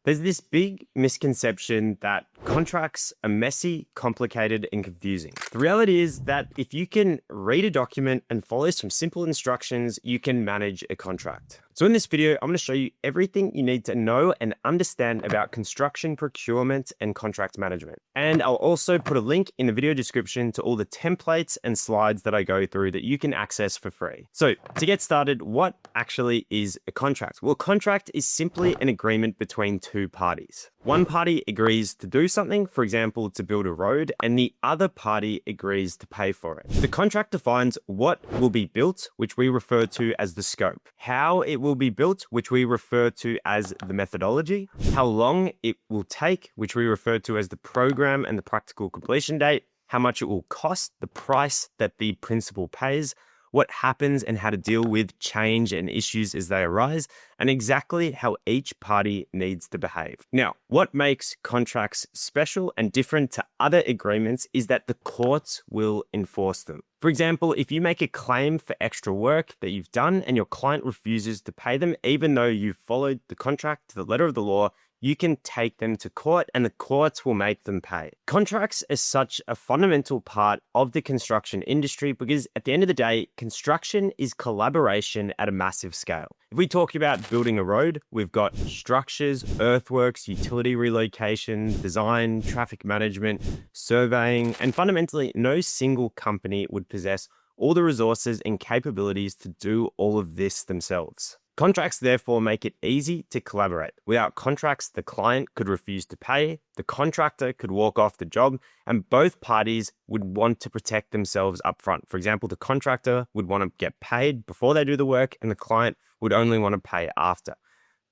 There's this big misconception that contracts are messy, complicated, and confusing. The reality is that if you can read a document and follow some simple instructions, you can manage a contract. So in this video, I'm going to show you everything you need to know and understand about construction procurement and contract management. And I'll also put a link in the video description to all the templates and slides that I go through that you can access for free. So to get started, what actually is a contract? Well, a contract is simply an agreement between two parties. One party agrees to do something, for example, to build a road, and the other party agrees to pay for it. The contract defines what will be built, which we refer to as the scope, how it will be built, which we refer to as the methodology, how long it will take, which we refer to as the program and the practical completion date, how much it will cost, the price that the principal pays, what happens and how to deal with change and issues as they arise, and exactly how each party needs to behave. Now, what makes contracts special and different to other agreements is that the courts will enforce them. For example, if you make a claim for extra work that you've done and your client refuses to pay them, even though you followed the contract to the letter of the law, you can take them to court and the courts will make them pay. Contracts are such a fundamental part of the construction industry because at the end of the day, construction is collaboration at a massive scale. If we talk about building a road, we've got structures, earthworks, utility relocation, design, traffic management, surveying, and fundamentally no single company would possess all the resources and capabilities to do all of this themselves. Contracts therefore make it easy to collaborate. Without contracts, the client could refuse to pay, the contractor could walk off the job, and both parties would want to protect themselves up front. For example, the contractor would want to get paid before they do the work, and the client would only want to pay after.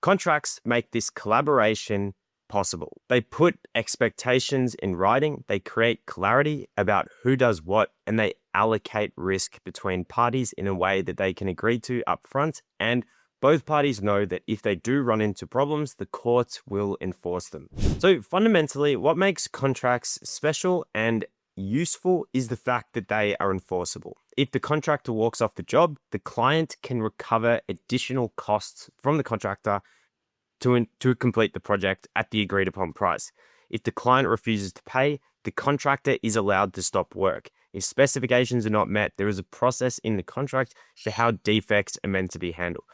Contracts make this collaboration possible. They put expectations in writing, they create clarity about who does what, and they allocate risk between parties in a way that they can agree to up front, and both parties know that if they do run into problems, the courts will enforce them. So fundamentally, what makes contracts special and useful is the fact that they are enforceable. If the contractor walks off the job, the client can recover additional costs from the contractor to complete the project at the agreed upon price. If the client refuses to pay, the contractor is allowed to stop work. If specifications are not met, there is a process in the contract for how defects are meant to be handled.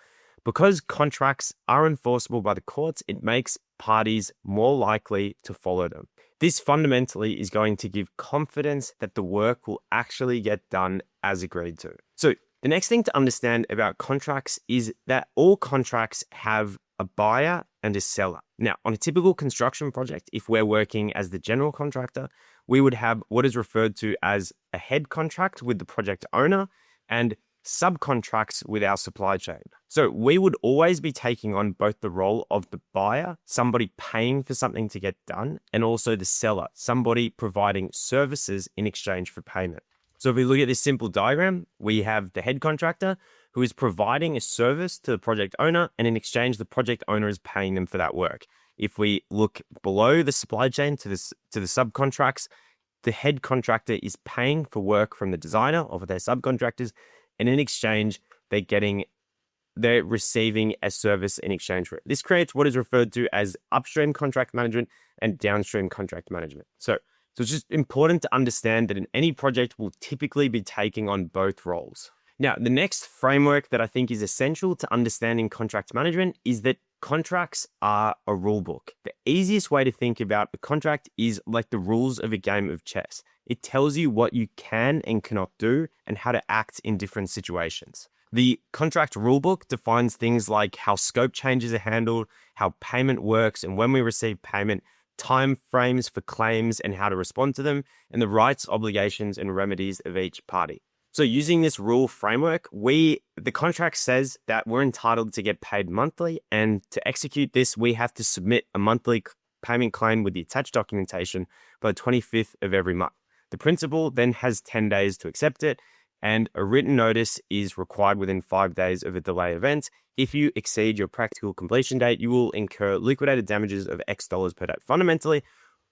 Because contracts are enforceable by the courts, it makes parties more likely to follow them. This fundamentally is going to give confidence that the work will actually get done as agreed to. So the next thing to understand about contracts is that all contracts have a buyer and a seller. Now, on a typical construction project, if we're working as the general contractor, we would have what is referred to as a head contract with the project owner and subcontracts with our supply chain. So we would always be taking on both the role of the buyer, somebody paying for something to get done, and also the seller, somebody providing services in exchange for payment. So if we look at this simple diagram, we have the head contractor who is providing a service to the project owner, and in exchange, the project owner is paying them for that work. If we look below the supply chain to the subcontracts, the head contractor is paying for work from the designer or for their subcontractors, and in exchange, they're receiving a service in exchange for it. This creates what is referred to as upstream contract management and downstream contract management. So it's just important to understand that in any project, we'll typically be taking on both roles. Now, the next framework that I think is essential to understanding contract management is that contracts are a rule book. The easiest way to think about a contract is like the rules of a game of chess. It tells you what you can and cannot do and how to act in different situations. The contract rulebook defines things like how scope changes are handled, how payment works and when we receive payment, time frames for claims and how to respond to them, and the rights, obligations, and remedies of each party. So using this rule framework, the contract says that we're entitled to get paid monthly, and to execute this, we have to submit a monthly payment claim with the attached documentation by the 25th of every month. The principal then has 10 days to accept it, and a written notice is required within 5 days of a delay event. If you exceed your practical completion date, you will incur liquidated damages of X dollars per day. Fundamentally,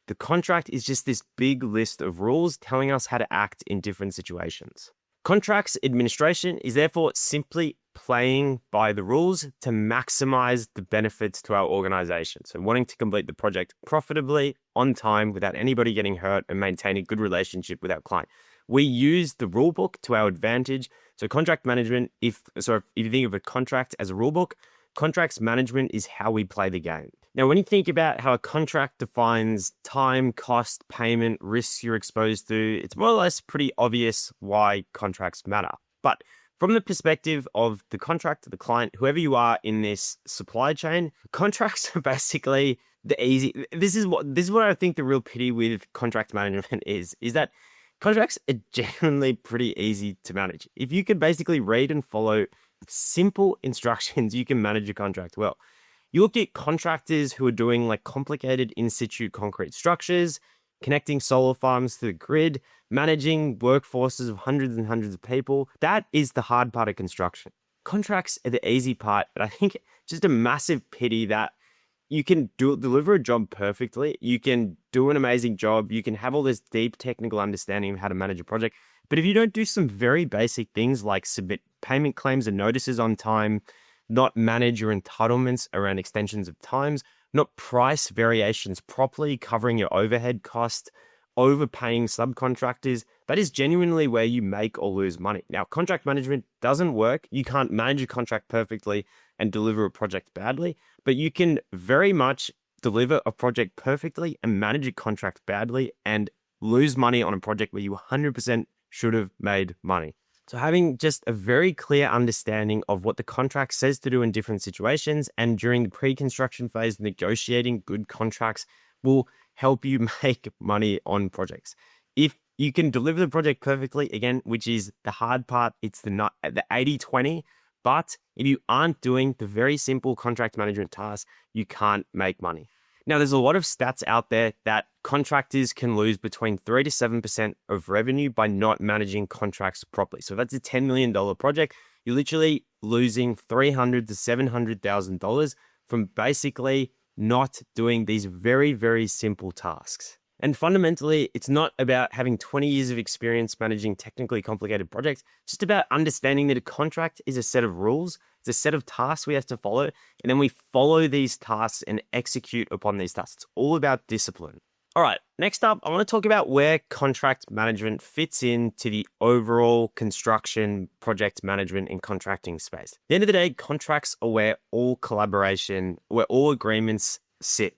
the contract is just this big list of rules telling us how to act in different situations. Contracts administration is therefore simply playing by the rules to maximize the benefits to our organization. So wanting to complete the project profitably, on time, without anybody getting hurt, and maintain a good relationship with our client. We use the rule book to our advantage. So contract management, if you think of a contract as a rule book, contracts management is how we play the game. Now, when you think about how a contract defines time, cost, payment, risks you're exposed to, it's more or less pretty obvious why contracts matter. But from the perspective of the contractor, the client, whoever you are in this supply chain, contracts are basically the easy. This is what I think the real pity with contract management is that contracts are genuinely pretty easy to manage. If you can basically read and follow simple instructions, you can manage a contract well. You look at contractors who are doing like complicated in situ concrete structures, connecting solar farms to the grid, managing workforces of hundreds and hundreds of people. That is the hard part of construction. Contracts are the easy part, but I think just a massive pity that you can deliver a job perfectly. You can do an amazing job. You can have all this deep technical understanding of how to manage a project. But if you don't do some very basic things like submit payment claims and notices on time, not manage your entitlements around extensions of times, not price variations properly, covering your overhead cost, overpaying subcontractors, that is genuinely where you make or lose money. Now, contract management doesn't work. You can't manage a contract perfectly and deliver a project badly, but you can very much deliver a project perfectly and manage a contract badly and lose money on a project where you 100% should have made money. So having just a very clear understanding of what the contract says to do in different situations and during the pre-construction phase, negotiating good contracts will help you make money on projects. If you can deliver the project perfectly, again, which is the hard part, it's the 80-20, but if you aren't doing the very simple contract management tasks, you can't make money. Now, there's a lot of stats out there that contractors can lose between 3 to 7% of revenue by not managing contracts properly. So if that's a $10 million project, you're literally losing $300,000 to $700,000 from basically not doing these very, very simple tasks. And fundamentally, it's not about having 20 years of experience managing technically complicated projects. It's just about understanding that a contract is a set of rules. It's a set of tasks we have to follow. And then we follow these tasks and execute upon these tasks. It's all about discipline. All right, next up, I want to talk about where contract management fits into the overall construction, project management, and contracting space. At the end of the day, contracts are where all collaboration, where all agreements sit.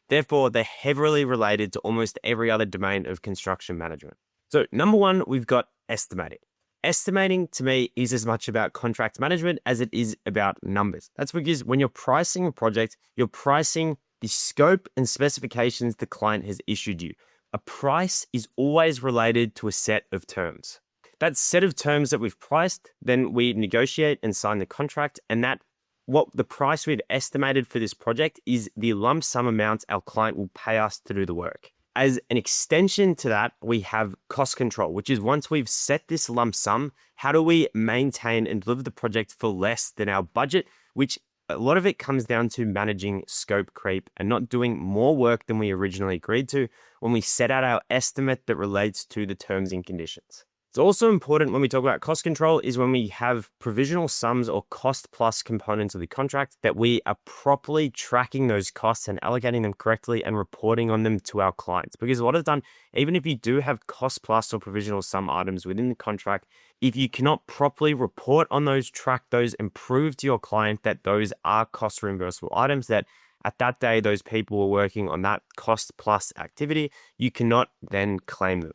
Therefore, they're heavily related to almost every other domain of construction management. So number one, we've got estimating. Estimating to me is as much about contract management as it is about numbers. That's because when you're pricing a project, you're pricing the scope and specifications the client has issued you. A price is always related to a set of terms. That set of terms that we've priced, then we negotiate and sign the contract, and that what the price we've estimated for this project is the lump sum amount our client will pay us to do the work. As an extension to that, we have cost control, which is once we've set this lump sum, how do we maintain and deliver the project for less than our budget, which a lot of it comes down to managing scope creep and not doing more work than we originally agreed to when we set out our estimate that relates to the terms and conditions. It's also important when we talk about cost control is when we have provisional sums or cost plus components of the contract that we are properly tracking those costs and allocating them correctly and reporting on them to our clients. Because a lot of the time, even if you do have cost plus or provisional sum items within the contract, if you cannot properly report on those, track those, and prove to your client that those are cost reimbursable items, that at that day, those people were working on that cost plus activity, you cannot then claim them.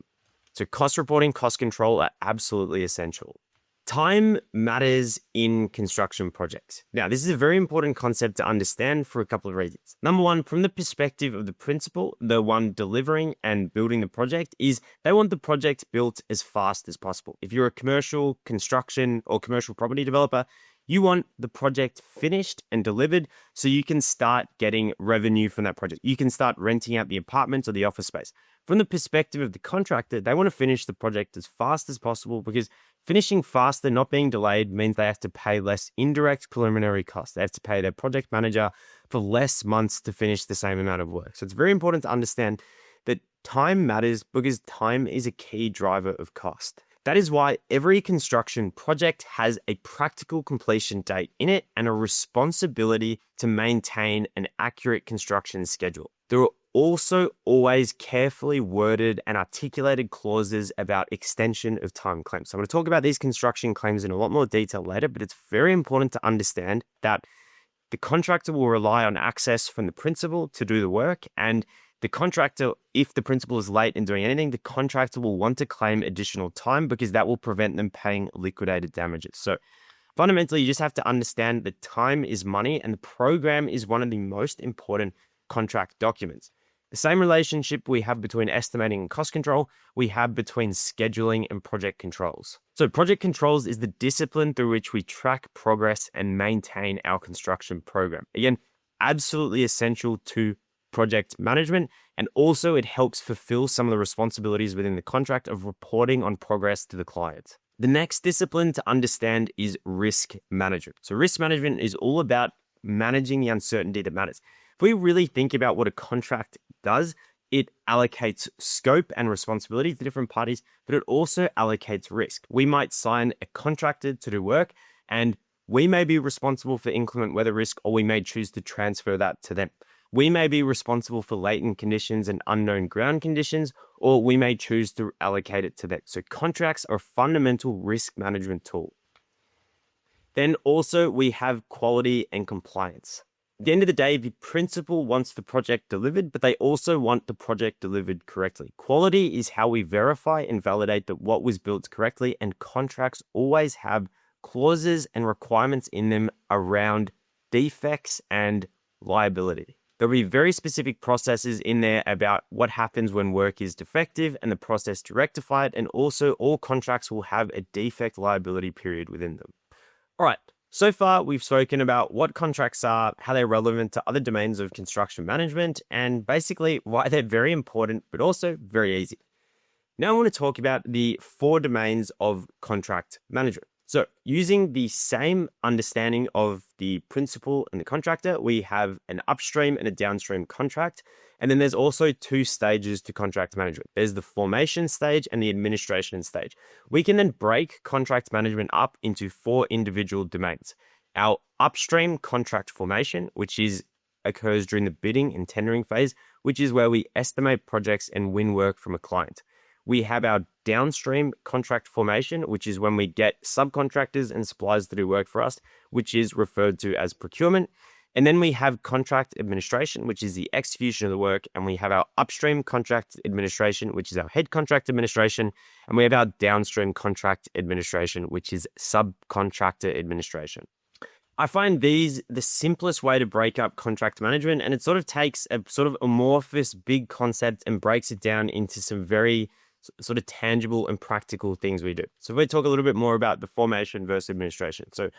So cost reporting, cost control are absolutely essential. Time matters in construction projects. Now, this is a very important concept to understand for a couple of reasons. Number one, from the perspective of the principal, the one delivering and building the project, is they want the project built as fast as possible. If you're a commercial construction or commercial property developer, you want the project finished and delivered so you can start getting revenue from that project. You can start renting out the apartments or the office space. From the perspective of the contractor, they want to finish the project as fast as possible because finishing faster, not being delayed, means they have to pay less indirect preliminary costs. They have to pay their project manager for less months to finish the same amount of work. So it's very important to understand that time matters because time is a key driver of cost. That is why every construction project has a practical completion date in it and a responsibility to maintain an accurate construction schedule. There are also always carefully worded and articulated clauses about extension of time claims. So I'm going to talk about these construction claims in a lot more detail later, but it's very important to understand that the contractor will rely on access from the principal to do the work, and the contractor, if the principal is late in doing anything, the contractor will want to claim additional time because that will prevent them paying liquidated damages. So fundamentally, you just have to understand that time is money, and the program is one of the most important contract documents. The same relationship we have between estimating and cost control, we have between scheduling and project controls. So project controls is the discipline through which we track progress and maintain our construction program. Again, absolutely essential to project management, and also it helps fulfill some of the responsibilities within the contract of reporting on progress to the client. The next discipline to understand is risk management. So risk management is all about managing the uncertainty that matters. If we really think about what a contract does, it allocates scope and responsibility to different parties, but it also allocates risk. We might sign a contractor to do work, and we may be responsible for inclement weather risk, or we may choose to transfer that to them. We may be responsible for latent conditions and unknown ground conditions, or we may choose to allocate it to them. So contracts are a fundamental risk management tool. Then also we have quality and compliance. At the end of the day, the principal wants the project delivered, but they also want the project delivered correctly. Quality is how we verify and validate that what was built correctly, and contracts always have clauses and requirements in them around defects and liability. There'll be very specific processes in there about what happens when work is defective and the process to rectify it, and also all contracts will have a defect liability period within them. All right. So far, we've spoken about what contracts are, how they're relevant to other domains of construction management, and basically why they're very important, but also very easy. Now I want to talk about the 4 domains of contract management. So using the same understanding of the principal and the contractor, we have an upstream and a downstream contract. And then there's also 2 stages to contract management. There's the formation stage and the administration stage. We can then break contract management up into 4 individual domains. Our upstream contract formation, which occurs during the bidding and tendering phase, which is where we estimate projects and win work from a client. We have our downstream contract formation, which is when we get subcontractors and suppliers to do work for us, which is referred to as procurement. And then we have contract administration, which is the execution of the work. And we have our upstream contract administration, which is our head contract administration. And we have our downstream contract administration, which is subcontractor administration. I find these the simplest way to break up contract management, and it sort of takes a sort of amorphous big concept and breaks it down into some very sort of tangible and practical things we do. So if we talk a little bit more about the formation versus administration. So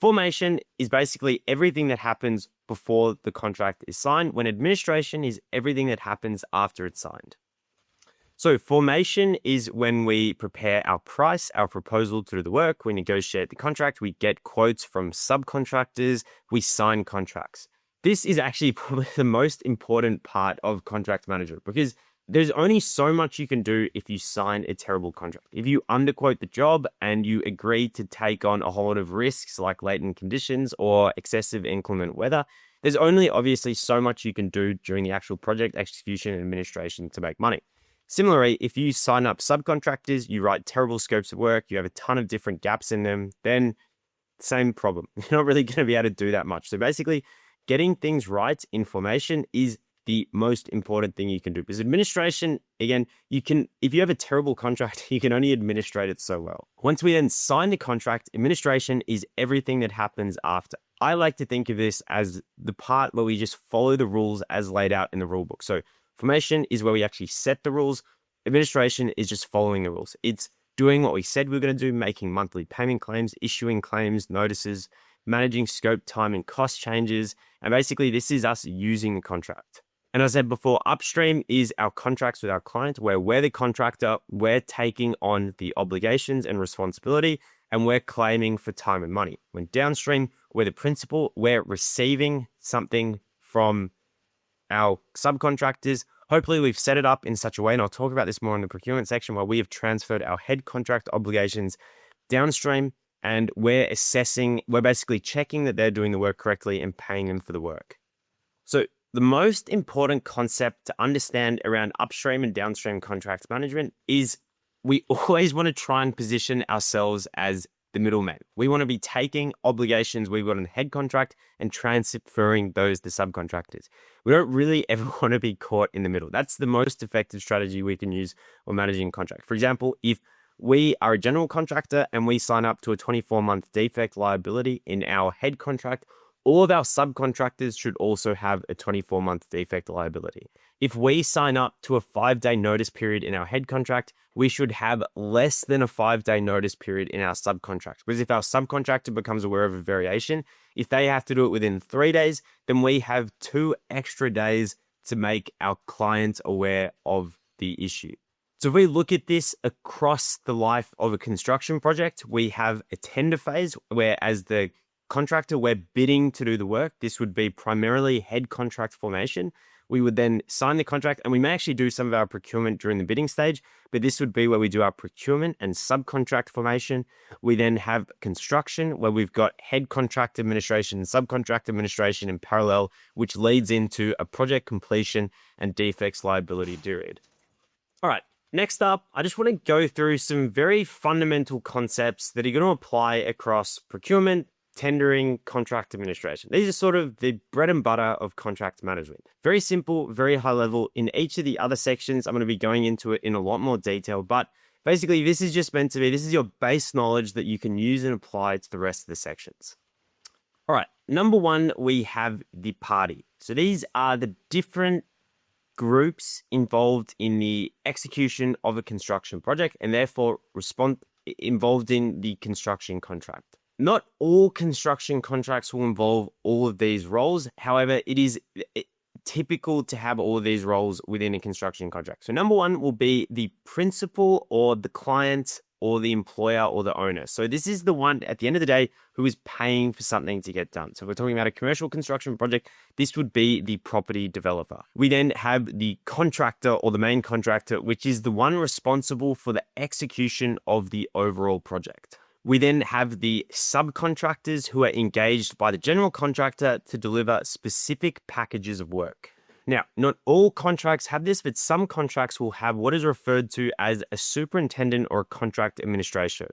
formation is basically everything that happens before the contract is signed, when administration is everything that happens after it's signed. So formation is when we prepare our price, our proposal to do the work, we negotiate the contract, we get quotes from subcontractors, we sign contracts. This is actually probably the most important part of contract management, because there's only so much you can do if you sign a terrible contract. If you underquote the job and you agree to take on a whole lot of risks like latent conditions or excessive inclement weather, there's only obviously so much you can do during the actual project execution and administration to make money. Similarly, if you sign up subcontractors, you write terrible scopes of work, you have a ton of different gaps in them, then same problem. You're not really going to be able to do that much. So basically, getting things right in formation is the most important thing you can do, because administration, again, if you have a terrible contract, you can only administrate it so well. Once we then sign the contract, administration is everything that happens after. I like to think of this as the part where we just follow the rules as laid out in the rule book. So formation is where we actually set the rules. Administration is just following the rules. It's doing what we said we were going to do, making monthly payment claims, issuing claims, notices, managing scope, time, and cost changes. And basically, this is us using the contract. And as I said before, upstream is our contracts with our client, where we're the contractor, we're taking on the obligations and responsibility, and we're claiming for time and money. When downstream, we're the principal, we're receiving something from our subcontractors. Hopefully we've set it up in such a way, and I'll talk about this more in the procurement section, where we have transferred our head contract obligations downstream, and we're basically checking that they're doing the work correctly and paying them for the work. So the most important concept to understand around upstream and downstream contract management is we always want to try and position ourselves as the middleman. We want to be taking obligations we've got in the head contract and transferring those to subcontractors. We don't really ever want to be caught in the middle. That's the most effective strategy we can use when managing a contract. For example, if we are a general contractor and we sign up to a 24-month defect liability in our head contract, all of our subcontractors should also have a 24-month defect liability. If we sign up to a 5-day notice period in our head contract, we should have less than a 5-day notice period in our subcontract. Because if our subcontractor becomes aware of a variation, if they have to do it within 3 days, then we have 2 extra days to make our clients aware of the issue. So if we look at this across the life of a construction project, we have a tender phase where, as the contractor, we're bidding to do the work. This would be primarily head contract formation. We would then sign the contract, and we may actually do some of our procurement during the bidding stage, but this would be where we do our procurement and subcontract formation. We then have construction, where we've got head contract administration and subcontract administration in parallel, which leads into a project completion and defects liability period. All right. Next up, I just want to go through some very fundamental concepts that are going to apply across procurement, tendering, contract administration. These are sort of the bread and butter of contract management. Very simple, very high level. In each of the other sections, I'm going to be going into it in a lot more detail, but basically this is just meant to be, this is your base knowledge that you can use and apply to the rest of the sections. All right, number one, we have the party. So these are the different groups involved in the execution of a construction project, and therefore involved in the construction contract. Not all construction contracts will involve all of these roles. However, it is typical to have all of these roles within a construction contract. So number one will be the principal or the client or the employer or the owner. So this is the one at the end of the day who is paying for something to get done. So if we're talking about a commercial construction project, this would be the property developer. We then have the contractor or the main contractor, which is the one responsible for the execution of the overall project. We then have the subcontractors who are engaged by the general contractor to deliver specific packages of work. Now, not all contracts have this, but some contracts will have what is referred to as a superintendent or a contract administrator,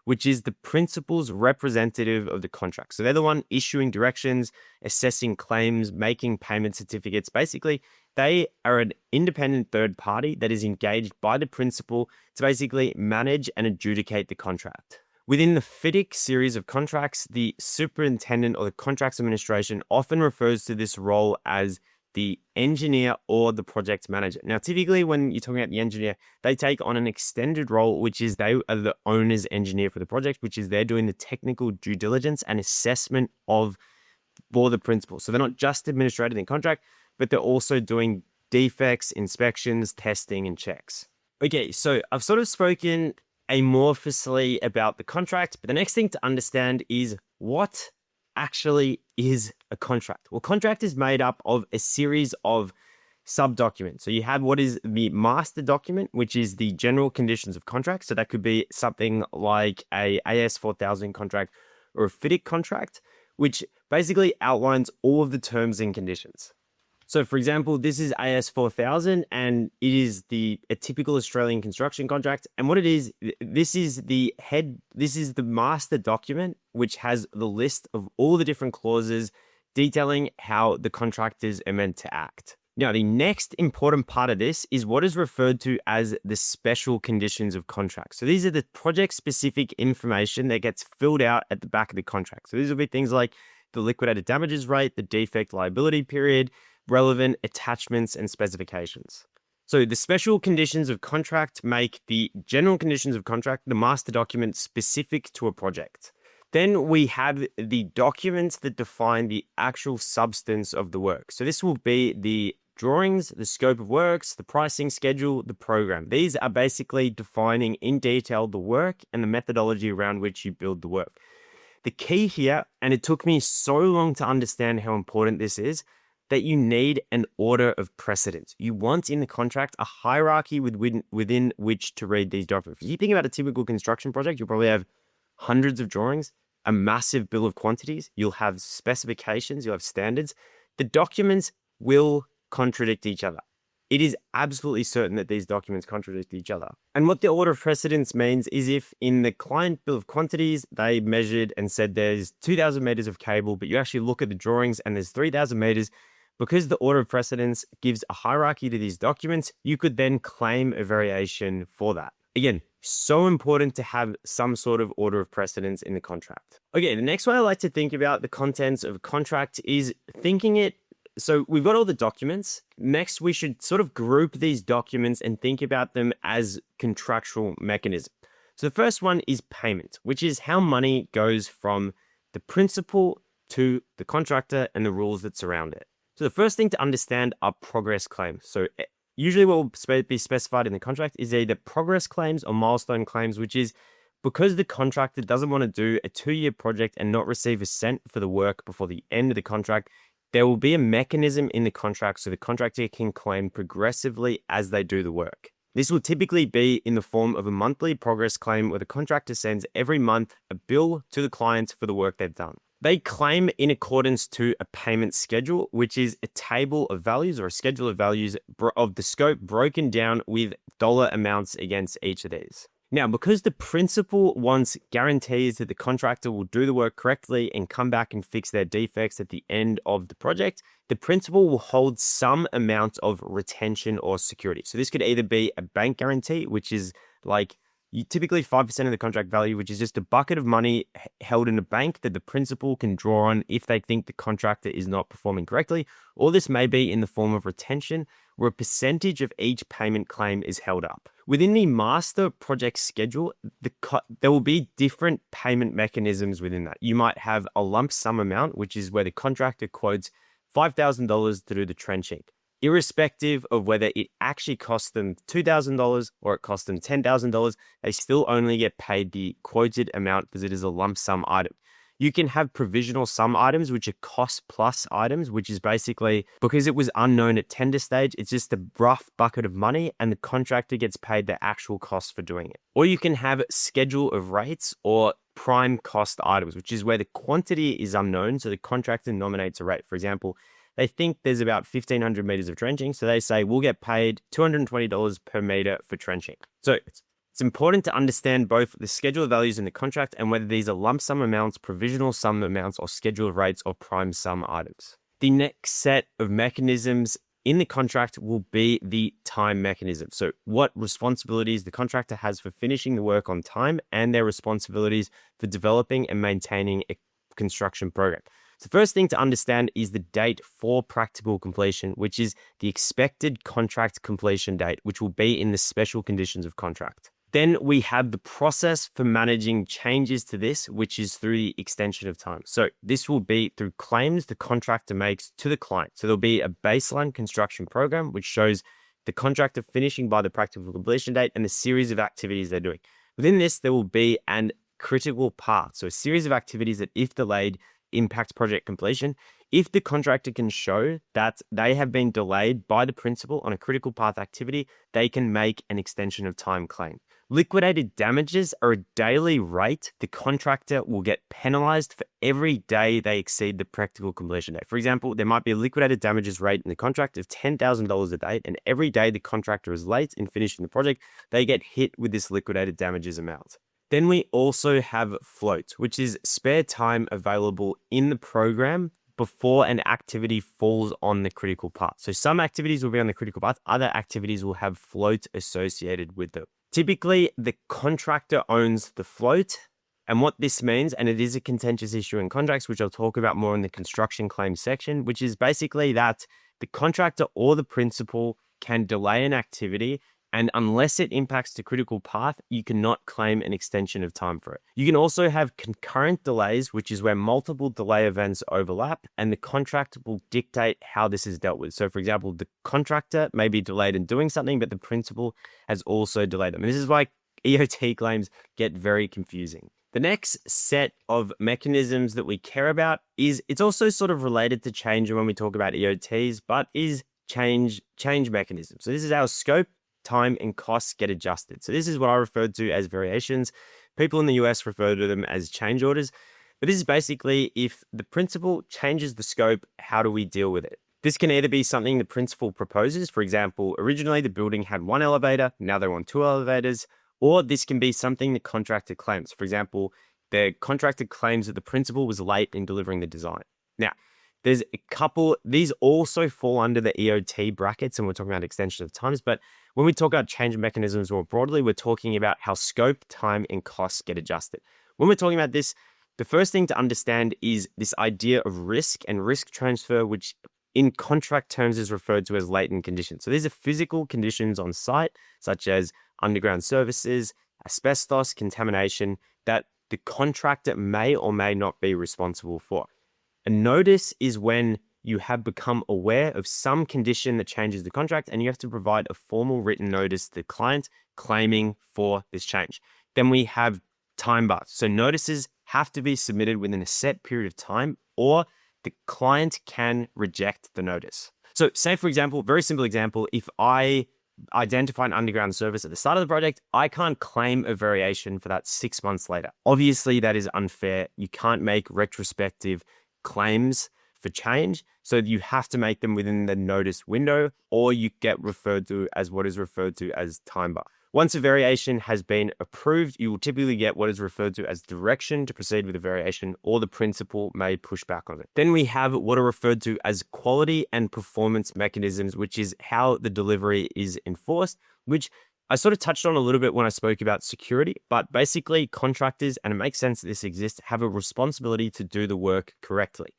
which is the principal's representative of the contract. So they're the one issuing directions, assessing claims, making payment certificates. Basically, they are an independent third party that is engaged by the principal to basically manage and adjudicate the contract. Within the FIDIC series of contracts, the superintendent or the contracts administration often refers to this role as the engineer or the project manager. Now, typically when you're talking about the engineer, they take on an extended role, which is they are the owner's engineer for the project, which is they're doing the technical due diligence and assessment for the principal. So they're not just administrating the contract, but they're also doing defects, inspections, testing, and checks. Okay, so I've sort of spoken amorphously about the contract, but the next thing to understand is what actually is a contract. Well, contract is made up of a series of sub-documents. So you have what is the master document, which is the general conditions of contract. So that could be something like a AS 4000 contract or a FIDIC contract, which basically outlines all of the terms and conditions. So for example, this is AS 4000 and it is a typical Australian construction contract. And what it is, this is the master document, which has the list of all the different clauses detailing how the contractors are meant to act. Now, the next important part of this is what is referred to as the special conditions of contract. So these are the project-specific information that gets filled out at the back of the contract. So these will be things like the liquidated damages rate, the defect liability period, relevant attachments and specifications. So the special conditions of contract make the general conditions of contract, the master document, specific to a project. Then we have the documents that define the actual substance of the work. So this will be the drawings, the scope of works, the pricing schedule, the program. These are basically defining in detail the work and the methodology around which you build the work. The key here, and it took me so long to understand how important this is, that you need an order of precedence. You want in the contract a hierarchy within which to read these documents. If you think about a typical construction project, you'll probably have hundreds of drawings, a massive bill of quantities, you'll have specifications, you'll have standards. The documents will contradict each other. It is absolutely certain that these documents contradict each other. And what the order of precedence means is if in the client bill of quantities, they measured and said there's 2,000 meters of cable, but you actually look at the drawings and there's 3,000 meters, because the order of precedence gives a hierarchy to these documents, you could then claim a variation for that. Again, so important to have some sort of order of precedence in the contract. Okay, the next way I like to think about the contents of a contract is thinking it. So we've got all the documents. Next, we should sort of group these documents and think about them as contractual mechanisms. So the first one is payment, which is how money goes from the principal to the contractor and the rules that surround it. So the first thing to understand are progress claims. So usually what will be specified in the contract is either progress claims or milestone claims, which is because the contractor doesn't want to do a 2-year project and not receive a cent for the work before the end of the contract, there will be a mechanism in the contract so the contractor can claim progressively as they do the work. This will typically be in the form of a monthly progress claim where the contractor sends every month a bill to the client for the work they've done. They claim in accordance to a payment schedule, which is a table of values or a schedule of values of the scope broken down with dollar amounts against each of these. Now, because the principal wants guarantees that the contractor will do the work correctly and come back and fix their defects at the end of the project, the principal will hold some amount of retention or security. So this could either be a bank guarantee, which is like typically 5% of the contract value, which is just a bucket of money held in a bank that the principal can draw on if they think the contractor is not performing correctly. Or this may be in the form of retention, where a percentage of each payment claim is held up. Within the master project schedule, there will be different payment mechanisms within that. You might have a lump sum amount, which is where the contractor quotes $5,000 to do the trenching. Irrespective of whether it actually costs them $2,000 or it costs them $10,000, they still only get paid the quoted amount because it is a lump sum item. You can have provisional sum items, which are cost plus items, which is basically because it was unknown at tender stage, it's just a rough bucket of money and the contractor gets paid the actual cost for doing it. Or you can have schedule of rates or prime cost items, which is where the quantity is unknown, so the contractor nominates a rate. For example, they think there's about 1,500 meters of trenching, so they say we'll get paid $220 per meter for trenching. So it's important to understand both the schedule of values in the contract and whether these are lump sum amounts, provisional sum amounts, or schedule of rates or prime sum items. The next set of mechanisms in the contract will be the time mechanism. So what responsibilities the contractor has for finishing the work on time and their responsibilities for developing and maintaining a construction program. So the first thing to understand is the date for practical completion, which is the expected contract completion date, which will be in the special conditions of contract. Then we have the process for managing changes to this, which is through the extension of time. So this will be through claims the contractor makes to the client. So there'll be a baseline construction program, which shows the contractor finishing by the practical completion date and the series of activities they're doing. Within this, there will be an critical path. So a series of activities that, if delayed, impact project completion. If the contractor can show that they have been delayed by the principal on a critical path activity, they can make an extension of time claim. Liquidated damages are a daily rate the contractor will get penalized for every day they exceed the practical completion date. For example, there might be a liquidated damages rate in the contract of $10,000 a day, and every day the contractor is late in finishing the project, they get hit with this liquidated damages amount. Then we also have float, which is spare time available in the program before an activity falls on the critical path. So some activities will be on the critical path, other activities will have float associated with them. Typically, the contractor owns the float. And what this means, and it is a contentious issue in contracts, which I'll talk about more in the construction claims section, which is basically that the contractor or the principal can delay an activity, and unless it impacts the critical path, you cannot claim an extension of time for it. You can also have concurrent delays, which is where multiple delay events overlap, and the contract will dictate how this is dealt with. So for example, the contractor may be delayed in doing something, but the principal has also delayed them. And this is why EOT claims get very confusing. The next set of mechanisms that we care about is it's also sort of related to change when we talk about EOTs, but is change mechanisms. So this is how scope, time, and costs get adjusted. So this is what I referred to as variations. People in the US refer to them as change orders. But this is basically if the principal changes the scope, how do we deal with it? This can either be something the principal proposes. For example, originally the building had one elevator, now they want two elevators. Or this can be something the contractor claims. For example, the contractor claims that the principal was late in delivering the design. Now, there's a couple, these also fall under the EOT brackets, and we're talking about extension of times. But when we talk about change mechanisms more broadly, we're talking about how scope, time, and costs get adjusted. When we're talking about this, the first thing to understand is this idea of risk and risk transfer, which in contract terms is referred to as latent conditions. So these are physical conditions on site, such as underground services, asbestos, contamination, that the contractor may or may not be responsible for. A notice is when you have become aware of some condition that changes the contract and you have to provide a formal written notice to the client claiming for this change. Then we have time bars. So notices have to be submitted within a set period of time or the client can reject the notice. So say, for example, very simple example, if I identify an underground service at the start of the project, I can't claim a variation for that 6 months later. Obviously, that is unfair. You can't make retrospective claims for change. So you have to make them within the notice window, or you get referred to as what is referred to as time bar. Once a variation has been approved, you will typically get what is referred to as direction to proceed with the variation, or the principal may push back on it. Then we have what are referred to as quality and performance mechanisms, which is how the delivery is enforced, which I sort of touched on a little bit when I spoke about security, but basically contractors, and it makes sense that this exists, have a responsibility to do the work correctly.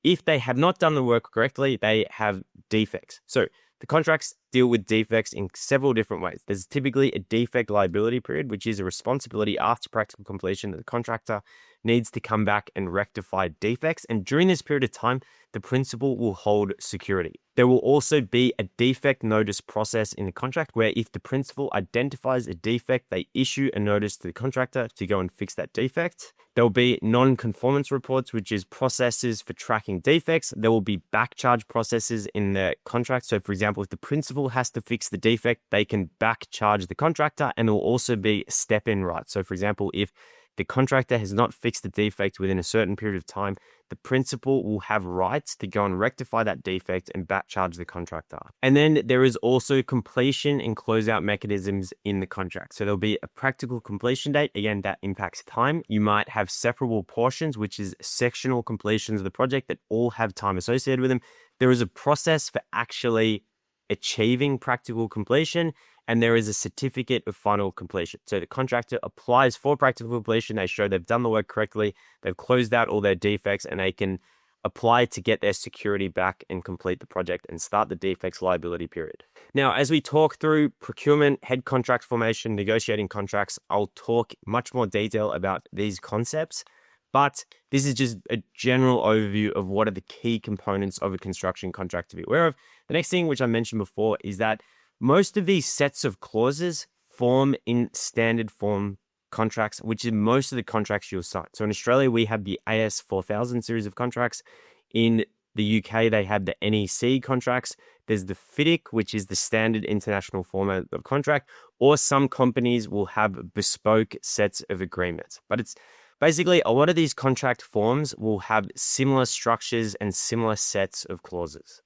If they have not done the work correctly, they have defects. So the contracts deal with defects in several different ways. There's typically a defect liability period, which is a responsibility after practical completion that the contractor needs to come back and rectify defects. And during this period of time, the principal will hold security. There will also be a defect notice process in the contract where if the principal identifies a defect, they issue a notice to the contractor to go and fix that defect. There will be non-conformance reports, which is processes for tracking defects. There will be back charge processes in the contract. So for example, if the principal has to fix the defect, they can back charge the contractor, and there will also be step-in rights. So for example, if the contractor has not fixed the defect within a certain period of time, the principal will have rights to go and rectify that defect and back charge the contractor. And then there is also completion and closeout mechanisms in the contract. So there'll be a practical completion date. Again, that impacts time. You might have separable portions, which is sectional completions of the project that all have time associated with them. There is a process for actually achieving practical completion, and there is a certificate of final completion. So the contractor applies for practical completion. They show they've done the work correctly, they've closed out all their defects, and they can apply to get their security back and complete the project and start the defects liability period. Now, as we talk through procurement, head contract formation, negotiating contracts, I'll talk much more detail about these concepts. But this is just a general overview of what are the key components of a construction contract to be aware of. The next thing, which I mentioned before, is that most of these sets of clauses form in standard form contracts, which is most of the contracts you'll sign. So in Australia, we have the AS 4000 series of contracts. In the UK, they have the NEC contracts. There's the FIDIC, which is the standard international format of contract, or some companies will have bespoke sets of agreements. But it's basically a lot of these contract forms will have similar structures and similar sets of clauses.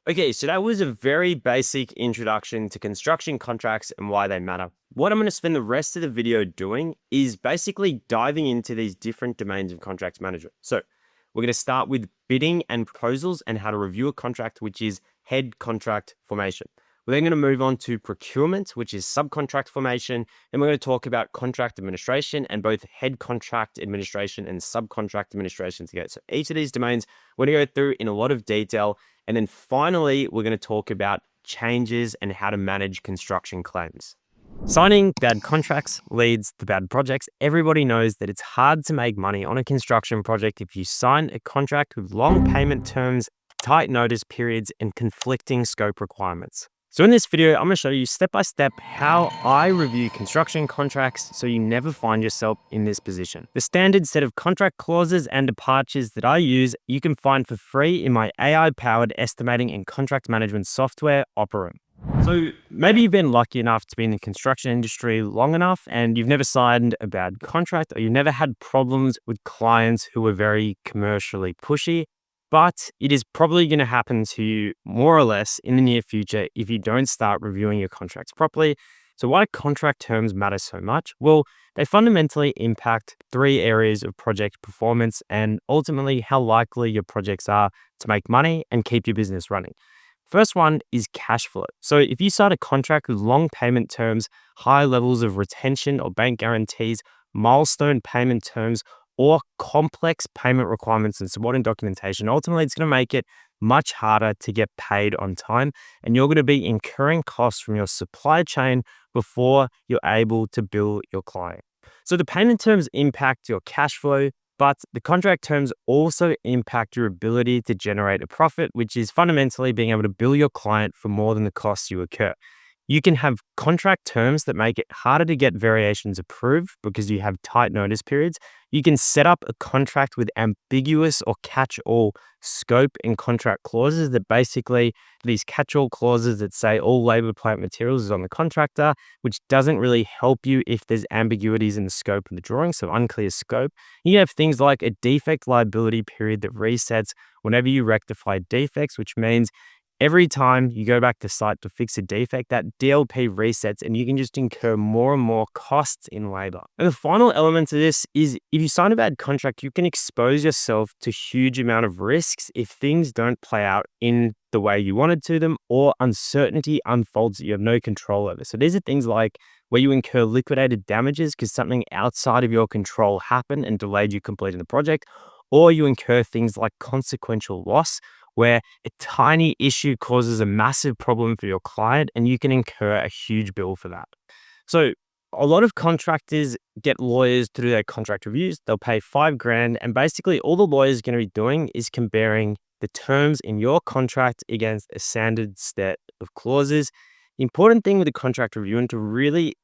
Okay, so that was a very basic introduction to construction contracts and why they matter. What I'm going to spend the rest of the video doing is basically diving into these different domains of contracts management. So we're going to start with bidding and proposals and how to review a contract, which is head contract formation. We're then going to move on to procurement, which is subcontract formation. Then we're going to talk about contract administration and both head contract administration and subcontract administration together. So each of these domains, we're going to go through in a lot of detail. And then finally, we're going to talk about changes and how to manage construction claims. Signing bad contracts leads to bad projects. Everybody knows that it's hard to make money on a construction project if you sign a contract with long payment terms, tight notice periods, and conflicting scope requirements. So in this video, I'm going to show you step by step how I review construction contracts so you never find yourself in this position. The standard set of contract clauses and departures that I use, you can find for free in my AI-powered estimating and contract management software, Procurement. So maybe you've been lucky enough to be in the construction industry long enough and you've never signed a bad contract, or you've never had problems with clients who were very commercially pushy. But it is probably going to happen to you more or less in the near future if you don't start reviewing your contracts properly. So why do contract terms matter so much? Well, they fundamentally impact three areas of project performance and ultimately how likely your projects are to make money and keep your business running. First one is cash flow. So if you sign a contract with long payment terms, high levels of retention or bank guarantees, milestone payment terms, or complex payment requirements and supporting documentation, ultimately it's going to make it much harder to get paid on time, and you're going to be incurring costs from your supply chain before you're able to bill your client. So the payment terms impact your cash flow, but the contract terms also impact your ability to generate a profit, which is fundamentally being able to bill your client for more than the costs you incur. You can have contract terms that make it harder to get variations approved because you have tight notice periods. You can set up a contract with ambiguous or catch-all scope and contract clauses that basically these catch-all clauses that say all labor, plant, materials is on the contractor, which doesn't really help you if there's ambiguities in the scope of the drawing, so unclear scope. You have things like a defect liability period that resets whenever you rectify defects, which means every time you go back to site to fix a defect, that DLP resets and you can just incur more and more costs in labor. And the final element to this is if you sign a bad contract, you can expose yourself to huge amount of risks if things don't play out in the way you wanted to them, or uncertainty unfolds that you have no control over. So these are things like where you incur liquidated damages because something outside of your control happened and delayed you completing the project, or you incur things like consequential loss, where a tiny issue causes a massive problem for your client and you can incur a huge bill for that. So a lot of contractors get lawyers to do their contract reviews. They'll pay $5,000 and basically all the lawyer is going to be doing is comparing the terms in your contract against a standard set of clauses. The important thing with a contract review and to really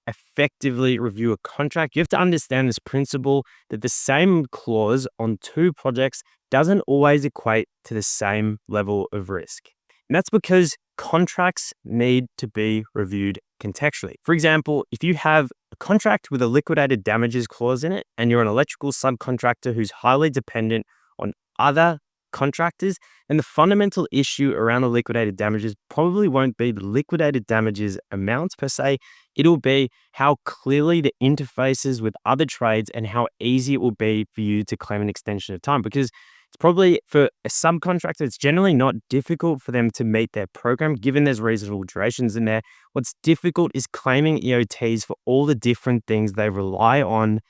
effectively review a contract, you have to understand this principle that the same clause on two projects doesn't always equate to the same level of risk. And that's because contracts need to be reviewed contextually. For example, if you have a contract with a liquidated damages clause in it and you're an electrical subcontractor who's highly dependent on other contractors, and the fundamental issue around the liquidated damages probably won't be the liquidated damages amount per se. It'll be how clearly the interfaces with other trades and how easy it will be for you to claim an extension of time. Because it's probably for a subcontractor, it's generally not difficult for them to meet their program given there's reasonable durations in there. What's difficult is claiming EOTs for all the different things they rely on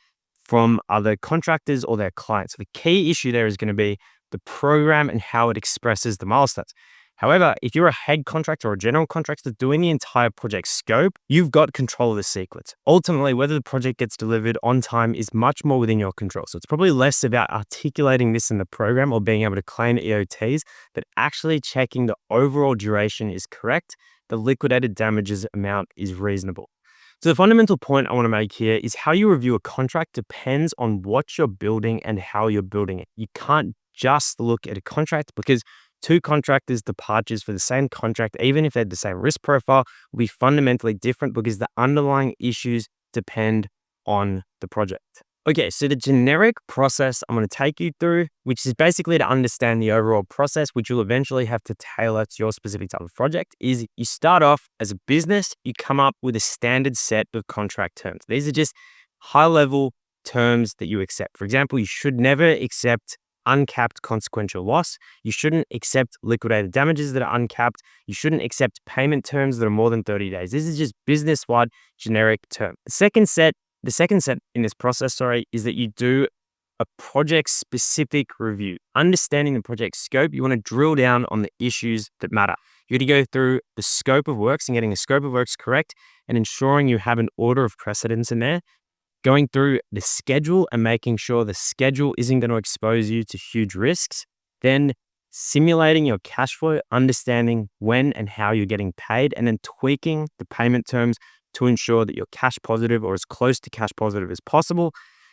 from other contractors or their clients. So the key issue there is going to be the program and how it expresses the milestones. However, if you're a head contractor or a general contractor doing the entire project scope, you've got control of the sequence. Ultimately, whether the project gets delivered on time is much more within your control. So it's probably less about articulating this in the program or being able to claim EOTs, but actually checking the overall duration is correct, the liquidated damages amount is reasonable. So the fundamental point I want to make here is how you review a contract depends on what you're building and how you're building it. You can't just look at a contract because two contractors' departures for the same contract, even if they had the same risk profile, will be fundamentally different because the underlying issues depend on the project. Okay, so the generic process I'm going to take you through, which is basically to understand the overall process, which you'll eventually have to tailor to your specific type of project, is you start off as a business, you come up with a standard set of contract terms. These are just high-level terms that you accept. For example, you should never accept uncapped consequential loss. You shouldn't accept liquidated damages that are uncapped. You shouldn't accept payment terms that are more than 30 days. This is just business-wide generic term. The second set in this process, is that you do a project-specific review. Understanding the project scope, you want to drill down on the issues that matter. You're going to go through the scope of works and getting the scope of works correct and ensuring you have an order of precedence in there. Going through the schedule and making sure the schedule isn't going to expose you to huge risks. Then simulating your cash flow, understanding when and how you're getting paid, and then tweaking the payment terms to ensure that you're cash positive or as close to cash positive as possible.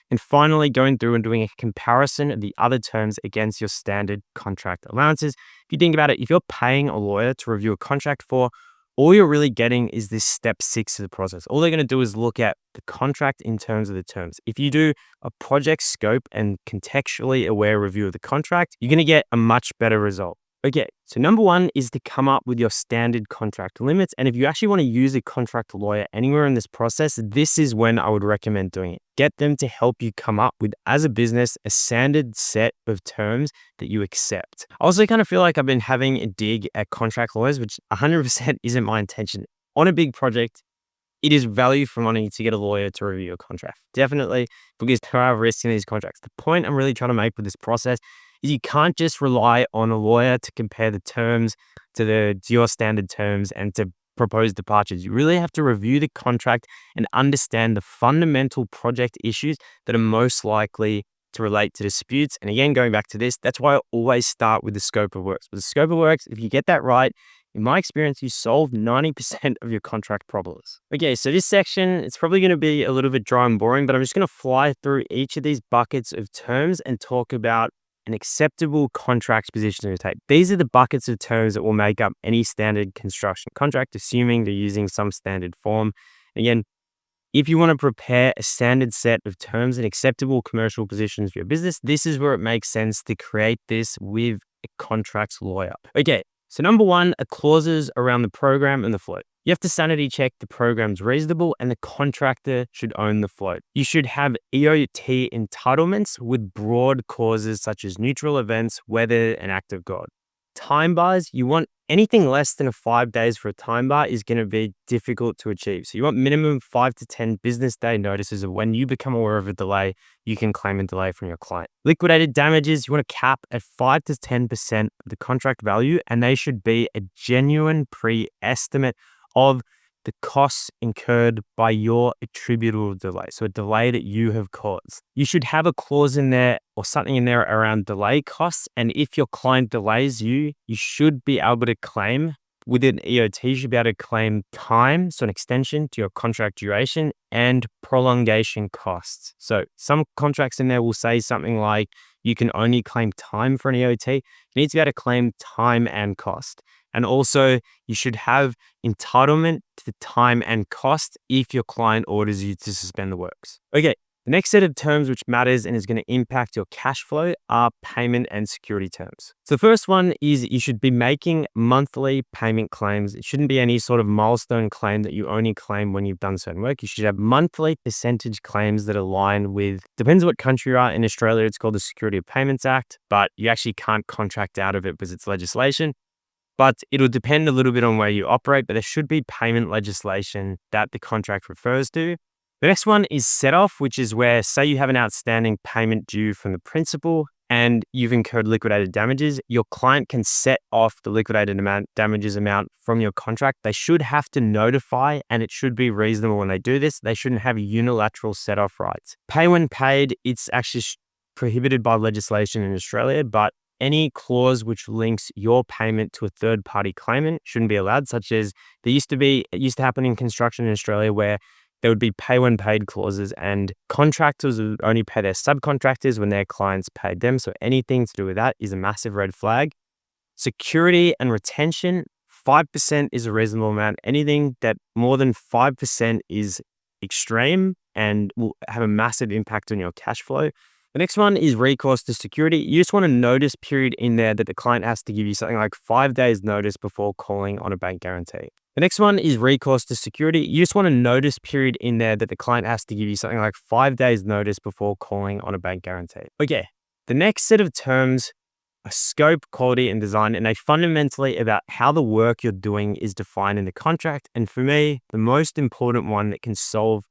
And finally, going through and doing a comparison of the other terms against your standard contract allowances. If you think about it, if you're paying a lawyer to review a contract for, all you're really getting is this step 6 of the process. All they're going to do is look at the contract in terms of the terms. If you do a project scope and contextually aware review of the contract, you're going to get a much better result. Okay, so number one is to come up with your standard contract limits. And if you actually want to use a contract lawyer anywhere in this process, this is when I would recommend doing it. Get them to help you come up with, as a business, a standard set of terms that you accept. I also kind of feel like I've been having a dig at contract lawyers, which 100% isn't my intention. On a big project, it is value for money to get a lawyer to review a contract. Definitely, because there are risks in these contracts. The point I'm really trying to make with this process is you can't just rely on a lawyer to compare the terms to your standard terms and to propose departures. You really have to review the contract and understand the fundamental project issues that are most likely to relate to disputes. And again, going back to this, that's why I always start with the scope of works. With the scope of works, if you get that right, in my experience, you solve 90% of your contract problems. Okay, so this section, it's probably going to be a little bit dry and boring, but I'm just going to fly through each of these buckets of terms and talk about an acceptable contract position to take. These are the buckets of terms that will make up any standard construction contract, assuming they're using some standard form. Again, if you want to prepare a standard set of terms and acceptable commercial positions for your business, this is where it makes sense to create this with a contracts lawyer. Okay, so number one are clauses around the program and the float. You have to sanity check the program's reasonable and the contractor should own the float. You should have EOT entitlements with broad clauses such as neutral events, weather, and act of God. Time bars, you want anything less than 5 days for a time bar is going to be difficult to achieve. So you want minimum 5 to 10 business day notices of when you become aware of a delay, you can claim a delay from your client. Liquidated damages, you want to cap at 5 to 10% of the contract value, and they should be a genuine pre-estimate of the costs incurred by your attributable delay. So a delay that you have caused. You should have a clause in there or something in there around delay costs. And if your client delays you, you should be able to claim within EOT, you should be able to claim time, so an extension to your contract duration and prolongation costs. So some contracts in there will say something like you can only claim time for an EOT. You need to be able to claim time and cost. And also, you should have entitlement to the time and cost if your client orders you to suspend the works. Okay, the next set of terms which matters and is going to impact your cash flow are payment and security terms. So the first one is you should be making monthly payment claims. It shouldn't be any sort of milestone claim that you only claim when you've done certain work. You should have monthly percentage claims that align with, depends what country you are. In Australia, it's called the Security of Payments Act, but you actually can't contract out of it because it's legislation. But it'll depend a little bit on where you operate, but there should be payment legislation that the contract refers to. The next one is set off, which is where, say you have an outstanding payment due from the principal and you've incurred liquidated damages, your client can set off the liquidated damages amount from your contract. They should have to notify, and it should be reasonable when they do this. They shouldn't have unilateral set off rights. Pay when paid, it's actually prohibited by legislation in Australia, but any clause which links your payment to a third-party claimant shouldn't be allowed, such as it used to happen in construction in Australia where there would be pay when paid clauses and contractors would only pay their subcontractors when their clients paid them. So anything to do with that is a massive red flag. Security and retention, 5% is a reasonable amount. Anything that more than 5% is extreme and will have a massive impact on your cash flow. The next one is recourse to security. You just want a notice period in there that the client has to give you something like 5 days notice before calling on a bank guarantee. The next one is recourse to security. You just want a notice period in there that the client has to give you something like 5 days notice before calling on a bank guarantee. Okay, the next set of terms are scope, quality, and design, and they fundamentally about how the work you're doing is defined in the contract. And for me, the most important one that can solve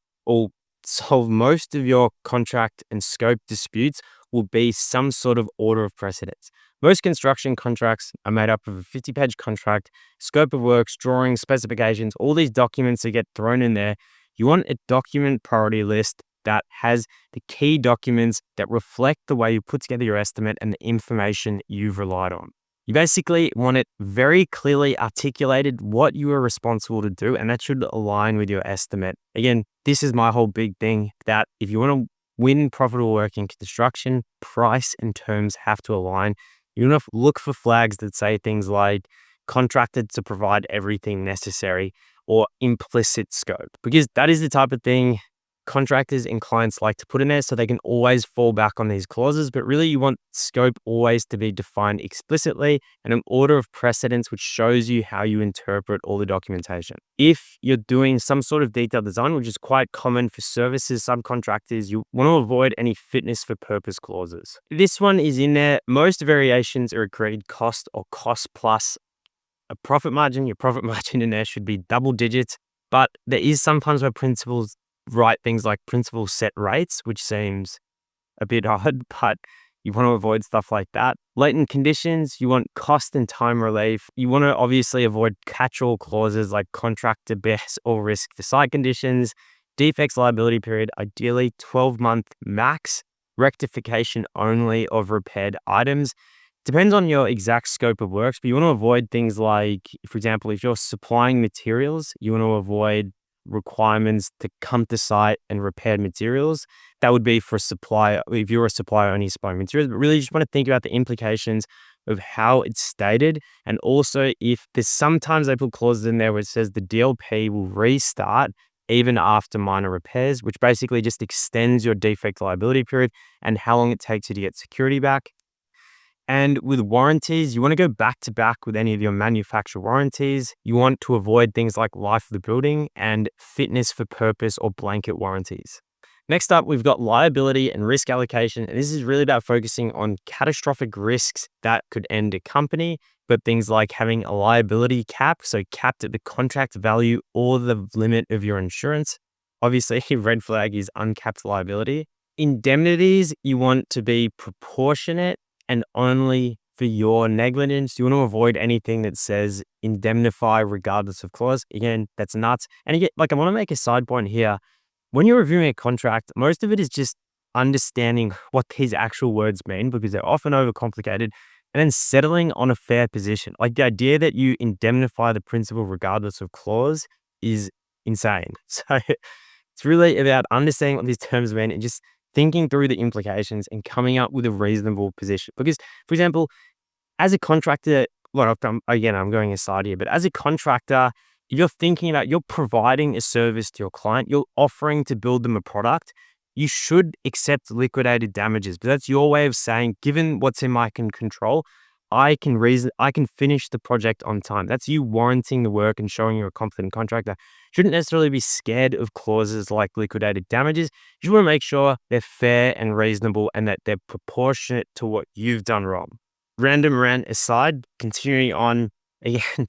most of your contract and scope disputes will be some sort of order of precedence. Most construction contracts are made up of a 50-page contract, scope of works, drawings, specifications, all these documents that get thrown in there. You want a document priority list that has the key documents that reflect the way you put together your estimate and the information you've relied on. You basically want it very clearly articulated what you are responsible to do, and that should align with your estimate. Again, this is my whole big thing, that if you want to win profitable work in construction, price and terms have to align. You want to look for flags that say things like contracted to provide everything necessary or implicit scope, because that is the type of thing contractors and clients like to put in there so they can always fall back on these clauses. But really, you want scope always to be defined explicitly and an order of precedence which shows you how you interpret all the documentation. If you're doing some sort of detailed design, which is quite common for services subcontractors, you want to avoid any fitness for purpose clauses. This one is in there. Most variations are agreed cost or cost plus a profit margin. Your profit margin in there should be double digits, but there is sometimes where principals write things like principal set rates, which seems a bit odd, but you want to avoid stuff like that. Latent conditions, you want cost and time relief. You want to obviously avoid catch-all clauses like contractor bears or risk for site conditions. Defects liability period, ideally 12-month max. Rectification only of repaired items. Depends on your exact scope of works, but you want to avoid things like, for example, if you're supplying materials, you want to avoid requirements to come to site and repair materials. That would be for a supplier, if you're a supplier only supplying materials, but really you just want to think about the implications of how it's stated. And also, if there's sometimes they put clauses in there where it says the DLP will restart even after minor repairs, which basically just extends your defect liability period and how long it takes you to get security back. And with warranties, you want to go back to back with any of your manufacturer warranties. You want to avoid things like life of the building and fitness for purpose or blanket warranties. Next up, we've got liability and risk allocation. And this is really about focusing on catastrophic risks that could end a company, but things like having a liability cap, so capped at the contract value or the limit of your insurance. Obviously, red flag is uncapped liability. Indemnities, you want to be proportionate and only for your negligence. You want to avoid anything that says indemnify regardless of clause. Again, that's nuts. And again, I want to make a side point here. When you're reviewing a contract, most of it is just understanding what these actual words mean, because they're often overcomplicated, and then settling on a fair position. Like the idea that you indemnify the principal regardless of clause is insane. So it's really about understanding what these terms mean and just thinking through the implications and coming up with a reasonable position. Because, for example, as a contractor, I'm going aside here, but as a contractor, you're thinking about, you're providing a service to your client, you're offering to build them a product, you should accept liquidated damages. But that's your way of saying, given what's in my control, I can finish the project on time. That's you warranting the work and showing you're a competent contractor. Shouldn't necessarily be scared of clauses like liquidated damages. You just want to make sure they're fair and reasonable and that they're proportionate to what you've done wrong. Random rant aside, continuing on, again,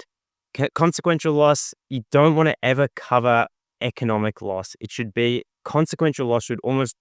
consequential loss, you don't want to ever cover economic loss. It should be, consequential loss should almost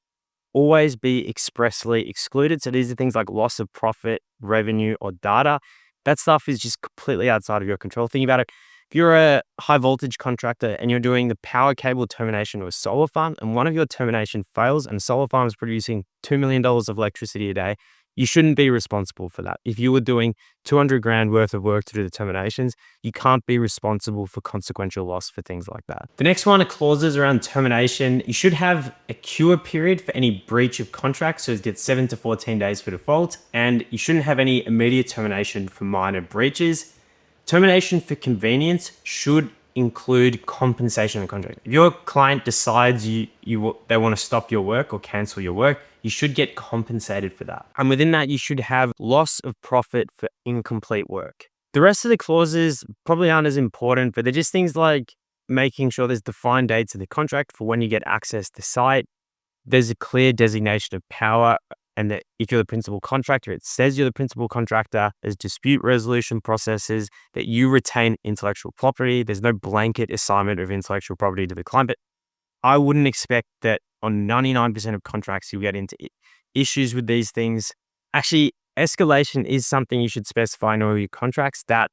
always be expressly excluded. So these are things like loss of profit, revenue, or data. That stuff is just completely outside of your control. Think about it. If you're a high voltage contractor and you're doing the power cable termination of a solar farm and one of your termination fails and solar farm is producing $2 million of electricity a day, you shouldn't be responsible for that. If you were doing 200 grand worth of work to do the terminations, you can't be responsible for consequential loss for things like that. The next one are clauses around termination. You should have a cure period for any breach of contract. So it's 7 to 14 days for default. And you shouldn't have any immediate termination for minor breaches. Termination for convenience should include compensation of the contract. If your client decides they want to stop your work or cancel your work, you should get compensated for that. And within that, you should have loss of profit for incomplete work. The rest of the clauses probably aren't as important, but they're just things like making sure there's defined dates of the contract for when you get access to site. There's a clear designation of power, and that if you're the principal contractor, it says you're the principal contractor. There's dispute resolution processes, that you retain intellectual property. There's no blanket assignment of intellectual property to the client. But I wouldn't expect that on 99% of contracts you'll get into issues with these things. Actually, escalation is something you should specify in all your contracts, that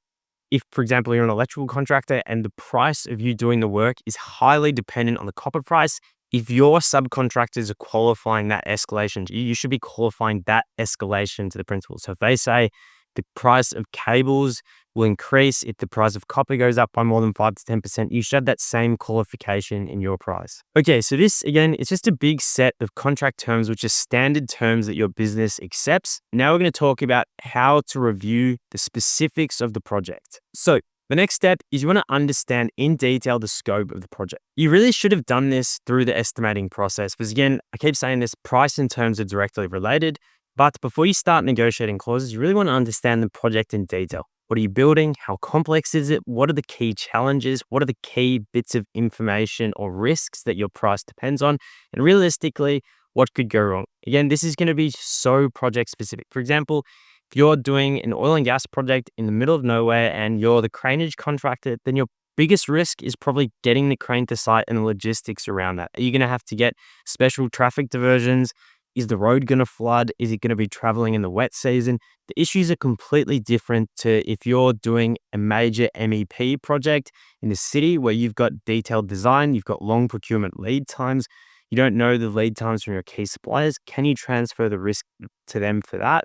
if, for example, you're an electrical contractor and the price of you doing the work is highly dependent on the copper price, if your subcontractors are qualifying that escalation, you should be qualifying that escalation to the principal. So if they say the price of cables will increase, if the price of copper goes up by more than 5 to 10%, you should have that same qualification in your price. Okay, so this, again, it's just a big set of contract terms, which are standard terms that your business accepts. Now we're going to talk about how to review the specifics of the project. So the next step is you want to understand in detail the scope of the project. You really should have done this through the estimating process, because again, I keep saying this, price and terms are directly related. But before you start negotiating clauses, you really want to understand the project in detail. What are you building? How complex is it? What are the key challenges? What are the key bits of information or risks that your price depends on? And realistically, what could go wrong? Again, this is going to be so project specific. For example, if you're doing an oil and gas project in the middle of nowhere and you're the craneage contractor, then your biggest risk is probably getting the crane to site and the logistics around that. Are you going to have to get special traffic diversions? Is the road going to flood? Is it going to be traveling in the wet season? The issues are completely different to if you're doing a major MEP project in the city where you've got detailed design, you've got long procurement lead times, you don't know the lead times from your key suppliers. Can you transfer the risk to them for that?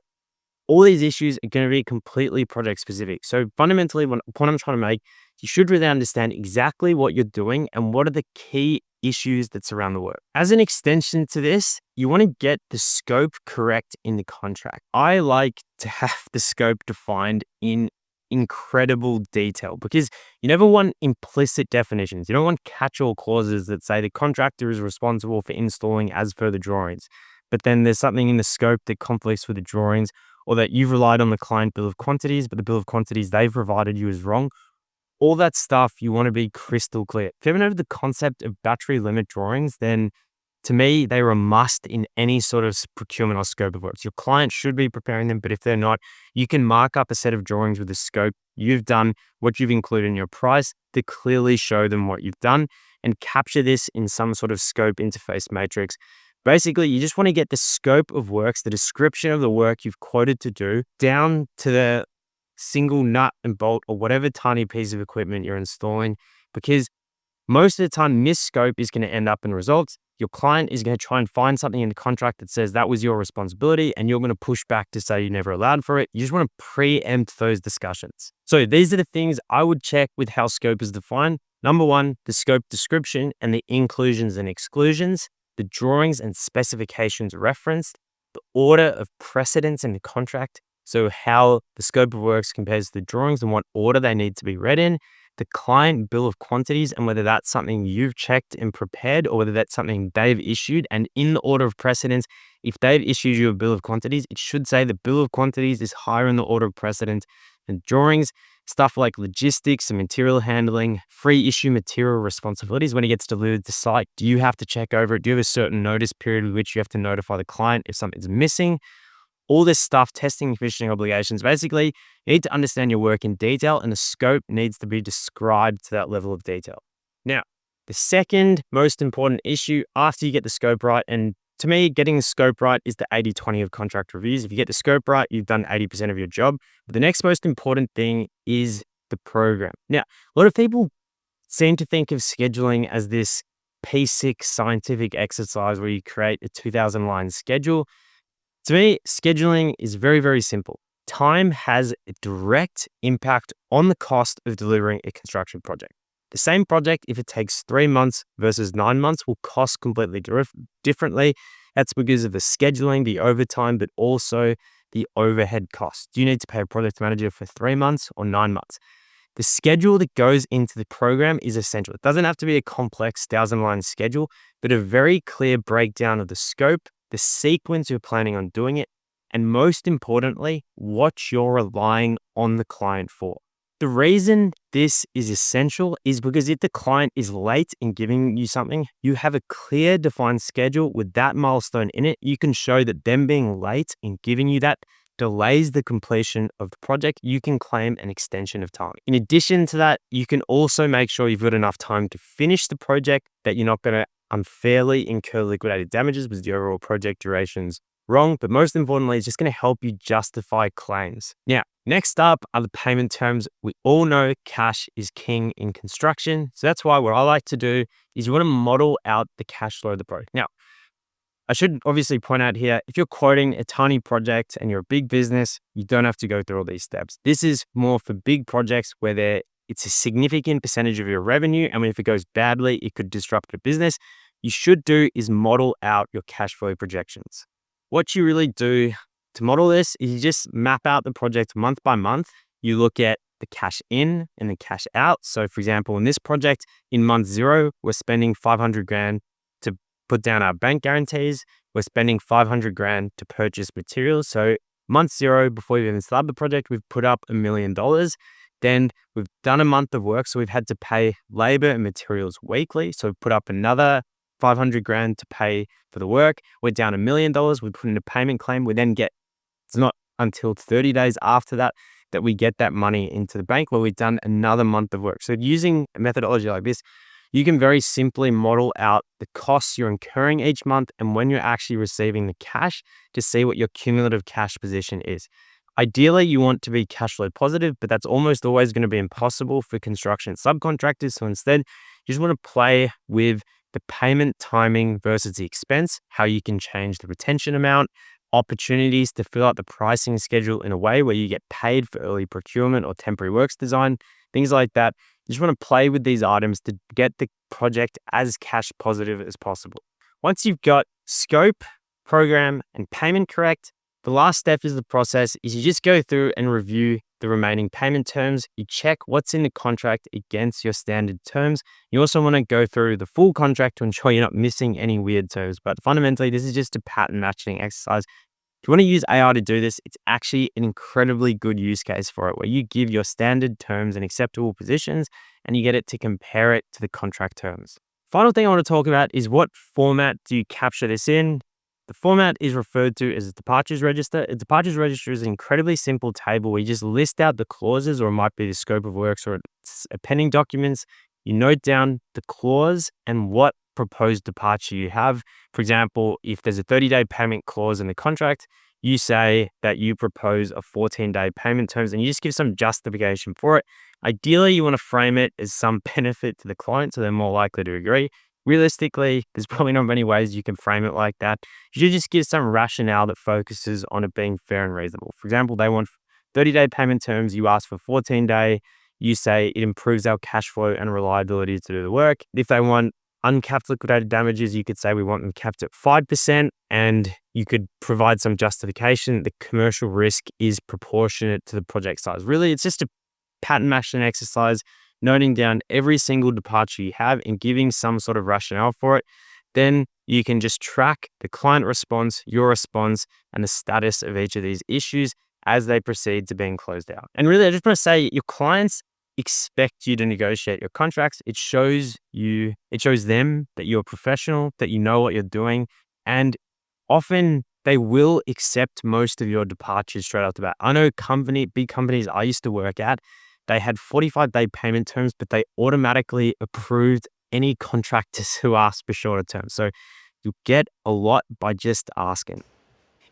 All these issues are going to be completely project specific. So fundamentally, what I'm trying to make, you should really understand exactly what you're doing and what are the key issues that surround the work. As an extension to this, you want to get the scope correct in the contract. I like to have the scope defined in incredible detail because you never want implicit definitions. You don't want catch-all clauses that say the contractor is responsible for installing as per the drawings, but then there's something in the scope that conflicts with the drawings, or that you've relied on the client bill of quantities, but the bill of quantities they've provided you is wrong. All that stuff, you want to be crystal clear. If you haven't heard of the concept of battery limit drawings, then to me, they are a must in any sort of procurement or scope of works. Your client should be preparing them, but if they're not, you can mark up a set of drawings with the scope you've done, what you've included in your price to clearly show them what you've done and capture this in some sort of scope interface matrix. Basically, you just want to get the scope of works, the description of the work you've quoted to do, down to the single nut and bolt or whatever tiny piece of equipment you're installing, because most of the time, this scope is going to end up in results. Your client is going to try and find something in the contract that says that was your responsibility, and you're going to push back to say you never allowed for it. You just want to preempt those discussions. So these are the things I would check with how scope is defined. Number one, the scope description and the inclusions and exclusions, the drawings and specifications referenced, the order of precedence in the contract, so how the scope of works compares to the drawings and what order they need to be read in, the client bill of quantities and whether that's something you've checked and prepared or whether that's something they've issued. And in the order of precedence, if they've issued you a bill of quantities, it should say the bill of quantities is higher in the order of precedence than drawings. Stuff like logistics and material handling, free issue material responsibilities. When it gets delivered to site, do you have to check over it? Do you have a certain notice period with which you have to notify the client if something's missing? All this stuff, testing and commissioning obligations. Basically, you need to understand your work in detail and the scope needs to be described to that level of detail. Now, the second most important issue after you get the scope right, and to me, getting the scope right is the 80-20 of contract reviews. If you get the scope right, you've done 80% of your job. But the next most important thing is the program. Now, a lot of people seem to think of scheduling as this P6 scientific exercise where you create a 2,000-line schedule. To me, scheduling is very, very simple. Time has a direct impact on the cost of delivering a construction project. The same project, if it takes 3 months versus 9 months, will cost completely differently. That's because of the scheduling, the overtime, but also the overhead costs. Do you need to pay a project manager for 3 months or 9 months? The schedule that goes into the program is essential. It doesn't have to be a complex 1,000-line schedule, but a very clear breakdown of the scope, the sequence you're planning on doing it, and most importantly, what you're relying on the client for. The reason this is essential is because if the client is late in giving you something, you have a clear defined schedule with that milestone in it. You can show that them being late in giving you that delays the completion of the project. You can claim an extension of time. In addition to that, you can also make sure you've got enough time to finish the project, that you're not going to unfairly incur liquidated damages because the overall project duration's wrong. But most importantly, it's just going to help you justify claims. Now, next up are the payment terms. We all know cash is king in construction. So that's why what I like to do is you want to model out the cash flow of the project. Now, I should obviously point out here, if you're quoting a tiny project and you're a big business, you don't have to go through all these steps. This is more for big projects where it's a significant percentage of your revenue. And if it goes badly, it could disrupt your business. You should do is model out your cash flow projections. What you really do to model this is you just map out the project month by month. You look at the cash in and the cash out. So for example, in this project, in month 0, we're spending 500 grand to put down our bank guarantees. We're spending 500 grand to purchase materials. So month 0, before we even start the project, we've put up $1 million. Then we've done a month of work. So we've had to pay labor and materials weekly. So we've put up another 500 grand to pay for the work. We're down $1 million. We put in a payment claim. We then it's not until 30 days after that we get that money into the bank where we've done another month of work. So using a methodology like this, you can very simply model out the costs you're incurring each month and when you're actually receiving the cash to see what your cumulative cash position is. Ideally, you want to be cash flow positive, but that's almost always going to be impossible for construction subcontractors. So instead, you just want to play with the payment timing versus the expense, how you can change the retention amount, opportunities to fill out the pricing schedule in a way where you get paid for early procurement or temporary works design, things like that. You just want to play with these items to get the project as cash positive as possible. Once you've got scope, program, and payment correct, the last step is the process is you just go through and review the remaining payment terms. You check what's in the contract against your standard terms. You also want to go through the full contract to ensure you're not missing any weird terms. But fundamentally, this is just a pattern matching exercise. If you want to use AI to do this, it's actually an incredibly good use case for it, where you give your standard terms and acceptable positions, and you get it to compare it to the contract terms. Final thing I want to talk about is what format do you capture this in? The format is referred to as a departures register. A departures register is an incredibly simple table where you just list out the clauses, or it might be the scope of works or it's a pending documents. You note down the clause and what proposed departure you have. For example, if there's a 30-day payment clause in the contract, you say that you propose a 14-day payment terms and you just give some justification for it. Ideally, you want to frame it as some benefit to the client so they're more likely to agree. Realistically, there's probably not many ways you can frame it like that. You should just give some rationale that focuses on it being fair and reasonable. For example, they want 30-day payment terms, you ask for 14-day, you say it improves our cash flow and reliability to do the work. If they want uncapped liquidated damages, you could say we want them capped at 5%, and you could provide some justification. The commercial risk is proportionate to the project size. Really, it's just a pattern matching exercise, noting down every single departure you have and giving some sort of rationale for it. Then you can just track the client response, your response, and the status of each of these issues as they proceed to being closed out. And really, I just want to say your clients expect you to negotiate your contracts. It shows them that you're a professional, that you know what you're doing, and often they will accept most of your departures straight off the bat. I know big companies I used to work at, they had 45-day payment terms, but they automatically approved any contractors who asked for shorter terms. So you get a lot by just asking.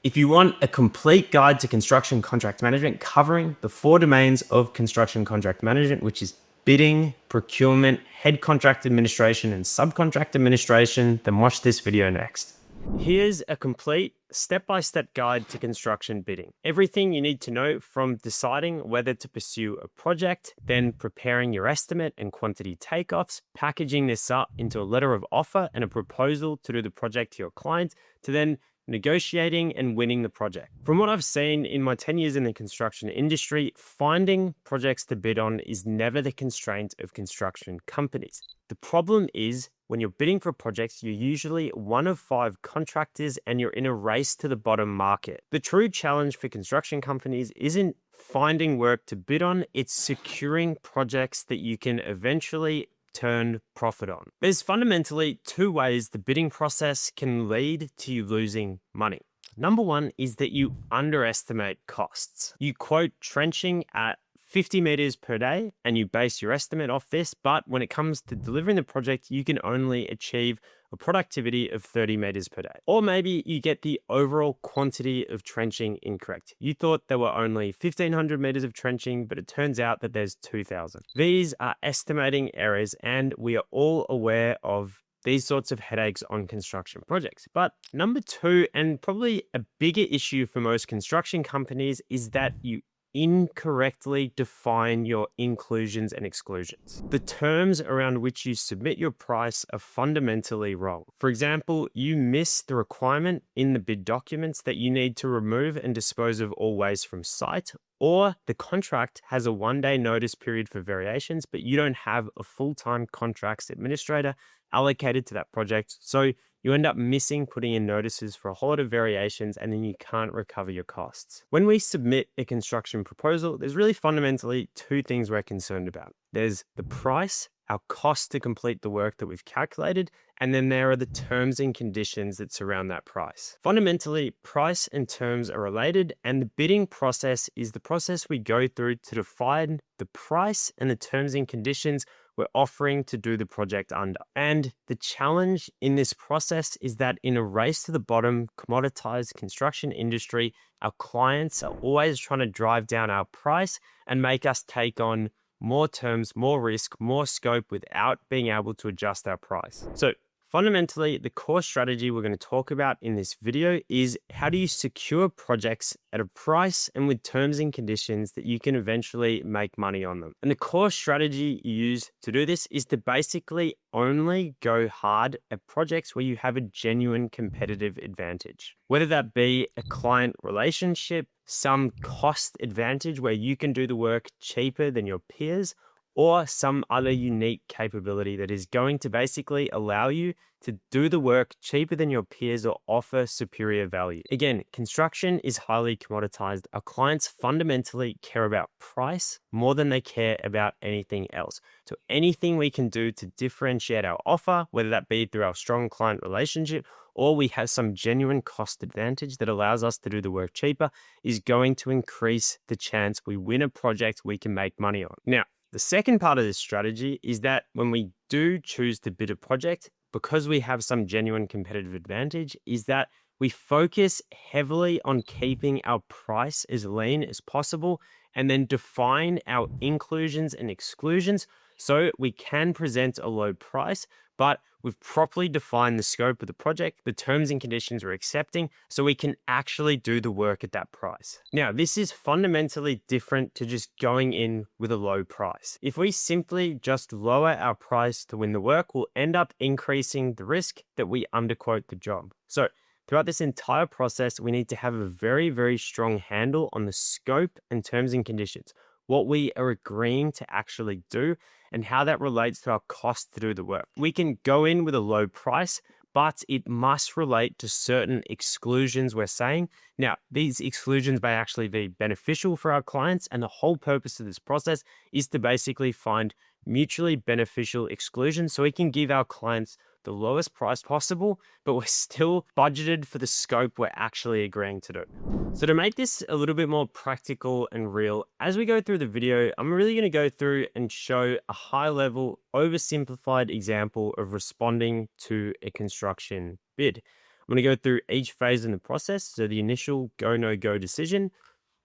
If you want a complete guide to construction contract management covering the 4 domains of construction contract management, which is bidding, procurement, head contract administration, and subcontract administration, then watch this video next. Here's a complete step-by-step guide to construction bidding. Everything you need to know from deciding whether to pursue a project, then preparing your estimate and quantity takeoffs, packaging this up into a letter of offer and a proposal to do the project to your client, to then negotiating and winning the project. From what I've seen in my 10 years in the construction industry, finding projects to bid on is never the constraint of construction companies. The problem is when you're bidding for projects, you're usually one of 5 contractors and you're in a race to the bottom market. The true challenge for construction companies isn't finding work to bid on, it's securing projects that you can eventually turn profit on. There's fundamentally 2 ways the bidding process can lead to you losing money. Number 1 is that you underestimate costs. You quote trenching at 50 meters per day and you base your estimate off this, but when it comes to delivering the project, you can only achieve a productivity of 30 meters per day. Or maybe you get the overall quantity of trenching incorrect. You thought there were only 1,500 meters of trenching, but it turns out that there's 2,000. These are estimating errors, and we are all aware of these sorts of headaches on construction projects. But number two, and probably a bigger issue for most construction companies, is that you incorrectly define your inclusions and exclusions. The terms around which you submit your price are fundamentally wrong. For example, you miss the requirement in the bid documents that you need to remove and dispose of all waste from site, or the contract has a 1-day notice period for variations, but you don't have a full-time contracts administrator allocated to that project. So you end up missing putting in notices for a whole lot of variations, and then you can't recover your costs. When we submit a construction proposal, there's really fundamentally two things we're concerned about. There's the price, our cost to complete the work that we've calculated, and then there are the terms and conditions that surround that price. Fundamentally, price and terms are related, and the bidding process is the process we go through to define the price and the terms and conditions we're offering to do the project under. And the challenge in this process is that in a race to the bottom, commoditized construction industry, our clients are always trying to drive down our price and make us take on more terms, more risk, more scope without being able to adjust our price. So fundamentally, the core strategy we're going to talk about in this video is how do you secure projects at a price and with terms and conditions that you can eventually make money on them. And the core strategy you use to do this is to basically only go hard at projects where you have a genuine competitive advantage, whether that be a client relationship, some cost advantage where you can do the work cheaper than your peers, or some other unique capability that is going to basically allow you to do the work cheaper than your peers or offer superior value. Again, construction is highly commoditized. Our clients fundamentally care about price more than they care about anything else. So anything we can do to differentiate our offer, whether that be through our strong client relationship or we have some genuine cost advantage that allows us to do the work cheaper, is going to increase the chance we win a project we can make money on. Now, the second part of this strategy is that when we do choose to bid a project, because we have some genuine competitive advantage, is that we focus heavily on keeping our price as lean as possible and then define our inclusions and exclusions so we can present a low price, but we've properly defined the scope of the project, the terms and conditions we're accepting, so we can actually do the work at that price. Now, this is fundamentally different to just going in with a low price. If we simply just lower our price to win the work, we'll end up increasing the risk that we underquote the job. So throughout this entire process, we need to have a very, very strong handle on the scope and terms and conditions, what we are agreeing to actually do, and how that relates to our cost to do the work. We can go in with a low price, but it must relate to certain exclusions we're saying. Now, these exclusions may actually be beneficial for our clients, and the whole purpose of this process is to basically find mutually beneficial exclusions so we can give our clients the lowest price possible, but we're still budgeted for the scope we're actually agreeing to do. So to make this a little bit more practical and real, as we go through the video, I'm really going to go through and show a high-level, oversimplified example of responding to a construction bid. I'm going to go through each phase in the process, so the initial go, no-go decision,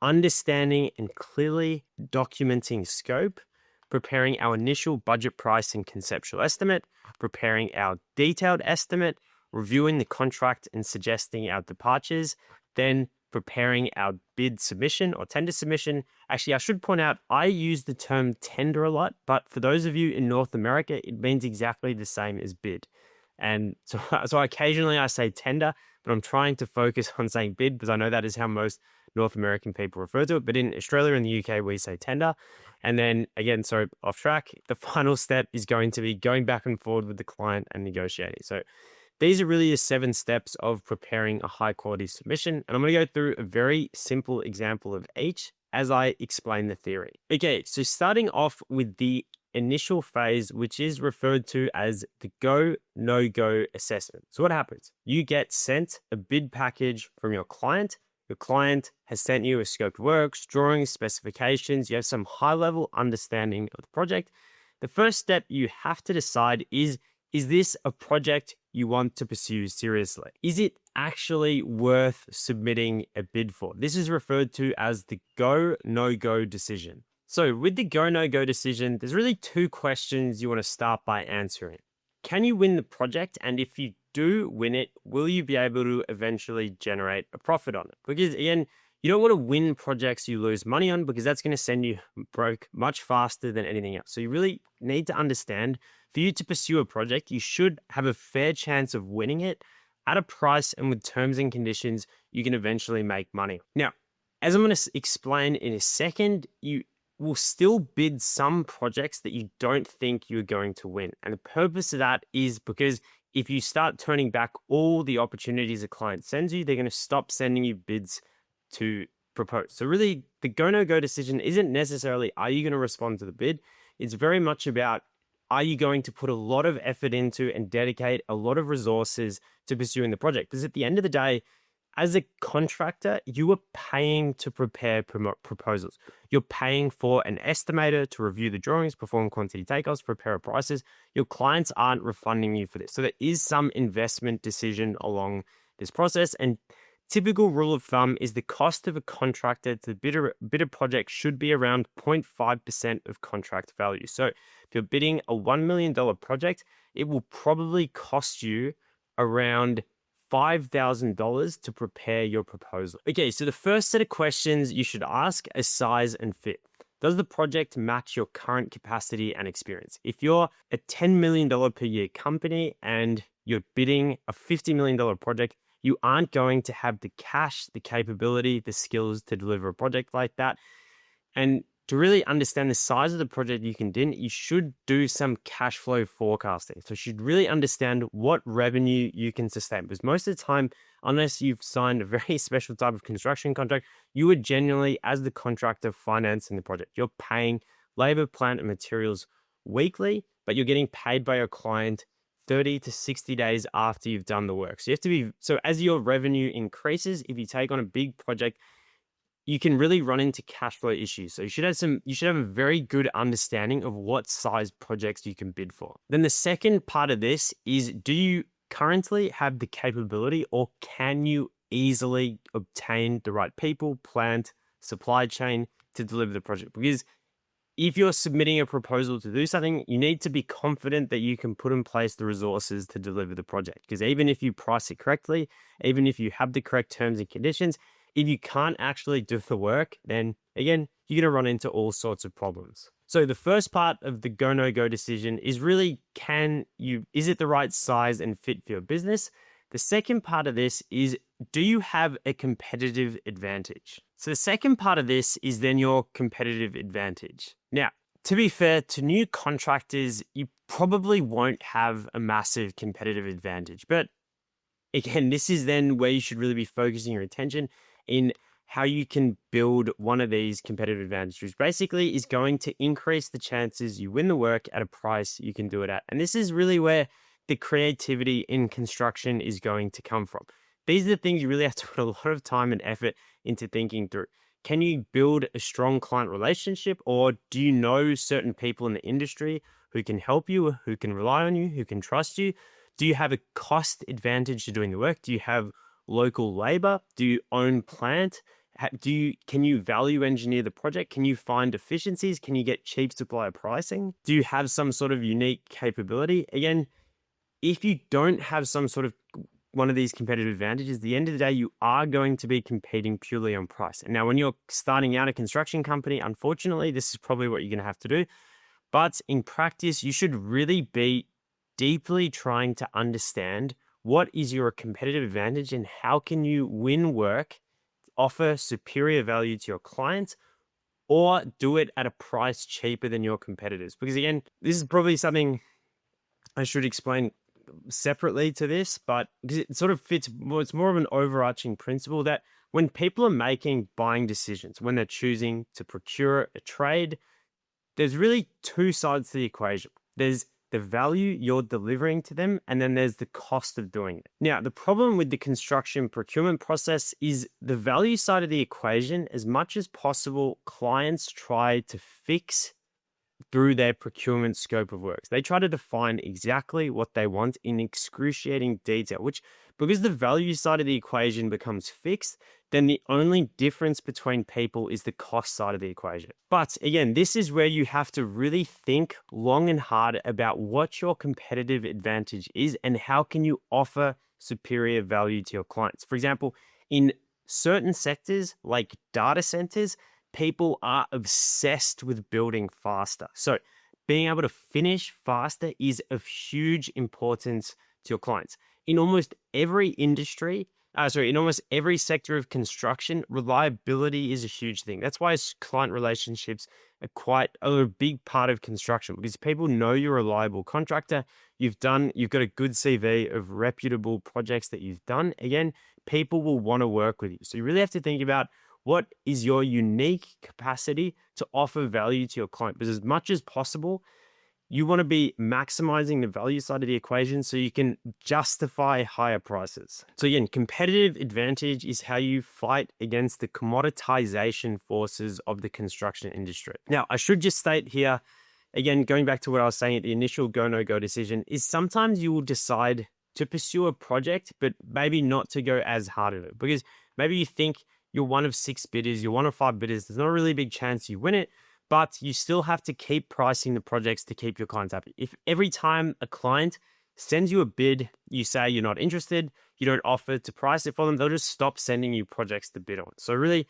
understanding and clearly documenting scope, preparing our initial budget price and conceptual estimate, preparing our detailed estimate, reviewing the contract and suggesting our departures, then preparing our bid submission or tender submission. Actually, I should point out, I use the term tender a lot, but for those of you in North America, it means exactly the same as bid. And so occasionally I say tender, but I'm trying to focus on saying bid because I know that is how most North American people refer to it. But in Australia and the UK, we say tender. And then again, so off track, the final step is going to be going back and forward with the client and negotiating. So these are really the 7 steps of preparing a high quality submission. And I'm going to go through a very simple example of each as I explain the theory. Okay, so starting off with the initial phase, which is referred to as the go, no-go assessment. So what happens? You get sent a bid package from your client. Your client has sent you a scope of works, drawings, specifications. You have some high-level understanding of the project. The first step you have to decide is this a project you want to pursue seriously? Is it actually worth submitting a bid for? This is referred to as the go, no-go decision. So with the go, no-go decision, there's really 2 questions you want to start by answering. can you win the project? And if you do win it, will you be able to eventually generate a profit on it? Because again, you don't want to win projects you lose money on, because that's going to send you broke much faster than anything else. So you really need to understand, for you to pursue a project, you should have a fair chance of winning it at a price and with terms and conditions you can eventually make money. Now, as I'm going to explain in a second, you will still bid some projects that you don't think you're going to win. And the purpose of that is because if you start turning back all the opportunities a client sends you, they're going to stop sending you bids to propose. So really, the go, no go decision isn't necessarily, are you going to respond to the bid? It's very much about, are you going to put a lot of effort into and dedicate a lot of resources to pursuing the project? Because at the end of the day, as a contractor, you are paying to prepare proposals. You're paying for an estimator to review the drawings, perform quantity takeoffs, prepare prices. Your clients aren't refunding you for this. So there is some investment decision along this process. And typical rule of thumb is the cost of a contractor to bid a project should be around 0.5% of contract value. So if you're bidding a $1 million project, it will probably cost you around $5,000 to prepare your proposal. Okay, so the first set of questions you should ask is size and fit. Does the project match your current capacity and experience? If you're a $10 million per year company and you're bidding a $50 million project, you aren't going to have the cash, the capability, the skills to deliver a project like that. And to really understand the size of the project you can do, you should do some cash flow forecasting. So you should really understand what revenue you can sustain. Because most of the time, unless you've signed a very special type of construction contract, you are genuinely, as the contractor, financing the project. You're paying labor, plant, and materials weekly, but you're getting paid by your client 30 to 60 days after you've done the work. So you have to be, so as your revenue increases, if you take on a big project, you can really run into cash flow issues. So you should have a very good understanding of what size projects you can bid for. Then the second part of this is, do you currently have the capability, or can you easily obtain the right people, plant, supply chain to deliver the project? Because if you're submitting a proposal to do something, you need to be confident that you can put in place the resources to deliver the project. Because even if you price it correctly, even if you have the correct terms and conditions, if you can't actually do the work, then again, you're going to run into all sorts of problems. So the first part of the go, no go decision is really, is it the right size and fit for your business? The second part of this is, do you have a competitive advantage? So the second part of this is then your competitive advantage. Now, to be fair, to new contractors, you probably won't have a massive competitive advantage. But again, this is then where you should really be focusing your attention in how you can build one of these competitive advantages, which basically is going to increase the chances you win the work at a price you can do it at. And this is really where the creativity in construction is going to come from. These are the things you really have to put a lot of time and effort into thinking through. Can you build a strong client relationship, or do you know certain people in the industry who can help you, who can rely on you, who can trust you? Do you have a cost advantage to doing the work? Do you have local labor? Do you own plant? Can you value engineer the project? Can you find efficiencies? Can you get cheap supplier pricing? Do you have some sort of unique capability? Again, if you don't have some sort of one of these competitive advantages, at the end of the day, you are going to be competing purely on price. And now when you're starting out a construction company, unfortunately, this is probably what you're going to have to do. But in practice, you should really be deeply trying to understand what is your competitive advantage and how can you win work, offer superior value to your clients, or do it at a price cheaper than your competitors. Because again, this is probably something I should explain separately to this, but it sort of fits, well, it's more of an overarching principle that when people are making buying decisions, when they're choosing to procure a trade, there's really two sides to the equation. There's the value you're delivering to them, and then there's the cost of doing it. Now, the problem with the construction procurement process is the value side of the equation. As much as possible, clients try to fix through their procurement scope of works. They try to define exactly what they want in excruciating detail, which, because the value side of the equation becomes fixed, then the only difference between people is the cost side of the equation. But again, this is where you have to really think long and hard about what your competitive advantage is and how can you offer superior value to your clients. For example, in certain sectors like data centers, people are obsessed with building faster. So being able to finish faster is of huge importance to your clients. In almost every industry, in almost every sector of construction, reliability is a huge thing. That's why client relationships are a big part of construction, because people know you're a reliable contractor. You've got a good CV of reputable projects that you've done. Again, people will want to work with you. So you really have to think about what is your unique capacity to offer value to your client. Because as much as possible, you want to be maximizing the value side of the equation so you can justify higher prices. So again, competitive advantage is how you fight against the commoditization forces of the construction industry. Now, I should just state here, again, going back to what I was saying at the initial go, no go decision, is sometimes you will decide to pursue a project, but maybe not to go as hard at it, because maybe you think you're one of 6 bidders, you're one of 5 bidders. There's not a really big chance you win it, but you still have to keep pricing the projects to keep your clients happy. If every time a client sends you a bid, you say you're not interested, you don't offer to price it for them, they'll just stop sending you projects to bid on. So really,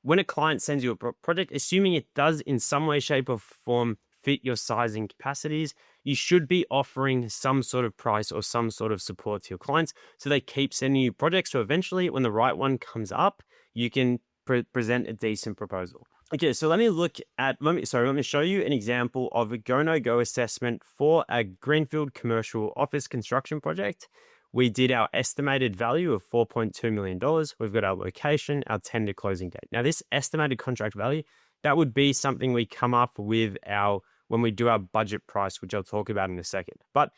when a client sends you a project, assuming it does in some way, shape, or form fit your sizing capacities, you should be offering some sort of price or some sort of support to your clients so they keep sending you projects. So eventually, when the right one comes up, you can present a decent proposal. Okay, so let me show you an example of a go, no go assessment for a greenfield commercial office construction project. We did our estimated value of $4.2 million. We've got our location, our tender closing date. Now, this estimated contract value, that would be something we come up with when we do our budget price, which I'll talk about in a second. But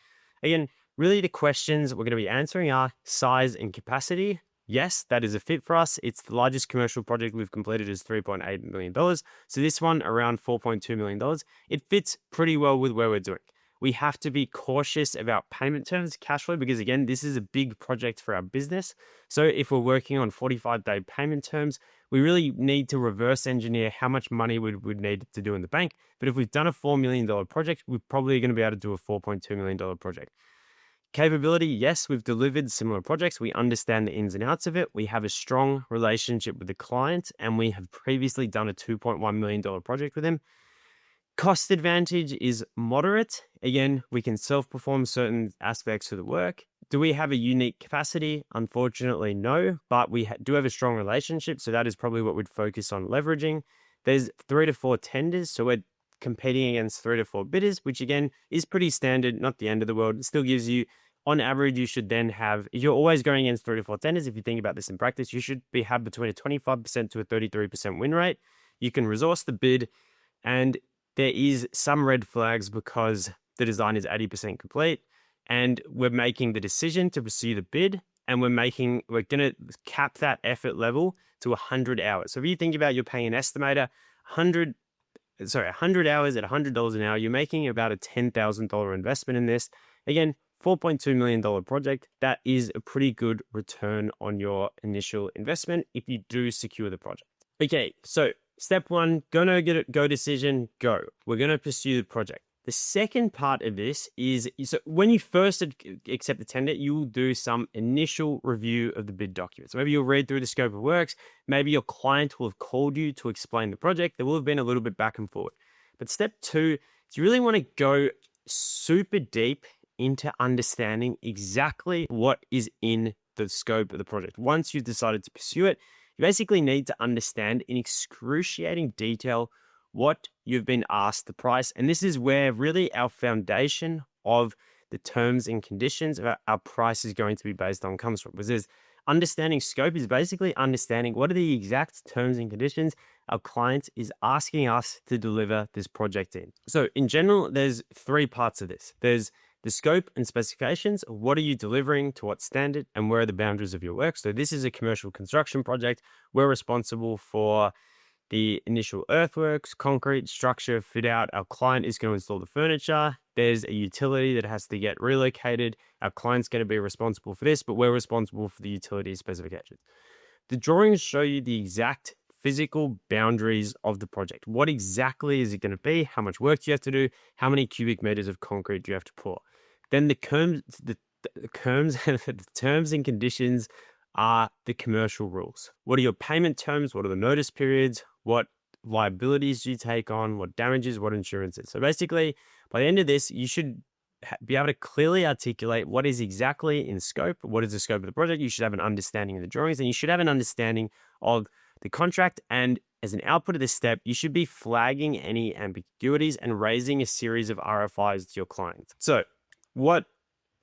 again, really the questions we're going to be answering are size and capacity. Yes, that is a fit for us. It's the largest commercial project we've completed is $3.8 million. So this one around $4.2 million, it fits pretty well with where we're doing. We have to be cautious about payment terms, cash flow, because again, this is a big project for our business. So if we're working on 45-day payment terms, we really need to reverse engineer how much money we'd need to do in the bank. But if we've done a $4 million project, we're probably going to be able to do a $4.2 million project. Capability, yes, we've delivered similar projects. We understand the ins and outs of it. We have a strong relationship with the client, and we have previously done a $2.1 million project with him. Cost advantage is moderate. Again, we can self-perform certain aspects of the work. Do we have a unique capacity? Unfortunately, no, but we do have a strong relationship, so that is probably what we'd focus on leveraging. There's 3 to 4 tenders, so we're competing against 3 to 4 bidders, which again is pretty standard, not the end of the world. It still gives you, on average, you should then have, if you're always going against 3 to 4 tenders, if you think about this in practice, you should have between a 25% to a 33% win rate. You can resource the bid, and there is some red flags because the design is 80% complete, and we're making the decision to pursue the bid, and we're going to cap that effort level to 100 hours. So if you think about, you're paying an estimator 100 hours at $100 an hour, you're making about a $10,000 investment in this. Again, $4.2 million project, that is a pretty good return on your initial investment if you do secure the project. Okay, so step 1, go decision, go. We're going to pursue the project. The second part of this is, so when you first accept the tender, you will do some initial review of the bid document. So maybe you'll read through the scope of works. Maybe your client will have called you to explain the project. There will have been a little bit back and forth. But step 2 is you really want to go super deep into understanding exactly what is in the scope of the project. Once you've decided to pursue it, you basically need to understand in excruciating detail what you've been asked the price. And this is where really our foundation of the terms and conditions of our price is going to be based on comes from. Because understanding scope is basically understanding what are the exact terms and conditions our client is asking us to deliver this project in. So in general, there's 3 parts of this. There's the scope and specifications. What are you delivering to what standard, and where are the boundaries of your work? So this is a commercial construction project. We're responsible for the initial earthworks, concrete, structure, fit out. Our client is going to install the furniture. There's a utility that has to get relocated. Our client's going to be responsible for this, but we're responsible for the utility specifications. The drawings show you the exact physical boundaries of the project. What exactly is it going to be? How much work do you have to do? How many cubic meters of concrete do you have to pour? Then the terms and conditions are the commercial rules. What are your payment terms? What are the notice periods? What liabilities do you take on? What damages? What insurances? So basically, by the end of this, you should be able to clearly articulate what is exactly in scope. What is the scope of the project? You should have an understanding of the drawings, and you should have an understanding of the contract. And as an output of this step, you should be flagging any ambiguities and raising a series of RFIs to your clients. So what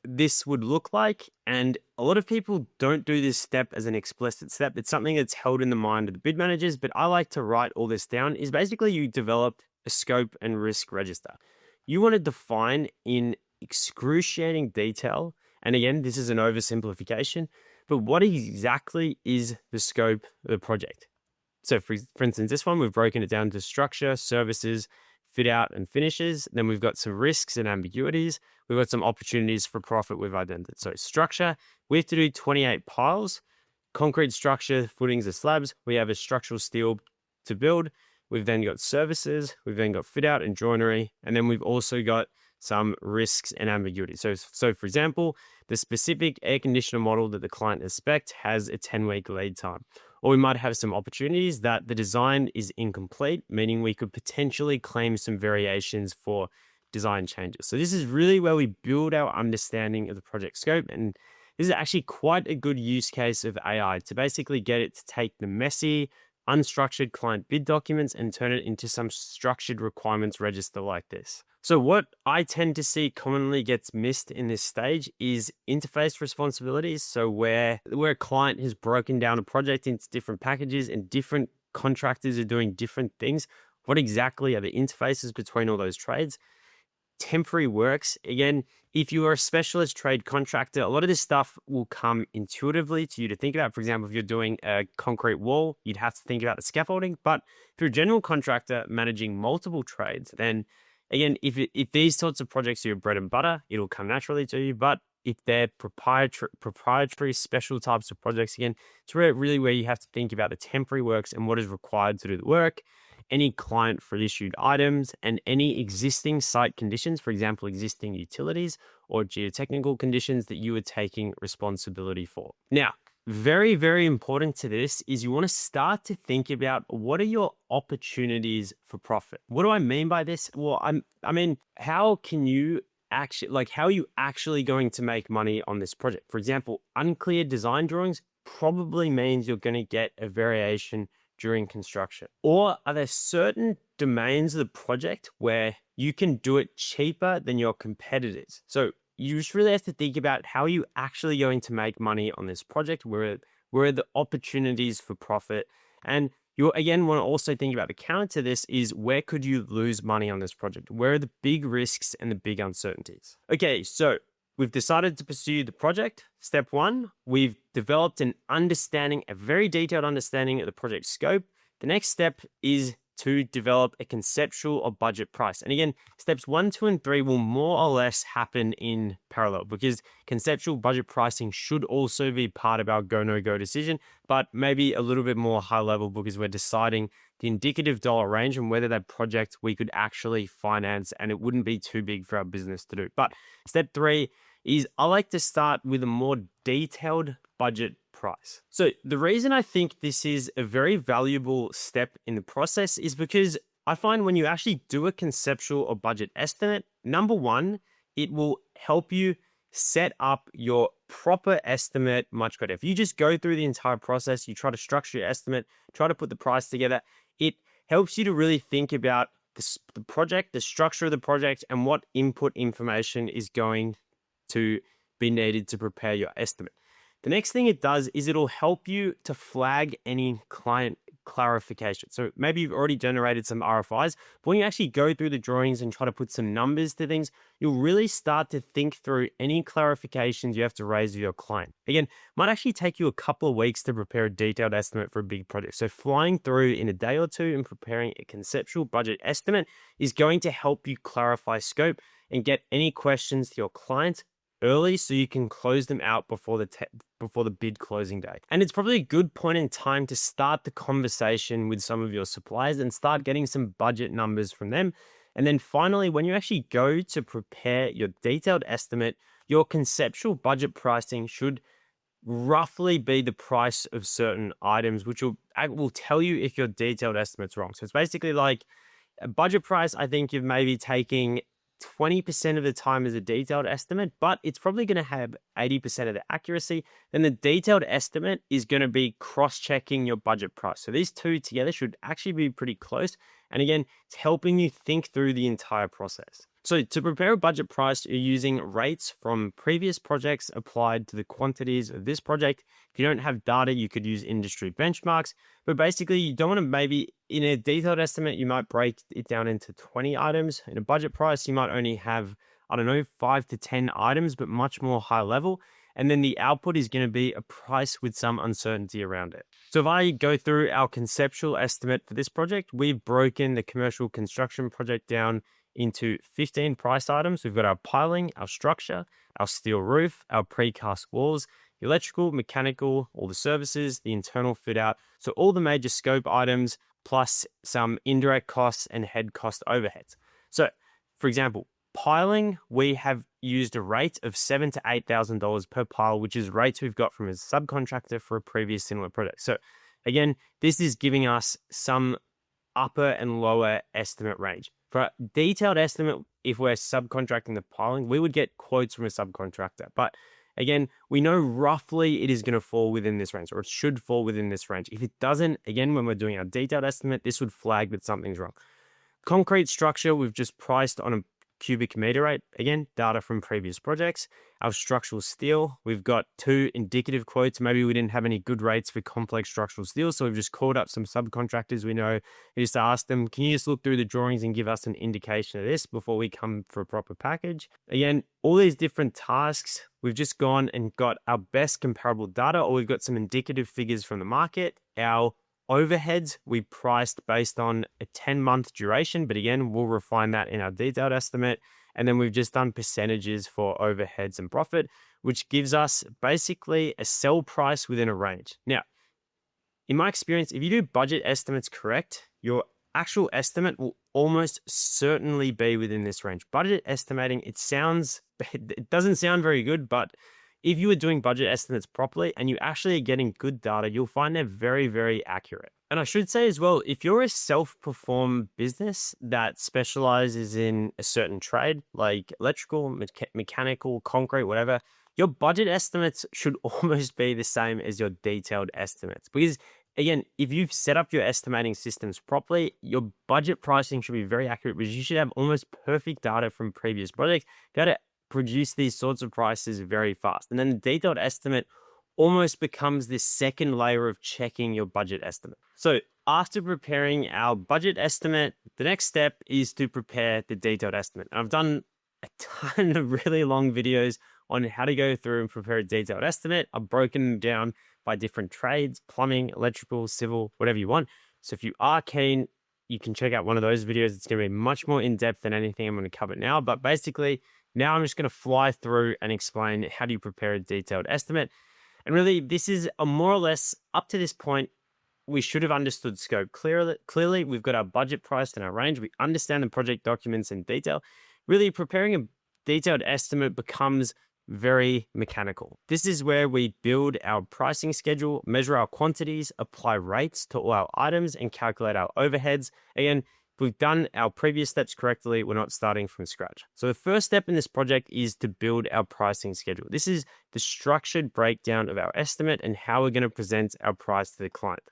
this would look like, and a lot of people don't do this step as an explicit step. It's something that's held in the mind of the bid managers, but I like to write all this down, is basically you develop a scope and risk register. You want to define in excruciating detail, and again, this is an oversimplification, but what exactly is the scope of the project? So for instance, this one, we've broken it down to structure, services, fit out, and finishes. Then we've got some risks and ambiguities. We've got some opportunities for profit we've identified. So structure, we have to do 28 piles, concrete structure, footings or slabs. We have a structural steel to build. We've then got services. We've then got fit out and joinery. And then we've also got some risks and ambiguity. So for example, the specific air conditioner model that the client expects has a 10-week lead time. Or we might have some opportunities that the design is incomplete, meaning we could potentially claim some variations for design changes. So this is really where we build our understanding of the project scope. And this is actually quite a good use case of AI to basically get it to take the messy, unstructured client bid documents and turn it into some structured requirements register like this. So what I tend to see commonly gets missed in this stage is interface responsibilities. So where a client has broken down a project into different packages and different contractors are doing different things, what exactly are the interfaces between all those trades? Temporary works. Again, if you are a specialist trade contractor, a lot of this stuff will come intuitively to you to think about. For example, if you're doing a concrete wall, you'd have to think about the scaffolding. But if you're a general contractor managing multiple trades, then again, if these sorts of projects are your bread and butter, it'll come naturally to you. But if they're proprietary special types of projects, again, it's really where you have to think about the temporary works and what is required to do the work, any client for issued items, and any existing site conditions, for example, existing utilities or geotechnical conditions that you are taking responsibility for. Now, very, very important to this is you want to start to think about what are your opportunities for profit. What do I mean by this? Well, I mean, how can you actually, how are you actually going to make money on this project? For example, unclear design drawings probably means you're going to get a variation during construction. Or are there certain domains of the project where you can do it cheaper than your competitors? So you just really have to think about how are you actually going to make money on this project? Where are the opportunities for profit? And you again want to also think about the counter to this is where could you lose money on this project? Where are the big risks and the big uncertainties? Okay, so we've decided to pursue the project. Step one, we've developed a very detailed understanding of the project scope. The next step is to develop a conceptual or budget price. And again, steps 1, 2, and 3 will more or less happen in parallel because conceptual budget pricing should also be part of our go, no go decision, but maybe a little bit more high level because we're deciding the indicative dollar range and whether that project we could actually finance and it wouldn't be too big for our business to do. But step 3 is I like to start with a more detailed budget price. So the reason I think this is a very valuable step in the process is because I find when you actually do a conceptual or budget estimate, number one, it will help you set up your proper estimate much better. If you just go through the entire process, you try to structure your estimate, try to put the price together, it helps you to really think about the project, the structure of the project, and what input information is going to be needed to prepare your estimate. The next thing it does is it'll help you to flag any client clarification. So maybe you've already generated some RFIs, but when you actually go through the drawings and try to put some numbers to things, you'll really start to think through any clarifications you have to raise with your client. Again, might actually take you a couple of weeks to prepare a detailed estimate for a big project. So flying through in a day or two and preparing a conceptual budget estimate is going to help you clarify scope and get any questions to your client early so you can close them out before the bid closing date. And it's probably a good point in time to start the conversation with some of your suppliers and start getting some budget numbers from them. And then finally, when you actually go to prepare your detailed estimate, your conceptual budget pricing should roughly be the price of certain items, which will tell you if your detailed estimate's wrong. So it's basically like a budget price. I think you're maybe taking 20% of the time as a detailed estimate, but it's probably going to have 80% of the accuracy. Then the detailed estimate is going to be cross-checking your budget price. So these two together should actually be pretty close. And again, it's helping you think through the entire process. So to prepare a budget price, you're using rates from previous projects applied to the quantities of this project. If you don't have data, you could use industry benchmarks. But basically, you don't want to maybe, in a detailed estimate, you might break it down into 20 items. In a budget price, you might only have, 5 to 10 items, but much more high level. And then the output is going to be a price with some uncertainty around it. So if I go through our conceptual estimate for this project, we've broken the commercial construction project down into 15 price items. We've got our piling, our structure, our steel roof, our precast walls, electrical, mechanical, all the services, the internal fit out. So all the major scope items plus some indirect costs and head cost overheads. So for example, piling, we have used a rate of $7,000 to $8,000 per pile, which is rates we've got from a subcontractor for a previous similar project. So again, this is giving us some upper and lower estimate range. For a detailed estimate, if we're subcontracting the piling, we would get quotes from a subcontractor. But again, we know roughly it is going to fall within this range, or it should fall within this range. If it doesn't, again, when we're doing our detailed estimate, this would flag that something's wrong. Concrete structure, we've just priced on a cubic meter rate. Again, data from previous projects. Our structural steel, we've got 2 indicative quotes. Maybe we didn't have any good rates for complex structural steel, so we've just called up some subcontractors we know. We just asked them, can you just look through the drawings and give us an indication of this before we come for a proper package? Again, all these different tasks, we've just gone and got our best comparable data, or we've got some indicative figures from the market. Our overheads, we priced based on a 10-month duration, but again, we'll refine that in our detailed estimate. And then we've just done percentages for overheads and profit, which gives us basically a sell price within a range. Now, in my experience, if you do budget estimates correct, your actual estimate will almost certainly be within this range. Budget estimating, it doesn't sound very good, but if you are doing budget estimates properly and you actually are getting good data, you'll find they're very, very accurate. And I should say as well, if you're a self-perform business that specializes in a certain trade, like electrical, mechanical, concrete, whatever, your budget estimates should almost be the same as your detailed estimates. Because again, if you've set up your estimating systems properly, your budget pricing should be very accurate because you should have almost perfect data from previous projects. You got to produce these sorts of prices very fast. And then the detailed estimate almost becomes this second layer of checking your budget estimate. So after preparing our budget estimate, the next step is to prepare the detailed estimate. And I've done a ton of really long videos on how to go through and prepare a detailed estimate. I've broken them down by different trades, plumbing, electrical, civil, whatever you want. So if you are keen, you can check out one of those videos. It's going to be much more in-depth than anything I'm going to cover now. But basically, now I'm just going to fly through and explain how do you prepare a detailed estimate. And really, this is a more or less, up to this point, we should have understood scope clearly. We've got our budget priced and our range. We understand the project documents in detail. Really, preparing a detailed estimate becomes very mechanical. This is where we build our pricing schedule, measure our quantities, apply rates to all our items, and calculate our overheads. Again, if we've done our previous steps correctly, we're not starting from scratch. So the first step in this project is to build our pricing schedule. This is the structured breakdown of our estimate and how we're going to present our price to the client.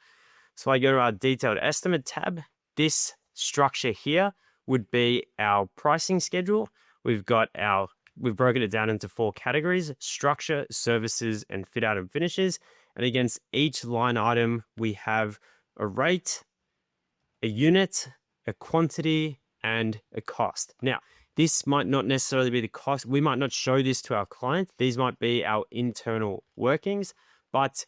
So I go to our detailed estimate tab. This structure here would be our pricing schedule. We've broken it down into 4 categories: structure, services, and fit out and finishes. And against each line item, we have a rate, a unit, a quantity, and a cost. Now, this might not necessarily be the cost. We might not show this to our client. These might be our internal workings, but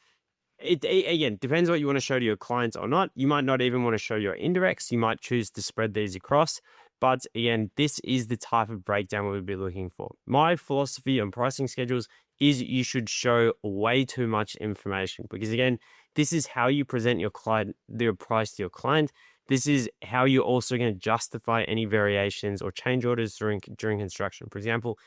it again depends what you want to show to your clients or not. You might not even want to show your indirects. You might choose to spread these across. But again, this is the type of breakdown we would be looking for. My philosophy on pricing schedules is you should show way too much information, because again, this is how you present your price to your client. This is how you're also going to justify any variations or change orders during construction. For example,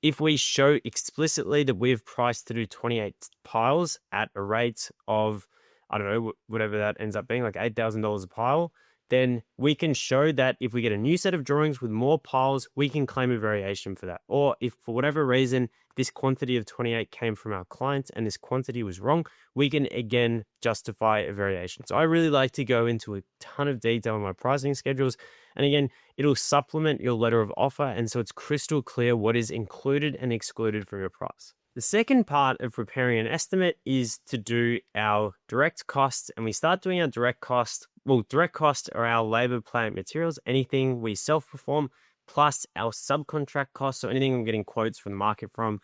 if we show explicitly that we've priced to do 28 piles at a rate of, I don't know, whatever that ends up being, like $8,000 a pile, then we can show that if we get a new set of drawings with more piles, we can claim a variation for that. Or if for whatever reason, this quantity of 28 came from our clients and this quantity was wrong, we can again justify a variation. So I really like to go into a ton of detail in my pricing schedules. And again, it'll supplement your letter of offer. And so it's crystal clear what is included and excluded from your price. The second part of preparing an estimate is to do our direct costs. And we start doing our direct costs. Well, direct costs are our labor, plant, materials, anything we self-perform, plus our subcontract costs, so anything I'm getting quotes from the market from.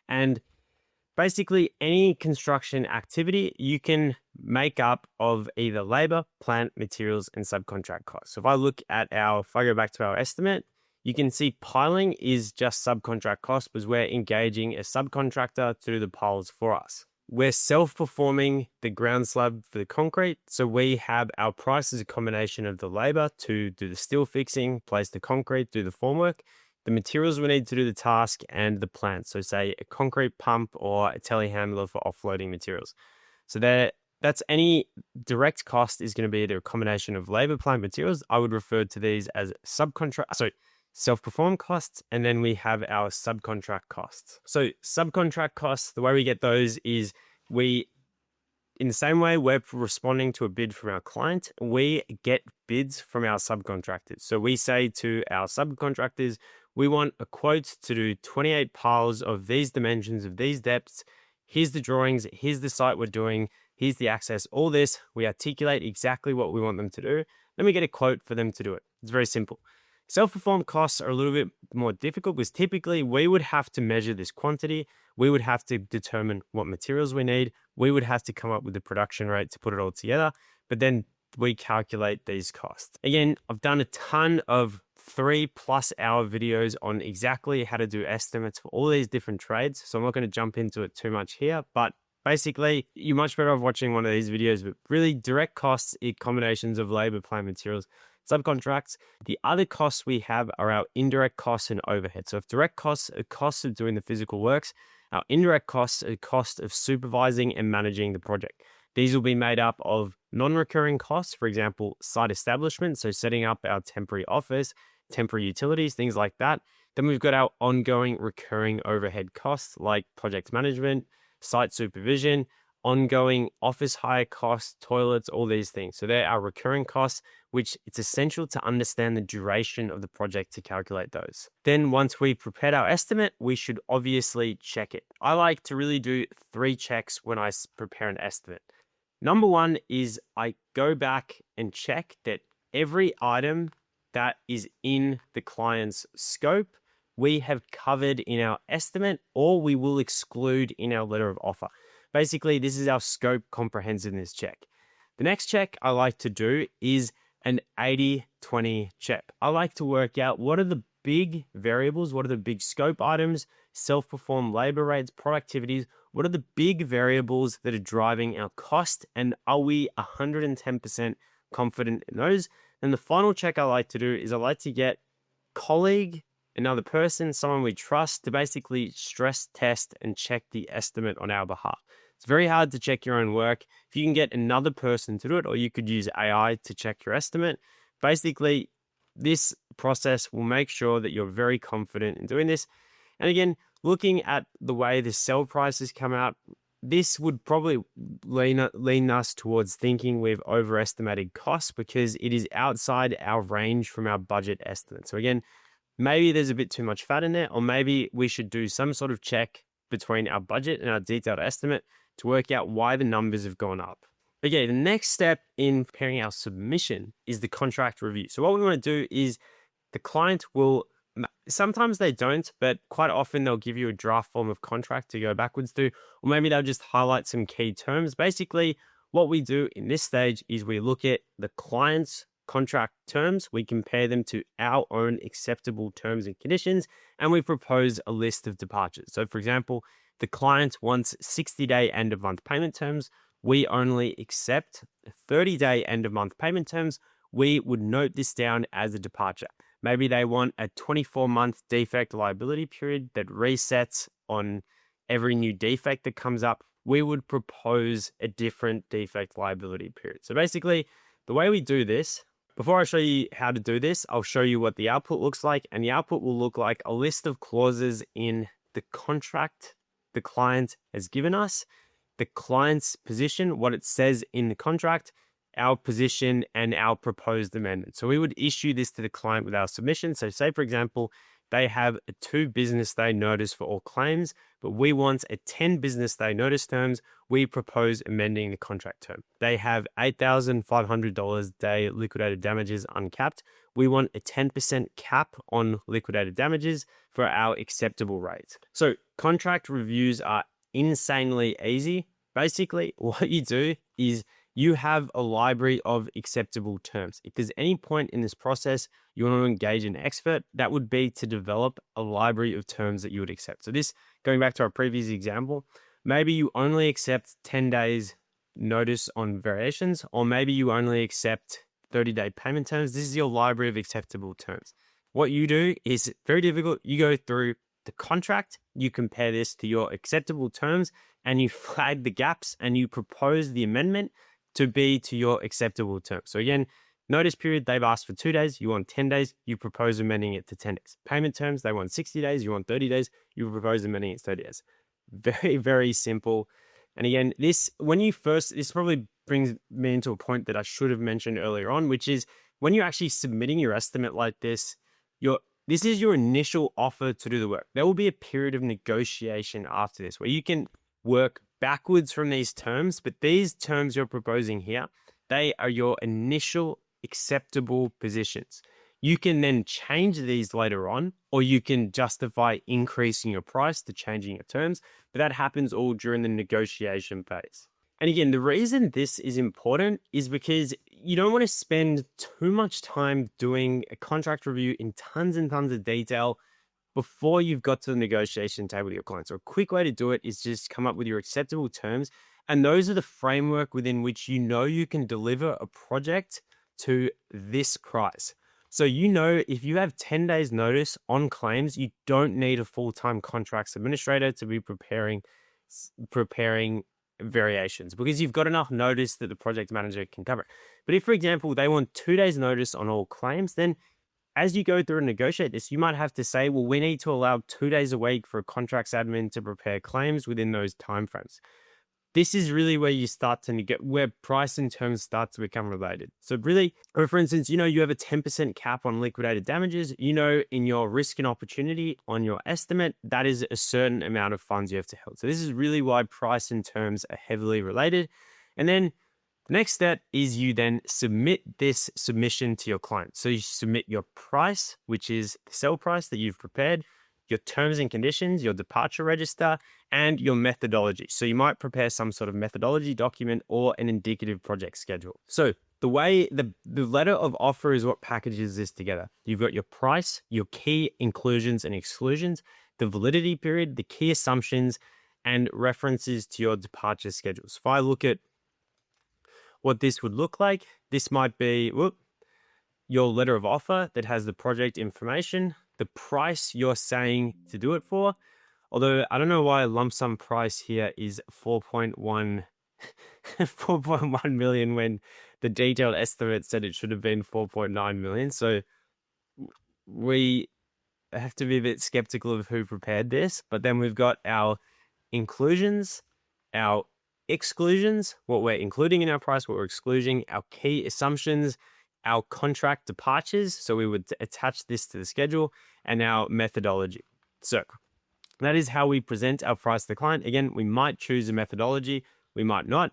And basically any construction activity you can make up of either labor, plant, materials, and subcontract costs. So if I go back to our estimate, you can see piling is just subcontract costs because we're engaging a subcontractor to do the piles for us. We're self-performing the ground slab for the concrete. So we have our price as a combination of the labor to do the steel fixing, place the concrete, do the formwork, the materials we need to do the task, and the plant. So say a concrete pump or a telehandler for offloading materials. So that's any direct cost is going to be either a combination of labor, plant, materials. I would refer to these as self-perform costs, and then we have our subcontract costs. So subcontract costs, the way we get those is in the same way we're responding to a bid from our client, we get bids from our subcontractors. So we say to our subcontractors, we want a quote to do 28 piles of these dimensions, of these depths. Here's the drawings, here's the site we're doing, here's the access, all this. We articulate exactly what we want them to do. Then we get a quote for them to do it. It's very simple. Self-performed costs are a little bit more difficult because typically we would have to measure this quantity. We would have to determine what materials we need. We would have to come up with the production rate to put it all together. But then we calculate these costs. Again, I've done a ton of 3+ hour videos on exactly how to do estimates for all these different trades. So I'm not going to jump into it too much here, but basically you're much better off watching one of these videos. But really direct costs are combinations of labor, plant, materials, subcontracts. The other costs we have are our indirect costs and overhead. So if direct costs are costs of doing the physical works, our indirect costs are cost of supervising and managing the project. These will be made up of non-recurring costs, for example, site establishment, so setting up our temporary office, temporary utilities, things like that. Then we've got our ongoing recurring overhead costs like project management, site supervision, ongoing office hire costs, toilets, all these things. So they're our recurring costs, which it's essential to understand the duration of the project to calculate those. Then once we prepared our estimate, we should obviously check it. I like to really do 3 checks when I prepare an estimate. Number 1 is I go back and check that every item that is in the client's scope, we have covered in our estimate or we will exclude in our letter of offer. Basically, this is our scope comprehensiveness check. The next check I like to do is an 80-20 check. I like to work out what are the big variables, what are the big scope items, self-performed labor rates, productivities, what are the big variables that are driving our cost, and are we 110% confident in those? And the final check I like to do is I like to get colleague, another person, someone we trust, to basically stress test and check the estimate on our behalf. It's very hard to check your own work. If you can get another person to do it, or you could use AI to check your estimate, basically this process will make sure that you're very confident in doing this. And again, looking at the way the sell prices come out, this would probably lean us towards thinking we've overestimated costs because it is outside our range from our budget estimate. So again, maybe there's a bit too much fat in there, or maybe we should do some sort of check between our budget and our detailed estimate to work out why the numbers have gone up. Okay, the next step in preparing our submission is the contract review. So what we want to do is the client will, sometimes they don't, but quite often they'll give you a draft form of contract to go backwards to, or maybe they'll just highlight some key terms. Basically, what we do in this stage is we look at the client's contract terms, we compare them to our own acceptable terms and conditions, and we propose a list of departures. So for example, the client wants 60-day end of month payment terms. We only accept 30-day end of month payment terms. We would note this down as a departure. Maybe they want a 24-month defect liability period that resets on every new defect that comes up. We would propose a different defect liability period. So basically, the way we do this, before I show you how to do this, I'll show you what the output looks like. And the output will look like a list of clauses in the contract the client has given us, the client's position, what it says in the contract, our position, and our proposed amendment. So we would issue this to the client with our submission. So say, for example, they have a 2 business day notice for all claims, but we want a 10 business day notice terms. We propose amending the contract term. They have $8,500 day liquidated damages uncapped. We want a 10% cap on liquidated damages for our acceptable rate. So contract reviews are insanely easy. Basically, what you do is you have a library of acceptable terms. If there's any point in this process you want to engage an expert, that would be to develop a library of terms that you would accept. So this, going back to our previous example, maybe you only accept 10 days notice on variations, or maybe you only accept 30-day payment terms. This is your library of acceptable terms. What you do is very difficult. You go through the contract, you compare this to your acceptable terms, and you flag the gaps and you propose the amendment to be to your acceptable terms. So again, notice period, they've asked for 2 days, you want 10 days, you propose amending it to 10 days. Payment terms, they want 60 days, you want 30 days, you propose amending it to 30 days. Very, very simple. And again, this probably brings me into a point that I should have mentioned earlier on, which is when you're actually submitting your estimate like this, this is your initial offer to do the work. There will be a period of negotiation after this where you can work backwards from these terms, but these terms you're proposing here, they are your initial acceptable positions. You can then change these later on, or you can justify increasing your price to changing your terms, but that happens all during the negotiation phase. And again, the reason this is important is because you don't want to spend too much time doing a contract review in tons and tons of detail before you've got to the negotiation table with your client. So a quick way to do it is just come up with your acceptable terms. And those are the framework within which you can deliver a project to this price. So if you have 10 days notice on claims, you don't need a full-time contracts administrator to be preparing variations, because you've got enough notice that the project manager can cover it. But if, for example, they want 2 days notice on all claims, then as you go through and negotiate this, you might have to say, well, we need to allow 2 days a week for a contracts admin to prepare claims within those timeframes. This is really where you start to where price and terms start to become related. So really, or for instance, you have a 10% cap on liquidated damages, in your risk and opportunity on your estimate, that is a certain amount of funds you have to hold. So this is really why price and terms are heavily related. And then the next step is you then submit this submission to your client. So you submit your price, which is the sell price that you've prepared, your terms and conditions, your departure register, and your methodology. So you might prepare some sort of methodology document or an indicative project schedule. So the way the letter of offer is what packages this together. You've got your price, your key inclusions and exclusions, the validity period, the key assumptions, and references to your departure schedules. If I look at what this would look like, this might be your letter of offer that has the project information, the price you're saying to do it for. Although I don't know why lump sum price here is 4.1 million when the detailed estimate said it should have been 4.9 million. So we have to be a bit skeptical of who prepared this. But then we've got our inclusions, our exclusions, what we're including in our price, what we're excluding, our key assumptions, our contract departures. So we would attach this to the schedule, and our methodology. So that is how we present our price to the client. Again, we might choose a methodology, we might not.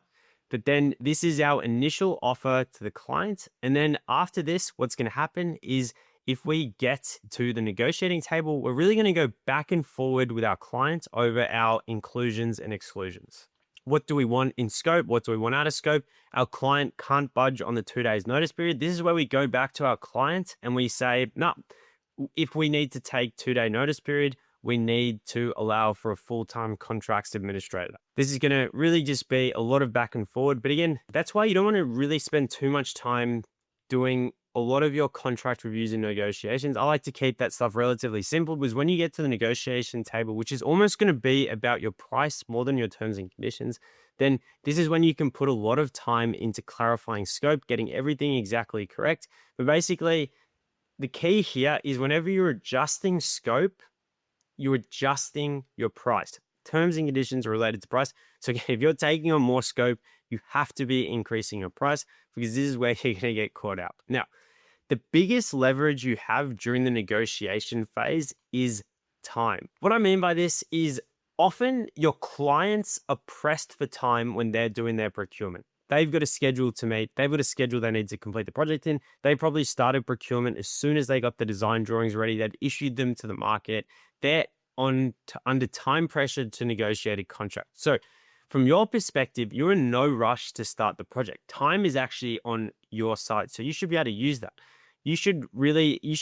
But then this is our initial offer to the client. And then after this, what's going to happen is if we get to the negotiating table, we're really going to go back and forward with our client over our inclusions and exclusions. What do we want in scope? What do we want out of scope? Our client can't budge on the 2 days notice period. This is where we go back to our client and we say, no, if we need to take 2-day notice period, we need to allow for a full-time contracts administrator. This is going to really just be a lot of back and forward. But again, that's why you don't want to really spend too much time doing a lot of your contract reviews and negotiations. I like to keep that stuff relatively simple because when you get to the negotiation table, which is almost going to be about your price more than your terms and conditions, then this is when you can put a lot of time into clarifying scope, getting everything exactly correct. But basically, the key here is whenever you're adjusting scope, you're adjusting your price. Terms and conditions are related to price. So if you're taking on more scope, you have to be increasing your price because this is where you're going to get caught out. Now, the biggest leverage you have during the negotiation phase is time. What I mean by this is often your clients are pressed for time when they're doing their procurement. They've got a schedule to meet. They've got a schedule they need to complete the project in. They probably started procurement as soon as they got the design drawings ready. They'd issued them to the market. They're under time pressure to negotiate a contract. So from your perspective, you're in no rush to start the project. Time is actually on your side. So you should be able to use that. You should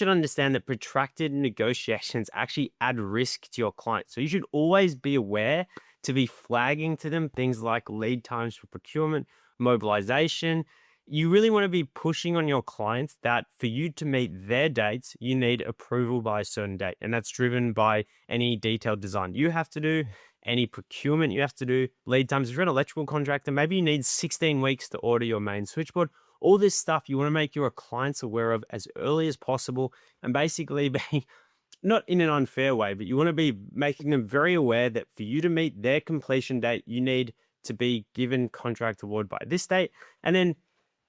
understand that protracted negotiations actually add risk to your client. So you should always be aware to be flagging to them things like lead times for procurement, mobilization. You really want to be pushing on your clients that for you to meet their dates, you need approval by a certain date. And that's driven by any detailed design you have to do, any procurement you have to do, lead times. If you're an electrical contractor, maybe you need 16 weeks to order your main switchboard. All this stuff you want to make your clients aware of as early as possible and basically be not in an unfair way, but you want to be making them very aware that for you to meet their completion date, you need to be given contract award by this date. And then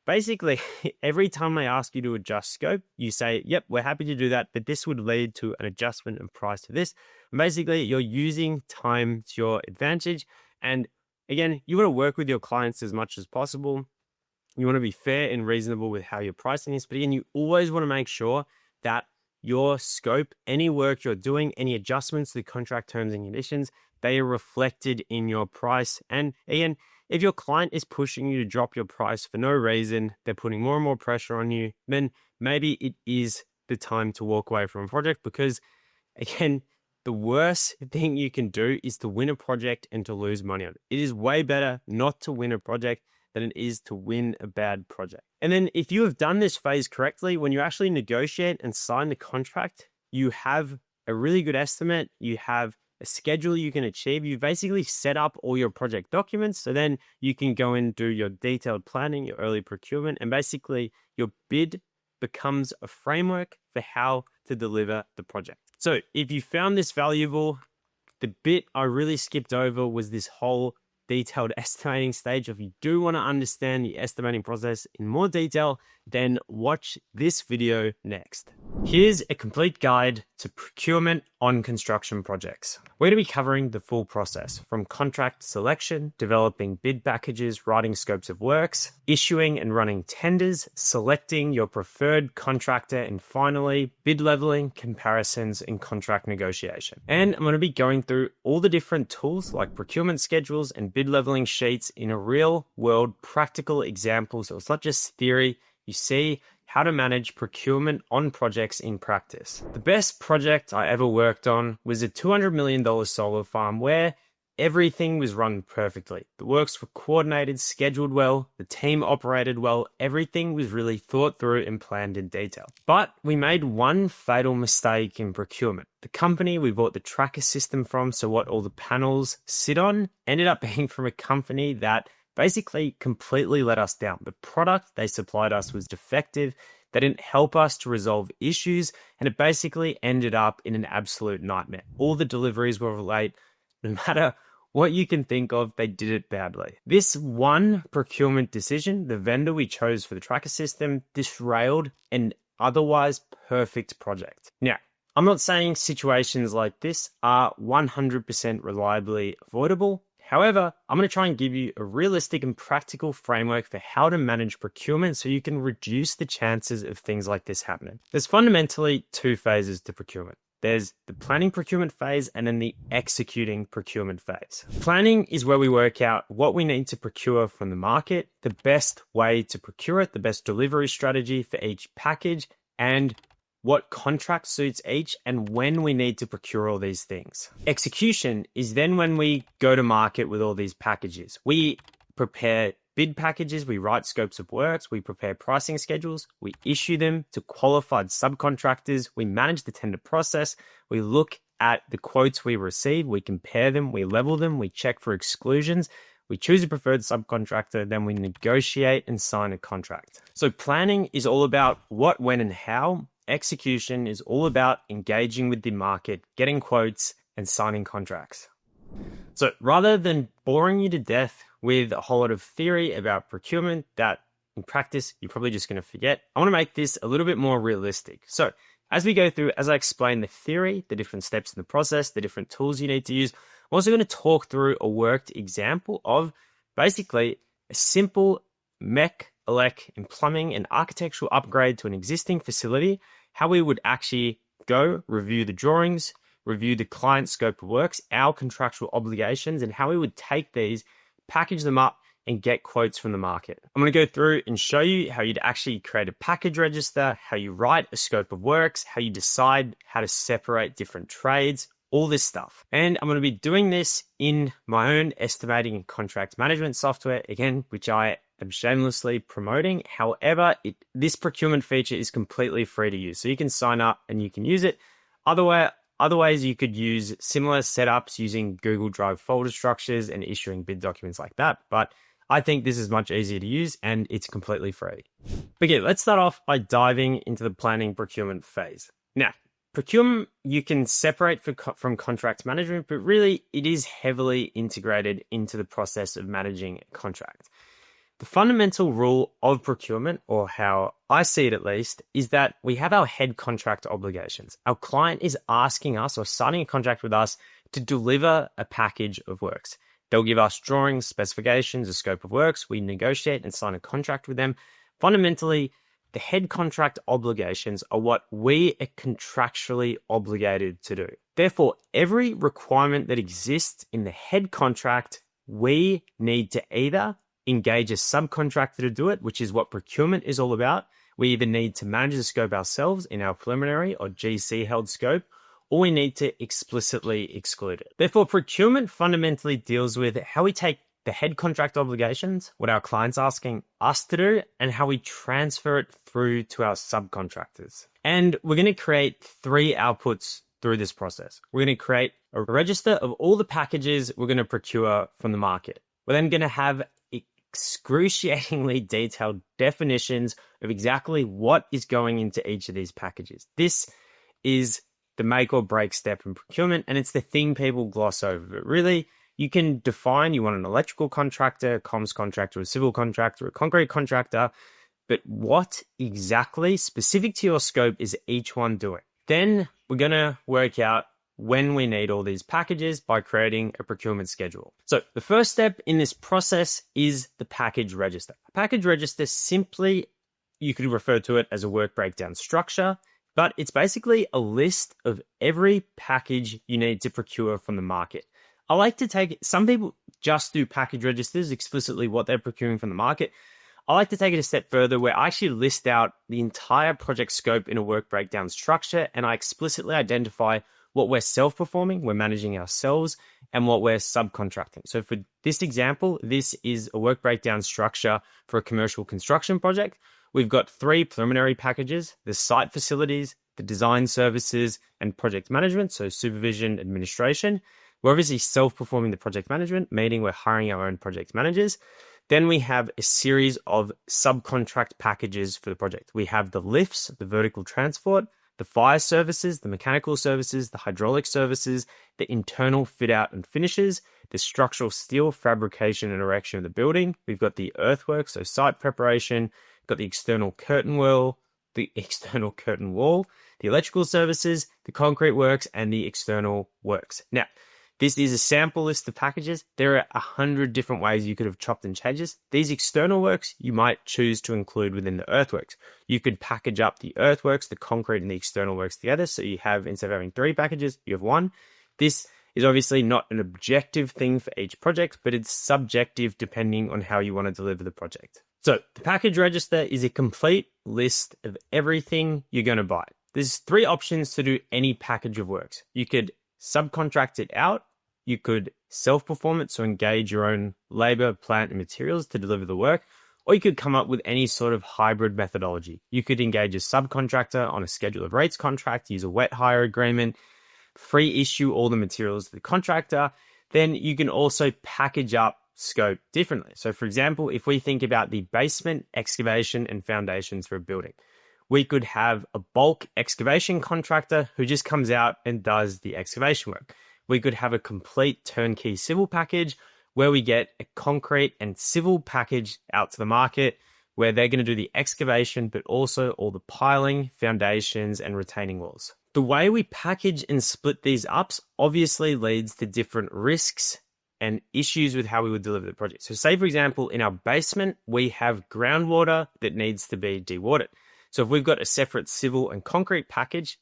basically, every time they ask you to adjust scope, you say, yep, we're happy to do that, but this would lead to an adjustment in price to this. And basically, you're using time to your advantage. And again, you want to work with your clients as much as possible. You want to be fair and reasonable with how you're pricing this. But again, you always want to make sure that your scope, any work you're doing, any adjustments to the contract terms and conditions, they are reflected in your price. And again, if your client is pushing you to drop your price for no reason, they're putting more and more pressure on you, then maybe it is the time to walk away from a project because, again, the worst thing you can do is to win a project and to lose money on it. It is way better not to win a project than it is to win a bad project. And then if you have done this phase correctly, when you actually negotiate and sign the contract, you have a really good estimate, you have a schedule you can achieve. You've basically set up all your project documents. So then you can go and do your detailed planning, your early procurement, and basically your bid becomes a framework for how to deliver the project. So if you found this valuable, the bit I really skipped over was this whole detailed estimating stage. If you do want to understand the estimating process in more detail, then watch this video next. Here's a complete guide to procurement on construction projects. We're going to be covering the full process from contract selection, developing bid packages, writing scopes of works, issuing and running tenders, selecting your preferred contractor, and finally, bid leveling, comparisons, and contract negotiation. And I'm going to be going through all the different tools like procurement schedules and bid leveling sheets in a real world practical example. So it's not just theory. You see how to manage procurement on projects in practice. The best project I ever worked on was a $200 million solar farm where everything was run perfectly. The works were coordinated, scheduled well, the team operated well, everything was really thought through and planned in detail. But we made one fatal mistake in procurement. The company we bought the tracker system from, so what all the panels sit on, ended up being from a company that basically completely let us down. The product they supplied us was defective. They didn't help us to resolve issues, and it basically ended up in an absolute nightmare. All the deliveries were late. No matter what you can think of, they did it badly. This one procurement decision, the vendor we chose for the tracker system, derailed an otherwise perfect project. Now, I'm not saying situations like this are 100% reliably avoidable. However, I'm going to try and give you a realistic and practical framework for how to manage procurement so you can reduce the chances of things like this happening. There's fundamentally two phases to procurement. There's the planning procurement phase and then the executing procurement phase. Planning is where we work out what we need to procure from the market, the best way to procure it, the best delivery strategy for each package, and what contract suits each, and when we need to procure all these things. Execution is then when we go to market with all these packages. We prepare bid packages, we write scopes of works, we prepare pricing schedules, we issue them to qualified subcontractors, we manage the tender process, we look at the quotes we receive, we compare them, we level them, we check for exclusions, we choose a preferred subcontractor, then we negotiate and sign a contract. So planning is all about what, when, and how. Execution is all about engaging with the market, getting quotes, and signing contracts. So rather than boring you to death with a whole lot of theory about procurement that in practice you're probably just going to forget, I want to make this a little bit more realistic. So as we go through, as I explain the theory, the different steps in the process, the different tools you need to use, I'm also going to talk through a worked example of basically a simple mech, elec, and plumbing and architectural upgrade to an existing facility, how we would actually go review the drawings, review the client scope of works, our contractual obligations, and how we would take these, package them up, and get quotes from the market. I'm going to go through and show you how you'd actually create a package register, how you write a scope of works, how you decide how to separate different trades, all this stuff. And I'm going to be doing this in my own estimating and contract management software, again, which I am shamelessly promoting. However, this procurement feature is completely free to use. So you can sign up and you can use it. Other ways you could use similar setups using Google Drive folder structures and issuing bid documents like that. But I think this is much easier to use and it's completely free. But yeah, let's start off by diving into the planning procurement phase. Now, procurement you can separate from contract management, but really it is heavily integrated into the process of managing a contract. The fundamental rule of procurement, or how I see it at least, is that we have our head contract obligations. Our client is asking us or signing a contract with us to deliver a package of works. They'll give us drawings, specifications, a scope of works. We negotiate and sign a contract with them. Fundamentally, the head contract obligations are what we are contractually obligated to do. Therefore, every requirement that exists in the head contract, we need to either engage a subcontractor to do it, which is what procurement is all about. We either need to manage the scope ourselves in our preliminary or GC held scope, or we need to explicitly exclude it. Therefore, procurement fundamentally deals with how we take the head contract obligations, what our client's asking us to do, and how we transfer it through to our subcontractors. And we're going to create 3 outputs through this process. We're going to create a register of all the packages we're going to procure from the market. We're then going to have excruciatingly detailed definitions of exactly what is going into each of these packages. This is the make or break step in procurement, and it's the thing people gloss over. But really, you can define you want an electrical contractor, a comms contractor, a civil contractor, a concrete contractor, but what exactly specific to your scope is each one doing? Then we're going to work out when we need all these packages by creating a procurement schedule. So the first step in this process is the package register. A package register simply, you could refer to it as a work breakdown structure, but it's basically a list of every package you need to procure from the market. I like to take it, some people just do package registers, explicitly what they're procuring from the market. I like to take it a step further where I actually list out the entire project scope in a work breakdown structure, and I explicitly identify what we're self-performing, we're managing ourselves, and what we're subcontracting. So for this example, this is a work breakdown structure for a commercial construction project. We've got 3 preliminary packages: the site facilities, the design services, and project management, so supervision, administration. We're obviously self-performing the project management, meaning we're hiring our own project managers. Then we have a series of subcontract packages for the project. We have the lifts, the vertical transport, the fire services, the mechanical services, the hydraulic services, the internal fit out and finishes, the structural steel fabrication and erection of the building. We've got the earthwork, so site preparation, got the external curtain wall, the electrical services, the concrete works, and the external works. Now, This is a sample list of packages. There are 100 different ways you could have chopped and changed this. These external works you might choose to include within the earthworks. You could package up the earthworks, the concrete, and the external works together. So you have, instead of having 3 packages, you have 1. This is obviously not an objective thing for each project, but it's subjective depending on how you want to deliver the project. So the package register is a complete list of everything you're going to buy. There's 3 options to do any package of works. You could subcontract it out. You could self-perform it, so engage your own labor, plant, and materials to deliver the work, or you could come up with any sort of hybrid methodology. You could engage a subcontractor on a schedule of rates contract, use a wet hire agreement, free issue all the materials to the contractor. Then you can also package up scope differently. So for example, if we think about the basement, excavation, and foundations for a building, we could have a bulk excavation contractor who just comes out and does the excavation work. We could have a complete turnkey civil package where we get a concrete and civil package out to the market where they're going to do the excavation, but also all the piling, foundations, and retaining walls. The way we package and split these up obviously leads to different risks and issues with how we would deliver the project. So say, for example, in our basement, we have groundwater that needs to be dewatered. So if we've got a separate civil and concrete package,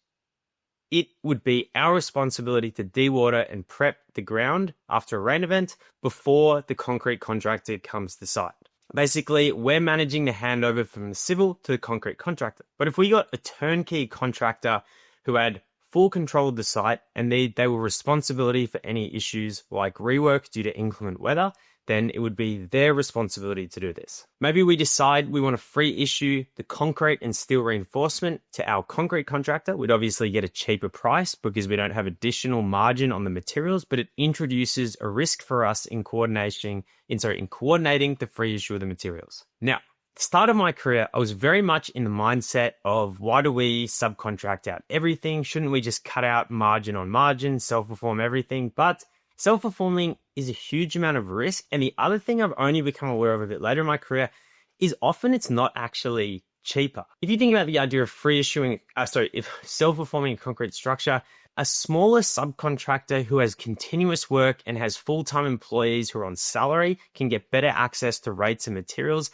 it would be our responsibility to dewater and prep the ground after a rain event before the concrete contractor comes to site. Basically, we're managing the handover from the civil to the concrete contractor. But if we got a turnkey contractor who had full control of the site and they were responsibility for any issues like rework due to inclement weather, then it would be their responsibility to do this. Maybe we decide we want to free issue the concrete and steel reinforcement to our concrete contractor. We'd obviously get a cheaper price because we don't have additional margin on the materials, but it introduces a risk for us in coordinating the free issue of the materials. Now, the start of my career, I was very much in the mindset of why do we subcontract out everything? Shouldn't we just cut out margin on margin, self-perform everything? But self-performing is a huge amount of risk. And the other thing I've only become aware of a bit later in my career is often it's not actually cheaper. If you think about the idea of if self-performing a concrete structure, a smaller subcontractor who has continuous work and has full-time employees who are on salary can get better access to rates and materials,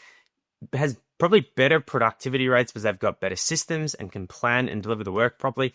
has probably better productivity rates because they've got better systems and can plan and deliver the work properly.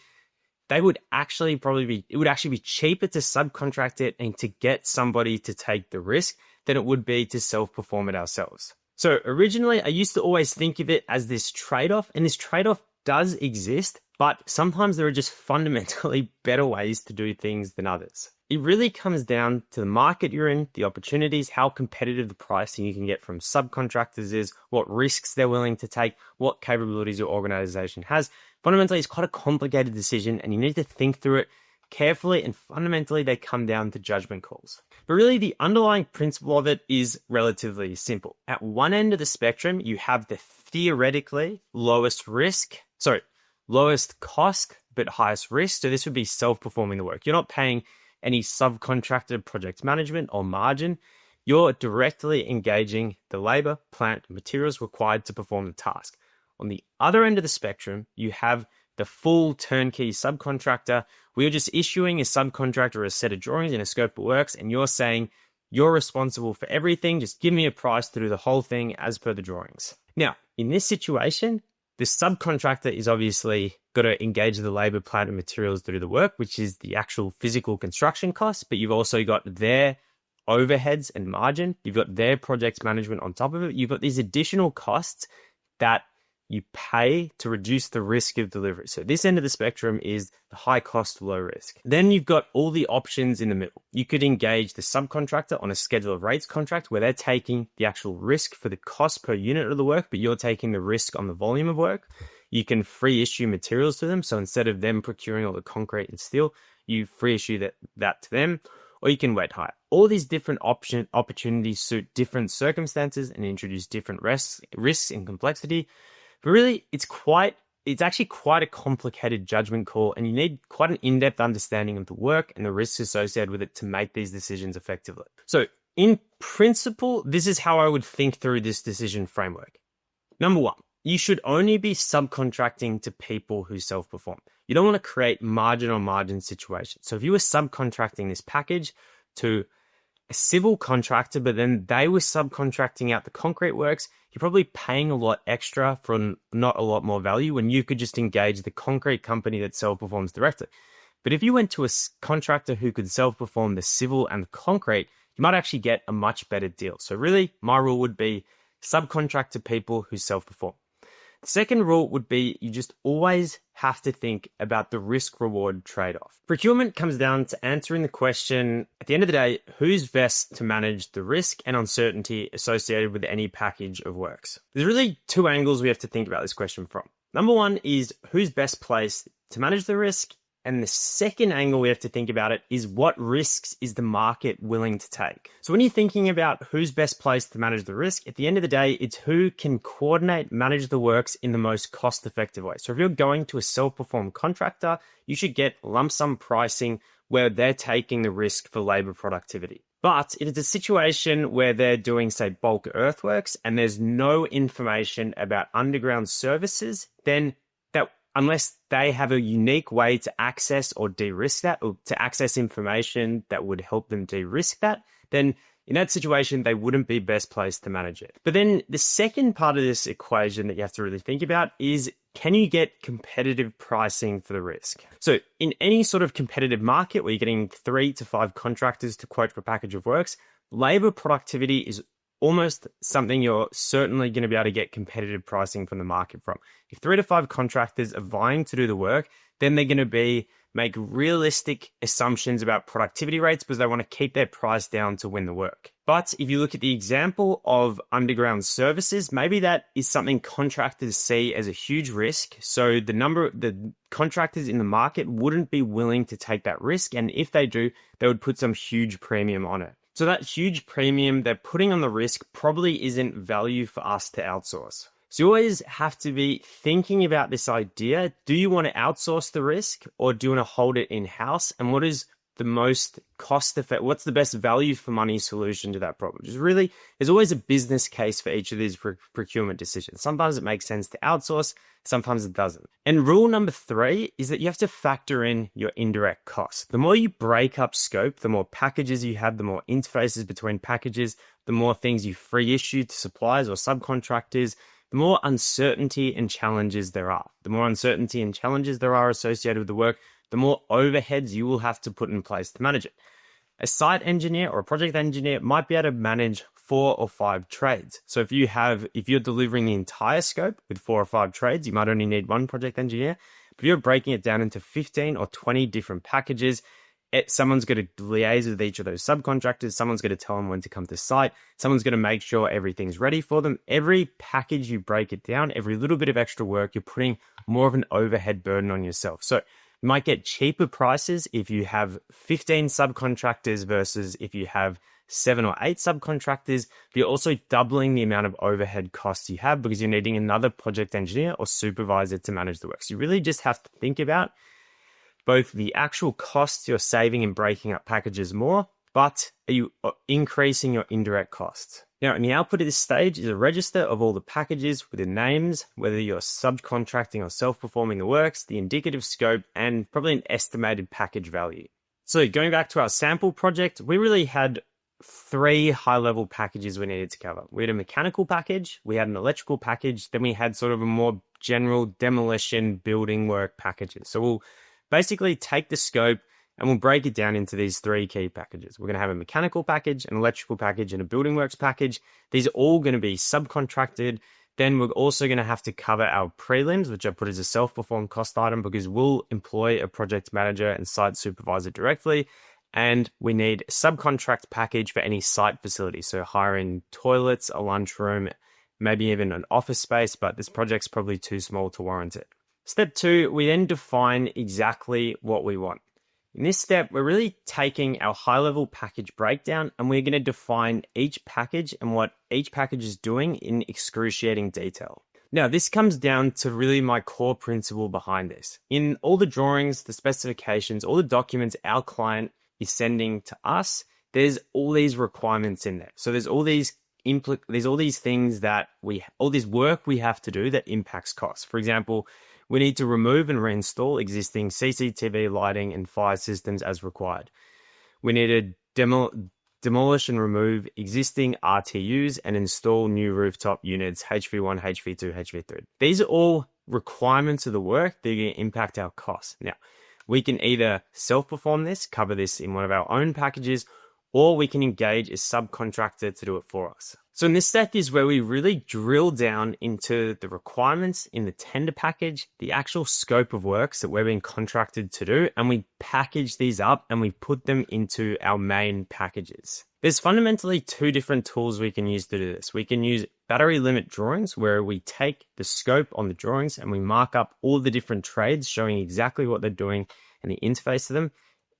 It would actually be cheaper to subcontract it and to get somebody to take the risk than it would be to self-perform it ourselves. So originally, I used to always think of it as this trade-off, and this trade-off does exist, but sometimes there are just fundamentally better ways to do things than others. It really comes down to the market you're in, the opportunities, how competitive the pricing you can get from subcontractors is, what risks they're willing to take, what capabilities your organization has. Fundamentally, it's quite a complicated decision and you need to think through it carefully, and fundamentally they come down to judgment calls. But really the underlying principle of it is relatively simple. At one end of the spectrum, you have the theoretically lowest cost, but highest risk. So this would be self-performing the work. You're not paying any subcontracted project management or margin. You're directly engaging the labor, plant, and materials required to perform the task. On the other end of the spectrum, you have the full turnkey subcontractor. We're just issuing a subcontractor a set of drawings and a scope of works, and you're saying you're responsible for everything. Just give me a price to do the whole thing as per the drawings. Now, in this situation, the subcontractor is obviously got to engage the labor, plant, and materials to do the work, which is the actual physical construction costs, but you've also got their overheads and margin. You've got their project management on top of it. You've got these additional costs that you pay to reduce the risk of delivery. So this end of the spectrum is the high cost, low risk. Then you've got all the options in the middle. You could engage the subcontractor on a schedule of rates contract where they're taking the actual risk for the cost per unit of the work, but you're taking the risk on the volume of work. You can free issue materials to them. So instead of them procuring all the concrete and steel, you free issue that to them, or you can wet hire. All these different opportunities suit different circumstances and introduce different risks and complexity. But really, it's actually quite a complicated judgment call, and you need quite an in-depth understanding of the work and the risks associated with it to make these decisions effectively. So in principle, this is how I would think through this decision framework. Number one, you should only be subcontracting to people who self-perform. You don't want to create margin on margin situations. So if you were subcontracting this package to a civil contractor, but then they were subcontracting out the concrete works, you're probably paying a lot extra for not a lot more value when you could just engage the concrete company that self-performs directly. But if you went to a contractor who could self-perform the civil and the concrete, you might actually get a much better deal. So really, my rule would be subcontract to people who self-perform. The second rule would be you just always have to think about the risk-reward trade-off. Procurement comes down to answering the question, at the end of the day, who's best to manage the risk and uncertainty associated with any package of works? There's really two angles we have to think about this question from. Number one is who's best placed to manage the risk? And the second angle we have to think about it is what risks is the market willing to take? So when you're thinking about who's best placed to manage the risk, at the end of the day, it's who can coordinate, manage the works in the most cost-effective way. So if you're going to a self-perform contractor, you should get lump sum pricing where they're taking the risk for labor productivity. But it is a situation where they're doing, say, bulk earthworks and there's no information about underground services, then unless they have a unique way to access or de-risk that, or to access information that would help them de-risk that, then in that situation, they wouldn't be best placed to manage it. But then the second part of this equation that you have to really think about is, can you get competitive pricing for the risk? So in any sort of competitive market where you're getting 3 to 5 contractors to quote for a package of works, labor productivity is almost something you're certainly going to be able to get competitive pricing from the market from. If 3 to 5 contractors are vying to do the work, then they're going to make realistic assumptions about productivity rates because they want to keep their price down to win the work. But if you look at the example of underground services, maybe that is something contractors see as a huge risk. So the contractors in the market wouldn't be willing to take that risk. And if they do, they would put some huge premium on it. So that huge premium they're putting on the risk probably isn't value for us to outsource. So you always have to be thinking about this idea. Do you want to outsource the risk or do you want to hold it in-house? And what is the most cost-effective, what's the best value for money solution to that problem? Just really, there's always a business case for each of these procurement decisions. Sometimes it makes sense to outsource, sometimes it doesn't. And rule number 3 is that you have to factor in your indirect costs. The more you break up scope, the more packages you have, the more interfaces between packages, the more things you free issue to suppliers or subcontractors, the more uncertainty and challenges there are. The more uncertainty and challenges there are associated with the work, the more overheads you will have to put in place to manage it. A site engineer or a project engineer might be able to manage 4 or 5 trades. So if you're delivering the entire scope with 4 or 5 trades, you might only need 1 project engineer. But if you're breaking it down into 15 or 20 different packages, someone's going to liaise with each of those subcontractors. Someone's going to tell them when to come to site. Someone's going to make sure everything's ready for them. Every package you break it down, every little bit of extra work, you're putting more of an overhead burden on yourself. So you might get cheaper prices if you have 15 subcontractors versus if you have 7 or 8 subcontractors, but you're also doubling the amount of overhead costs you have because you're needing another project engineer or supervisor to manage the work. So you really just have to think about both the actual costs you're saving in breaking up packages more, but are you increasing your indirect costs? Now, in the output of this stage is a register of all the packages with the names, whether you're subcontracting or self-performing the works, the indicative scope, and probably an estimated package value. So going back to our sample project, we really had 3 high-level packages we needed to cover. We had a mechanical package, we had an electrical package, then we had sort of a more general demolition building work packages. So we'll basically take the scope and we'll break it down into these 3 key packages. We're going to have a mechanical package, an electrical package, and a building works package. These are all going to be subcontracted. Then we're also going to have to cover our prelims, which I put as a self-performed cost item because we'll employ a project manager and site supervisor directly. And we need a subcontract package for any site facility. So hiring toilets, a lunchroom, maybe even an office space, but this project's probably too small to warrant it. Step 2, we then define exactly what we want. In this step, we're really taking our high-level package breakdown and we're going to define each package and what each package is doing in excruciating detail. Now, this comes down to really my core principle behind this. In all the drawings, the specifications, all the documents our client is sending to us, there's all these requirements in there. So there's all these things that all this work we have to do that impacts costs. For example, We need to remove and reinstall existing CCTV lighting and fire systems as required. We need to demolish and remove existing RTUs and install new rooftop units, HV1, HV2, HV3. These are all requirements of the work that are going to impact our costs. Now, we can either self-perform this, cover this in one of our own packages, or we can engage a subcontractor to do it for us. So in this step is where we really drill down into the requirements in the tender package, the actual scope of works that we're being contracted to do, and we package these up and we put them into our main packages. There's fundamentally two different tools we can use to do this. We can use battery limit drawings, where we take the scope on the drawings and we mark up all the different trades showing exactly what they're doing and the interface to them.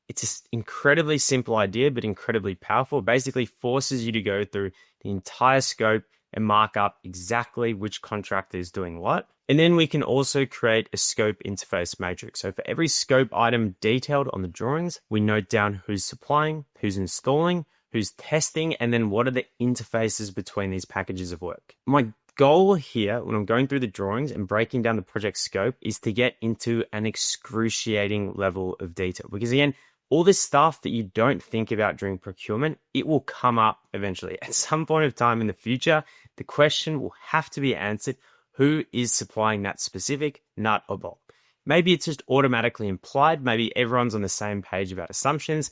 It's an incredibly simple idea, but incredibly powerful. It basically forces you to go through the entire scope and mark up exactly which contractor is doing what. And then we can also create a scope interface matrix. So for every scope item detailed on the drawings, we note down who's supplying, who's installing, who's testing, and then what are the interfaces between these packages of work. My goal here, when I'm going through the drawings and breaking down the project scope, is to get into an excruciating level of detail. Because again, all this stuff that you don't think about during procurement, it will come up eventually. At some point of time in the future, the question will have to be answered: who is supplying that specific nut or bolt? Maybe it's just automatically implied. Maybe everyone's on the same page about assumptions.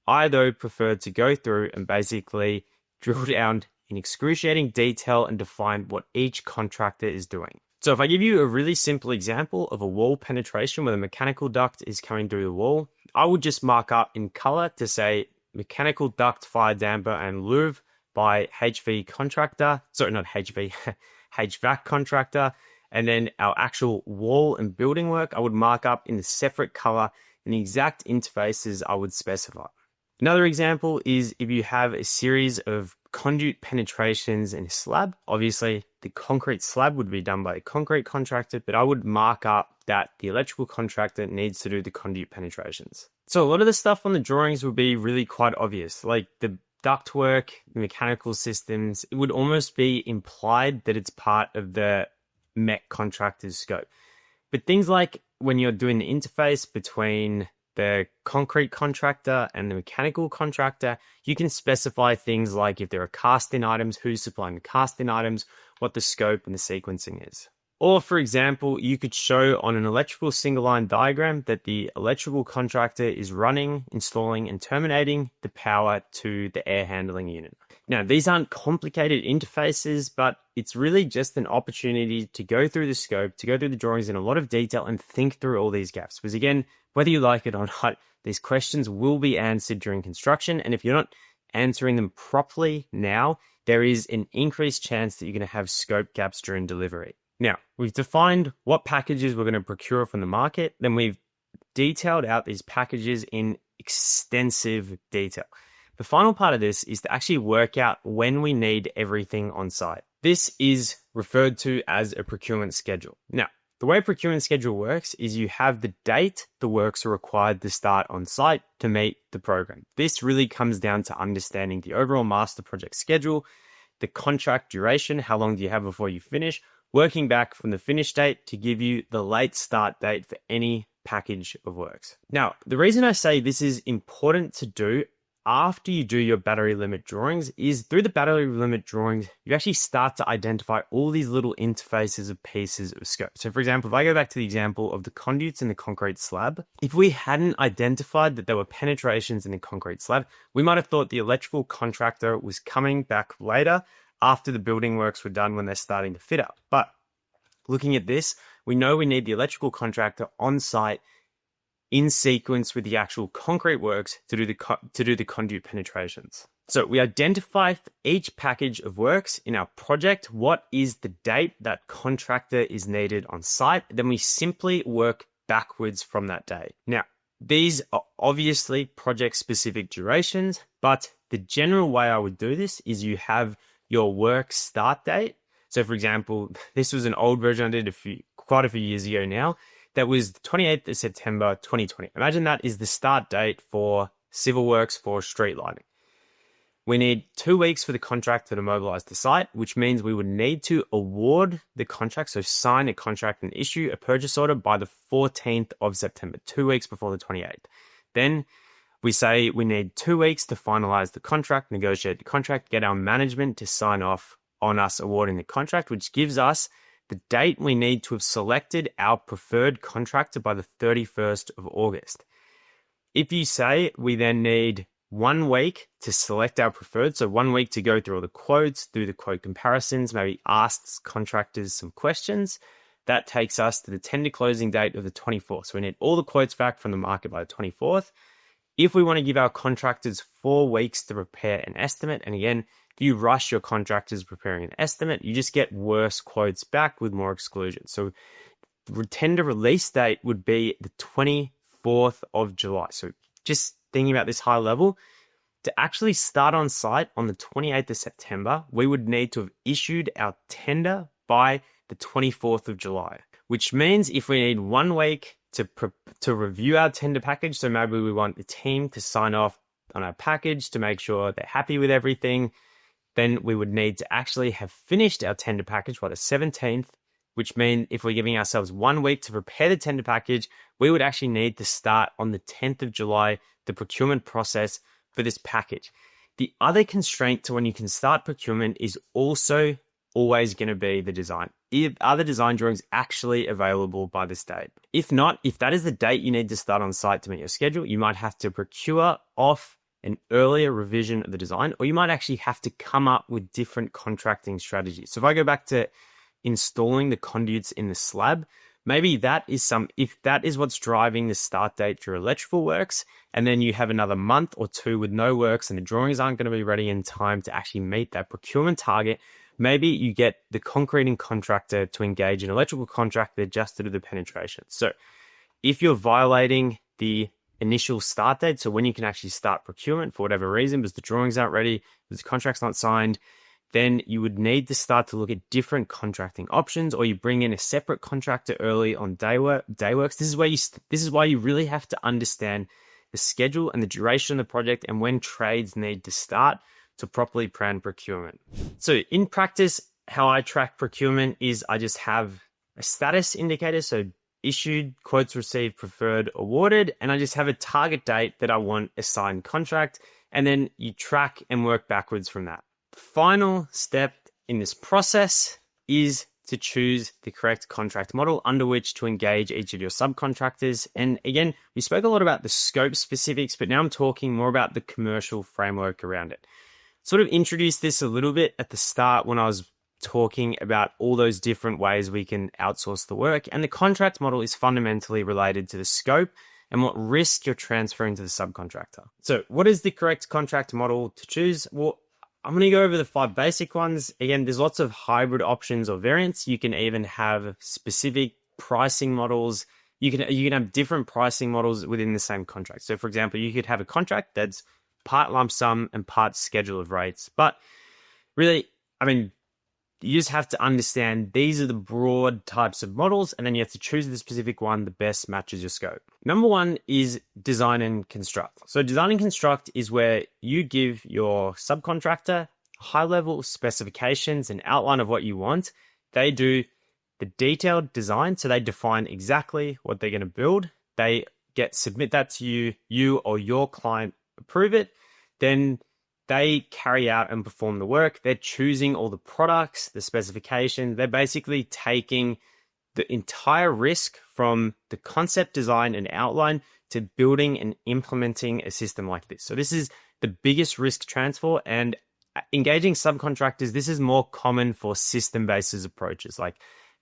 I, though, prefer to go through and basically drill down in excruciating detail and define what each contractor is doing. So if I give you a really simple example of a wall penetration where the mechanical duct is coming through the wall, I would just mark up in color to say mechanical duct, fire damper, and louve by HV contractor. Sorry, not HV, HVAC contractor. And then our actual wall and building work, I would mark up in a separate color, and the exact interfaces I would specify. Another example is if you have a series of conduit penetrations in a slab. Obviously, the concrete slab would be done by a concrete contractor, but I would mark up that the electrical contractor needs to do the conduit penetrations. So a lot of the stuff on the drawings would be really quite obvious, like the ductwork, mechanical systems. It would almost be implied that it's part of the mech contractor's scope. But things like when you're doing the interface between the concrete contractor and the mechanical contractor, you can specify things like if there are cast-in items, who's supplying the cast-in items, what the scope and the sequencing is. Or, for example, you could show on an electrical single line diagram that the electrical contractor is running, installing, and terminating the power to the air handling unit. Now, these aren't complicated interfaces, but it's really just an opportunity to go through the scope, to go through the drawings in a lot of detail and think through all these gaps. Because again, whether you like it or not, these questions will be answered during construction. And if you're not answering them properly now, there is an increased chance that you're going to have scope gaps during delivery. Now, we've defined what packages we're going to procure from the market. Then we've detailed out these packages in extensive detail. The final part of this is to actually work out when we need everything on site. This is referred to as a procurement schedule. Now, the way a procurement schedule works is you have the date the works are required to start on site to meet the program. This really comes down to understanding the overall master project schedule, the contract duration, how long do you have before you finish, working back from the finish date to give you the late start date for any package of works. Now, the reason I say this is important to do after you do your battery limit drawings is through the battery limit drawings, you actually start to identify all these little interfaces of pieces of scope. So for example, if I go back to the example of the conduits in the concrete slab, if we hadn't identified that there were penetrations in the concrete slab, we might have thought the electrical contractor was coming back later after the building works were done when they're starting to fit up. But looking at this, we know we need the electrical contractor on site in sequence with the actual concrete works to do the conduit penetrations. So we identify for each package of works in our project what is the date that contractor is needed on site. Then we simply work backwards from that day. Now, these are obviously project-specific durations, but the general way I would do this is you have your work start date. So for example, this was an old version I did quite a few years ago now. That was the 28th of September, 2020. Imagine that is the start date for civil works for street lighting. We need 2 weeks for the contractor to mobilize the site, which means we would need to award the contract, so sign a contract and issue a purchase order by the 14th of September, 2 weeks before the 28th. Then we say we need 2 weeks to finalize the contract, negotiate the contract, get our management to sign off on us awarding the contract, which gives us the date we need to have selected our preferred contractor by the 31st of August. If you say we then need 1 week to select our preferred, so 1 week to go through all the quotes, do the quote comparisons, maybe ask contractors some questions, that takes us to the tender closing date of the 24th. So we need all the quotes back from the market by the 24th. If we want to give our contractors 4 weeks to prepare an estimate, and again, if you rush your contractors preparing an estimate, you just get worse quotes back with more exclusions. So the tender release date would be the 24th of July. So just thinking about this high level, to actually start on site on the 28th of September, we would need to have issued our tender by the 24th of July, which means if we need 1 week to review our tender package, so maybe we want the team to sign off on our package to make sure they're happy with everything, then we would need to actually have finished our tender package by the 17th, which means if we're giving ourselves 1 week to prepare the tender package, we would actually need to start on the 10th of July, the procurement process for this package. The other constraint to when you can start procurement is also always going to be the design. Are the design drawings actually available by this date? If not, if that is the date you need to start on site to meet your schedule, you might have to procure off an earlier revision of the design, or you might actually have to come up with different contracting strategies. So if I go back to installing the conduits in the slab, maybe if that is what's driving the start date for your electrical works, and then you have another month or two with no works and the drawings aren't going to be ready in time to actually meet that procurement target, maybe you get the concreting contractor to engage an electrical contractor just to do the penetration. So if you're violating the initial start date, so when you can actually start procurement for whatever reason, because the drawings aren't ready, because the contract's not signed, then you would need to start to look at different contracting options, or you bring in a separate contractor early on day works. This is why you really have to understand the schedule and the duration of the project and when trades need to start to properly plan procurement. So in practice, how I track procurement is I just have a status indicator, so issued, quotes received, preferred, awarded, and I just have a target date that I want a signed contract, and then you track and work backwards from that. The final step in this process is to choose the correct contract model under which to engage each of your subcontractors. And again, we spoke a lot about the scope specifics, but now I'm talking more about the commercial framework around it. Sort of introduced this a little bit at the start when I was talking about all those different ways we can outsource the work. And the contract model is fundamentally related to the scope and what risk you're transferring to the subcontractor. So what is the correct contract model to choose? Well, I'm going to go over the 5 basic ones. Again, there's lots of hybrid options or variants. You can even have specific pricing models. You can have different pricing models within the same contract. So for example, you could have a contract that's part lump sum and part schedule of rates. But really, you just have to understand these are the broad types of models, and then you have to choose the specific one that best matches your scope. Number 1 is design and construct. So design and construct is where you give your subcontractor high-level specifications and outline of what you want. They do the detailed design, so they define exactly what they're going to build. They submit that to you or your client approve it, then they carry out and perform the work. They're choosing all the products, the specifications. They're basically taking the entire risk from the concept design and outline to building and implementing a system like this. So this is the biggest risk transfer, and engaging subcontractors, this is more common for system-based approaches like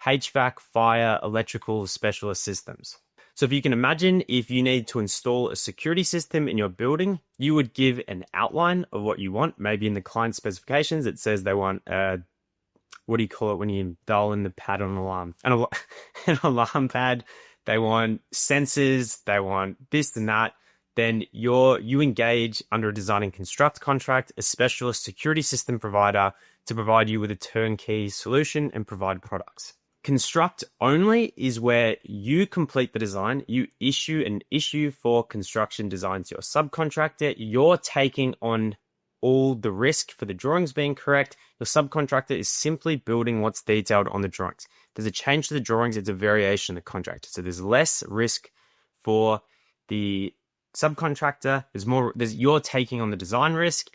HVAC, fire, electrical, specialist systems. So if you can imagine, if you need to install a security system in your building, you would give an outline of what you want. Maybe in the client specifications, it says they want, what do you call it when you dial in the pad on an alarm? An alarm pad. They want sensors. They want this and that. Then you engage under a design and construct contract, a specialist security system provider to provide you with a turnkey solution and provide products. Construct only is where you complete the design, you issue for construction design to your subcontractor. You're taking on all the risk for the drawings being correct. Your subcontractor is simply building what's detailed on the drawings. There's a change to the drawings, it's a variation of the contractor. So there's less risk for the subcontractor. You're taking on the design risk,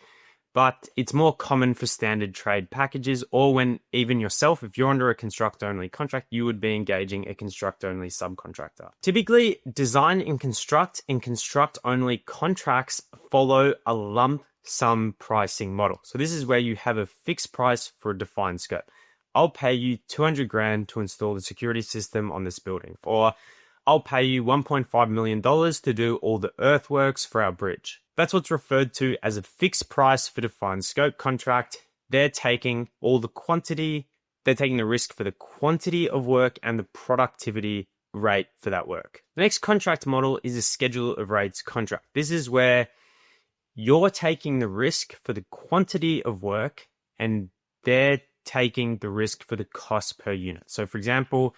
but it's more common for standard trade packages, or when even yourself, if you're under a construct-only contract, you would be engaging a construct-only subcontractor. Typically, design and construct-only contracts follow a lump sum pricing model. So this is where you have a fixed price for a defined scope. I'll pay you 200 grand to install the security system on this building, or I'll pay you $1.5 million to do all the earthworks for our bridge. That's what's referred to as a fixed price for defined scope contract. They're taking the risk for the quantity of work and the productivity rate for that work. The next contract model is a schedule of rates contract. This is where you're taking the risk for the quantity of work and they're taking the risk for the cost per unit. So for example,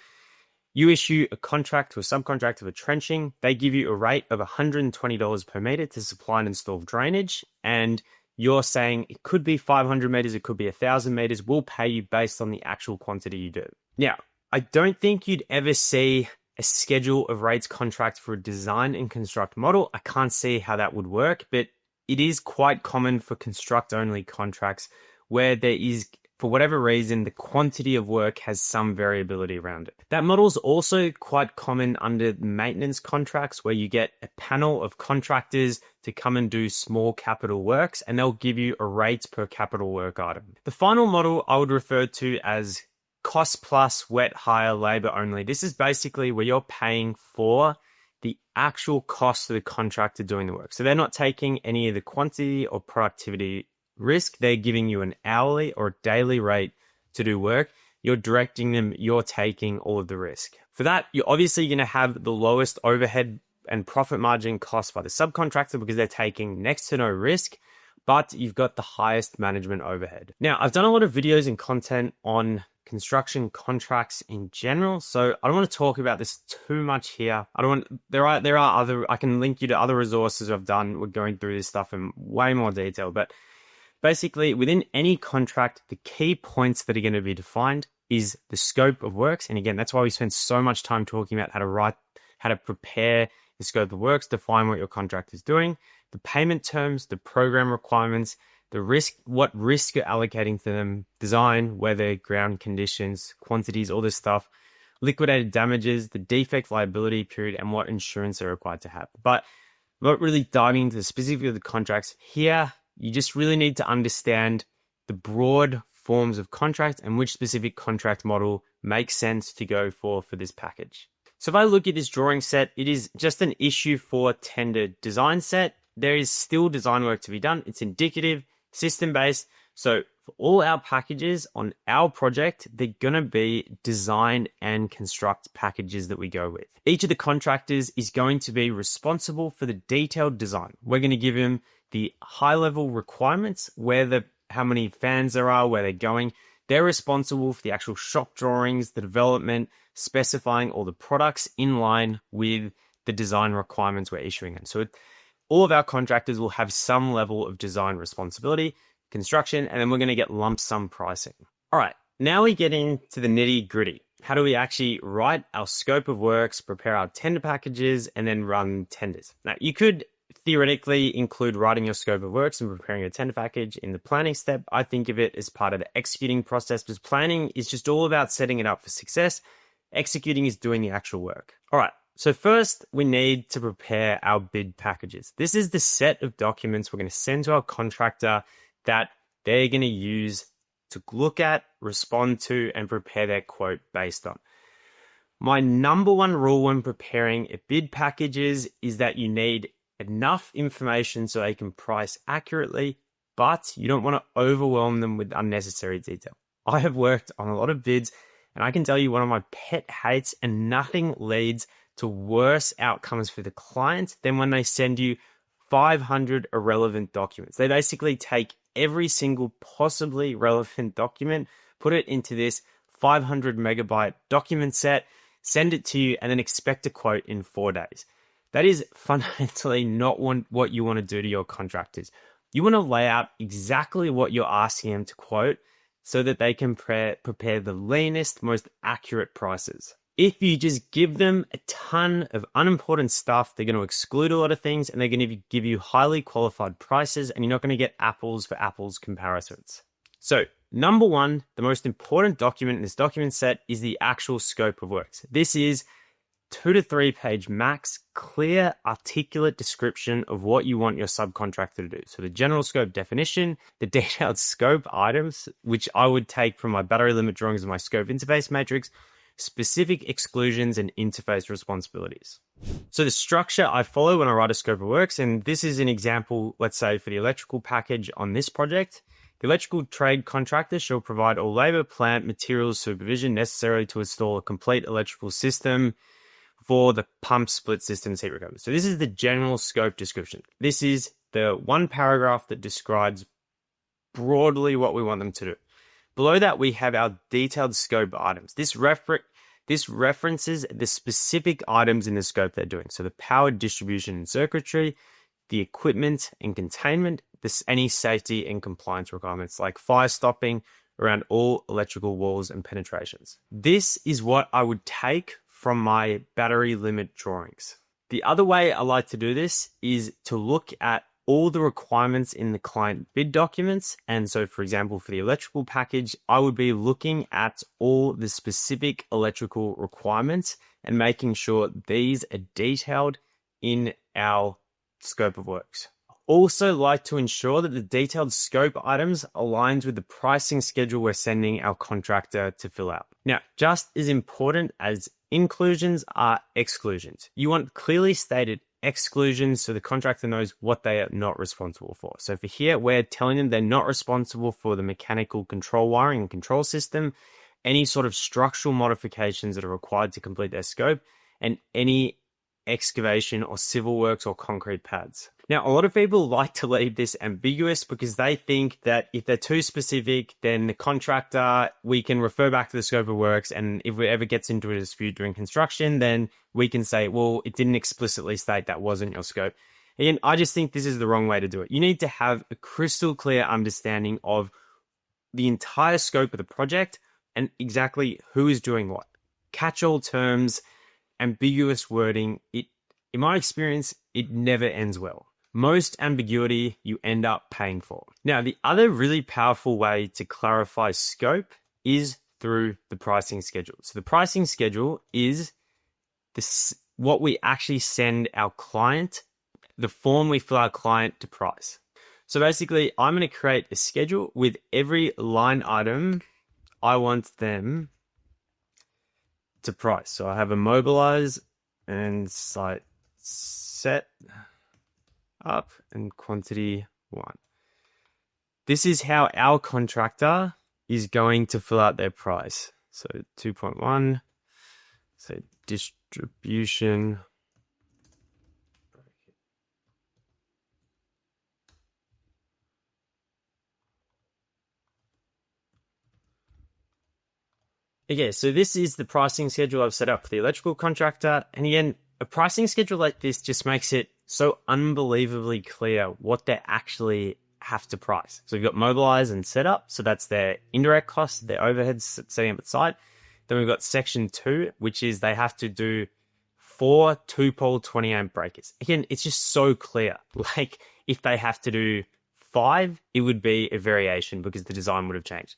you issue a contract to a subcontractor for trenching. They give you a rate of $120 per meter to supply and install drainage. And you're saying it could be 500 meters, it could be 1,000 meters. We'll pay you based on the actual quantity you do. Now, I don't think you'd ever see a schedule of rates contract for a design and construct model. I can't see how that would work, but it is quite common for construct-only contracts where there is, for whatever reason, the quantity of work has some variability around it. That model is also quite common under maintenance contracts where you get a panel of contractors to come and do small capital works and they'll give you a rate per capital work item. The final model I would refer to as cost plus wet hire labor only. This is basically where you're paying for the actual cost of the contractor doing the work. So they're not taking any of the quantity or productivity risk. They're giving you an hourly or daily rate to do work. You're directing them, you're taking all of the risk. For that, you're obviously going to have the lowest overhead and profit margin cost by the subcontractor because they're taking next to no risk, but you've got the highest management overhead. Now, I've done a lot of videos and content on construction contracts in general, so I don't want to talk about this too much here. There are other, I can link you to other resources I've done. We're going through this stuff in way more detail, but basically, within any contract, the key points that are going to be defined is the scope of works. And again, that's why we spend so much time talking about how to prepare the scope of works, define what your contract is doing, the payment terms, the program requirements, the risk, what risk you're allocating to them, design, weather, ground conditions, quantities, all this stuff, liquidated damages, the defect liability period, and what insurance are required to have. But not really diving into the specifics of the contracts here. You just really need to understand the broad forms of contract and which specific contract model makes sense to go for this package. So if I look at this drawing set, it is just an issue for tender design set. There is still design work to be done. It's indicative, system-based. So for all our packages on our project, they're going to be design and construct packages that we go with. Each of the contractors is going to be responsible for the detailed design. We're going to give them the high-level requirements, how many fans there are, where they're going. They're responsible for the actual shop drawings, the development, specifying all the products in line with the design requirements we're issuing them. So all of our contractors will have some level of design responsibility, construction, and then we're going to get lump sum pricing. All right, now we get into the nitty gritty. How do we actually write our scope of works, prepare our tender packages, and then run tenders? Now, you could theoretically include writing your scope of works and preparing a tender package in the planning step. I think of it as part of the executing process because planning is just all about setting it up for success. Executing is doing the actual work. All right. So first, we need to prepare our bid packages. This is the set of documents we're going to send to our contractor that they're going to use to look at, respond to, and prepare their quote based on. My number one rule when preparing a bid packages is that you need enough information so they can price accurately, but you don't want to overwhelm them with unnecessary detail. I have worked on a lot of bids, and I can tell you one of my pet hates, and nothing leads to worse outcomes for the client than when they send you 500 irrelevant documents. They basically take every single possibly relevant document, put it into this 500 megabyte document set, send it to you, and then expect a quote in 4 days. That is fundamentally not what you want to do to your contractors. You want to lay out exactly what you're asking them to quote so that they can prepare the leanest, most accurate prices. If you just give them a ton of unimportant stuff, they're going to exclude a lot of things and they're going to give you highly qualified prices and you're not going to get apples for apples comparisons. So number one, the most important document in this document set is the actual scope of works. This is 2 to 3 page max, clear, articulate description of what you want your subcontractor to do. So the general scope definition, the detailed scope items, which I would take from my battery limit drawings and my scope interface matrix, specific exclusions and interface responsibilities. So the structure I follow when I write a scope of works, and this is an example, let's say for the electrical package on this project, the electrical trade contractor shall provide all labor, plant, materials, supervision necessary to install a complete electrical system for the pump split systems heat recovery. So this is the general scope description. This is the one paragraph that describes broadly what we want them to do. Below that, we have our detailed scope items. This references the specific items in the scope they're doing. So the power distribution and circuitry, the equipment and containment, any safety and compliance requirements like fire stopping around all electrical walls and penetrations. This is what I would take from my battery limit drawings. The other way I like to do this is to look at all the requirements in the client bid documents. And so, for example, for the electrical package, I would be looking at all the specific electrical requirements and making sure these are detailed in our scope of works. Also like to ensure that the detailed scope items aligns with the pricing schedule we're sending our contractor to fill out. Now, just as important as inclusions are exclusions. You want clearly stated exclusions so the contractor knows what they are not responsible for. So for here, we're telling them they're not responsible for the mechanical control wiring and control system, any sort of structural modifications that are required to complete their scope, and any excavation or civil works or concrete pads. Now, a lot of people like to leave this ambiguous because they think that if they're too specific, then the contractor, we can refer back to the scope of works. And if it ever gets into a dispute during construction, then we can say, well, it didn't explicitly state that wasn't your scope. Again, I just think this is the wrong way to do it. You need to have a crystal clear understanding of the entire scope of the project and exactly who is doing what. Catch-all terms, ambiguous wording, in my experience, it never ends well. Most ambiguity you end up paying for. Now, the other really powerful way to clarify scope is through the pricing schedule. So the pricing schedule is what we actually send our client, the form we fill our client to price. So basically, I'm going to create a schedule with every line item I want them to price. So I have a mobilize and site set up and quantity 1. This is how our contractor is going to fill out their price. So 2.1, so distribution. Okay, so this is the pricing schedule I've set up for the electrical contractor. And again, a pricing schedule like this just makes it so unbelievably clear what they actually have to price. So we've got mobilize and setup. So that's their indirect costs, their overheads setting up at site. Then we've got section 2, which is they have to do 4 2-pole 20 amp breakers. Again, it's just so clear. Like if they have to do 5, it would be a variation because the design would have changed.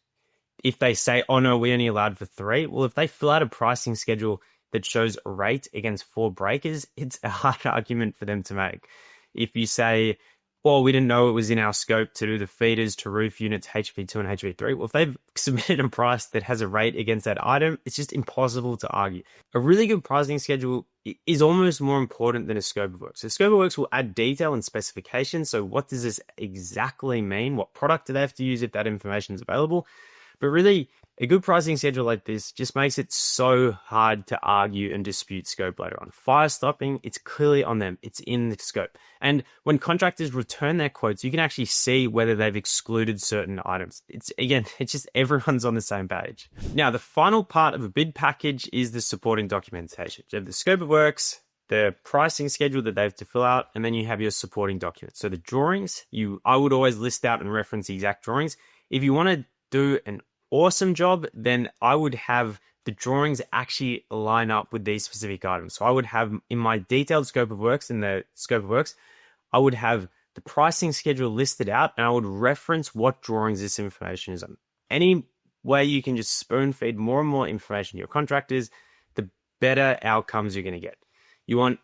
If they say, oh no, we only allowed for 3, well, if they fill out a pricing schedule that shows a rate against 4 breakers, it's a hard argument for them to make. If you say, well, we didn't know it was in our scope to do the feeders to roof units HV2 and HV3, well, if they've submitted a price that has a rate against that item, it's just impossible to argue. A really good pricing schedule is almost more important than a scope of works. So scope of works will add detail and specification. So what does this exactly mean? What product do they have to use if that information is available? But really, a good pricing schedule like this just makes it so hard to argue and dispute scope later on. Fire stopping, it's clearly on them. It's in the scope. And when contractors return their quotes, you can actually see whether they've excluded certain items. It's just everyone's on the same page. Now, the final part of a bid package is the supporting documentation. You have the scope of works, the pricing schedule that they have to fill out, and then you have your supporting documents. So the drawings, I would always list out and reference the exact drawings. If you want to do an awesome job, then I would have the drawings actually line up with these specific items. So I would have in my detailed scope of works, I would have the pricing schedule listed out, and I would reference what drawings this information is on. Any way you can just spoon feed more and more information to your contractors, the better outcomes you're going to get. You want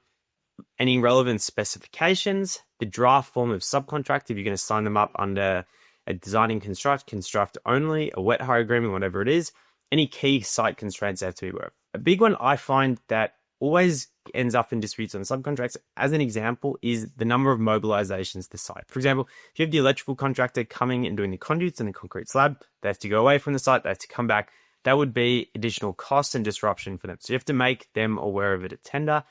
any relevant specifications, the draft form of subcontract, if you're going to sign them up under a design and construct only, a wet hire agreement, whatever it is, any key site constraints have to be worked. A big one I find that always ends up in disputes on subcontracts, as an example, is the number of mobilizations to site. For example, if you have the electrical contractor coming and doing the conduits and the concrete slab, they have to go away from the site, they have to come back. That would be additional cost and disruption for them. So you have to make them aware of it at tender.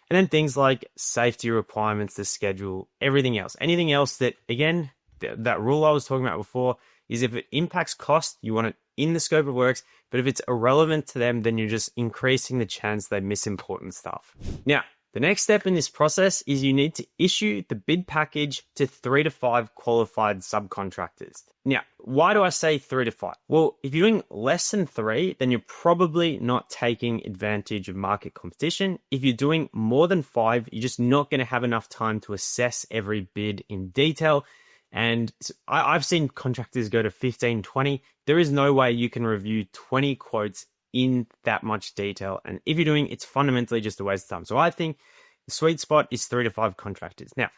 And then things like safety requirements, the schedule, everything else. Anything else that, again, that rule I was talking about before is if it impacts cost, you want it in the scope of works, but if it's irrelevant to them, then you're just increasing the chance they miss important stuff. Now, the next step in this process is you need to issue the bid package to 3 to 5 qualified subcontractors. Now, why do I say 3 to 5? Well, if you're doing less than 3, then you're probably not taking advantage of market competition. If you're doing more than 5, you're just not going to have enough time to assess every bid in detail. And I've seen contractors go to 15, 20. There is no way you can review 20 quotes in that much detail. And if you're doing, it's fundamentally just a waste of time. So I think the sweet spot is 3 to 5 contractors. Now,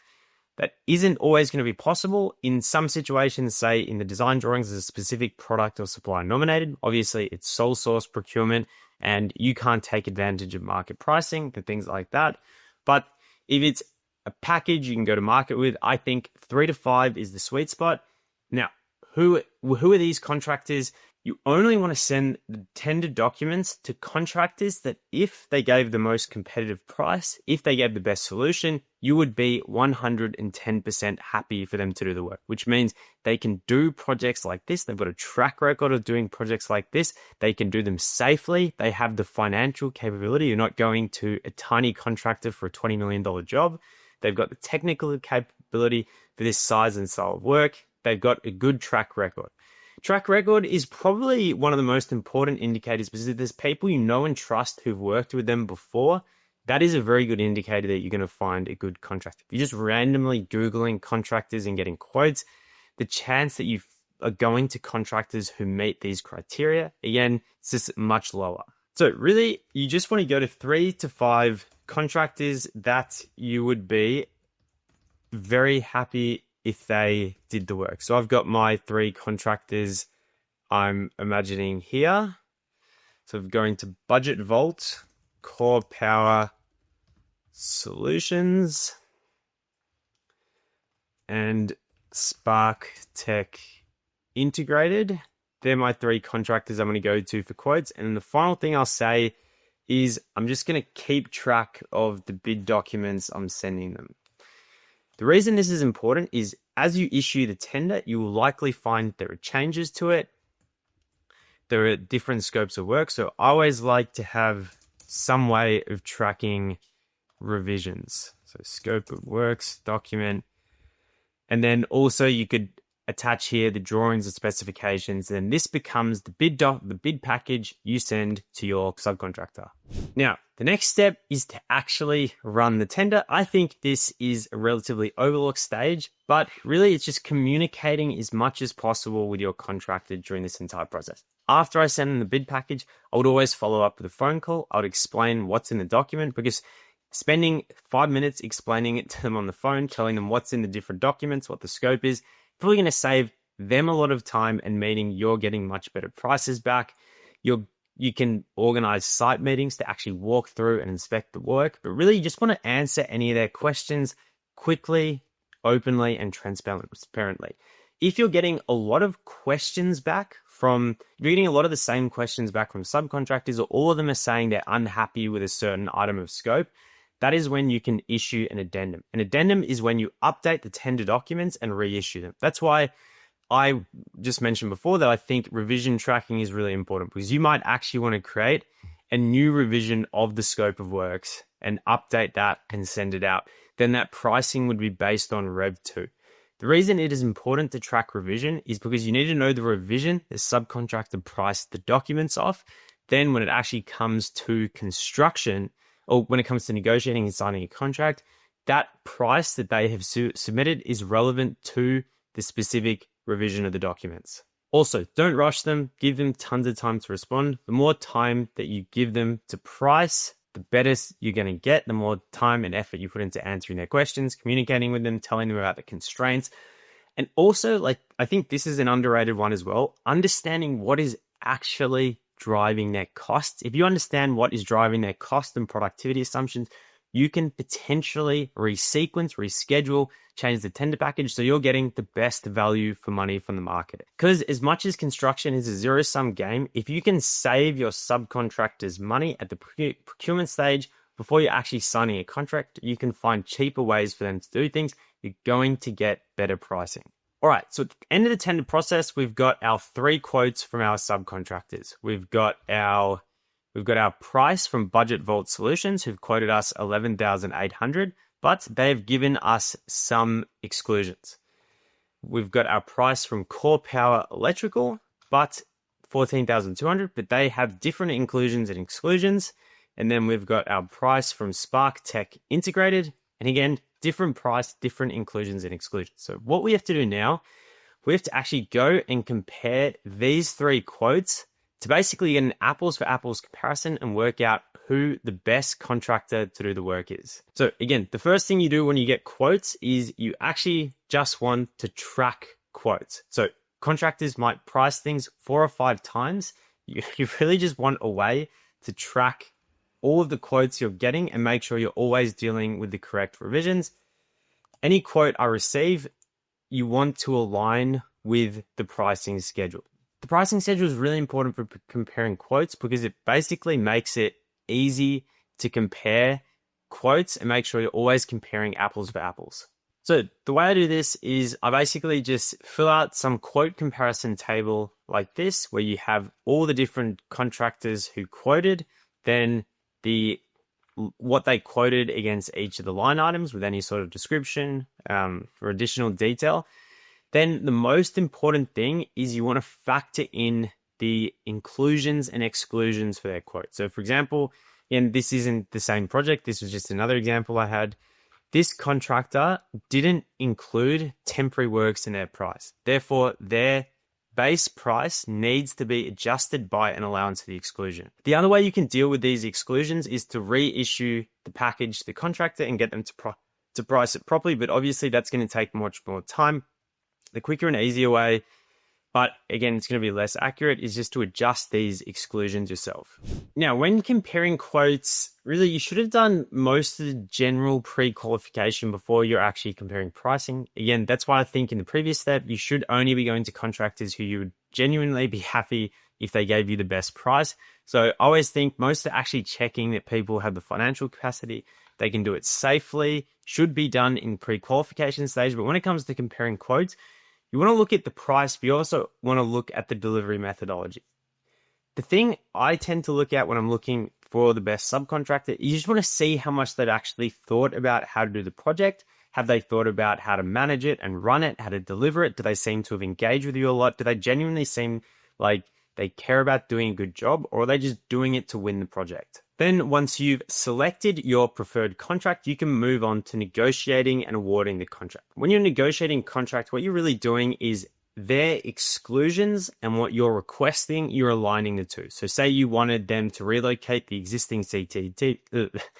that isn't always going to be possible. In some situations, say in the design drawings, there's a specific product or supplier nominated. Obviously, it's sole source procurement, and you can't take advantage of market pricing and things like that. But if it's a package you can go to market with, I think 3 to 5 is the sweet spot. Now, who are these contractors? You only want to send the tender documents to contractors that if they gave the most competitive price, if they gave the best solution, you would be 110% happy for them to do the work, which means they can do projects like this. They've got a track record of doing projects like this. They can do them safely. They have the financial capability. You're not going to a tiny contractor for a $20 million job. They've got the technical capability for this size and style of work. They've got a good track record. Track record is probably one of the most important indicators because if there's people you know and trust who've worked with them before, that is a very good indicator that you're going to find a good contractor. If you're just randomly Googling contractors and getting quotes, the chance that you are going to contractors who meet these criteria, again, it's just much lower. So really, you just want to go to 3 to 5 contractors that you would be very happy if they did the work. So I've got my 3 contractors I'm imagining here. So I'm going to Budget Vault, Core Power Solutions, and Spark Tech Integrated. They're my 3 contractors I'm going to go to for quotes. And the final thing I'll say is I'm just going to keep track of the bid documents I'm sending them. The reason this is important is as you issue the tender, you will likely find there are changes to it. There are different scopes of work. So I always like to have some way of tracking revisions. So scope of works, document. And then also you could attach here the drawings and specifications. And this becomes the bid package you send to your subcontractor. Now, the next step is to actually run the tender. I think this is a relatively overlooked stage, but really it's just communicating as much as possible with your contractor during this entire process. After I send them the bid package, I would always follow up with a phone call. I would explain what's in the document because spending 5 minutes explaining it to them on the phone, telling them what's in the different documents, what the scope is, probably going to save them a lot of time and meaning you're getting much better prices back. You can organize site meetings to actually walk through and inspect the work, but really you just want to answer any of their questions quickly, openly, and transparently. If you're getting a lot of questions back if you're getting a lot of the same questions back from subcontractors, or all of them are saying they're unhappy with a certain item of scope, that is when you can issue an addendum. An addendum is when you update the tender documents and reissue them. That's why I just mentioned before that I think revision tracking is really important because you might actually want to create a new revision of the scope of works and update that and send it out, then that pricing would be based on Rev 2. The reason it is important to track revision is because you need to know the revision the subcontractor priced the documents off. Then when it actually comes to construction, or when it comes to negotiating and signing a contract, that price that they have submitted is relevant to the specific revision of the documents. Also, don't rush them. Give them tons of time to respond. The more time that you give them to price, the better you're going to get. The more time and effort you put into answering their questions, communicating with them, telling them about the constraints. And also, I think this is an underrated one as well, understanding what is actually driving their costs. If you understand what is driving their cost and productivity assumptions, you can potentially resequence, reschedule, change the tender package so you're getting the best value for money from the market. Because as much as construction is a zero-sum game, if you can save your subcontractors money at the procurement stage before you're actually signing a contract, you can find cheaper ways for them to do things. You're going to get better pricing. All right, so at the end of the tender process, we've got our 3 quotes from our subcontractors. We've got our price from Budget Vault Solutions, who've quoted us $11,800, but they've given us some exclusions. We've got our price from Core Power Electrical, but $14,200, but they have different inclusions and exclusions. And then we've got our price from Spark Tech Integrated, and again, different price, different inclusions and exclusions. So what we have to do now, we have to actually go and compare these 3 quotes to basically get an apples for apples comparison and work out who the best contractor to do the work is. So again, the first thing you do when you get quotes is you actually just want to track quotes. So contractors might price things 4 or 5 times. You really just want a way to track all of the quotes you're getting and make sure you're always dealing with the correct revisions. Any quote I receive, you want to align with the pricing schedule. The pricing schedule is really important for comparing quotes because it basically makes it easy to compare quotes and make sure you're always comparing apples for apples. So the way I do this is I basically just fill out some quote comparison table like this, where you have all the different contractors who quoted, then what they quoted against each of the line items with any sort of description for additional detail. Then the most important thing is you want to factor in the inclusions and exclusions for their quote. So for example, and this isn't the same project, this was just another example I had. This contractor didn't include temporary works in their price. Therefore, their base price needs to be adjusted by an allowance for the exclusion. The other way you can deal with these exclusions is to reissue the package to the contractor and get them to price it properly. But obviously that's going to take much more time. The quicker and easier way, but again, it's going to be less accurate, is just to adjust these exclusions yourself. Now, when comparing quotes, really, you should have done most of the general pre-qualification before you're actually comparing pricing. Again, that's why I think in the previous step, you should only be going to contractors who you would genuinely be happy if they gave you the best price. So I always think most are actually checking that people have the financial capacity, they can do it safely, should be done in pre-qualification stage. But when it comes to comparing quotes, you want to look at the price, but you also want to look at the delivery methodology. The thing I tend to look at when I'm looking for the best subcontractor, you just want to see how much they've actually thought about how to do the project. Have they thought about how to manage it and run it, how to deliver it? Do they seem to have engaged with you a lot? Do they genuinely seem like they care about doing a good job, or are they just doing it to win the project? Then once you've selected your preferred contract, you can move on to negotiating and awarding the contract. When you're negotiating contract, what you're really doing is their exclusions and what you're requesting, you're aligning the two. So say you wanted them to relocate the existing CCTV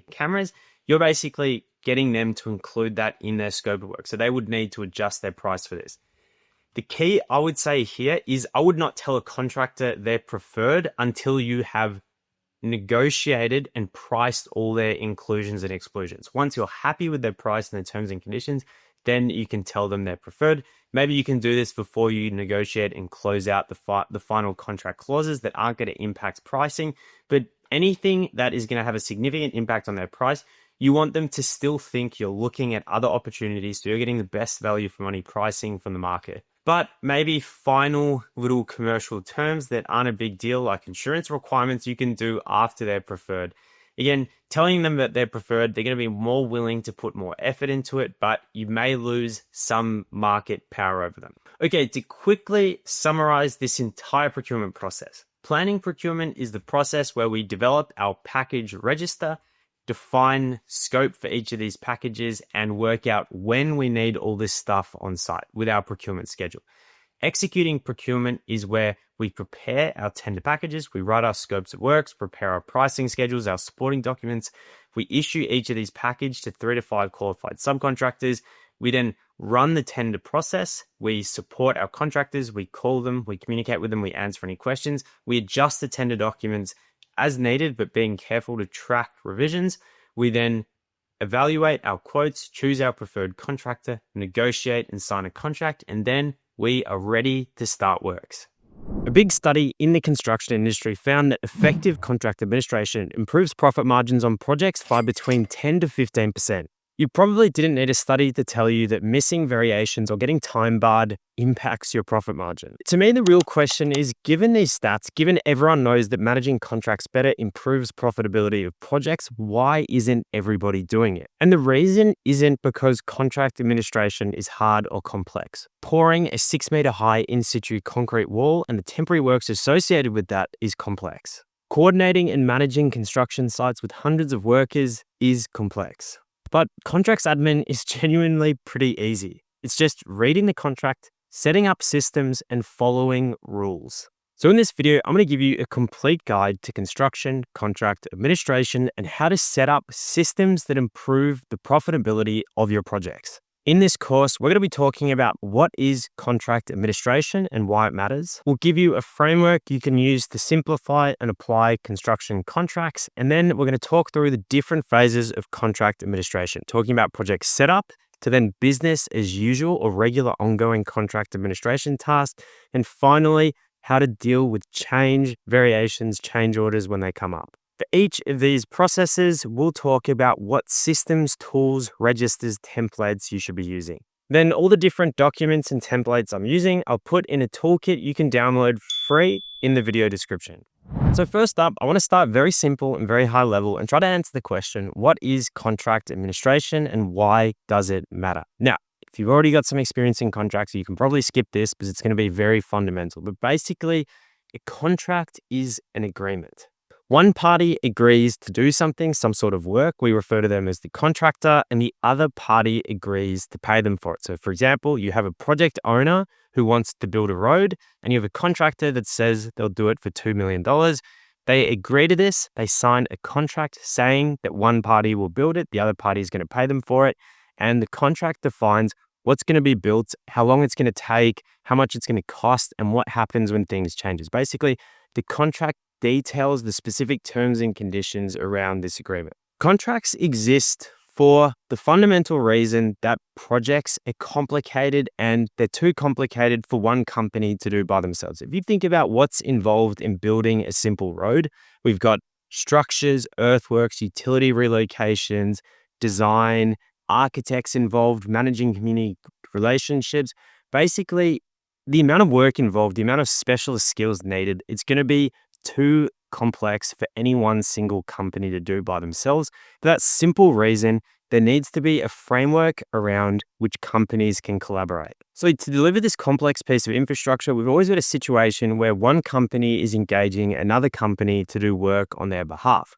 cameras, you're basically getting them to include that in their scope of work. So they would need to adjust their price for this. The key I would say here is I would not tell a contractor their preferred until you have negotiated and priced all their inclusions and exclusions. Once you're happy with their price and their terms and conditions, then you can tell them their preferred. Maybe you can do this before you negotiate and close out the final contract clauses that aren't going to impact pricing. But anything that is going to have a significant impact on their price, you want them to still think you're looking at other opportunities so you're getting the best value for money pricing from the market. But maybe final little commercial terms that aren't a big deal, like insurance requirements, you can do after they're preferred. Again, telling them that they're preferred, they're going to be more willing to put more effort into it, but you may lose some market power over them. Okay, to quickly summarize this entire procurement process. Planning procurement is the process where we develop our package register, define scope for each of these packages, and work out when we need all this stuff on site with our procurement schedule. Executing procurement is where we prepare our tender packages, we write our scopes of works, prepare our pricing schedules, our supporting documents. We issue each of these packages to 3 to 5 qualified subcontractors. We then run the tender process. We support our contractors. We call them, we communicate with them, we answer any questions. We adjust the tender documents as needed, but being careful to track revisions. We then evaluate our quotes, choose our preferred contractor, negotiate and sign a contract, and then we are ready to start works. A big study in the construction industry found that effective contract administration improves profit margins on projects by between 10 to 15%. You probably didn't need a study to tell you that missing variations or getting time barred impacts your profit margin. To me, the real question is, given these stats, given everyone knows that managing contracts better improves profitability of projects, why isn't everybody doing it? And the reason isn't because contract administration is hard or complex. Pouring a 6-meter high in-situ concrete wall and the temporary works associated with that is complex. Coordinating and managing construction sites with hundreds of workers is complex. But contracts admin is genuinely pretty easy. It's just reading the contract, setting up systems, and following rules. So in this video, I'm going to give you a complete guide to construction, contract administration, and how to set up systems that improve the profitability of your projects. In this course, we're going to be talking about what is contract administration and why it matters. We'll give you a framework you can use to simplify and apply construction contracts. And then we're going to talk through the different phases of contract administration, talking about project setup to then business as usual or regular ongoing contract administration tasks. And finally, how to deal with change, variations, change orders when they come up. For each of these processes, we'll talk about what systems, tools, registers, templates you should be using. Then all the different documents and templates I'm using, I'll put in a toolkit you can download free in the video description. So first up, I want to start very simple and very high level and try to answer the question, what is contract administration and why does it matter? Now, if you've already got some experience in contracts, you can probably skip this because it's going to be very fundamental. But basically, a contract is an agreement. One party agrees to do something, some sort of work. We refer to them as the contractor, and the other party agrees to pay them for it. So for example, you have a project owner who wants to build a road, and you have a contractor that says they'll do it for $2 million. They agree to this. They sign a contract saying that one party will build it, the other party is going to pay them for it. And the contract defines what's going to be built, how long it's going to take, how much it's going to cost, and what happens when things changes. Basically, the contract details the specific terms and conditions around this agreement. Contracts exist for the fundamental reason that projects are complicated and they're too complicated for one company to do by themselves. If you think about what's involved in building a simple road, we've got structures, earthworks, utility relocations, design, architects involved, managing community relationships. Basically, the amount of work involved, the amount of specialist skills needed, it's going to be too complex for any one single company to do by themselves. For that simple reason, there needs to be a framework around which companies can collaborate. So to deliver this complex piece of infrastructure, we've always got a situation where one company is engaging another company to do work on their behalf.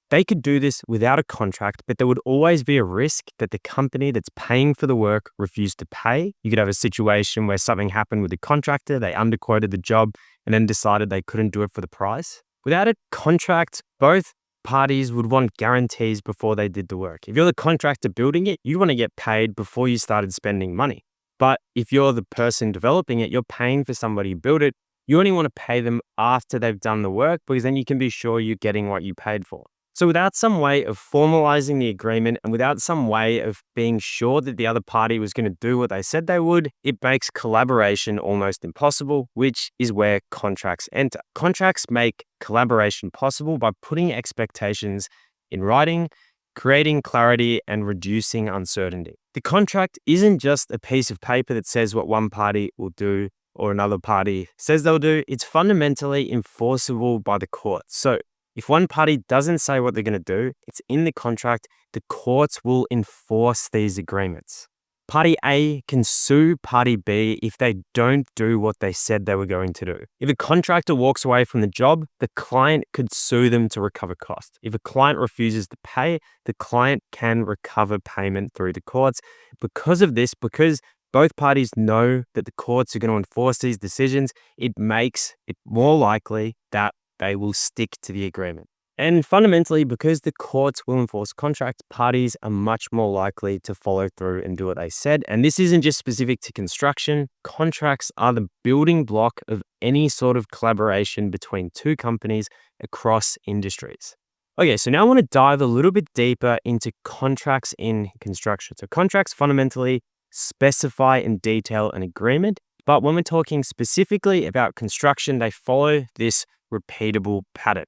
They could do this without a contract, but there would always be a risk that the company that's paying for the work refused to pay. You could have a situation where something happened with the contractor, they underquoted the job, and then decided they couldn't do it for the price. Without a contract, both parties would want guarantees before they did the work. If you're the contractor building it, you want to get paid before you started spending money. But if you're the person developing it, you're paying for somebody to build it. You only want to pay them after they've done the work because then you can be sure you're getting what you paid for. So without some way of formalizing the agreement and without some way of being sure that the other party was going to do what they said they would, it makes collaboration almost impossible, which is where contracts enter. Contracts make collaboration possible by putting expectations in writing creating clarity and reducing uncertainty. The contract isn't just a piece of paper that says what one party will do or another party says they'll do. It's fundamentally enforceable by the courts. So if one party doesn't say what they're going to do, it's in the contract. The courts will enforce these agreements. Party A can sue Party B if they don't do what they said they were going to do. If a contractor walks away from the job, the client could sue them to recover costs. If a client refuses to pay, the client can recover payment through the courts. Because of this, because both parties know that the courts are going to enforce these decisions, it makes it more likely that they will stick to the agreement. And fundamentally, because the courts will enforce contracts, parties are much more likely to follow through and do what they said. And this isn't just specific to construction. Contracts are the building block of any sort of collaboration between two companies across industries. Okay, so now I want to dive a little bit deeper into contracts in construction. So contracts fundamentally specify and detail an agreement, but when we're talking specifically about construction, they follow this repeatable pattern.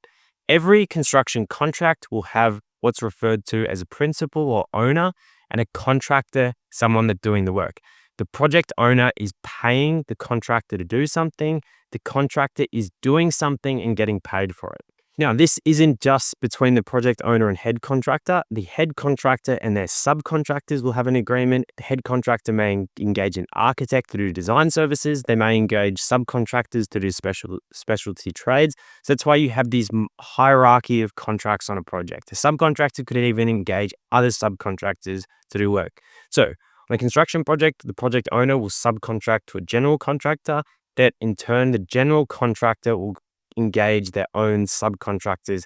Every construction contract will have what's referred to as a principal or owner, and a contractor, someone that's doing the work. The project owner is paying the contractor to do something. The contractor is doing something and getting paid for it. Now, this isn't just between the project owner and head contractor. The head contractor and their subcontractors will have an agreement. The head contractor may engage an architect to do design services. They may engage subcontractors to do specialty trades. So that's why you have these hierarchy of contracts on a project. A subcontractor could even engage other subcontractors to do work. So on a construction project, the project owner will subcontract to a general contractor. That in turn, the general contractor will engage their own subcontractors,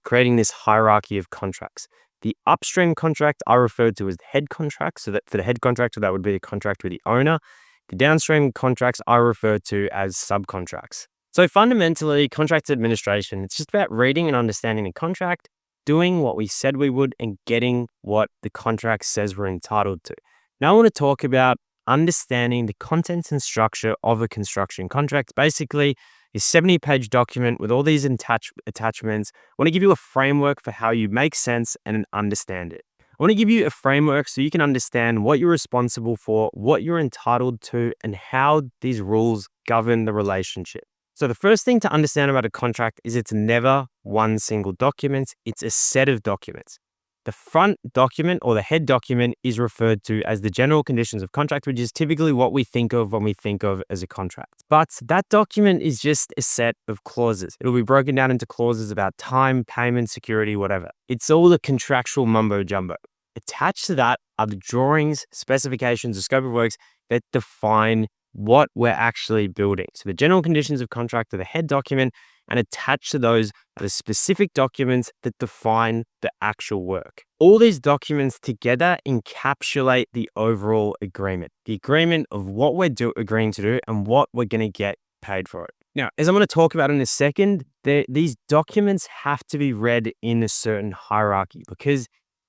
creating this hierarchy of contracts. The upstream contract I referred to as the head contract. So that for the head contractor, that would be a contract with the owner. The downstream contracts I refer to as subcontracts. So fundamentally, contract administration, it's just about reading and understanding the contract, doing what we said we would, and getting what the contract says we're entitled to. Now I want to talk about understanding the contents and structure of a construction contract. Basically, a 70-page document with all these attachments. I want to give you a framework for how you make sense and understand it. I want to give you a framework so you can understand what you're responsible for, what you're entitled to, and how these rules govern the relationship. So the first thing to understand about a contract is it's never one single document. It's a set of documents. The front document or the head document is referred to as the general conditions of contract, which is typically what we think of when we think of as a contract. But that document is just a set of clauses. It'll be broken down into clauses about time, payment, security, whatever. It's all the contractual mumbo jumbo. Attached to that are the drawings, specifications, the scope of works that define what we're actually building. So the general conditions of contract are the head document, and attached to those are the specific documents that define the actual work. All these documents together encapsulate the overall agreement, the agreement of what we're agreeing to do and what we're going to get paid for it. Now, as I'm going to talk about in a second, these documents have to be read in a certain hierarchy, because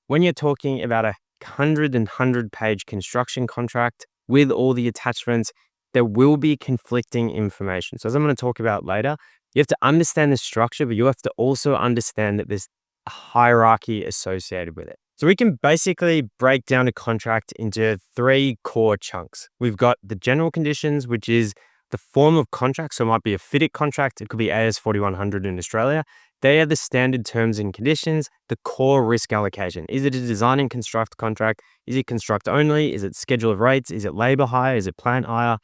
when you're talking about a 100-page construction contract with all the attachments, there will be conflicting information. So as I'm going to talk about later, you have to understand the structure, but you have to also understand that there's a hierarchy associated with it. So we can basically break down a contract into 3 core chunks. We've got the general conditions, which is the form of contract. So it might be a FIDIC contract. It could be AS 4100 in Australia. They are the standard terms and conditions, the core risk allocation. Is it a design and construct contract? Is it construct only? Is it schedule of rates? Is it labor hire? Is it plant hire?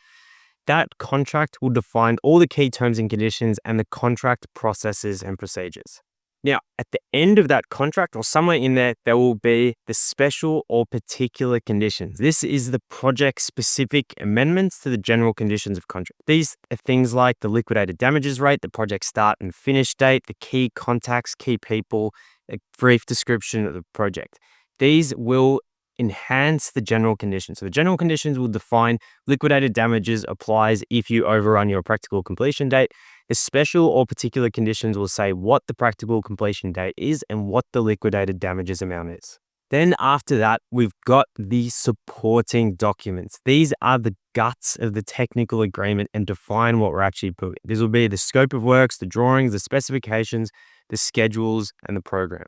That contract will define all the key terms and conditions and the contract processes and procedures. Now, at the end of that contract or somewhere in there, there will be the special or particular conditions. This is the project-specific amendments to the general conditions of contract. These are things like the liquidated damages rate, the project start and finish date, the key contacts, key people, a brief description of the project. These will enhance the general conditions. So the general conditions will define liquidated damages applies if you overrun your practical completion date. The special or particular conditions will say what the practical completion date is and what the liquidated damages amount is. Then after that, we've got the supporting documents. These are the guts of the technical agreement and define what we're actually building. This will be the scope of works, the drawings, the specifications, the schedules, and the program.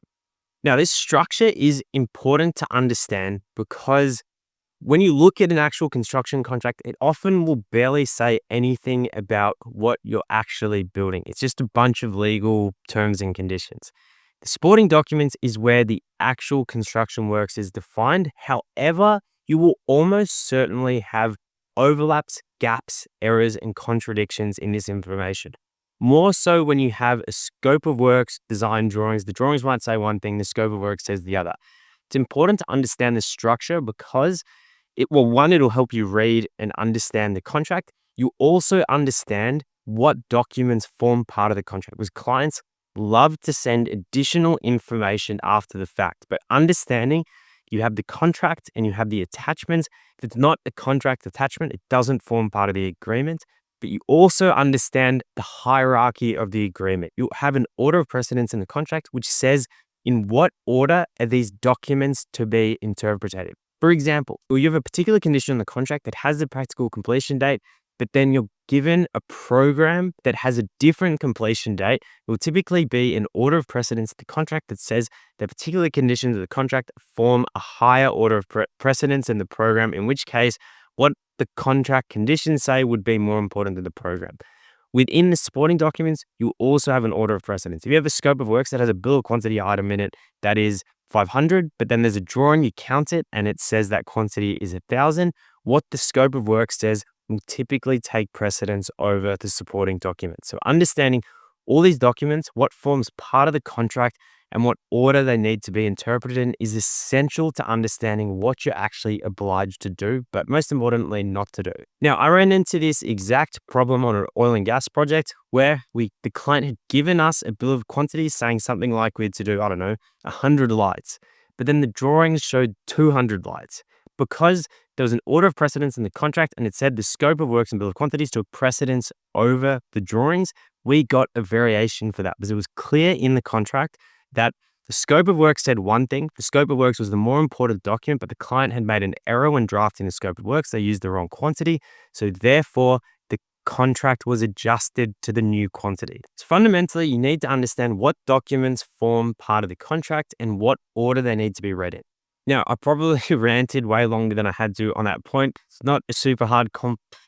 Now, this structure is important to understand because when you look at an actual construction contract, it often will barely say anything about what you're actually building. It's just a bunch of legal terms and conditions. The supporting documents is where the actual construction works is defined. However, you will almost certainly have overlaps, gaps, errors, and contradictions in this information. More so when you have a scope of works, design drawings. The drawings might say one thing, the scope of work says the other. It's important to understand the structure because it'll help you read and understand the contract. You also understand what documents form part of the contract because clients love to send additional information after the fact. But understanding you have the contract and you have the attachments. If it's not a contract attachment, it doesn't form part of the agreement. But you also understand the hierarchy of the agreement. You have an order of precedence in the contract, which says in what order are these documents to be interpreted. For example, you have a particular condition in the contract that has the practical completion date, but then you're given a program that has a different completion date. It will typically be an order of precedence in the contract that says the particular conditions of the contract form a higher order of precedence in the program, in which case what the contract conditions say would be more important than the program. Within the supporting documents, you also have an order of precedence. If you have a scope of works that has a bill of quantity item in it that is 500, but then there's a drawing, you count it, and it says that quantity is 1,000, what the scope of work says will typically take precedence over the supporting document. So understanding all these documents, what forms part of the contract, and what order they need to be interpreted in is essential to understanding what you're actually obliged to do, but most importantly, not to do. Now, I ran into this exact problem on an oil and gas project where the client had given us a bill of quantities saying something like we had to do, 100 lights, but then the drawings showed 200 lights. Because there was an order of precedence in the contract and it said the scope of works and bill of quantities took precedence over the drawings, we got a variation for that because it was clear in the contract that the scope of work said one thing. The scope of works was the more important document, but the client had made an error when drafting the scope of works. They used the wrong quantity. So therefore, the contract was adjusted to the new quantity. So fundamentally, you need to understand what documents form part of the contract and what order they need to be read in. Now, I probably ranted way longer than I had to on that point. It's not a super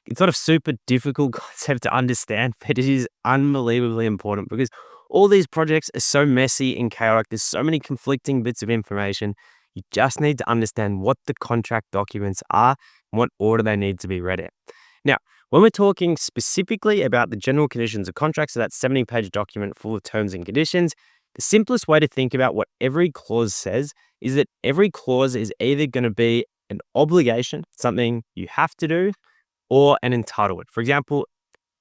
it's not a super difficult concept to understand, but it is unbelievably important because all these projects are so messy and chaotic. There's so many conflicting bits of information. You just need to understand what the contract documents are and what order they need to be read in. Now, when we're talking specifically about the general conditions of contracts, so that 70-page document full of terms and conditions, the simplest way to think about what every clause says is that every clause is either going to be an obligation, something you have to do, or an entitlement. For example,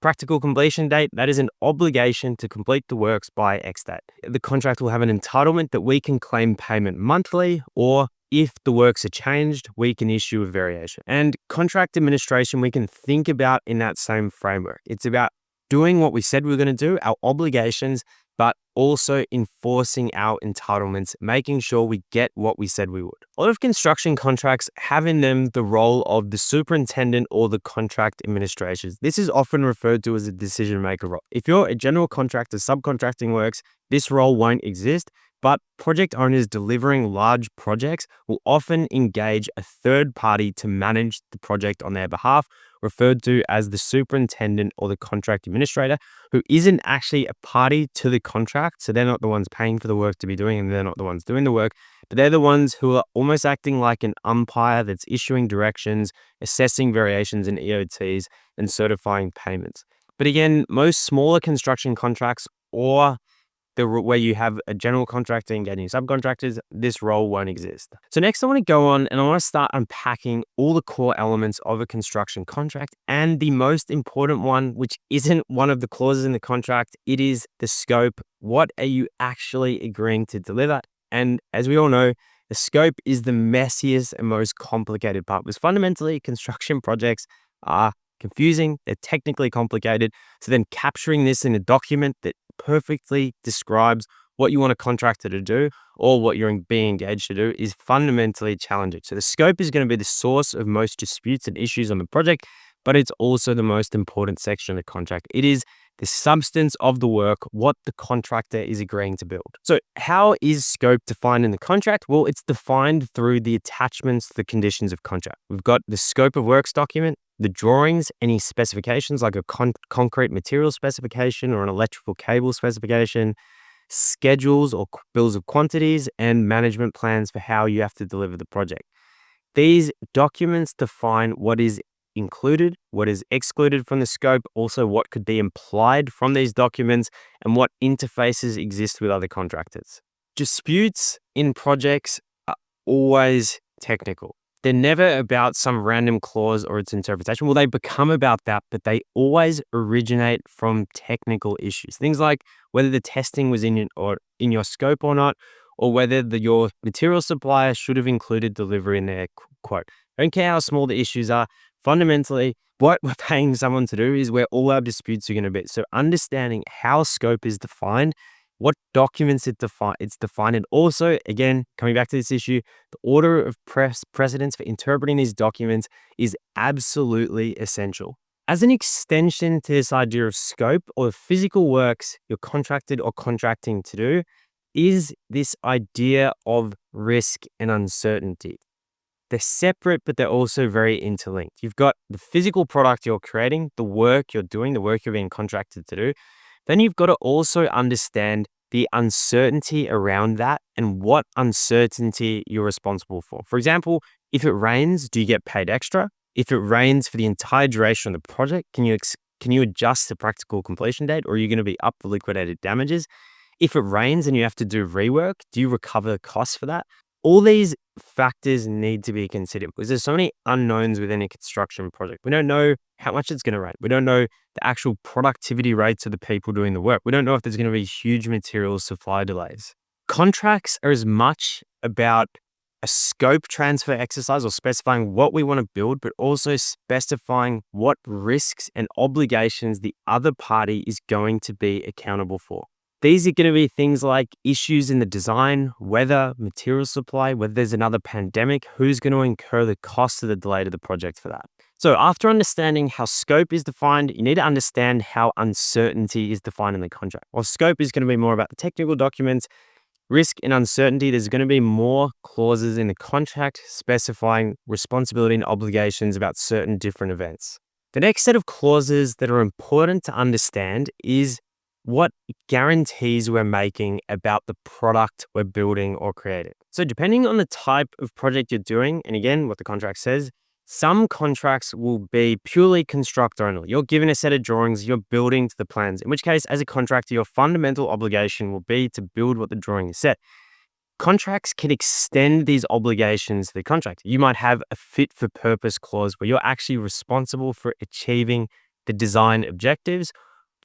practical completion date, that is an obligation to complete the works by X date. The contract will have an entitlement that we can claim payment monthly, or if the works are changed, we can issue a variation. And contract administration, we can think about in that same framework. It's about doing what we said we were going to do, our obligations, but also enforcing our entitlements, making sure we get what we said we would. A lot of construction contracts have in them the role of the superintendent or the contract administrators. This is often referred to as a decision maker role. If you're a general contractor subcontracting works, this role won't exist, but project owners delivering large projects will often engage a third party to manage the project on their behalf, referred to as the superintendent or the contract administrator, who isn't actually a party to the contract. So they're not the ones paying for the work to be doing, and they're not the ones doing the work, but they're the ones who are almost acting like an umpire that's issuing directions, assessing variations in EOTs, and certifying payments. But again, most smaller construction contracts or where you have a general contractor engaging subcontractors, this role won't exist. So next I want to go on and I want to start unpacking all the core elements of a construction contract, and the most important one, which isn't one of the clauses in the contract, it is the scope. What are you actually agreeing to deliver? And as we all know, the scope is the messiest and most complicated part because fundamentally construction projects are confusing, they're technically complicated. So then capturing this in a document that perfectly describes what you want a contractor to do or what you're being engaged to do is fundamentally challenging. So the scope is going to be the source of most disputes and issues on the project, but it's also the most important section of the contract. It is the substance of the work, what the contractor is agreeing to build. So how is scope defined in the contract? Well, it's defined through the attachments to the conditions of contract. We've got the scope of works document, the drawings, any specifications like a concrete material specification or an electrical cable specification, schedules or bills of quantities, and management plans for how you have to deliver the project. These documents define what is included, what is excluded from the scope, also what could be implied from these documents, and what interfaces exist with other contractors. Disputes in projects are always technical. They're never about some random clause or its interpretation. Well, they become about that, but they always originate from technical issues. Things like whether the testing was in your scope or not, or whether your material supplier should have included delivery in their quote. I don't care how small the issues are. Fundamentally, what we're paying someone to do is where all our disputes are going to be. So understanding how scope is defined, what documents it's defined, and also, again, coming back to this issue, the order of precedence for interpreting these documents is absolutely essential. As an extension to this idea of scope or the physical works you're contracted or contracting to do, is this idea of risk and uncertainty. They're separate, but they're also very interlinked. You've got the physical product you're creating, the work you're doing, the work you're being contracted to do. Then you've got to also understand the uncertainty around that and what uncertainty you're responsible for. For example, if it rains, do you get paid extra? If it rains for the entire duration of the project, can you adjust the practical completion date, or are you going to be up for liquidated damages? If it rains and you have to do rework, do you recover the costs for that? All these factors need to be considered because there's so many unknowns within a construction project. We don't know how much it's going to rain. We don't know the actual productivity rates of the people doing the work. We don't know if there's going to be huge material supply delays. Contracts are as much about a scope transfer exercise or specifying what we want to build, but also specifying what risks and obligations the other party is going to be accountable for. These are going to be things like issues in the design, weather, material supply, whether there's another pandemic, who's going to incur the cost of the delay to the project for that. So after understanding how scope is defined, you need to understand how uncertainty is defined in the contract. While scope is going to be more about the technical documents, risk and uncertainty, there's going to be more clauses in the contract specifying responsibility and obligations about certain different events. The next set of clauses that are important to understand is what guarantees we're making about the product we're building or creating. So depending on the type of project you're doing, and again, what the contract says, some contracts will be purely construct only. You're given a set of drawings, you're building to the plans, in which case, as a contractor, your fundamental obligation will be to build what the drawing is set. Contracts can extend these obligations to the contractor. You might have a fit for purpose clause where you're actually responsible for achieving the design objectives.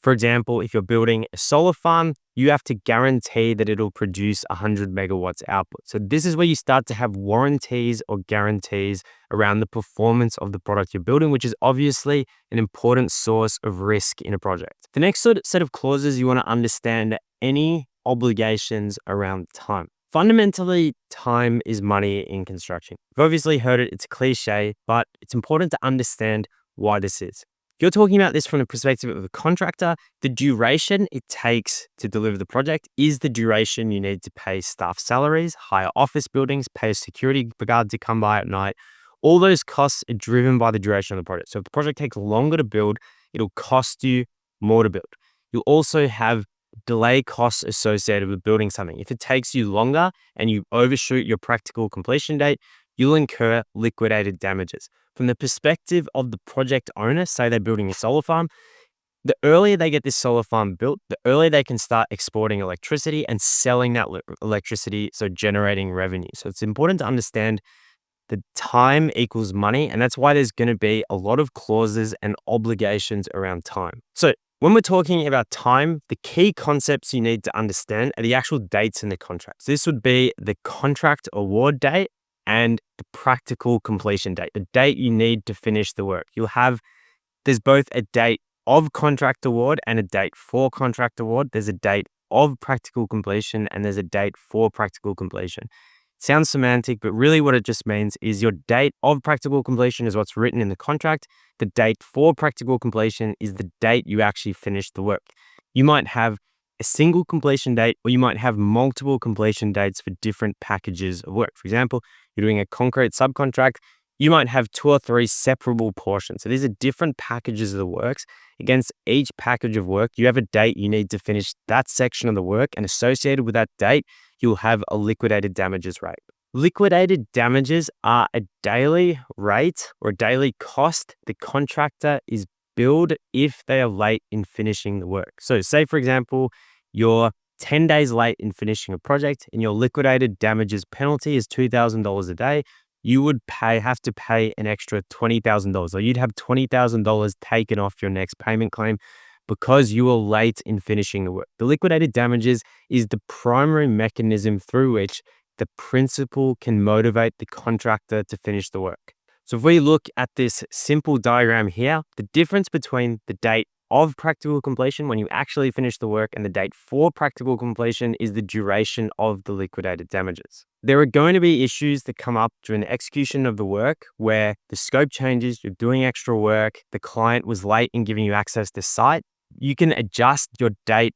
For example, if you're building a solar farm, you have to guarantee that it'll produce 100 megawatts output. So this is where you start to have warranties or guarantees around the performance of the product you're building, which is obviously an important source of risk in a project. The next set of clauses you want to understand any obligations around time. Fundamentally, time is money in construction. You've obviously heard it, it's a cliche, but it's important to understand why this is. If you're talking about this from the perspective of a contractor, the duration it takes to deliver the project is the duration you need to pay staff salaries, hire office buildings, pay a security guard to come by at night. All those costs are driven by the duration of the project. So if the project takes longer to build, it'll cost you more to build. You'll also have delay costs associated with building something. If it takes you longer and you overshoot your practical completion date, you'll incur liquidated damages. From the perspective of the project owner, say they're building a solar farm, the earlier they get this solar farm built, the earlier they can start exporting electricity and selling that electricity, so generating revenue. So it's important to understand that time equals money, and that's why there's going to be a lot of clauses and obligations around time. So when we're talking about time, the key concepts you need to understand are the actual dates in the contract. So this would be the contract award date and the practical completion date, the date you need to finish the work. There's both a date of contract award and a date for contract award. There's a date of practical completion and there's a date for practical completion. Sounds semantic, but really what it just means is your date of practical completion is what's written in the contract. The date for practical completion is the date you actually finish the work. You might have a single completion date, or you might have multiple completion dates for different packages of work. For example, you're doing a concrete subcontract, you might have 2 or 3 separable portions. So these are different packages of the works. Against each package of work, you have a date you need to finish that section of the work, and associated with that date, you'll have a liquidated damages rate. Liquidated damages are a daily rate or a daily cost the contractor is billed if they are late in finishing the work. So say, for example, you're 10 days late in finishing a project and your liquidated damages penalty is $2,000 a day. You would have to pay an extra $20,000, or you'd have $20,000 taken off your next payment claim because you were late in finishing the work. The liquidated damages is the primary mechanism through which the principal can motivate the contractor to finish the work. So if we look at this simple diagram here, the difference between the date of practical completion when you actually finish the work and the date for practical completion is the duration of the liquidated damages. There are going to be issues that come up during the execution of the work where the scope changes, you're doing extra work, the client was late in giving you access to site. You can adjust your date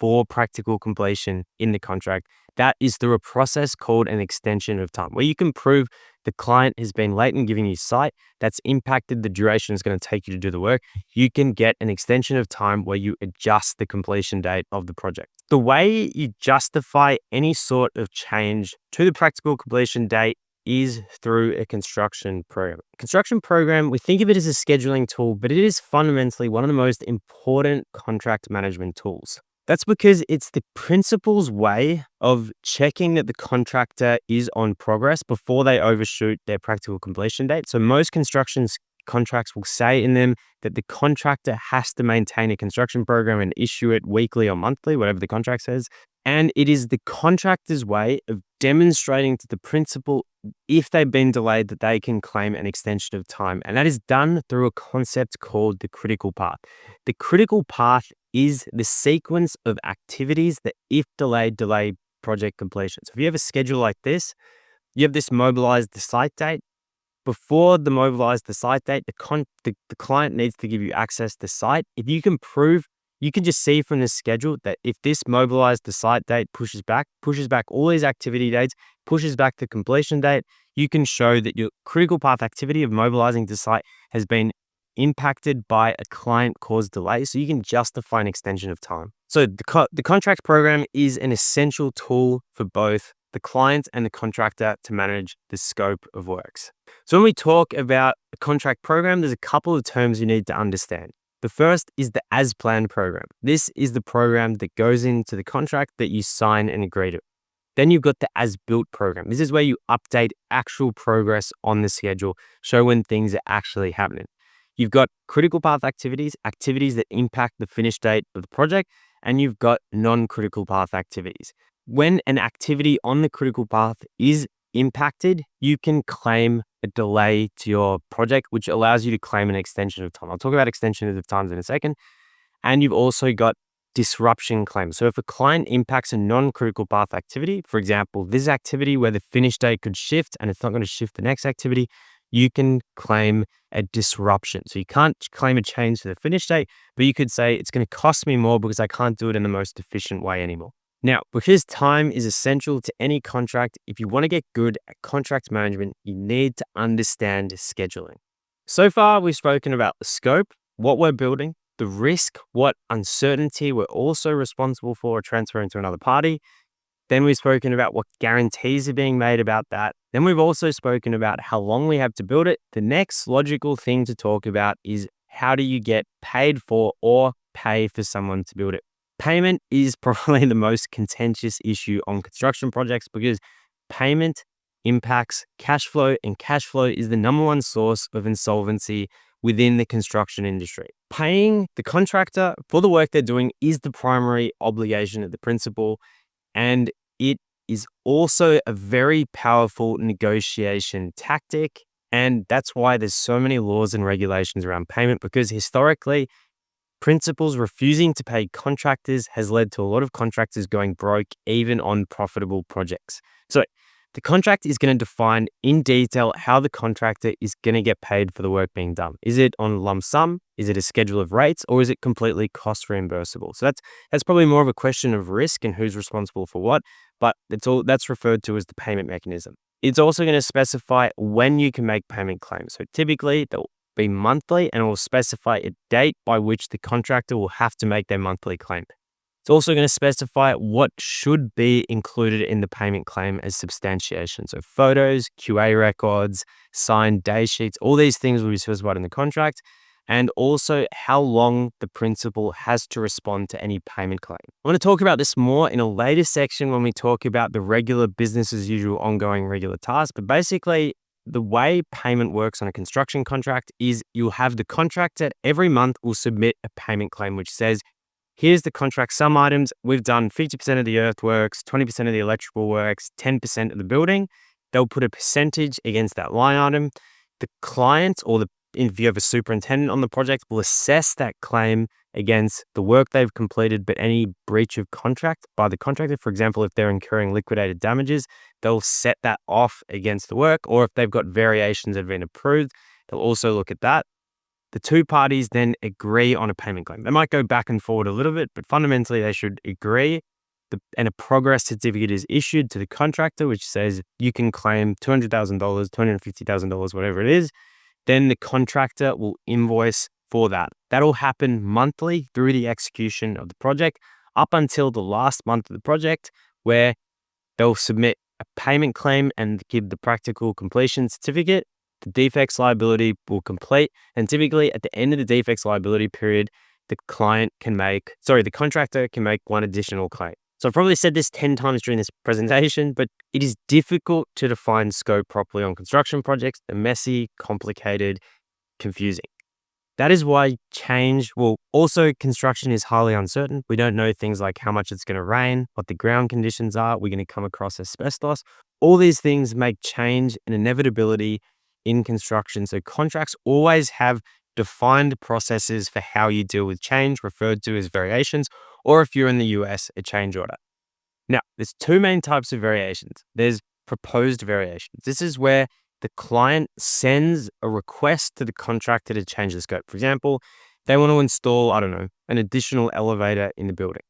for practical completion in the contract. That is through a process called an extension of time, where you can prove the client has been late in giving you site, that's impacted the duration it's going to take you to do the work. You can get an extension of time where you adjust the completion date of the project. The way you justify any sort of change to the practical completion date is through a construction program. Construction program, we think of it as a scheduling tool, but it is fundamentally one of the most important contract management tools. That's because it's the principal's way of checking that the contractor is on progress before they overshoot their practical completion date. So most construction contracts will say in them that the contractor has to maintain a construction program and issue it weekly or monthly, whatever the contract says. And it is the contractor's way of demonstrating to the principal, if they've been delayed, that they can claim an extension of time. And that is done through a concept called the critical path. The critical path is the sequence of activities that, if delayed, delay project completion. So if you have a schedule like this, you have this mobilized the site date. Before the mobilized the site date, the client needs to give you access to site. If you can prove, you can just see from the schedule that if this mobilized the site date pushes back all these activity dates, pushes back the completion date, you can show that your critical path activity of mobilizing the site has been impacted by a client-caused delay, so you can justify an extension of time. So the contract program is an essential tool for both the client and the contractor to manage the scope of works. So when we talk about a contract program, there's a couple of terms you need to understand. The first is the as-planned program. This is the program that goes into the contract that you sign and agree to. Then you've got the as-built program. This is where you update actual progress on the schedule, show when things are actually happening. You've got critical path activities that impact the finish date of the project, and you've got non-critical path activities. When an activity on the critical path is impacted, you can claim a delay to your project, which allows you to claim an extension of time. I'll talk about extension of times in a second. And you've also got disruption claims. So if a client impacts a non-critical path activity, for example, this activity where the finish date could shift and it's not going to shift the next activity, you can claim a disruption. So you can't claim a change to the finish date, but you could say it's going to cost me more because I can't do it in the most efficient way anymore. Now, because time is essential to any contract, if you want to get good at contract management, you need to understand scheduling. So far, we've spoken about the scope, what we're building, the risk, what uncertainty we're also responsible for transferring to another party. Then we've spoken about what guarantees are being made about that. Then we've also spoken about how long we have to build it. The next logical thing to talk about is how do you get paid for or pay for someone to build it? Payment is probably the most contentious issue on construction projects because payment impacts cash flow, and cash flow is the number one source of insolvency within the construction industry. Paying the contractor for the work they're doing is the primary obligation of the principal, and it is also a very powerful negotiation tactic. And that's why there's so many laws and regulations around payment, because historically, principals refusing to pay contractors has led to a lot of contractors going broke even on profitable projects. So The contract is going to define in detail how the contractor is going to get paid for the work being done. Is it on lump sum? Is it a schedule of rates? Or is it completely cost reimbursable? So that's probably more of a question of risk and who's responsible for what, but that's referred to as the payment mechanism. It's also going to specify when you can make payment claims. So typically they'll be monthly, and it will specify a date by which the contractor will have to make their monthly claim. It's also going to specify what should be included in the payment claim as substantiation. So photos, QA records, signed day sheets, all these things will be specified in the contract, and also how long the principal has to respond to any payment claim. I want to talk about this more in a later section when we talk about the regular business as usual ongoing regular tasks, but basically the way payment works on a construction contract is you'll have the contractor every month will submit a payment claim which says, here's the contract sum items. We've done 50% of the earthworks, 20% of the electrical works, 10% of the building. They'll put a percentage against that line item. The client, or if you have a superintendent on the project, will assess that claim against the work they've completed, but any breach of contract by the contractor. For example, if they're incurring liquidated damages, they'll set that off against the work, or if they've got variations that have been approved, they'll also look at that. The two parties then agree on a payment claim. They might go back and forward a little bit, but fundamentally they should agree. And a progress certificate is issued to the contractor, which says you can claim $200,000, $250,000, whatever it is. Then the contractor will invoice for that. That'll happen monthly through the execution of the project up until the last month of the project, where they'll submit a payment claim and give the practical completion certificate. The defects liability will complete, and typically at the end of the defects liability period, the contractor can make one additional claim. So I've probably said this 10 times during this presentation, but it is difficult to define scope properly on construction projects. They're messy, complicated, confusing. That is why also construction is highly uncertain. We don't know things like how much it's going to rain, what the ground conditions are. We're going to come across asbestos. All these things make change an inevitability in construction. So contracts always have defined processes for how you deal with change, referred to as variations, or if you're in the US, a change order. Now, there's two main types of variations. There's proposed variations. This is where the client sends a request to the contractor to change the scope. For example, they want to install, an additional elevator in the building.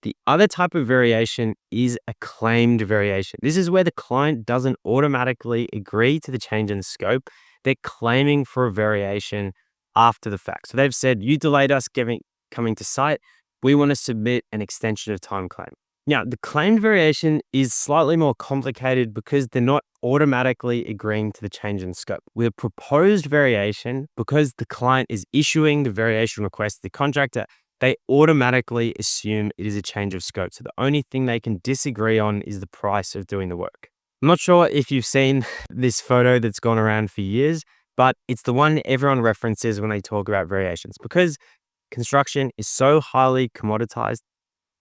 The other type of variation is a claimed variation. This is where the client doesn't automatically agree to the change in scope. They're claiming for a variation after the fact. So they've said, you delayed us coming to site. We want to submit an extension of time claim. Now, the claimed variation is slightly more complicated because they're not automatically agreeing to the change in scope. With a proposed variation, because the client is issuing the variation request to the contractor, they automatically assume it is a change of scope. So the only thing they can disagree on is the price of doing the work. I'm not sure if you've seen this photo that's gone around for years, but it's the one everyone references when they talk about variations. Because construction is so highly commoditized,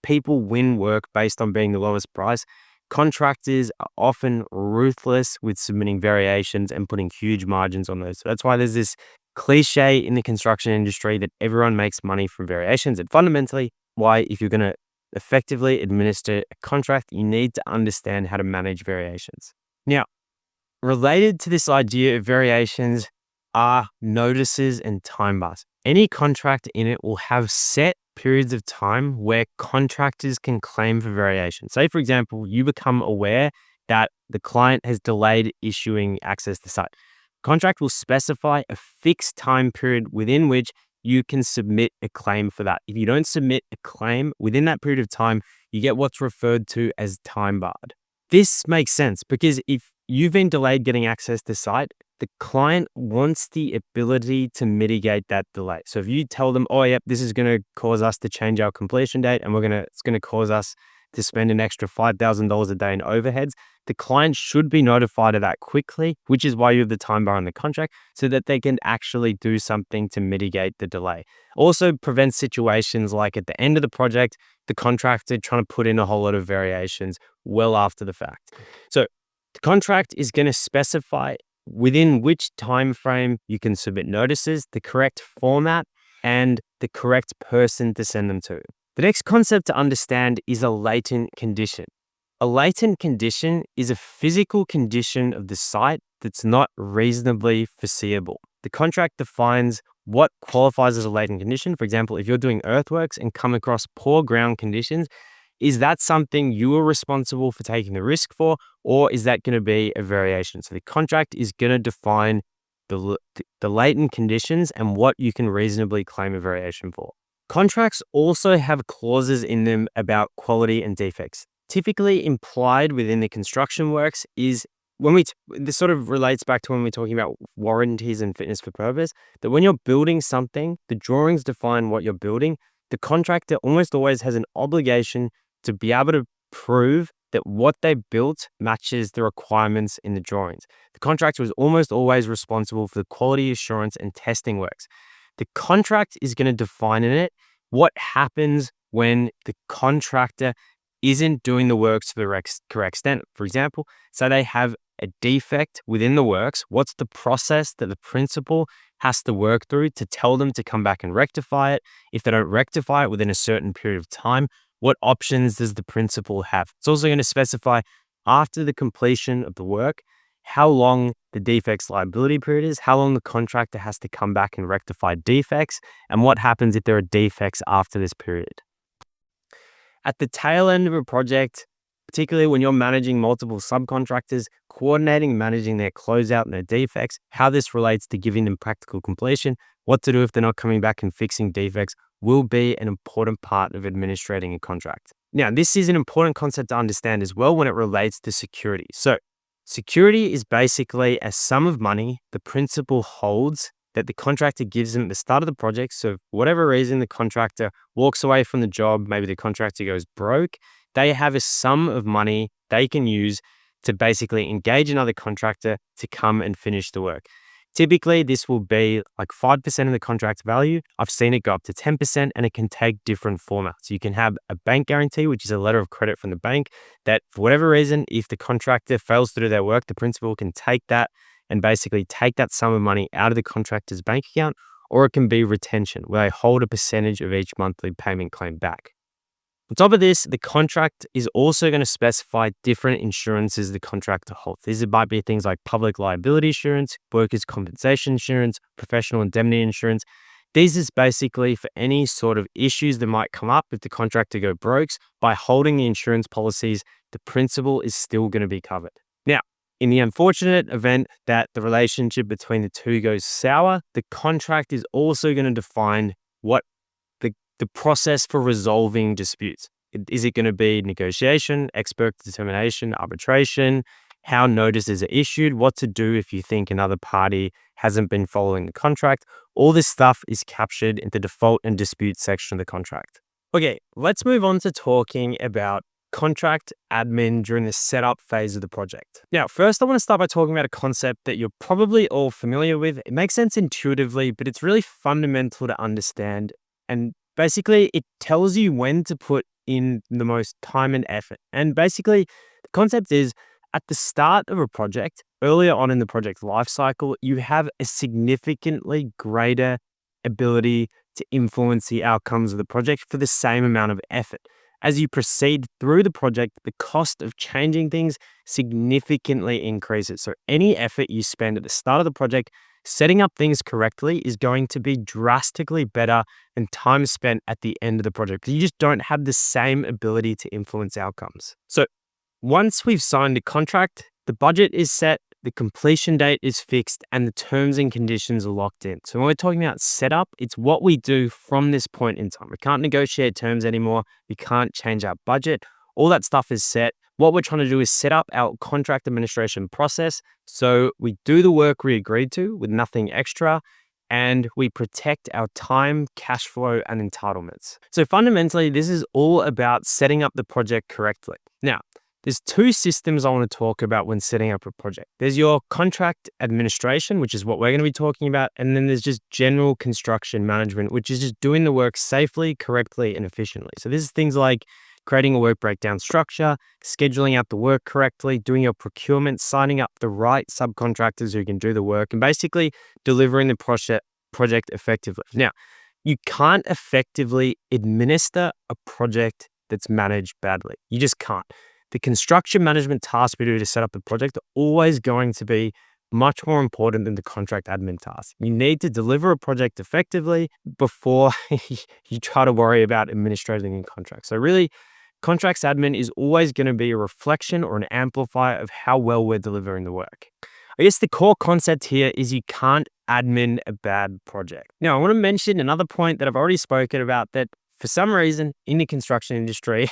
people win work based on being the lowest price. Contractors are often ruthless with submitting variations and putting huge margins on those. So that's why there's this cliche in the construction industry that everyone makes money from variations. And fundamentally, why if you're going to effectively administer a contract, you need to understand how to manage variations. Now, related to this idea of variations are notices and time bars. Any contract in it will have set periods of time where contractors can claim for variation. Say, for example, you become aware that the client has delayed issuing access to site. Contract will specify a fixed time period within which you can submit a claim for that. If you don't submit a claim within that period of time, you get what's referred to as time barred. This makes sense because if you've been delayed getting access to site, the client wants the ability to mitigate that delay. So if you tell them, oh, yep, this is going to cause us to change our completion date and it's going to cause us to spend an extra $5,000 a day in overheads, the client should be notified of that quickly, which is why you have the time bar in the contract, so that they can actually do something to mitigate the delay. Also prevents situations like at the end of the project, the contractor trying to put in a whole lot of variations well after the fact. So the contract is going to specify within which time frame you can submit notices, the correct format, and the correct person to send them to. The next concept to understand is a latent condition. A latent condition is a physical condition of the site that's not reasonably foreseeable. The contract defines what qualifies as a latent condition. For example, if you're doing earthworks and come across poor ground conditions, is that something you are responsible for taking the risk for, or is that going to be a variation? So the contract is going to define the latent conditions and what you can reasonably claim a variation for. Contracts also have clauses in them about quality and defects. Typically implied within the construction works is this sort of relates back to when we're talking about warranties and fitness for purpose, that when you're building something, the drawings define what you're building. The contractor almost always has an obligation to be able to prove that what they built matches the requirements in the drawings. The contractor is almost always responsible for the quality assurance and testing works. The contract is going to define in it what happens when the contractor isn't doing the works to the correct extent. For example, say they have a defect within the works, what's the process that the principal has to work through to tell them to come back and rectify it? If they don't rectify it within a certain period of time, what options does the principal have? It's also going to specify after the completion of the work, how long the defects liability period is, how long the contractor has to come back and rectify defects, and what happens if there are defects after this period. At the tail end of a project, particularly when you're managing multiple subcontractors, coordinating and managing their closeout and their defects, how this relates to giving them practical completion, what to do if they're not coming back and fixing defects, will be an important part of administrating a contract. Now, this is an important concept to understand as well when it relates to security. So, security is basically a sum of money the principal holds that the contractor gives them at the start of the project. So, for whatever reason, the contractor walks away from the job, maybe the contractor goes broke, they have a sum of money they can use to basically engage another contractor to come and finish the work. Typically, this will be like 5% of the contract value. I've seen it go up to 10%, and it can take different formats. You can have a bank guarantee, which is a letter of credit from the bank that for whatever reason, if the contractor fails to do their work, the principal can take that and basically take that sum of money out of the contractor's bank account, or it can be retention, where they hold a percentage of each monthly payment claim back. On top of this, the contract is also going to specify different insurances the contractor holds. These might be things like public liability insurance, workers' compensation insurance, professional indemnity insurance. These is basically for any sort of issues that might come up if the contractor go broke. By holding the insurance policies, the principal is still going to be covered. Now, in the unfortunate event that the relationship between the two goes sour, the contract is also going to define what the process for resolving disputes. Is it going to be negotiation, expert determination, arbitration, how notices are issued, what to do if you think another party hasn't been following the contract? All this stuff is captured in the default and dispute section of the contract. Okay, let's move on to talking about contract admin during the setup phase of the project. Now, first I want to start by talking about a concept that you're probably all familiar with. It makes sense intuitively, but it's really fundamental to understand. And basically, it tells you when to put in the most time and effort. And basically, the concept is at the start of a project, earlier on in the project life cycle, you have a significantly greater ability to influence the outcomes of the project for the same amount of effort. As you proceed through the project, the cost of changing things significantly increases. So any effort you spend at the start of the project setting up things correctly is going to be drastically better than time spent at the end of the project. You just don't have the same ability to influence outcomes. So once we've signed a contract, the budget is set, the completion date is fixed, and the terms and conditions are locked in. So when we're talking about setup, it's what we do from this point in time. We can't negotiate terms anymore. We can't change our budget. All that stuff is set. What we're trying to do is set up our contract administration process so we do the work we agreed to with nothing extra, and we protect our time, cash flow, and entitlements. So fundamentally, this is all about setting up the project correctly. Now, there's two systems I want to talk about when setting up a project. There's your contract administration, which is what we're going to be talking about, and then there's just general construction management, which is just doing the work safely, correctly, and efficiently. So this is things like creating a work breakdown structure, scheduling out the work correctly, doing your procurement, signing up the right subcontractors who can do the work, and basically delivering the project effectively. Now, you can't effectively administer a project that's managed badly. You just can't. the construction management tasks we do to set up the project are always going to be much more important than the contract admin task. You need to deliver a project effectively before you try to worry about administrating in contracts. So really, contracts admin is always going to be a reflection or an amplifier of how well we're delivering the work. I guess the core concept here is you can't admin a bad project. Now, I want to mention another point that I've already spoken about, that for some reason in the construction industry,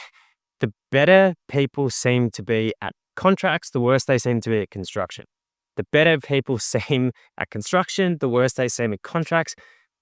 the better people seem to be at contracts, the worse they seem to be at construction. The better people seem at construction, the worse they seem at contracts.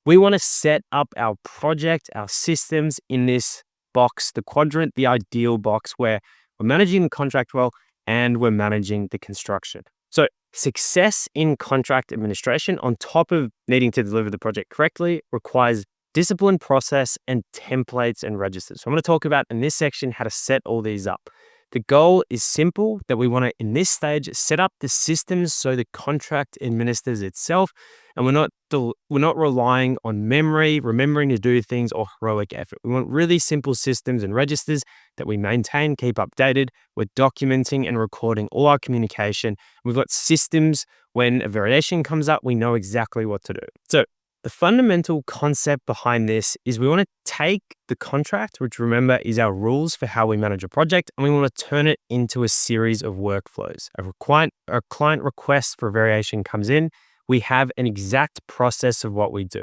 We want to set up our project, our systems in this box, the quadrant, the ideal box, where we're managing the contract well and we're managing the construction. So success in contract administration, on top of needing to deliver the project correctly, requires disciplined process and templates and registers. So I'm going to talk about in this section how to set all these up. The goal is simple, that we want to, in this stage, set up the systems so the contract administers itself, and we're not relying on memory, remembering to do things, or heroic effort. We want really simple systems and registers that we maintain, keep updated. We're documenting and recording all our communication. We've got systems. When a variation comes up, we know exactly what to do. So the fundamental concept behind this is we want to take the contract, which remember is our rules for how we manage a project, and we want to turn it into a series of workflows. A client request for a variation comes in. We have an exact process of what we do.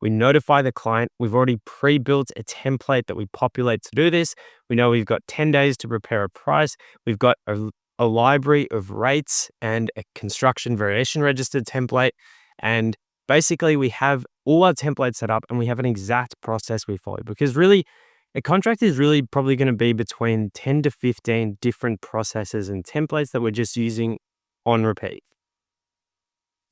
We notify the client. We've already pre-built a template that we populate to do this. We know we've got 10 days to prepare a price. We've got a library of rates and a construction variation register template. And basically, we have all our templates set up and we have an exact process we follow, because really, a contract is really probably going to be between 10 to 15 different processes and templates that we're just using on repeat.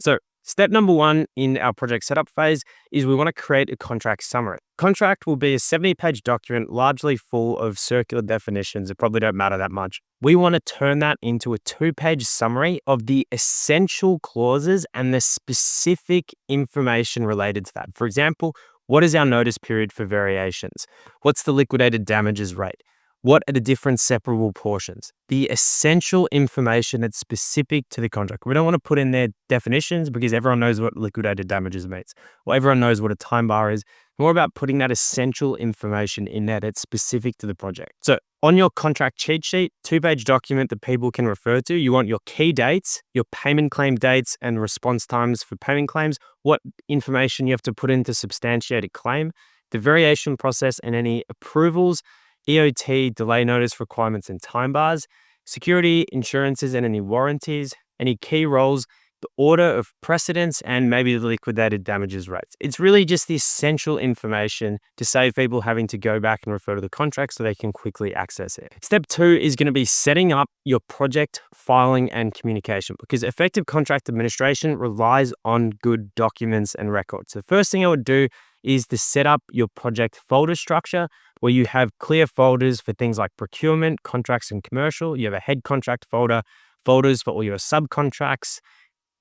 So step number one in our project setup phase is we want to create a contract summary. Contract will be a 70-page document, largely full of circular definitions that probably don't matter that much. We want to turn that into a 2-page summary of the essential clauses and the specific information related to that. For example, what is our notice period for variations? What's the liquidated damages rate? What are the different separable portions? The essential information that's specific to the contract. We don't want to put in there definitions because everyone knows what liquidated damages means, or everyone knows what a time bar is. More about putting that essential information in there that's specific to the project. So on your contract cheat sheet, 2-page document that people can refer to, you want your key dates, your payment claim dates and response times for payment claims, what information you have to put in to substantiate a claim, the variation process and any approvals, EOT, delay notice requirements and time bars, security, insurances and any warranties, any key roles, the order of precedence, and maybe the liquidated damages rates. It's really just the essential information to save people having to go back and refer to the contract so they can quickly access it. Step 2 is going to be setting up your project filing and communication, because effective contract administration relies on good documents and records. The first thing I would do is to set up your project folder structure, where you have clear folders for things like procurement, contracts, and commercial. You have a head contract folder, folders for all your subcontracts,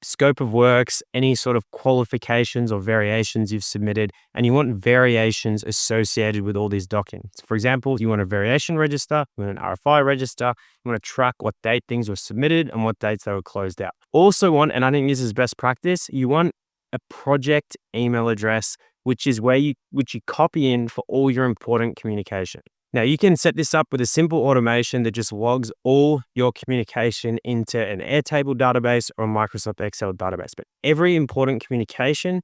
scope of works, any sort of qualifications or variations you've submitted, and you want variations associated with all these documents. For example, you want a variation register, you want an RFI register, you want to track what date things were submitted and what dates they were closed out. Also want, and I think this is best practice, you want a project email address, which is where you copy in for all your important communication. Now, you can set this up with a simple automation that just logs all your communication into an Airtable database or a Microsoft Excel database. But every important communication,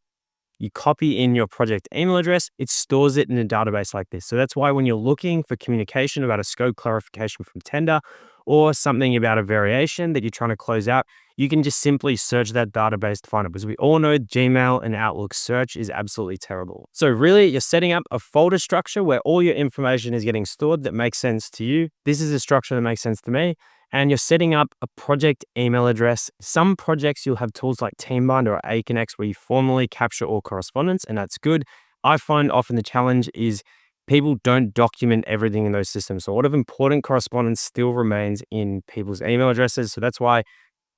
you copy in your project email address, it stores it in a database like this. So that's why when you're looking for communication about a scope clarification from tender or something about a variation that you're trying to close out, you can just simply search that database to find it, because we all know Gmail and Outlook search is absolutely terrible. So really, you're setting up a folder structure where all your information is getting stored that makes sense to you. This is a structure that makes sense to me. And you're setting up a project email address. Some projects you'll have tools like TeamBinder or Aconex where you formally capture all correspondence, and that's good. I find often the challenge is people don't document everything in those systems. So a lot of important correspondence still remains in people's email addresses. So that's why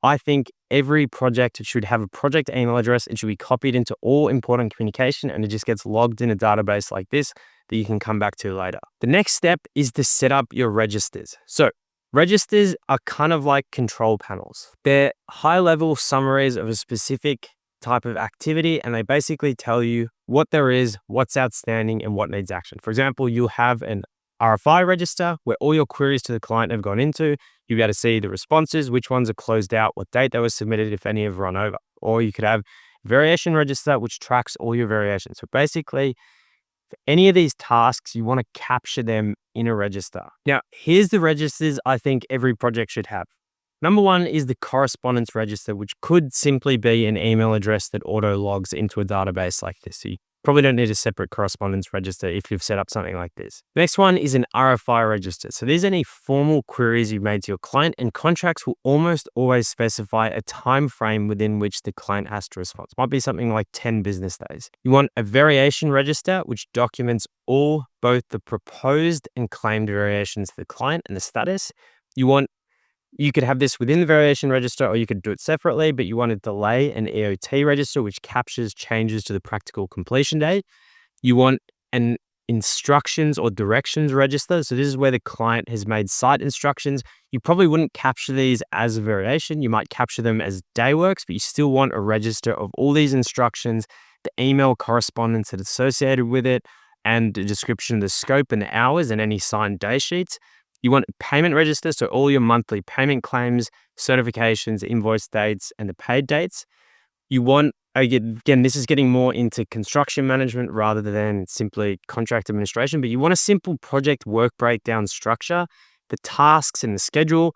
I think every project should have a project email address. It should be copied into all important communication, and it just gets logged in a database like this that you can come back to later. The next step is to set up your registers. So Registers are kind of like control panels. They're high-level summaries of a specific type of activity, and they basically tell you what there is, what's outstanding, and what needs action. For example, you'll have an RFI register where all your queries to the client have gone into. You'll be able to see the responses, which ones are closed out, what date they were submitted, if any have run over. Or you could have variation register, which tracks all your variations. So basically, for any of these tasks, you want to capture them in a register. Now, here's the registers I think every project should have. Number one is the correspondence register, which could simply be an email address that auto logs into a database like this. So you probably don't need a separate correspondence register if you've set up something like this. The next one is an RFI register. So these are any formal queries you've made to your client, and contracts will almost always specify a time frame within which the client has to respond. It might be something like 10 business days. You want a variation register, which documents both the proposed and claimed variations to the client and the status. You could have this within the variation register, or you could do it separately, but you want a delay and EOT register, which captures changes to the practical completion date. You want an instructions or directions register. So this is where the client has made site instructions. You probably wouldn't capture these as a variation. You might capture them as day works, but you still want a register of all these instructions, the email correspondence that's associated with it, and the description of the scope and the hours and any signed day sheets. You want a payment register, so all your monthly payment claims, certifications, invoice dates, and the paid dates. You want, again, this is getting more into construction management rather than simply contract administration, but you want a simple project work breakdown structure, the tasks and the schedule,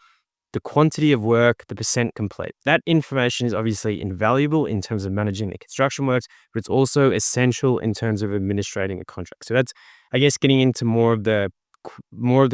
the quantity of work, the percent complete. That information is obviously invaluable in terms of managing the construction works, but it's also essential in terms of administrating a contract. So that's, I guess, getting into more of the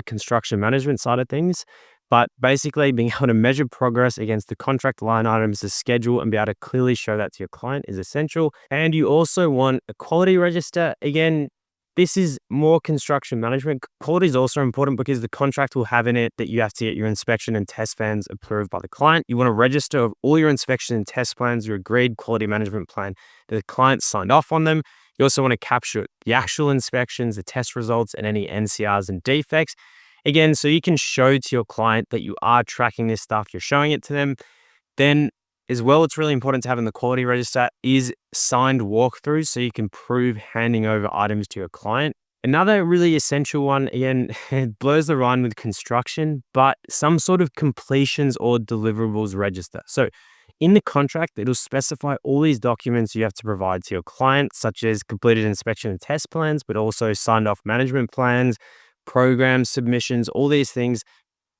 construction management side of things, but basically being able to measure progress against the contract line items, the schedule, and be able to clearly show that to your client is essential. And you also want a quality register. Again, this is more construction management. Quality is also important because the contract will have in it that you have to get your inspection and test plans approved by the client. You want a register of all your inspection and test plans, your agreed quality management plan, that the client signed off on them. You also want to capture the actual inspections, the test results, and any NCRs and defects. Again, so you can show to your client that you are tracking this stuff, you're showing it to them. Then as well, it's really important to have in the quality register is signed walkthroughs so you can prove handing over items to your client. Another really essential one, again, it blurs the line with construction, but some sort of completions or deliverables register. So in the contract, it'll specify all these documents you have to provide to your client, such as completed inspection and test plans, but also signed off management plans, program submissions, all these things.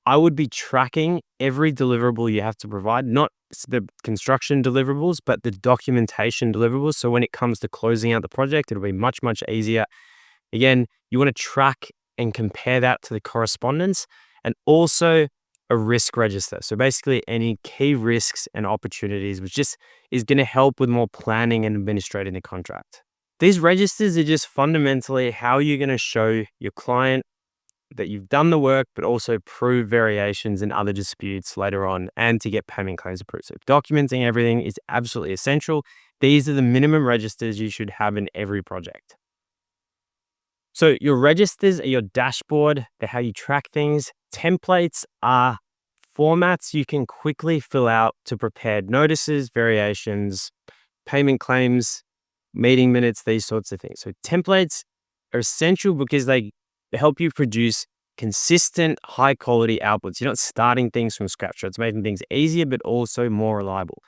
I would be tracking every deliverable you have to provide, not the construction deliverables, but the documentation deliverables. So when it comes to closing out the project, it'll be much, much easier. Again, you want to track and compare that to the correspondence, and also a risk register. So basically any key risks and opportunities, which just is going to help with more planning and administrating the contract. These registers are just fundamentally how you're going to show your client that you've done the work, but also prove variations and other disputes later on, and to get payment claims approved. So documenting everything is absolutely essential. These are the minimum registers you should have in every project. So your registers are your dashboard. They're how you track things. Templates are formats you can quickly fill out to prepare notices, variations, payment claims, meeting minutes, these sorts of things. So templates are essential because they help you produce consistent, high quality outputs. You're not starting things from scratch. So it's making things easier, but also more reliable.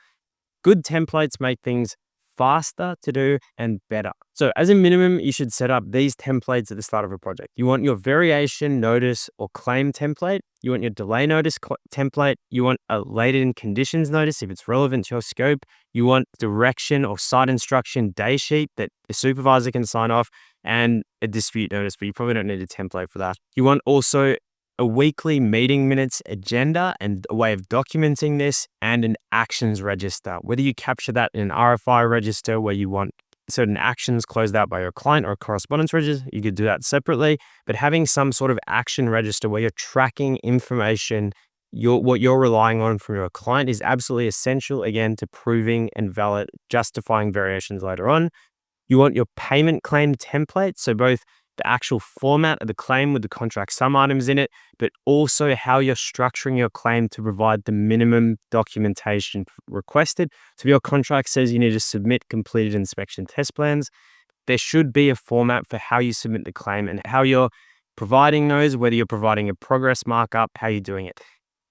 Good templates make things faster to do and better. So as a minimum, you should set up these templates at the start of a project. You want your variation notice or claim template. You want your delay notice template. You want a latent conditions notice if it's relevant to your scope. You want direction or site instruction day sheet that the supervisor can sign off, and a dispute notice, but you probably don't need a template for that. You want also a weekly meeting minutes agenda and a way of documenting this, and an actions register. Whether you capture that in an RFI register where you want certain actions closed out by your client, or a correspondence register, you could do that separately. But having some sort of action register where you're tracking information, what you're relying on from your client is absolutely essential, again, to proving and justifying variations later on. You want your payment claim template. So both the actual format of the claim with the contract sum items in it, but also how you're structuring your claim to provide the minimum documentation requested. So if your contract says you need to submit completed inspection test plans, there should be a format for how you submit the claim and how you're providing those, whether you're providing a progress markup, how you're doing it.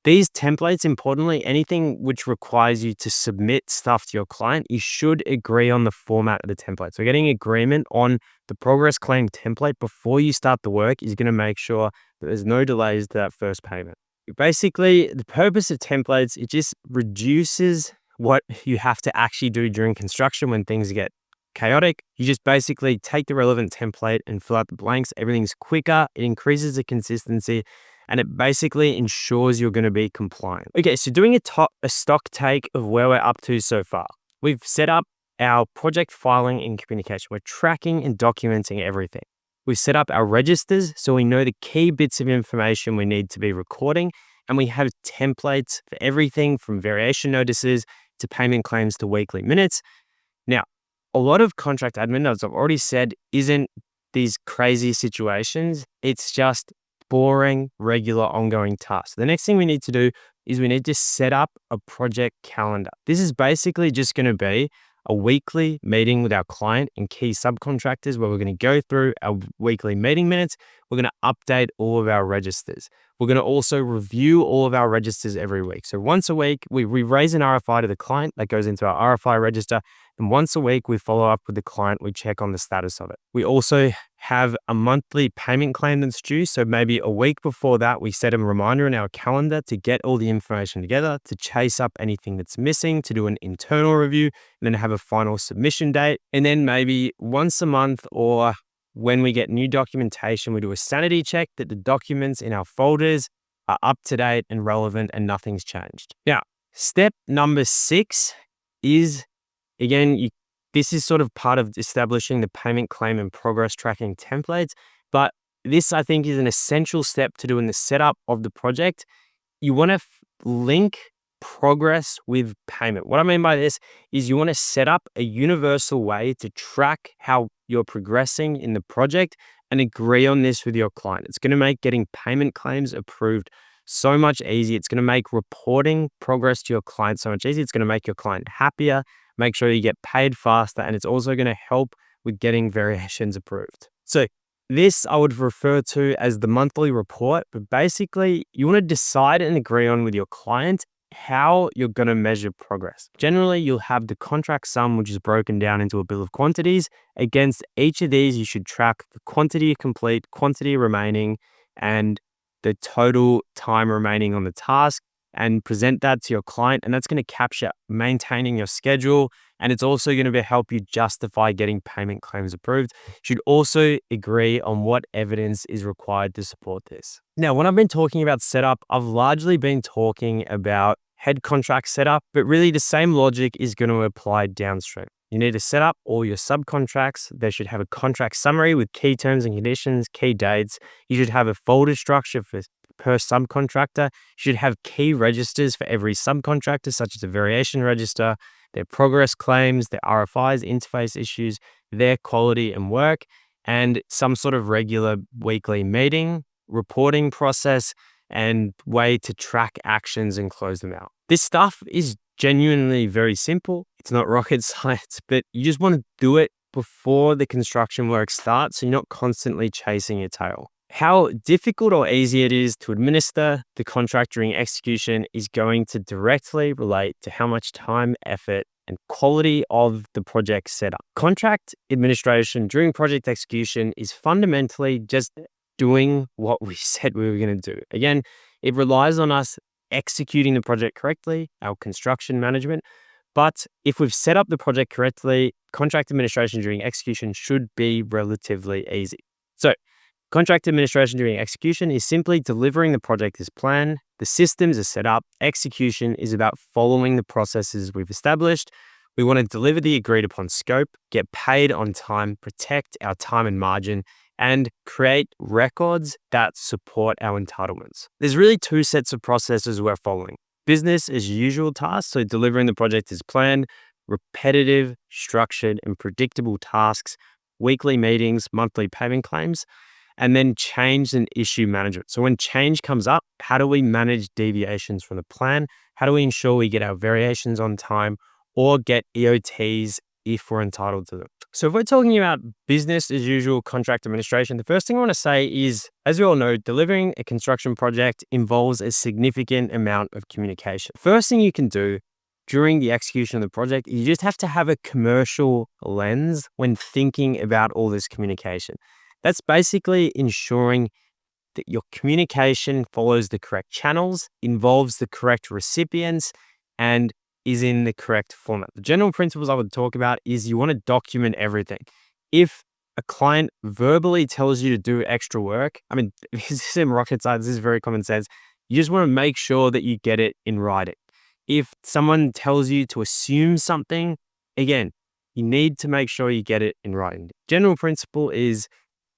These templates, importantly, anything which requires you to submit stuff to your client, you should agree on the format of the template. So getting agreement on the progress claim template before you start the work is going to make sure that there's no delays to that first payment. Basically, the purpose of templates, it just reduces what you have to actually do during construction when things get chaotic. You just basically take the relevant template and fill out the blanks. Everything's quicker. It increases the consistency and it basically ensures you're going to be compliant. Okay, so doing a stock take of where we're up to so far. We've set up our project filing and communication. We're tracking and documenting everything. We've set up our registers so we know the key bits of information we need to be recording, and we have templates for everything from variation notices to payment claims to weekly minutes. Now, a lot of contract admin, as I've already said, isn't these crazy situations. It's just boring, regular, ongoing tasks. The next thing we need to do is we need to set up a project calendar. This is basically just going to be a weekly meeting with our client and key subcontractors where we're going to go through our weekly meeting minutes. We're going to update all of our registers. We're going to also review all of our registers every week. So once a week, we raise an RFI to the client that goes into our RFI register. And once a week, we follow up with the client. We check on the status of it. We also have a monthly payment claim that's due. So maybe a week before that, we set a reminder in our calendar to get all the information together, to chase up anything that's missing, to do an internal review, and then have a final submission date. And then maybe once a month or when we get new documentation, we do a sanity check that the documents in our folders are up to date and relevant and nothing's changed. Now, step number 6 is, again, this is sort of part of establishing the payment claim and progress tracking templates, but this I think is an essential step to do in the setup of the project. You want to link progress with payment. What I mean by this is you want to set up a universal way to track how you're progressing in the project and agree on this with your client. It's going to make getting payment claims approved so much easier. It's going to make reporting progress to your client so much easier. It's going to make your client happier, make sure you get paid faster, and it's also going to help with getting variations approved. So this I would refer to as the monthly report, but basically you want to decide and agree on with your client how you're going to measure progress. Generally, you'll have the contract sum, which is broken down into a bill of quantities. Against each of these, you should track the quantity complete, quantity remaining, and the total time remaining on the task, and present that to your client. And that's going to capture maintaining your schedule. And it's also going to help you justify getting payment claims approved. You should also agree on what evidence is required to support this. Now, when I've been talking about setup, I've largely been talking about head contract setup, but really the same logic is going to apply downstream. You need to set up all your subcontracts. They should have a contract summary with key terms and conditions, key dates. You should have a folder structure per subcontractor. You should have key registers for every subcontractor, such as a variation register, their progress claims, their RFIs, interface issues, their quality and work, and some sort of regular weekly meeting, reporting process, and way to track actions and close them out. This stuff is genuinely very simple. It's not rocket science, but you just want to do it before the construction work starts so you're not constantly chasing your tail. How difficult or easy it is to administer the contract during execution is going to directly relate to how much time, effort, and quality of the project setup. Contract administration during project execution is fundamentally just doing what we said we were going to do. Again, it relies on us executing the project correctly, our construction management. But if we've set up the project correctly, contract administration during execution should be relatively easy. So, contract administration during execution is simply delivering the project as planned. The systems are set up. Execution is about following the processes we've established. We want to deliver the agreed upon scope, get paid on time, protect our time and margin, and create records that support our entitlements. There's really 2 sets of processes we're following. Business as usual tasks, so delivering the project as planned, repetitive, structured, and predictable tasks weekly meetings, monthly payment claims, and then change and issue management. So when change comes up, how do we manage deviations from the plan? How do we ensure we get our variations on time or get EOTs if we're entitled to them? So if we're talking about business as usual contract administration, the first thing I want to say is, as we all know, delivering a construction project involves a significant amount of communication. First thing you can do during the execution of the project, you just have to have a commercial lens when thinking about all this communication. That's basically ensuring that your communication follows the correct channels, involves the correct recipients, and is in the correct format. The general principles I would talk about is you want to document everything. If a client verbally tells you to do extra work, I mean, this isn't rocket science, this is very common sense. You just want to make sure that you get it in writing. If someone tells you to assume something, again, you need to make sure you get it in writing. General principle is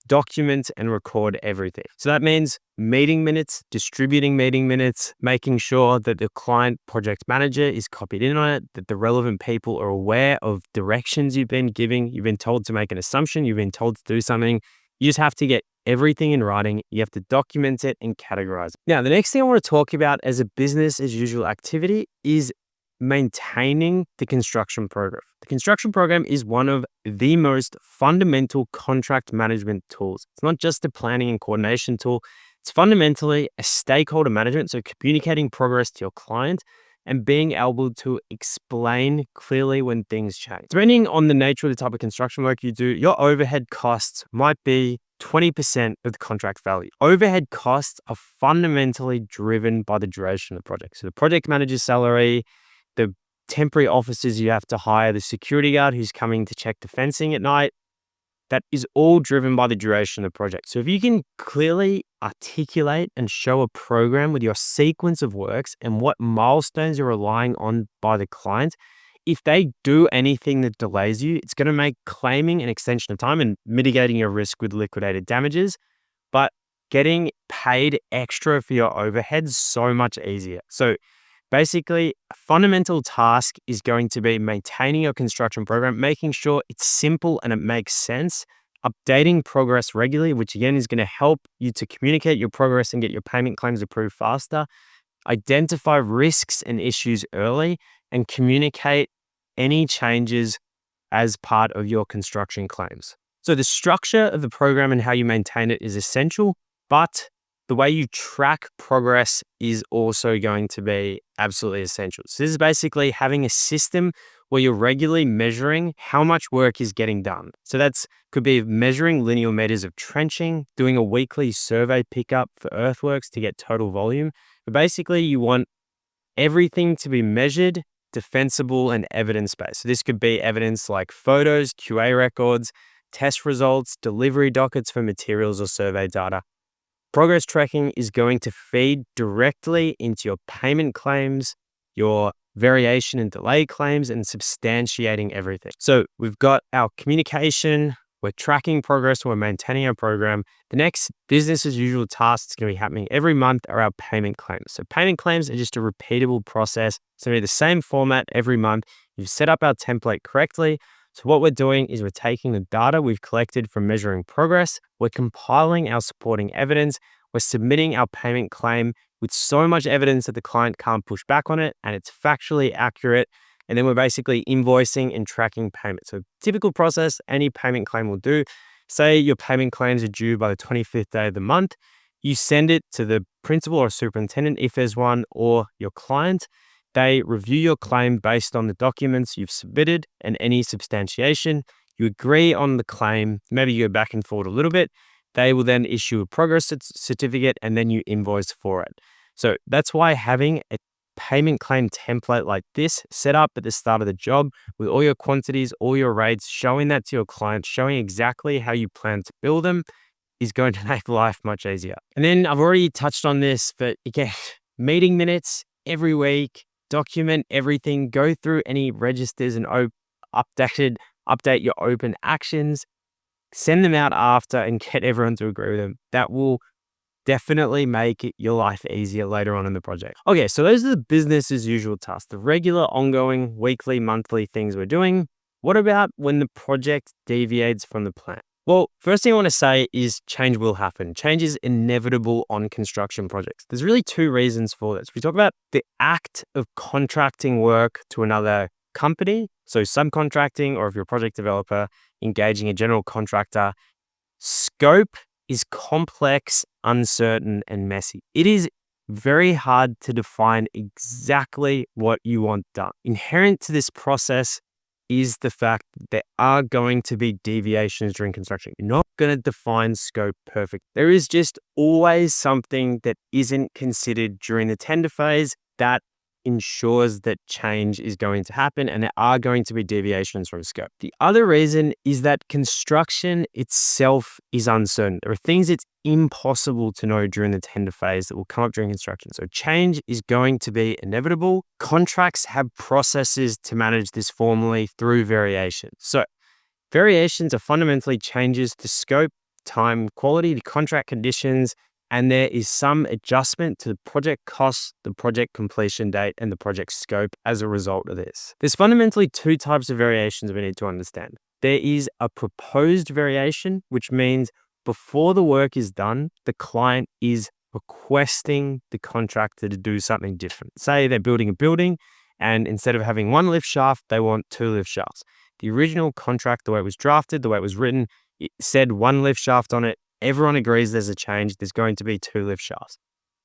document and record everything. So that means meeting minutes, distributing meeting minutes, making sure that the client project manager is copied in on it, that the relevant people are aware of directions you've been giving. You've been told to make an assumption, you've been told to do something. You just have to get everything in writing. You have to document it and categorize it. Now, the next thing I want to talk about as a business as usual activity is maintaining the construction program. The construction program is one of the most fundamental contract management tools. It's not just a planning and coordination tool. It's fundamentally a stakeholder management, so communicating progress to your client and being able to explain clearly when things change. Depending on the nature of the type of construction work you do, your overhead costs might be 20% of the contract value. Overhead costs are fundamentally driven by the duration of the project. So the project manager's salary, the temporary officers you have to hire, the security guard who's coming to check the fencing at night, that is all driven by the duration of the project. So if you can clearly articulate and show a program with your sequence of works and what milestones you're relying on by the client, if they do anything that delays you, it's going to make claiming an extension of time and mitigating your risk with liquidated damages, but getting paid extra for your overheads so much easier. So basically, a fundamental task is going to be maintaining your construction program, making sure it's simple and it makes sense, updating progress regularly, which again is going to help you to communicate your progress and get your payment claims approved faster, identify risks and issues early, and communicate any changes as part of your construction claims. So the structure of the program and how you maintain it is essential, but the way you track progress is also going to be absolutely essential. So this is basically having a system where you're regularly measuring how much work is getting done. So that's could be measuring linear meters of trenching, doing a weekly survey pickup for earthworks to get total volume. But basically you want everything to be measured, defensible, and evidence-based. So this could be evidence like photos, QA records, test results, delivery dockets for materials or survey data. Progress tracking is going to feed directly into your payment claims, your variation and delay claims, and substantiating everything. So we've got our communication, we're tracking progress, we're maintaining our program. The next business as usual task that's going to be happening every month are our payment claims. So payment claims are just a repeatable process. So they're the same format every month. You've set up our template correctly. So what we're doing is we're taking the data we've collected from measuring progress, we're compiling our supporting evidence, we're submitting our payment claim with so much evidence that the client can't push back on it and it's factually accurate. And then we're basically invoicing and tracking payments. So typical process any payment claim will do. Say your payment claims are due by the 25th day of the month. You send it to the principal or superintendent if there's one, or your client. They review your claim based on the documents you've submitted and any substantiation. You agree on the claim, maybe you go back and forth a little bit. They will then issue a progress certificate and then you invoice for it. So that's why having a payment claim template like this set up at the start of the job with all your quantities, all your rates, showing that to your client, showing exactly how you plan to bill them is going to make life much easier. And then I've already touched on this, but again, meeting minutes every week, document everything, go through any registers and update your open actions, send them out after and get everyone to agree with them. That will definitely make your life easier later on in the project. Okay, so those are the business as usual tasks, the regular, ongoing, weekly, monthly things we're doing. What about when the project deviates from the plan? Well, first thing I want to say is change will happen. Change is inevitable on construction projects. There's really two reasons for this. We talk about the act of contracting work to another company, so subcontracting, or if you're a project developer, engaging a general contractor. Scope is complex, uncertain, and messy. It is very hard to define exactly what you want done. Inherent to this process is the fact that there are going to be deviations during construction. You're not going to define scope perfect. There is just always something that isn't considered during the tender phase that ensures that change is going to happen, and there are going to be deviations from scope. The other reason is that construction itself is uncertain. There are things it's impossible to know during the tender phase that will come up during construction. So change is going to be inevitable. Contracts have processes to manage this formally through variations. So variations are fundamentally changes to scope, time, quality, the contract conditions, and there is some adjustment to the project costs, the project completion date, and the project scope as a result of this. There's fundamentally two types of variations we need to understand. There is a proposed variation, which means before the work is done, the client is requesting the contractor to do something different. Say they're building a building, and instead of having one lift shaft, they want two lift shafts. The original contract, the way it was drafted, the way it was written, it said one lift shaft on it. Everyone agrees there's a change. There's going to be two lift shafts.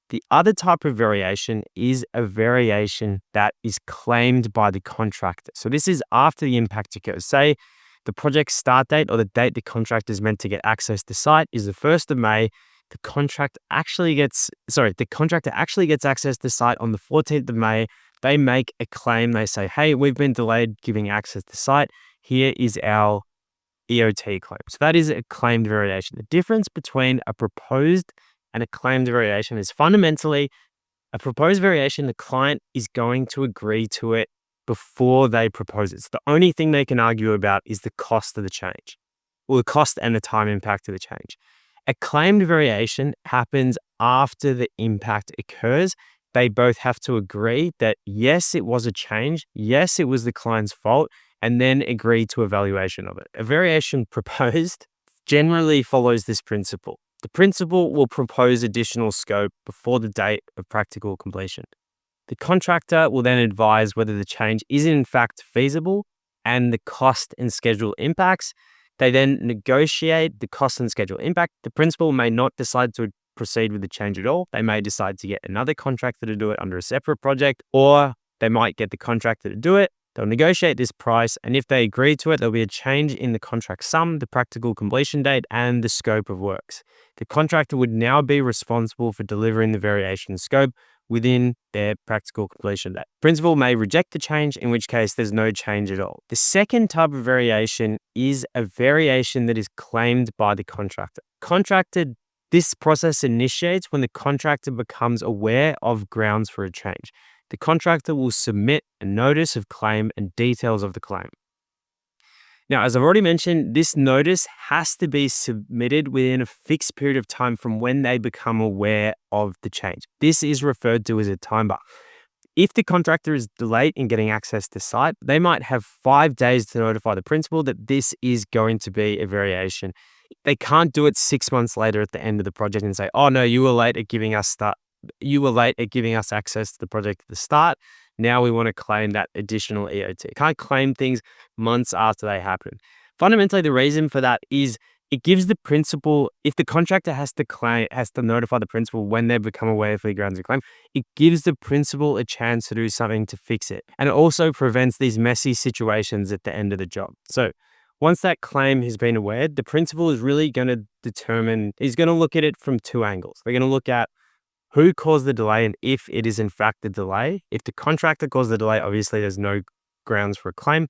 The other type of variation is a variation that is claimed by the contractor. So this is after the impact occurs. Say the project start date, or the date the contractor is meant to get access to site, is the 1st of May. The contractor actually gets access to site on the 14th of May. They make a claim. They say, hey, we've been delayed giving access to site. Here is our EOT claim. So that is a claimed variation. The difference between a proposed and a claimed variation is fundamentally a proposed variation, the client is going to agree to it before they propose it. So the only thing they can argue about is the cost of the change, or the cost and the time impact of the change. A claimed variation happens after the impact occurs. They both have to agree that yes, it was a change, yes, it was the client's fault, and then agree to evaluation of it. A variation proposed generally follows this principle. The principal will propose additional scope before the date of practical completion. The contractor will then advise whether the change is in fact feasible and the cost and schedule impacts. They then negotiate the cost and schedule impact. The principal may not decide to proceed with the change at all. They may decide to get another contractor to do it under a separate project, or they might get the contractor to do it. They'll negotiate this price, and if they agree to it, there'll be a change in the contract sum, the practical completion date, and the scope of works. The contractor would now be responsible for delivering the variation scope within their practical completion date. Principal may reject the change, in which case there's no change at all. The second type of variation is a variation that is claimed by the contractor. This process initiates when the contractor becomes aware of grounds for a change. The contractor will submit a notice of claim and details of the claim. Now, as I've already mentioned, this notice has to be submitted within a fixed period of time from when they become aware of the change. This is referred to as a time bar. If the contractor is delayed in getting access to site, they might have 5 days to notify the principal that this is going to be a variation. They can't do it 6 months later at the end of the project and say, oh no, you were late at giving us access to the project at the start. Now we want to claim that additional EOT. Can't claim things months after they happen. Fundamentally, the reason for that is it gives the principal, if the contractor has to notify the principal when they become aware of the grounds of claim, it gives the principal a chance to do something to fix it. And it also prevents these messy situations at the end of the job. So once that claim has been aware, the principal is really going to he's going to look at it from two angles. They're going to look at who caused the delay and if it is in fact the delay. If the contractor caused the delay, obviously there's no grounds for a claim,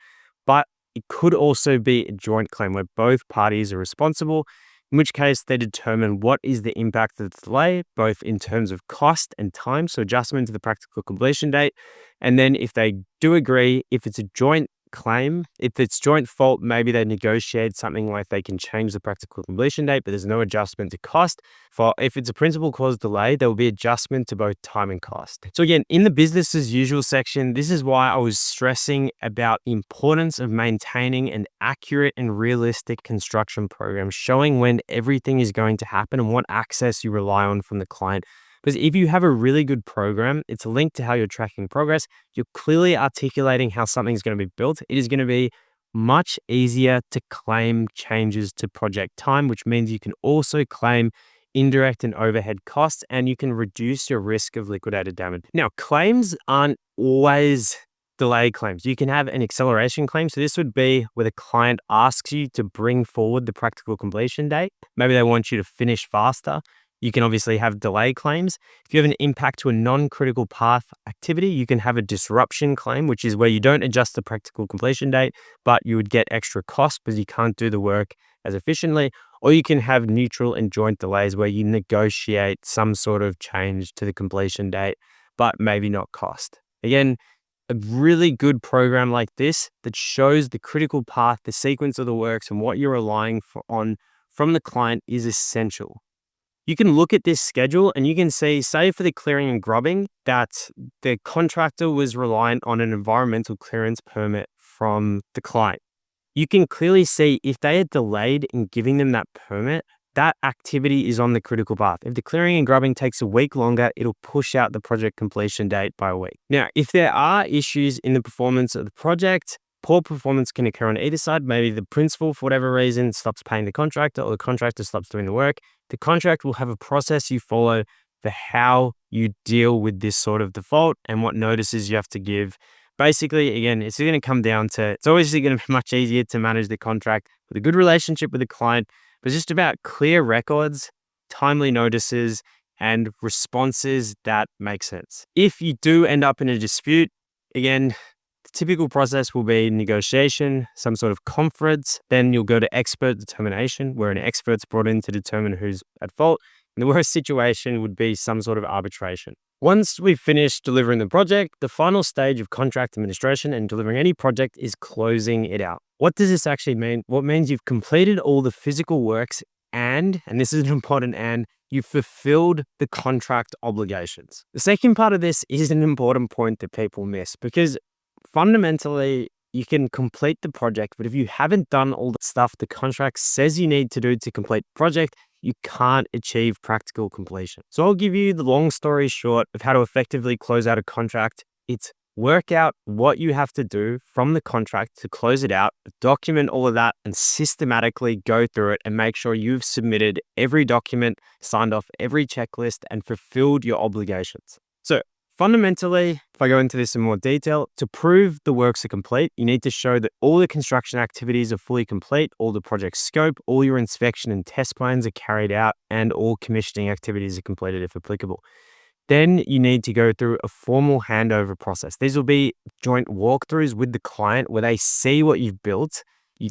but it could also be a joint claim where both parties are responsible, in which case they determine what is the impact of the delay, both in terms of cost and time, so adjustment to the practical completion date. And then if they do agree, if it's a joint claim. If it's joint fault, maybe they negotiate something like they can change the practical completion date, but there's no adjustment to cost. For if it's a principal cause delay, there will be adjustment to both time and cost. So again, in the business as usual section, this is why I was stressing about the importance of maintaining an accurate and realistic construction program, showing when everything is going to happen and what access you rely on from the client. Because if you have a really good program, it's a link to how you're tracking progress. You're clearly articulating how something's going to be built. It is going to be much easier to claim changes to project time, which means you can also claim indirect and overhead costs, and you can reduce your risk of liquidated damage. Now, claims aren't always delay claims. You can have an acceleration claim. So this would be where the client asks you to bring forward the practical completion date. Maybe they want you to finish faster. You can obviously have delay claims. If you have an impact to a non-critical path activity, you can have a disruption claim, which is where you don't adjust the practical completion date, but you would get extra costs because you can't do the work as efficiently. Or you can have neutral and joint delays where you negotiate some sort of change to the completion date, but maybe not cost. Again, a really good program like this that shows the critical path, the sequence of the works, and what you're relying on from the client is essential. You can look at this schedule and you can see, say for the clearing and grubbing, that the contractor was reliant on an environmental clearance permit from the client. You can clearly see if they are delayed in giving them that permit, that activity is on the critical path. If the clearing and grubbing takes a week longer, it'll push out the project completion date by a week. Now, if there are issues in the performance of the project, poor performance can occur on either side. Maybe the principal, for whatever reason, stops paying the contractor, or the contractor stops doing the work. The contract will have a process you follow for how you deal with this sort of default and what notices you have to give. Basically, again, it's going to come down to, it's always going to be much easier to manage the contract with a good relationship with the client, but it's just about clear records, timely notices, and responses that make sense. If you do end up in a dispute, again, the typical process will be negotiation, some sort of conference. Then you'll go to expert determination, where an expert's brought in to determine who's at fault. And the worst situation would be some sort of arbitration. Once we've finished delivering the project, the final stage of contract administration and delivering any project is closing it out. What does this actually mean? Well, it means you've completed all the physical works and this is an important and, you've fulfilled the contract obligations. The second part of this is an important point that people miss, because fundamentally, you can complete the project, but if you haven't done all the stuff the contract says you need to do to complete the project, you can't achieve practical completion. So I'll give you the long story short of how to effectively close out a contract. It's work out what you have to do from the contract to close it out, document all of that, and systematically go through it and make sure you've submitted every document, signed off every checklist, and fulfilled your obligations. So fundamentally, if I go into this in more detail, to prove the works are complete, you need to show that all the construction activities are fully complete, all the project scope, all your inspection and test plans are carried out, and all commissioning activities are completed if applicable. Then you need to go through a formal handover process. These will be joint walkthroughs with the client where they see what you've built.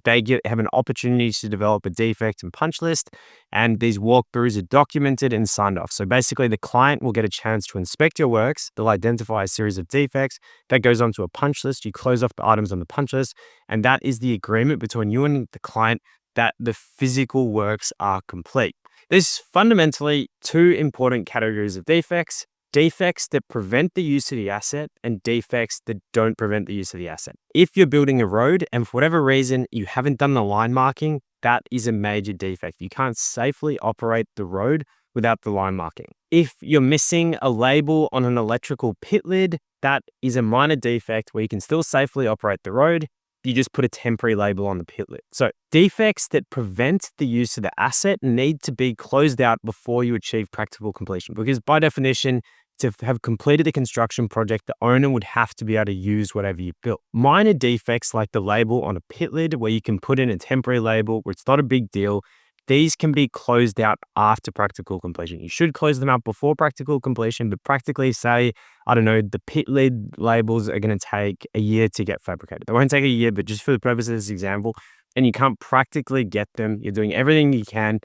They have an opportunity to develop a defect and punch list, and these walkthroughs are documented and signed off. So basically, the client will get a chance to inspect your works. They'll identify a series of defects. That goes onto a punch list. You close off the items on the punch list, and that is the agreement between you and the client that the physical works are complete. There's fundamentally two important categories of defects. Defects that prevent the use of the asset and defects that don't prevent the use of the asset. If you're building a road and for whatever reason you haven't done the line marking, that is a major defect. You can't safely operate the road without the line marking. If you're missing a label on an electrical pit lid, that is a minor defect where you can still safely operate the road. You just put a temporary label on the pit lid. So defects that prevent the use of the asset need to be closed out before you achieve practical completion, because by definition, to have completed the construction project, the owner would have to be able to use whatever you built. Minor defects like the label on a pit lid, where you can put in a temporary label where it's not a big deal, these can be closed out after practical completion. You should close them out before practical completion, but practically say, I don't know, the pit lid labels are going to take a year to get fabricated. They won't take a year, but just for the purpose of this example, and you can't practically get them, you're doing everything you can,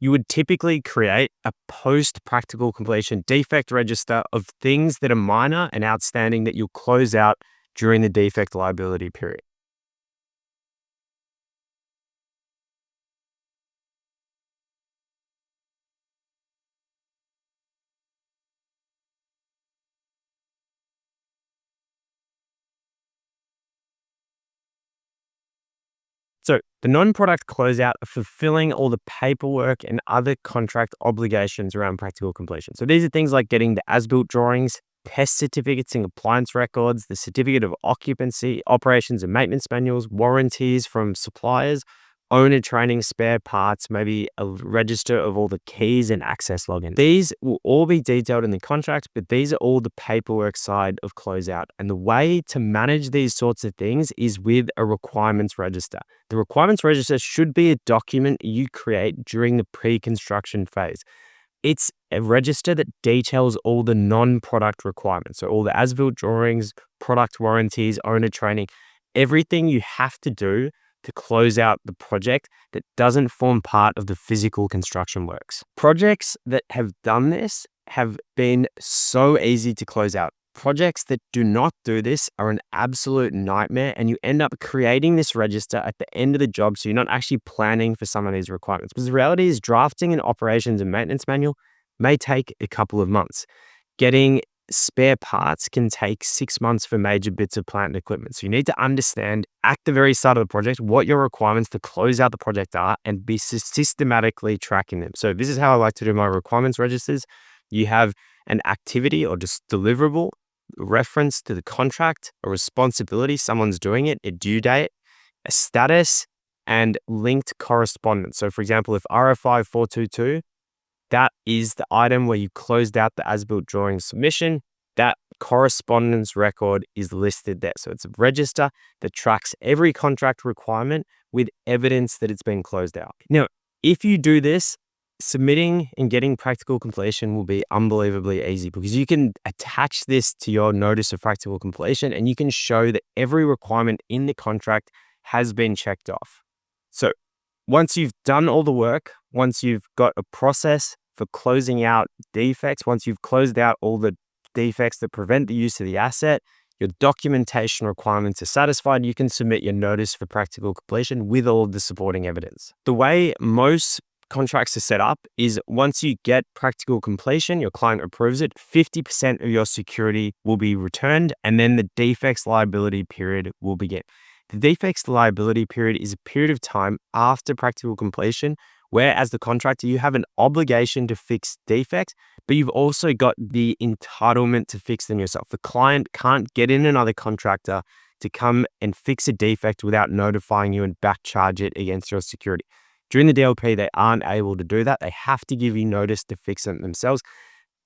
you would typically create a post-practical completion defect register of things that are minor and outstanding that you'll close out during the defect liability period. The non-product closeout are fulfilling all the paperwork and other contract obligations around practical completion. So these are things like getting the as-built drawings, test certificates and compliance records, the certificate of occupancy, operations and maintenance manuals, warranties from suppliers, owner training, spare parts, maybe a register of all the keys and access logins. These will all be detailed in the contract, but these are all the paperwork side of closeout. And the way to manage these sorts of things is with a requirements register. The requirements register should be a document you create during the pre-construction phase. It's a register that details all the non-product requirements. So all the as-built drawings, product warranties, owner training, everything you have to do to close out the project that doesn't form part of the physical construction works. Projects that have done this have been so easy to close out. Projects that do not do this are an absolute nightmare, and you end up creating this register at the end of the job, so you're not actually planning for some of these requirements. Because the reality is drafting an operations and maintenance manual may take a couple of months. Getting spare parts can take 6 months for major bits of plant and equipment. So you need to understand at the very start of the project what your requirements to close out the project are and be systematically tracking them. So this is how I like to do my requirements registers. You have an activity or just deliverable, reference to the contract, a responsibility, someone's doing it, a due date, a status, and linked correspondence. So for example, if RFI 422, that is the item where you closed out the as-built drawing submission, that correspondence record is listed there. So it's a register that tracks every contract requirement with evidence that it's been closed out. Now, if you do this, submitting and getting practical completion will be unbelievably easy because you can attach this to your notice of practical completion and you can show that every requirement in the contract has been checked off. So once you've done all the work, once you've got a process for closing out defects, once you've closed out all the defects that prevent the use of the asset, your documentation requirements are satisfied, you can submit your notice for practical completion with all of the supporting evidence. The way most contracts are set up is once you get practical completion, your client approves it, 50% of your security will be returned, and then the defects liability period will begin. The defects liability period is a period of time after practical completion where, as the contractor, you have an obligation to fix defects, but you've also got the entitlement to fix them yourself. The client can't get in another contractor to come and fix a defect without notifying you and back charge it against your security. During the DLP, they aren't able to do that. They have to give you notice to fix it themselves,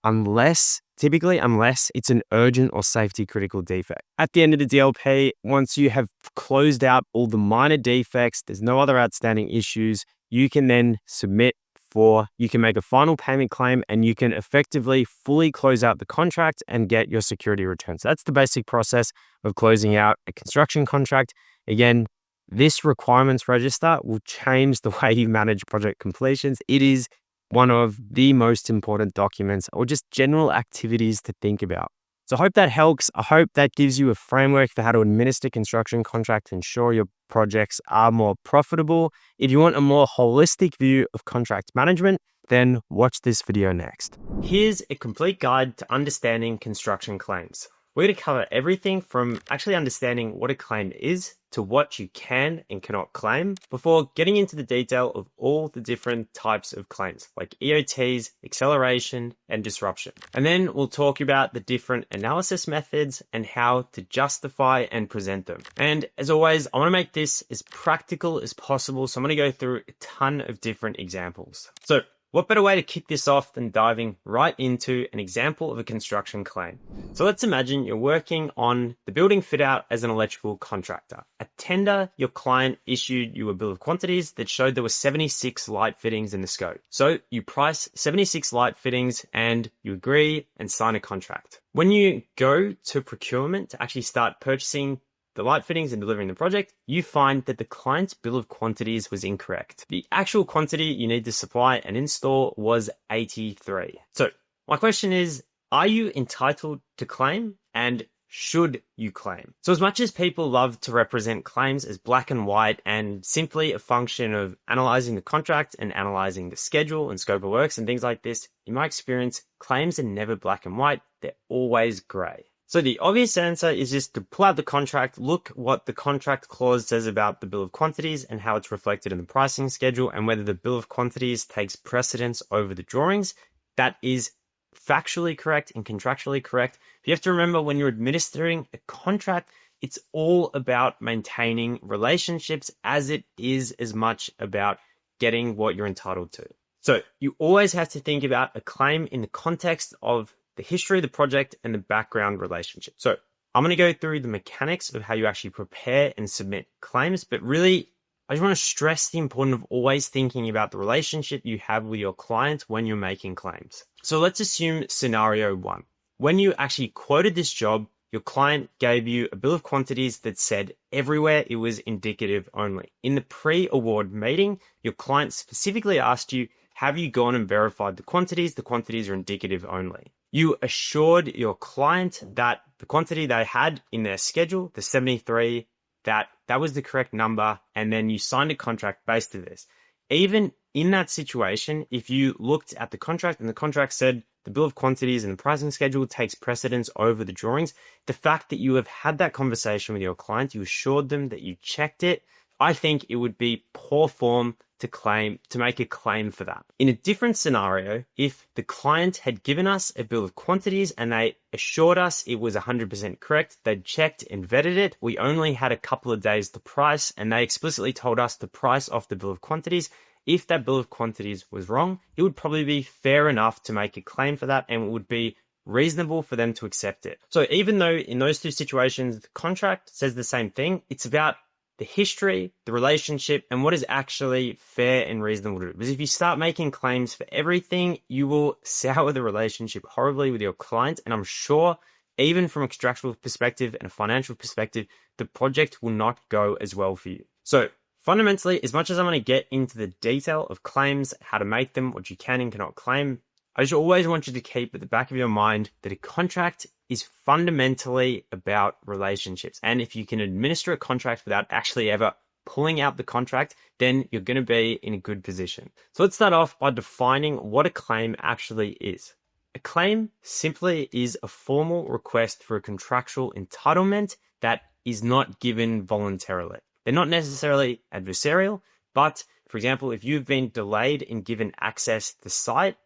unless it's an urgent or safety critical defect. At the end of the DLP, once you have closed out all the minor defects, there's no other outstanding issues, you can then you can make a final payment claim and you can effectively fully close out the contract and get your security returned. So that's the basic process of closing out a construction contract. Again, this requirements register will change the way you manage project completions. It is one of the most important documents or just general activities to think about. So I hope that helps. I hope that gives you a framework for how to administer construction contracts and ensure your projects are more profitable. If you want a more holistic view of contract management, then watch this video next. Here's a complete guide to understanding construction claims. We're going to cover everything from actually understanding what a claim is to what you can and cannot claim before getting into the detail of all the different types of claims like EOTs, acceleration, and disruption. And then we'll talk about the different analysis methods and how to justify and present them. And as always, I want to make this as practical as possible. So I'm going to go through a ton of different examples. So what better way to kick this off than diving right into an example of a construction claim? So let's imagine you're working on the building fit out as an electrical contractor. At tender, your client issued you a bill of quantities that showed there were 76 light fittings in the scope. So you price 76 light fittings and you agree and sign a contract. When you go to procurement to actually start purchasing the light fittings and delivering the project, you find that the client's bill of quantities was incorrect. The actual quantity you need to supply and install was 83. So my question is, are you entitled to claim and should you claim? So as much as people love to represent claims as black and white and simply a function of analyzing the contract and analyzing the schedule and scope of works and things like this, in my experience, claims are never black and white. They're always gray. So the obvious answer is just to pull out the contract, look what the contract clause says about the bill of quantities and how it's reflected in the pricing schedule, and whether the bill of quantities takes precedence over the drawings. That is factually correct and contractually correct. You have to remember, when you're administering a contract, it's all about maintaining relationships as it is as much about getting what you're entitled to. So you always have to think about a claim in the context of the history of the project and the background relationship. So I'm going to go through the mechanics of how you actually prepare and submit claims, but really, I just want to stress the importance of always thinking about the relationship you have with your client when you're making claims. So let's assume scenario 1. When you actually quoted this job, your client gave you a bill of quantities that said everywhere it was indicative only. In the pre-award meeting, your client specifically asked you, have you gone and verified the quantities? The quantities are indicative only. You assured your client that the quantity they had in their schedule, the 73, that was the correct number, and then you signed a contract based on this. Even in that situation, if you looked at the contract and the contract said the bill of quantities and the pricing schedule takes precedence over the drawings, the fact that you have had that conversation with your client, you assured them that you checked it, I think it would be poor form to make a claim for that. In a different scenario, if the client had given us a bill of quantities and they assured us it was 100% correct, they'd checked and vetted it, we only had a couple of days to price, and they explicitly told us the price off the bill of quantities, if that bill of quantities was wrong, it would probably be fair enough to make a claim for that, and it would be reasonable for them to accept it. So even though in those two situations, the contract says the same thing, it's about the history, the relationship, and what is actually fair and reasonable to do. Because if you start making claims for everything, you will sour the relationship horribly with your client. And I'm sure, even from a contractual perspective and a financial perspective, the project will not go as well for you. So fundamentally, as much as I'm going to get into the detail of claims, how to make them, what you can and cannot claim, I just always want you to keep at the back of your mind that a contract is fundamentally about relationships. And if you can administer a contract without actually ever pulling out the contract, then you're going to be in a good position. So let's start off by defining what a claim actually is. A claim simply is a formal request for a contractual entitlement that is not given voluntarily. They're not necessarily adversarial, but for example, if you've been delayed in given access to the site,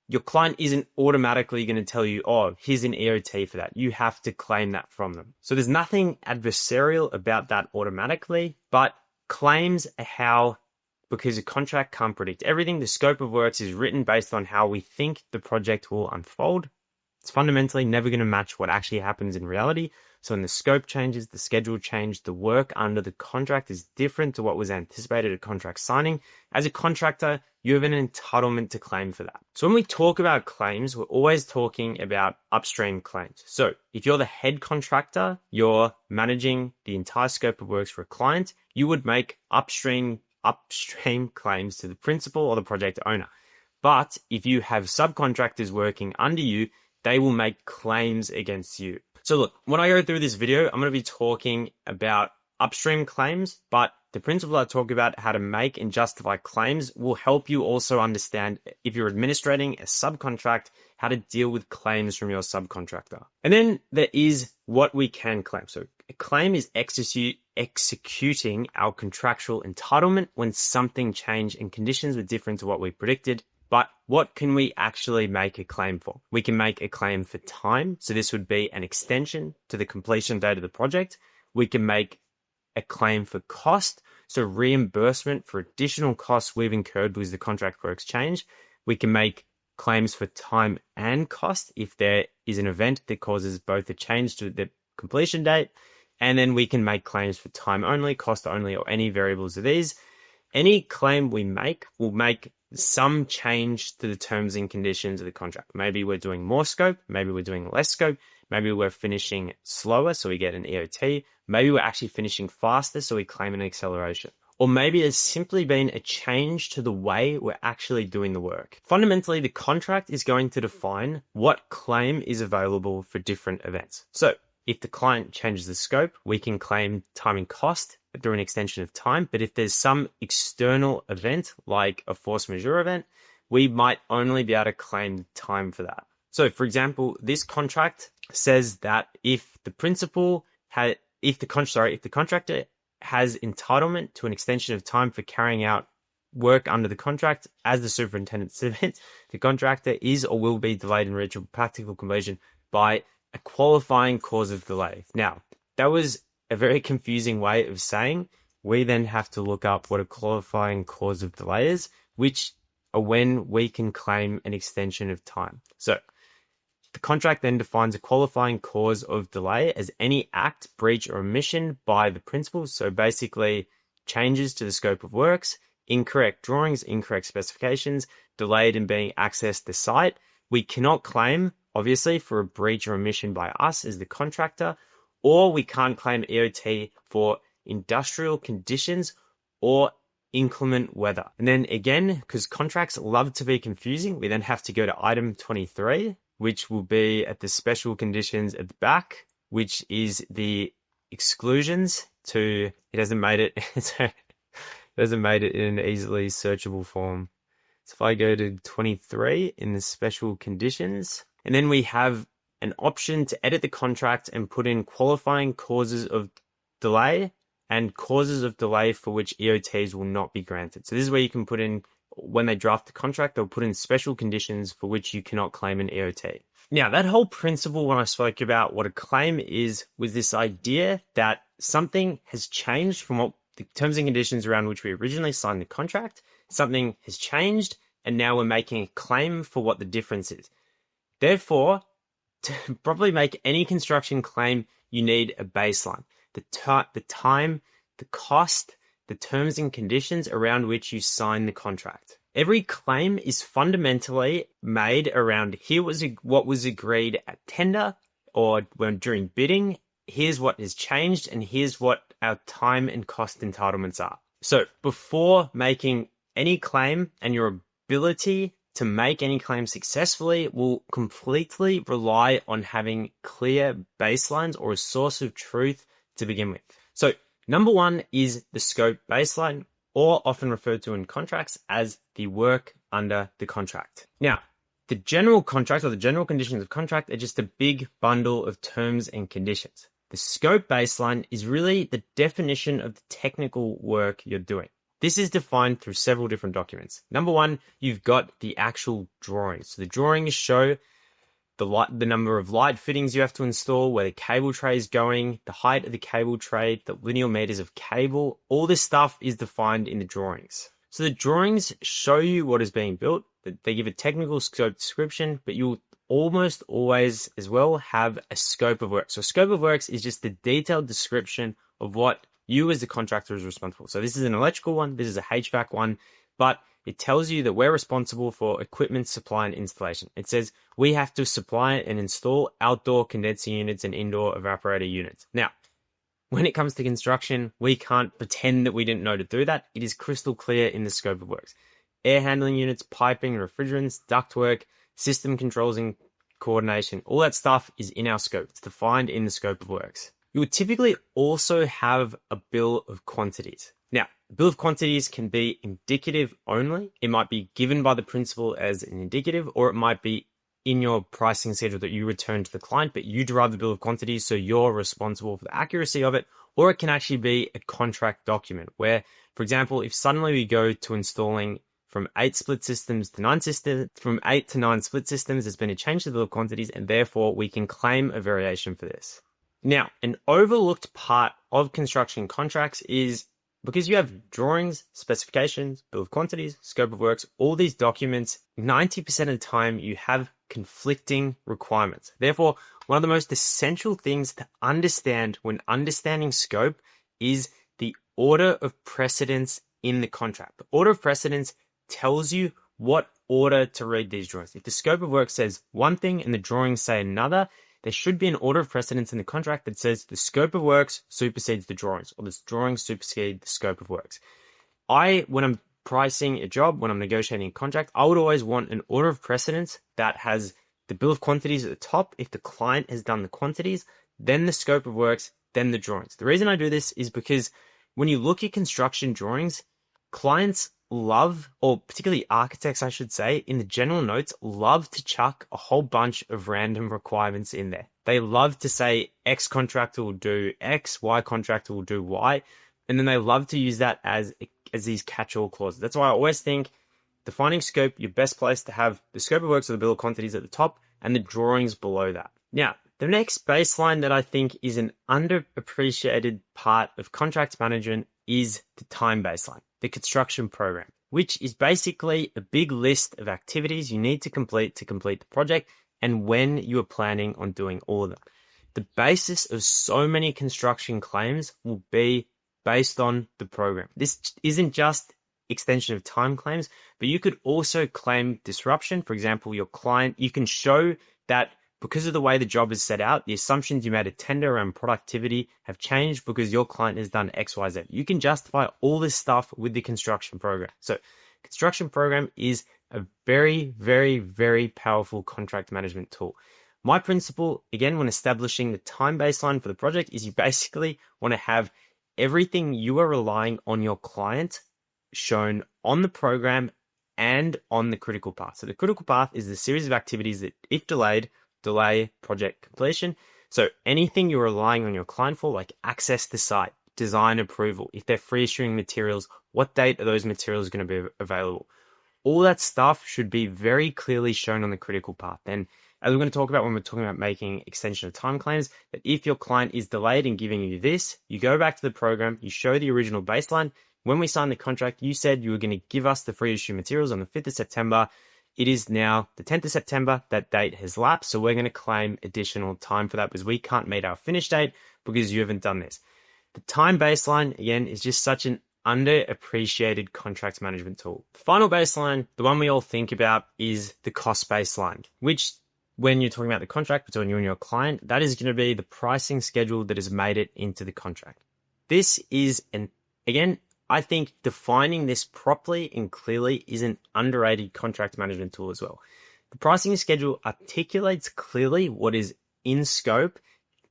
your client isn't automatically going to tell you, oh, here's an EOT for that. You have to claim that from them. So there's nothing adversarial about that automatically, but claims are how, because a contract can't predict everything, the scope of works is written based on how we think the project will unfold. It's fundamentally never going to match what actually happens in reality. So when the scope changes, the schedule changes, the work under the contract is different to what was anticipated at contract signing. As a contractor, you have an entitlement to claim for that. So when we talk about claims, we're always talking about upstream claims. So if you're the head contractor, you're managing the entire scope of works for a client, you would make upstream claims to the principal or the project owner. But if you have subcontractors working under you, they will make claims against you. So look, when I go through this video, I'm going to be talking about upstream claims, but the principle I talk about how to make and justify claims will help you also understand, if you're administrating a subcontract, how to deal with claims from your subcontractor. And then there is what we can claim. So a claim is executing our contractual entitlement when something changed and conditions were different to what we predicted. But what can we actually make a claim for? We can make a claim for time. So this would be an extension to the completion date of the project. We can make a claim for cost. So reimbursement for additional costs we've incurred because the contract works change. We can make claims for time and cost if there is an event that causes both a change to the completion date. And then we can make claims for time only, cost only, or any variables of these. Any claim we make will make some change to the terms and conditions of the contract. Maybe we're doing more scope, maybe we're doing less scope, maybe we're finishing slower, so we get an EOT, maybe we're actually finishing faster, so we claim an acceleration. Or maybe there's simply been a change to the way we're actually doing the work. Fundamentally, the contract is going to define what claim is available for different events. So if the client changes the scope, we can claim time and cost through an extension of time. But if there's some external event, like a force majeure event, we might only be able to claim time for that. So for example, this contract says that if the contractor has entitlement to an extension of time for carrying out work under the contract as the superintendent submits, the contractor is or will be delayed in reachable practical completion by a qualifying cause of delay. Now, that was a very confusing way of saying we then have to look up what a qualifying cause of delay is, which are when we can claim an extension of time. So the contract then defines a qualifying cause of delay as any act, breach, or omission by the principal. So basically, changes to the scope of works, incorrect drawings, incorrect specifications, delayed in being accessed the site. We cannot claim, obviously, for a breach or omission by us as the contractor, or we can't claim EOT for industrial conditions or inclement weather. And then again, because contracts love to be confusing, we then have to go to item 23, which will be at the special conditions at the back, which is the exclusions to, it hasn't made it in an easily searchable form. So if I go to 23 in the special conditions, and then we have an option to edit the contract and put in qualifying causes of delay and causes of delay for which EOTs will not be granted. So this is where you can put in, when they draft the contract, they'll put in special conditions for which you cannot claim an EOT. Now, that whole principle when I spoke about what a claim is was this idea that something has changed from what the terms and conditions around which we originally signed the contract. Something has changed, and now we're making a claim for what the difference is. Therefore, to probably make any construction claim, you need a baseline. The time, the cost, the terms and conditions around which you sign the contract. Every claim is fundamentally made around what was agreed at tender or when during bidding. Here's what has changed, and here's what our time and cost entitlements are. So before making any claim, and your ability to make any claim successfully will completely rely on having clear baselines or a source of truth to begin with. So number one is the scope baseline, or often referred to in contracts as the work under the contract. Now, the general contract or the general conditions of contract are just a big bundle of terms and conditions. The scope baseline is really the definition of the technical work you're doing. This is defined through several different documents. Number one, you've got the actual drawings. So the drawings show the number of light fittings you have to install, where the cable tray is going, the height of the cable tray, the linear meters of cable. All this stuff is defined in the drawings. So the drawings show you what is being built. They give a technical scope description, but you'll almost always as well have a scope of work. So scope of works is just the detailed description of what you as the contractor is responsible. So this is an electrical one, this is a HVAC one, but it tells you that we're responsible for equipment supply and installation. It says we have to supply and install outdoor condenser units and indoor evaporator units. Now, when it comes to construction, we can't pretend that we didn't know to do that. It is crystal clear in the scope of works. Air handling units, piping, refrigerants, ductwork, system controls and coordination, all that stuff is in our scope. It's defined in the scope of works. You would typically also have a bill of quantities. Now, bill of quantities can be indicative only. It might be given by the principal as an indicative, or it might be in your pricing schedule that you return to the client, but you derive the bill of quantities, so you're responsible for the accuracy of it. Or it can actually be a contract document where, for example, if suddenly we go to installing from 8 split systems to 9 systems, from 8 to 9 split systems, there's been a change to the bill of quantities, and therefore we can claim a variation for this. Now, an overlooked part of construction contracts is because you have drawings, specifications, bill of quantities, scope of works, all these documents, 90% of the time you have conflicting requirements. Therefore, one of the most essential things to understand when understanding scope is the order of precedence in the contract. The order of precedence tells you what order to read these drawings. If the scope of work says one thing and the drawings say another, there should be an order of precedence in the contract that says the scope of works supersedes the drawings, or the drawings supersede the scope of works. When I'm pricing a job, when I'm negotiating a contract, I would always want an order of precedence that has the bill of quantities at the top if the client has done the quantities, then the scope of works, then the drawings. The reason I do this is because when you look at construction drawings, clients love, or particularly architects, I should say, in the general notes, love to chuck a whole bunch of random requirements in there. They love to say X contractor will do X, Y contractor will do Y, and then they love to use that as these catch-all clauses. That's why I always think defining scope, your best place to have the scope of works or the bill of quantities at the top and the drawings below that. Now, the next baseline that I think is an underappreciated part of contract management is the time baseline, the construction program, which is basically a big list of activities you need to complete the project and when you are planning on doing all of them. The basis of so many construction claims will be based on the program. This isn't just extension of time claims, but you could also claim disruption. For example, your client, you can show that because of the way the job is set out, the assumptions you made at tender around productivity have changed because your client has done X, Y, Z. You can justify all this stuff with the construction program. So construction program is a very, very, very powerful contract management tool. My principle, again, when establishing the time baseline for the project is you basically want to have everything you are relying on your client shown on the program and on the critical path. So the critical path is the series of activities that, if delayed, delay project completion. So anything you're relying on your client for, like access to site, design approval, if they're free issuing materials, what date are those materials going to be available? All that stuff should be very clearly shown on the critical path. And as we're going to talk about when we're talking about making extension of time claims, that if your client is delayed in giving you this, you go back to the program, you show the original baseline. When we signed the contract, you said you were going to give us the free issue materials on the 5th of September. It is now the 10th of September. That date has lapsed. So we're going to claim additional time for that because we can't meet our finish date because you haven't done this. The time baseline, again, is just such an underappreciated contract management tool. The final baseline, the one we all think about, is the cost baseline, which when you're talking about the contract between you and your client, that is going to be the pricing schedule that has made it into the contract. This is again, I think defining this properly and clearly is an underrated contract management tool as well. The pricing schedule articulates clearly what is in scope,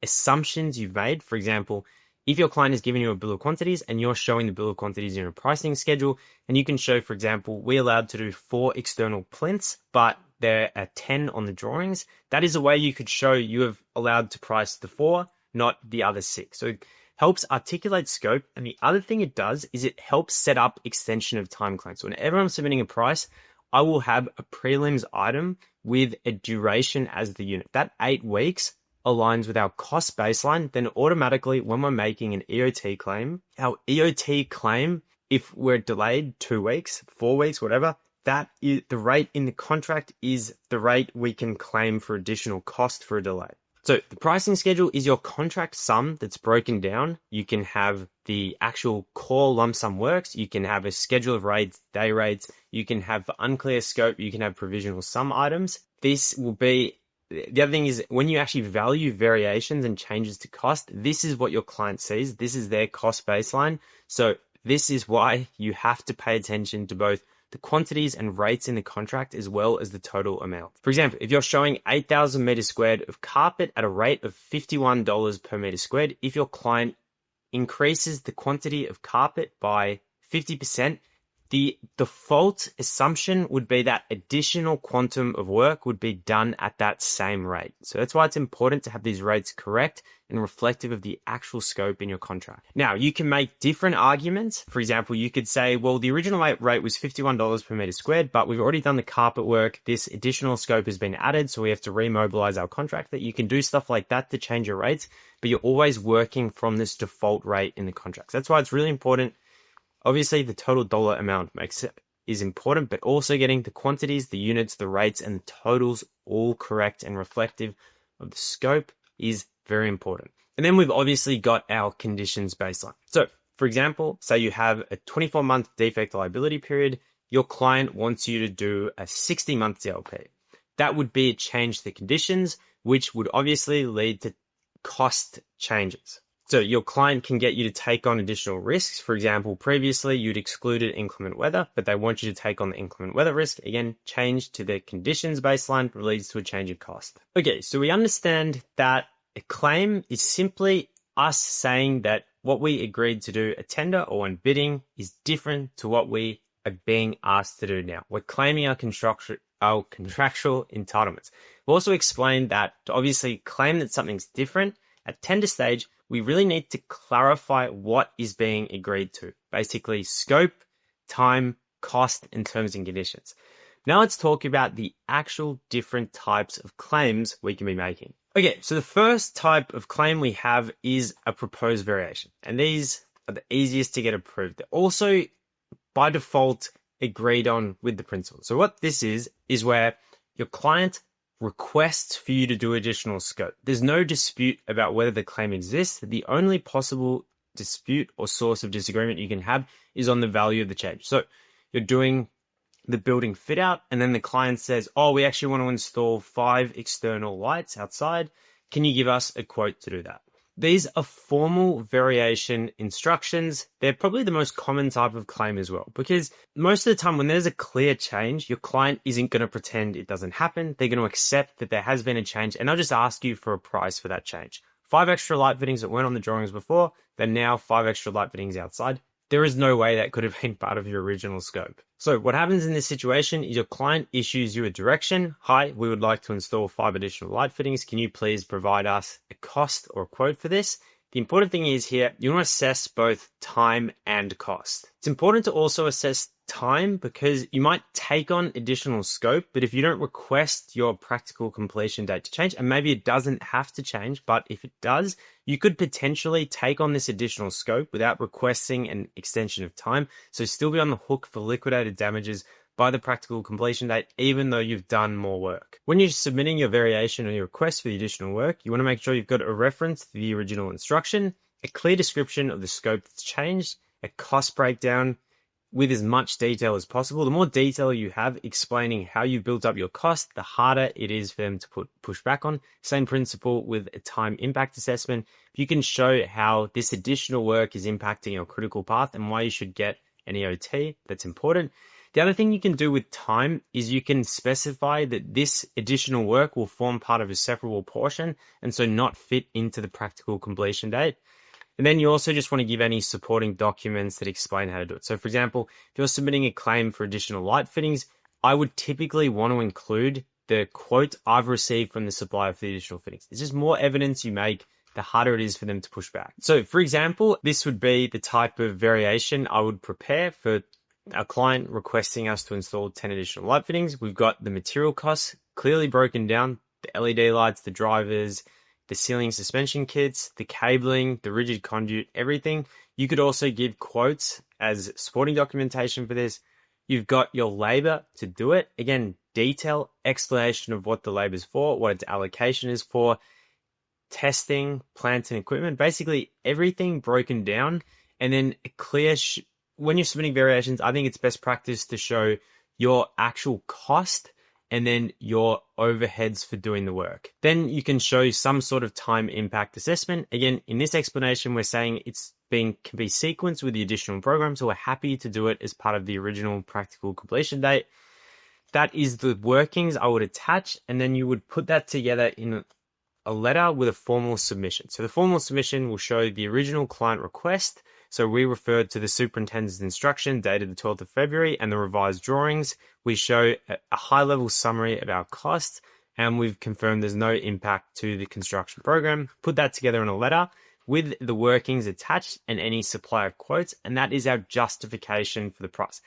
assumptions you've made. For example, if your client is giving you a bill of quantities and you're showing the bill of quantities in a pricing schedule, and you can show, for example, we're allowed to do 4 external plinths, but there are 10 on the drawings. That is a way you could show you have allowed to price the 4, not the other 6. So it helps articulate scope. And the other thing it does is it helps set up extension of time claims. So whenever I'm submitting a price, I will have a prelims item with a duration as the unit. That 8 weeks aligns with our cost baseline. Then automatically, when we're making an EOT claim, our EOT claim, if we're delayed 2 weeks, 4 weeks, whatever, that is the rate in the contract is the rate we can claim for additional cost for a delay. So the pricing schedule is your contract sum that's broken down. You can have the actual core lump sum works. You can have a schedule of rates, day rates. You can have for unclear scope. You can have provisional sum items. This will be, the other thing is when you actually value variations and changes to cost, this is what your client sees. This is their cost baseline. So this is why you have to pay attention to both the quantities and rates in the contract as well as the total amount. For example, if you're showing 8,000 meters squared of carpet at a rate of $51 per meter squared, if your client increases the quantity of carpet by 50%, the default assumption would be that additional quantum of work would be done at that same rate. So that's why it's important to have these rates correct and reflective of the actual scope in your contract. Now, you can make different arguments. For example, you could say, well, the original rate was $51 per meter squared, but we've already done the carpet work. This additional scope has been added, so we have to remobilize our contract. That you can do stuff like that to change your rates, but you're always working from this default rate in the contract. So that's why it's really important. Obviously, the total dollar amount is important, but also getting the quantities, the units, the rates, and the totals all correct and reflective of the scope is very important. And then we've obviously got our conditions baseline. So, for example, say you have a 24-month defect liability period. Your client wants you to do a 60-month DLP. That would be a change to the conditions, which would obviously lead to cost changes. So your client can get you to take on additional risks. For example, previously you'd excluded inclement weather, but they want you to take on the inclement weather risk. Again, change to the conditions baseline leads to a change in cost. Okay, so we understand that a claim is simply us saying that what we agreed to do at tender or when bidding is different to what we are being asked to do now. We're claiming our contractual entitlements. We've also explained that to obviously claim that something's different, at tender stage, we really need to clarify what is being agreed to. Basically, scope, time, cost, and terms and conditions. Now let's talk about the actual different types of claims we can be making. Okay, so the first type of claim we have is a proposed variation. And these are the easiest to get approved. They're also, by default, agreed on with the principal. So what this is where your client requests for you to do additional scope. There's no dispute about whether the claim exists. The only possible dispute or source of disagreement you can have is on the value of the change. So you're doing the building fit out, and then the client says, oh, we actually want to install 5 external lights outside. Can you give us a quote to do that? These are formal variation instructions. They're probably the most common type of claim as well, because most of the time when there's a clear change, your client isn't going to pretend it doesn't happen. They're going to accept that there has been a change, and they'll just ask you for a price for that change. 5 extra light fittings that weren't on the drawings before, they're now 5 extra light fittings outside. There is no way that could have been part of your original scope. So what happens in this situation is your client issues you a direction. Hi, we would like to install 5 additional light fittings. Can you please provide us a cost or a quote for this? The important thing is here, you want to assess both time and cost. It's important to also assess time because you might take on additional scope, but if you don't request your practical completion date to change, and maybe it doesn't have to change, but if it does, you could potentially take on this additional scope without requesting an extension of time. So still be on the hook for liquidated damages by the practical completion date, even though you've done more work. When you're submitting your variation or your request for the additional work, you want to make sure you've got a reference to the original instruction, a clear description of the scope that's changed, a cost breakdown with as much detail as possible. The more detail you have explaining how you've built up your cost, the harder it is for them to push back on. Same principle with a time impact assessment. If you can show how this additional work is impacting your critical path and why you should get an EOT, that's important. The other thing you can do with time is you can specify that this additional work will form part of a separable portion and so not fit into the practical completion date. And then you also just want to give any supporting documents that explain how to do it. So for example, if you're submitting a claim for additional light fittings, I would typically want to include the quote I've received from the supplier for the additional fittings. It's just more evidence you make, the harder it is for them to push back. So for example, this would be the type of variation I would prepare for our client requesting us to install 10 additional light fittings. We've got the material costs clearly broken down, the LED lights, the drivers, the ceiling suspension kits, the cabling, the rigid conduit, everything. You could also give quotes as supporting documentation for this. You've got your labor to do it. Again, detail, explanation of what the labor is for, what its allocation is for, testing, plant and equipment, basically everything broken down, and then a clear when you're submitting variations, I think it's best practice to show your actual cost and then your overheads for doing the work. Then you can show some sort of time impact assessment. Again, in this explanation, we're saying can be sequenced with the additional program, so we're happy to do it as part of the original practical completion date. That is the workings I would attach, and then you would put that together in a letter with a formal submission. So the formal submission will show the original client request. So we referred to the superintendent's instruction dated the 12th of February and the revised drawings. We show a high-level summary of our costs, and we've confirmed there's no impact to the construction program. Put that together in a letter with the workings attached and any supplier quotes, and that is our justification for the price.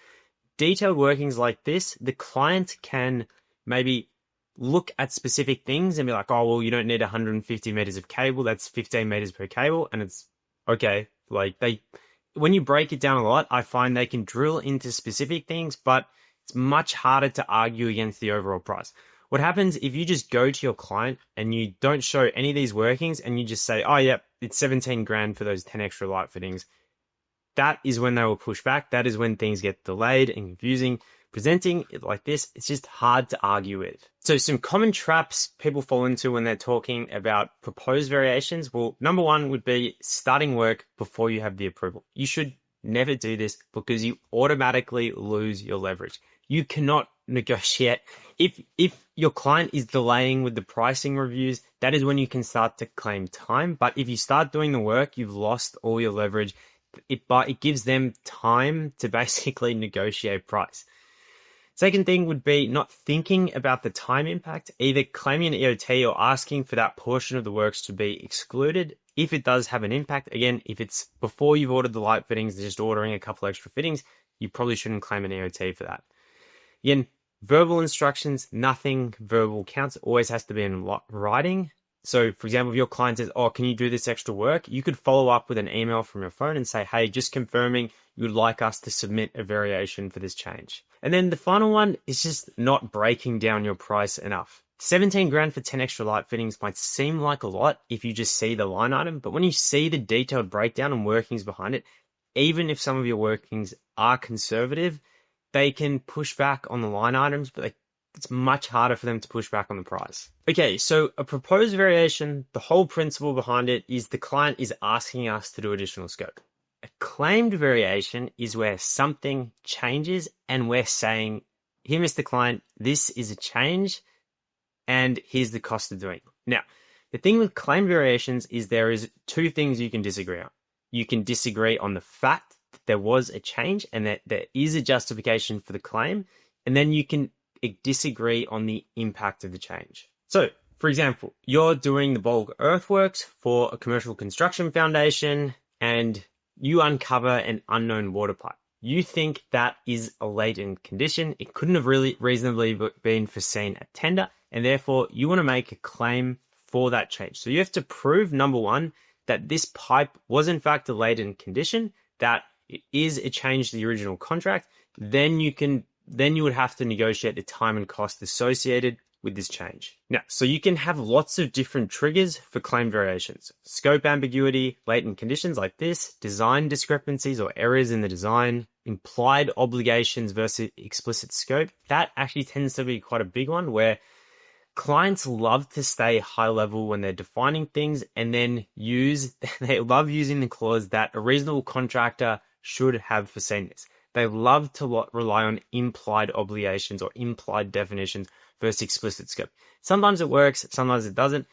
Detailed workings like this, the client can maybe look at specific things and be like, oh, well, you don't need 150 meters of cable. That's 15 meters per cable. And it's okay. Like when you break it down a lot, I find they can drill into specific things, but it's much harder to argue against the overall price. What happens if you just go to your client and you don't show any of these workings and you just say, oh, yeah, it's 17 grand for those 10 extra light fittings. That is when they will push back. That is when things get delayed and confusing. Presenting it like this, it's just hard to argue with. So some common traps people fall into when they're talking about proposed variations. Well, number one would be starting work before you have the approval. You should never do this because you automatically lose your leverage. You cannot negotiate. If your client is delaying with the pricing reviews, that is when you can start to claim time. But if you start doing the work, you've lost all your leverage. but it gives them time to basically negotiate price. Second thing would be not thinking about the time impact, either claiming an EOT or asking for that portion of the works to be excluded if it does have an impact. Again, if it's before you've ordered the light fittings, just ordering a couple extra fittings, you probably shouldn't claim an EOT for that. Again, verbal instructions, nothing verbal counts. It always has to be in writing. So, for example, if your client says, oh, can you do this extra work? You could follow up with an email from your phone and say, hey, just confirming you would like us to submit a variation for this change. And then the final one is just not breaking down your price enough. 17 grand for 10 extra light fittings might seem like a lot if you just see the line item, but when you see the detailed breakdown and workings behind it, even if some of your workings are conservative, they can push back on the line items, but it's much harder for them to push back on the price. Okay, so a proposed variation, the whole principle behind it is the client is asking us to do additional scope. A claimed variation is where something changes and we're saying, here, Mr. Client, this is a change and here's the cost of doing it. Now, the thing with claimed variations is there is two things you can disagree on. You can disagree on the fact that there was a change and that there is a justification for the claim, and then you can disagree on the impact of the change. So, for example, you're doing the bulk earthworks for a commercial construction foundation and you uncover an unknown water pipe. You think that is a latent condition. It couldn't have really reasonably been foreseen at tender, and therefore you want to make a claim for that change. So you have to prove, number one, that this pipe was in fact a latent condition, that it is a change to the original contract. Then you would have to negotiate the time and cost associated with this change. Now, so you can have lots of different triggers for claim variations. Scope ambiguity, latent conditions like this, design discrepancies or errors in the design, implied obligations versus explicit scope. That actually tends to be quite a big one where clients love to stay high level when they're defining things and then they love using the clause that a reasonable contractor should have foreseen this. They love to rely on implied obligations or implied definitions versus explicit scope. Sometimes it works, sometimes it doesn't.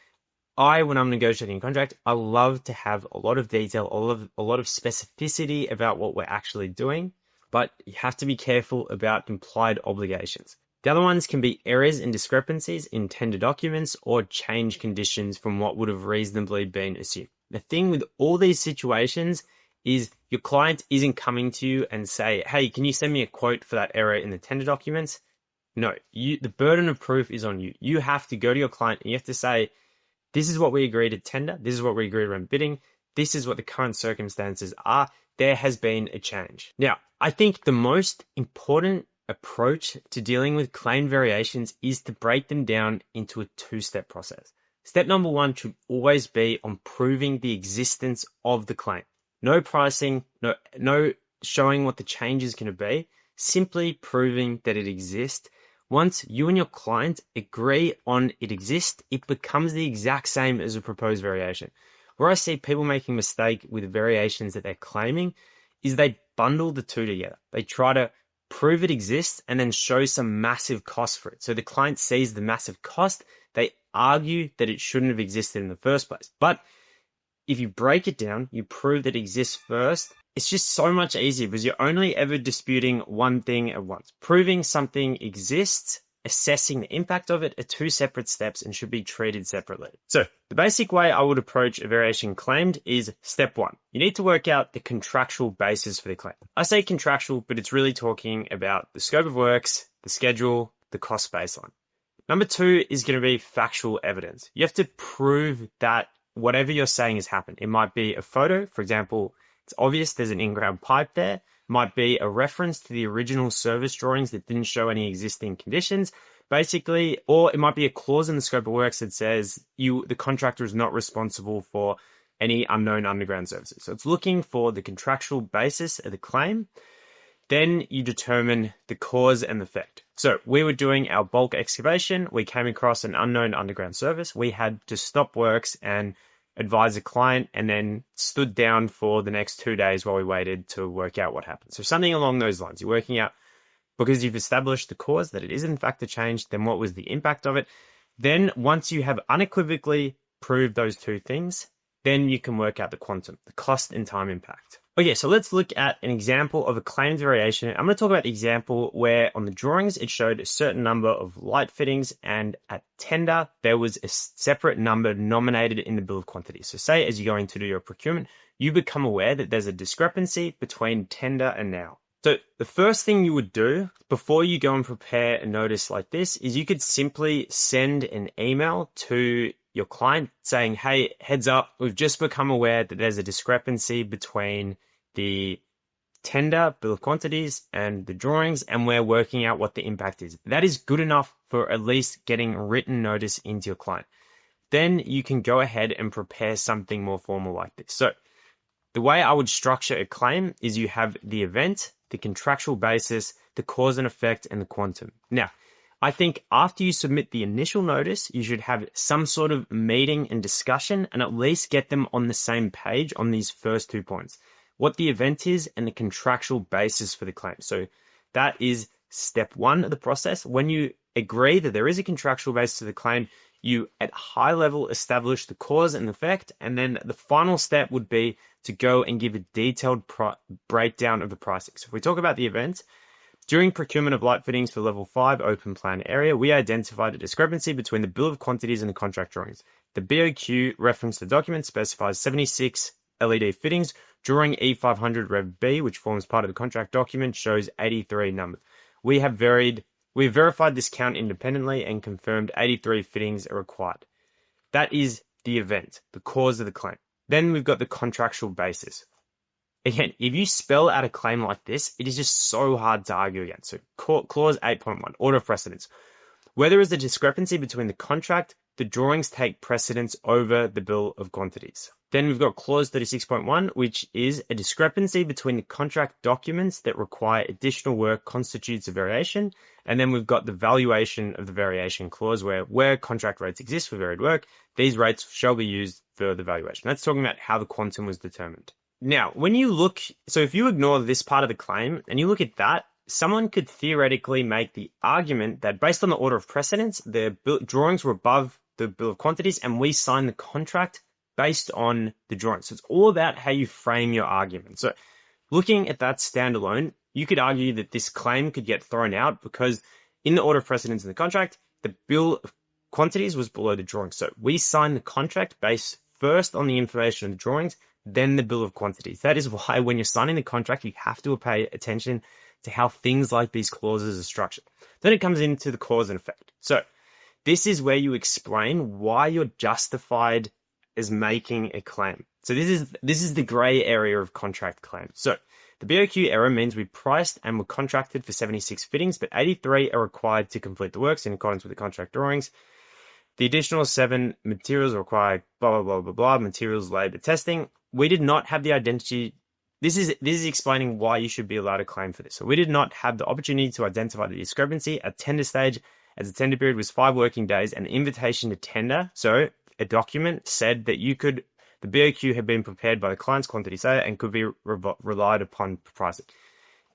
When I'm negotiating a contract, I love to have a lot of detail, a lot of specificity about what we're actually doing, but you have to be careful about implied obligations. The other ones can be errors and discrepancies in tender documents or change conditions from what would have reasonably been assumed. The thing with all these situations is your client isn't coming to you and say, hey, can you send me a quote for that error in the tender documents? No, the burden of proof is on you. You have to go to your client and you have to say, this is what we agreed at tender. This is what we agreed around bidding. This is what the current circumstances are. There has been a change. Now, I think the most important approach to dealing with claim variations is to break them down into a two-step process. Step number one should always be on proving the existence of the claim. No pricing, no showing what the change is going to be, simply proving that it exists. Once you and your client agree on it exists, it becomes the exact same as a proposed variation. Where I see people making a mistake with variations that they're claiming is they bundle the two together. They try to prove it exists and then show some massive cost for it. So the client sees the massive cost, they argue that it shouldn't have existed in the first place. But if you break it down, you prove that it exists first, it's just so much easier because you're only ever disputing one thing at once. Proving something exists, assessing the impact of it are two separate steps and should be treated separately. So the basic way I would approach a variation claimed is step one. You need to work out the contractual basis for the claim. I say contractual, but it's really talking about the scope of works, the schedule, the cost baseline. Number two is going to be factual evidence. You have to prove that whatever you're saying has happened. It might be a photo, for example, it's obvious there's an in-ground pipe there. It might be a reference to the original service drawings that didn't show any existing conditions, basically, or it might be a clause in the scope of works that says the contractor is not responsible for any unknown underground services. So it's looking for the contractual basis of the claim. Then you determine the cause and effect. So we were doing our bulk excavation. We came across an unknown underground service. We had to stop works and advise the client and then stood down for the next 2 days while we waited to work out what happened. So something along those lines. You're working out, because you've established the cause, that it is in fact a change, then what was the impact of it? Then once you have unequivocally proved those two things, then you can work out the quantum, the cost and time impact. Okay, so let's look at an example of a claims variation. I'm going to talk about the example where on the drawings, it showed a certain number of light fittings, and at tender, there was a separate number nominated in the bill of quantities. So say as you're going to do your procurement, you become aware that there's a discrepancy between tender and now. So the first thing you would do before you go and prepare a notice like this is you could simply send an email to your client saying, hey, heads up, we've just become aware that there's a discrepancy between the tender bill of quantities and the drawings, and we're working out what the impact is. That is good enough for at least getting written notice into your client. Then you can go ahead and prepare something more formal like this. So the way I would structure a claim is you have the event, the contractual basis, the cause and effect, and the quantum. Now, I think after you submit the initial notice, you should have some sort of meeting and discussion and at least get them on the same page on these first 2 points. What the event is and the contractual basis for the claim. So that is step one of the process. When you agree that there is a contractual basis to the claim, you at high level establish the cause and effect. And then the final step would be to go and give a detailed breakdown of the pricing. So if we talk about the event, during procurement of light fittings for level 5 open plan area, we identified a discrepancy between the bill of quantities and the contract drawings. The BOQ reference the document specifies 76 LED fittings. Drawing E500 Rev B, which forms part of the contract document, shows 83 numbers. We have verified this count independently and confirmed 83 fittings are required. That is the event, the cause of the claim. Then we've got the contractual basis. Again, if you spell out a claim like this, it is just so hard to argue against. So clause 8.1, order of precedence. Where there is a discrepancy between the contract, the drawings take precedence over the bill of quantities. Then we've got clause 36.1, which is a discrepancy between the contract documents that require additional work constitutes a variation. And then we've got the valuation of the variation clause where contract rates exist for varied work, these rates shall be used for the valuation. That's talking about how the quantum was determined. Now, when you look, so if you ignore this part of the claim and you look at that, someone could theoretically make the argument that based on the order of precedence, the drawings were above the bill of quantities and we signed the contract based on the drawings. So it's all about how you frame your argument. So looking at that standalone, you could argue that this claim could get thrown out because in the order of precedence in the contract, the bill of quantities was below the drawings. So we signed the contract based first on the information of the drawings, then the bill of quantities. That is why when you're signing the contract, you have to pay attention to how things like these clauses are structured. Then it comes into the cause and effect. So this is where you explain why you're justified as making a claim. So this is the gray area of contract claims. So the BOQ error means we priced and were contracted for 76 fittings, but 83 are required to complete the works in accordance with the contract drawings. The additional 7 materials required, blah, blah, blah, blah, blah, materials, labor, testing. We did not have the identity. This is explaining why you should be allowed to claim for this. So we did not have the opportunity to identify the discrepancy at tender stage, as the tender period was 5 working days and the invitation to tender. So a document said that the BOQ had been prepared by the client's quantity surveyor and could be relied upon for pricing.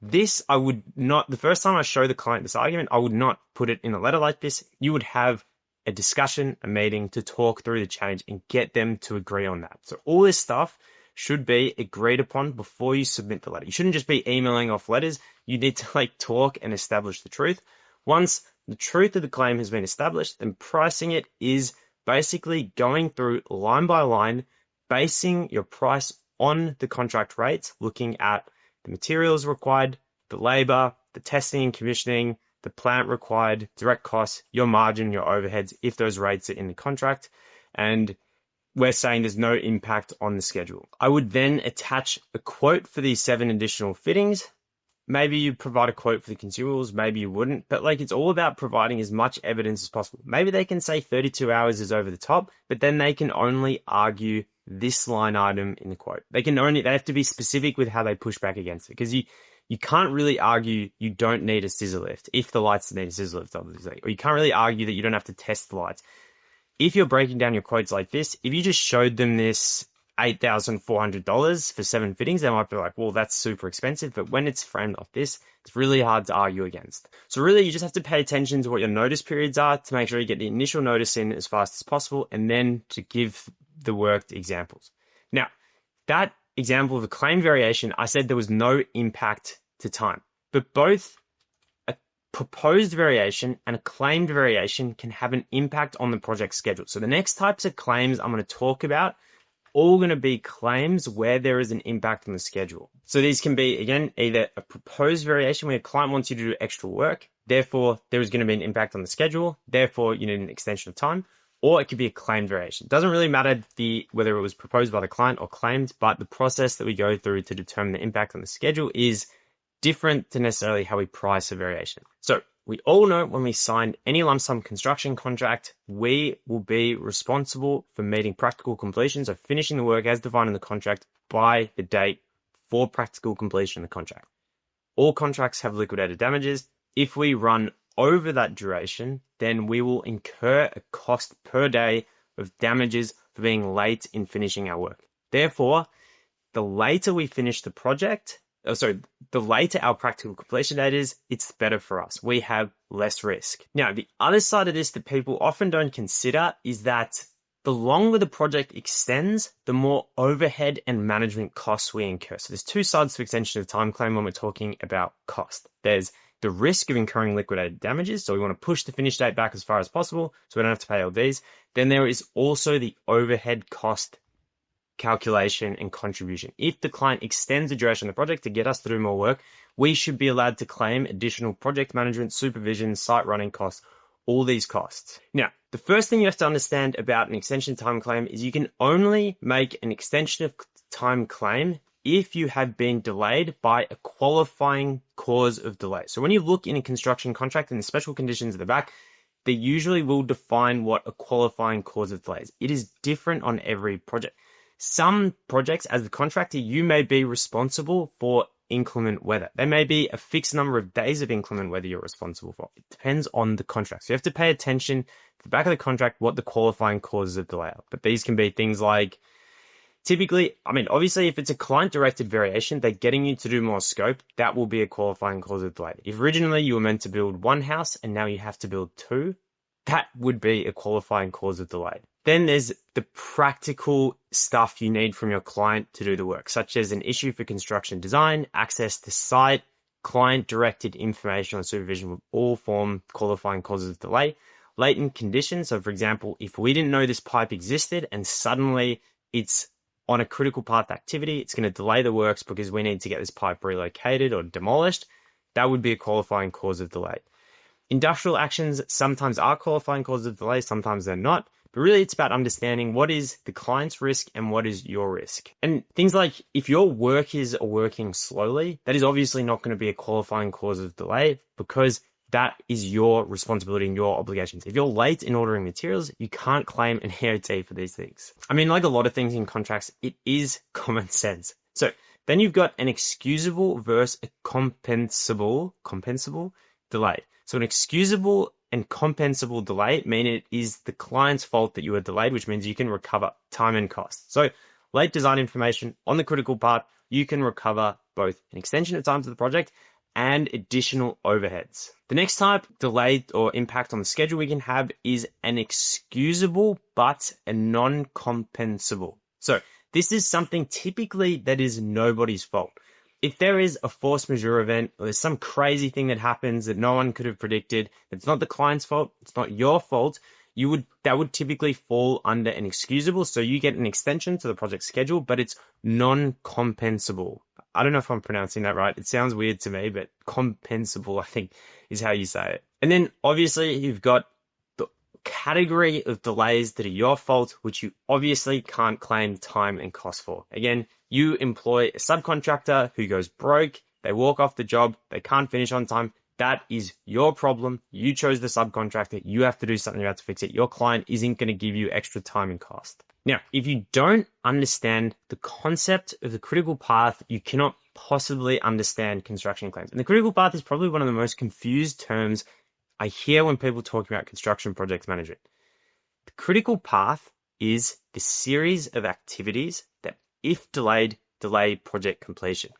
This, I would not, the first time I show the client this argument, I would not put it in a letter like this. You would have a discussion, a meeting to talk through the change and get them to agree on that. So all this stuff should be agreed upon before you submit the letter. You shouldn't just be emailing off letters. You need to talk and establish the truth. Once the truth of the claim has been established, then pricing it is basically going through line by line, basing your price on the contract rates, looking at the materials required, the labor, the testing and commissioning, the plant required, direct costs, your margin, your overheads, if those rates are in the contract. And we're saying there's no impact on the schedule. I would then attach a quote for these 7 additional fittings. Maybe you provide a quote for the consumables, maybe you wouldn't, but it's all about providing as much evidence as possible. Maybe they can say 32 hours is over the top, but then they can only argue this line item in the quote. They have to be specific with how they push back against it, because you can't really argue you don't need a scissor lift if the lights need a scissor lift, obviously, or you can't really argue that you don't have to test the lights. If you're breaking down your quotes like this, if you just showed them this $8,400 for 7 fittings, they might be like, well, that's super expensive. But when it's framed like this, it's really hard to argue against. So really, you just have to pay attention to what your notice periods are to make sure you get the initial notice in as fast as possible, and then to give the worked examples. Now, that example of a claim variation, I said there was no impact to time, but both a proposed variation and a claimed variation can have an impact on the project schedule. So the next types of claims I'm going to talk about all going to be claims where there is an impact on the schedule. So these can be, again, either a proposed variation where a client wants you to do extra work, therefore there is going to be an impact on the schedule, therefore you need an extension of time, or it could be a claimed variation. It doesn't really matter whether it was proposed by the client or claimed, but the process that we go through to determine the impact on the schedule is different to necessarily how we price a variation. So we all know when we sign any lump sum construction contract, we will be responsible for meeting practical completion, so finishing the work as defined in the contract by the date for practical completion of the contract. All contracts have liquidated damages. If we run over that duration, then we will incur a cost per day of damages for being late in finishing our work. Therefore, the later we finish the project, the later our practical completion date is, it's better for us. We have less risk. Now, the other side of this that people often don't consider is that the longer the project extends, the more overhead and management costs we incur. So there's two sides to extension of time claim when we're talking about cost. There's the risk of incurring liquidated damages. So we want to push the finish date back as far as possible so we don't have to pay all these. Then there is also the overhead cost calculation and contribution. If the client extends the duration of the project to get us to do more work, we should be allowed to claim additional project management, supervision, site running costs, all these costs. Now, the first thing you have to understand about an extension time claim is you can only make an extension of time claim if you have been delayed by a qualifying cause of delay. So when you look in a construction contract and the special conditions at the back, they usually will define what a qualifying cause of delay is. It is different on every project. Some projects, as the contractor, you may be responsible for inclement weather. There may be a fixed number of days of inclement weather you're responsible for. It depends on the contract. So you have to pay attention to the back of the contract what the qualifying causes of delay are. But these can be things like, typically, obviously, if it's a client-directed variation, they're getting you to do more scope, that will be a qualifying cause of delay. If originally you were meant to build one house and now you have to build two, that would be a qualifying cause of delay. Then there's the practical stuff you need from your client to do the work, such as an issue for construction design, access to site, client-directed information on supervision will all form qualifying causes of delay. Latent conditions, so for example, if we didn't know this pipe existed and suddenly it's on a critical path activity, it's going to delay the works because we need to get this pipe relocated or demolished, that would be a qualifying cause of delay. Industrial actions sometimes are qualifying causes of delay, sometimes they're not. But really, it's about understanding what is the client's risk and what is your risk. And things like if your workers are working slowly, that is obviously not going to be a qualifying cause of delay because that is your responsibility and your obligations. If you're late in ordering materials, you can't claim an EOT for these things. Like a lot of things in contracts, it is common sense. So then you've got an excusable versus a compensable delay. So an excusable and compensable delay mean it is the client's fault that you were delayed, which means you can recover time and cost. So late design information on the critical part, you can recover both an extension of time to the project and additional overheads. The next type, delay or impact on the schedule we can have is an excusable but a non-compensable. So this is something typically that is nobody's fault. If there is a force majeure event or there's some crazy thing that happens that no one could have predicted, it's not the client's fault, it's not your fault, that would typically fall under an excusable. So you get an extension to the project schedule, but it's non-compensable. I don't know if I'm pronouncing that right. It sounds weird to me, but compensable, I think, is how you say it. And then obviously you've got the category of delays that are your fault, which you obviously can't claim time and cost for. Again, you employ a subcontractor who goes broke, they walk off the job, they can't finish on time. That is your problem. You chose the subcontractor. You have to do something about to fix it. Your client isn't going to give you extra time and cost. Now, if you don't understand the concept of the critical path, you cannot possibly understand construction claims. And the critical path is probably one of the most confused terms I hear when people talk about construction project management. The critical path is the series of activities that, if delayed, delay project completion.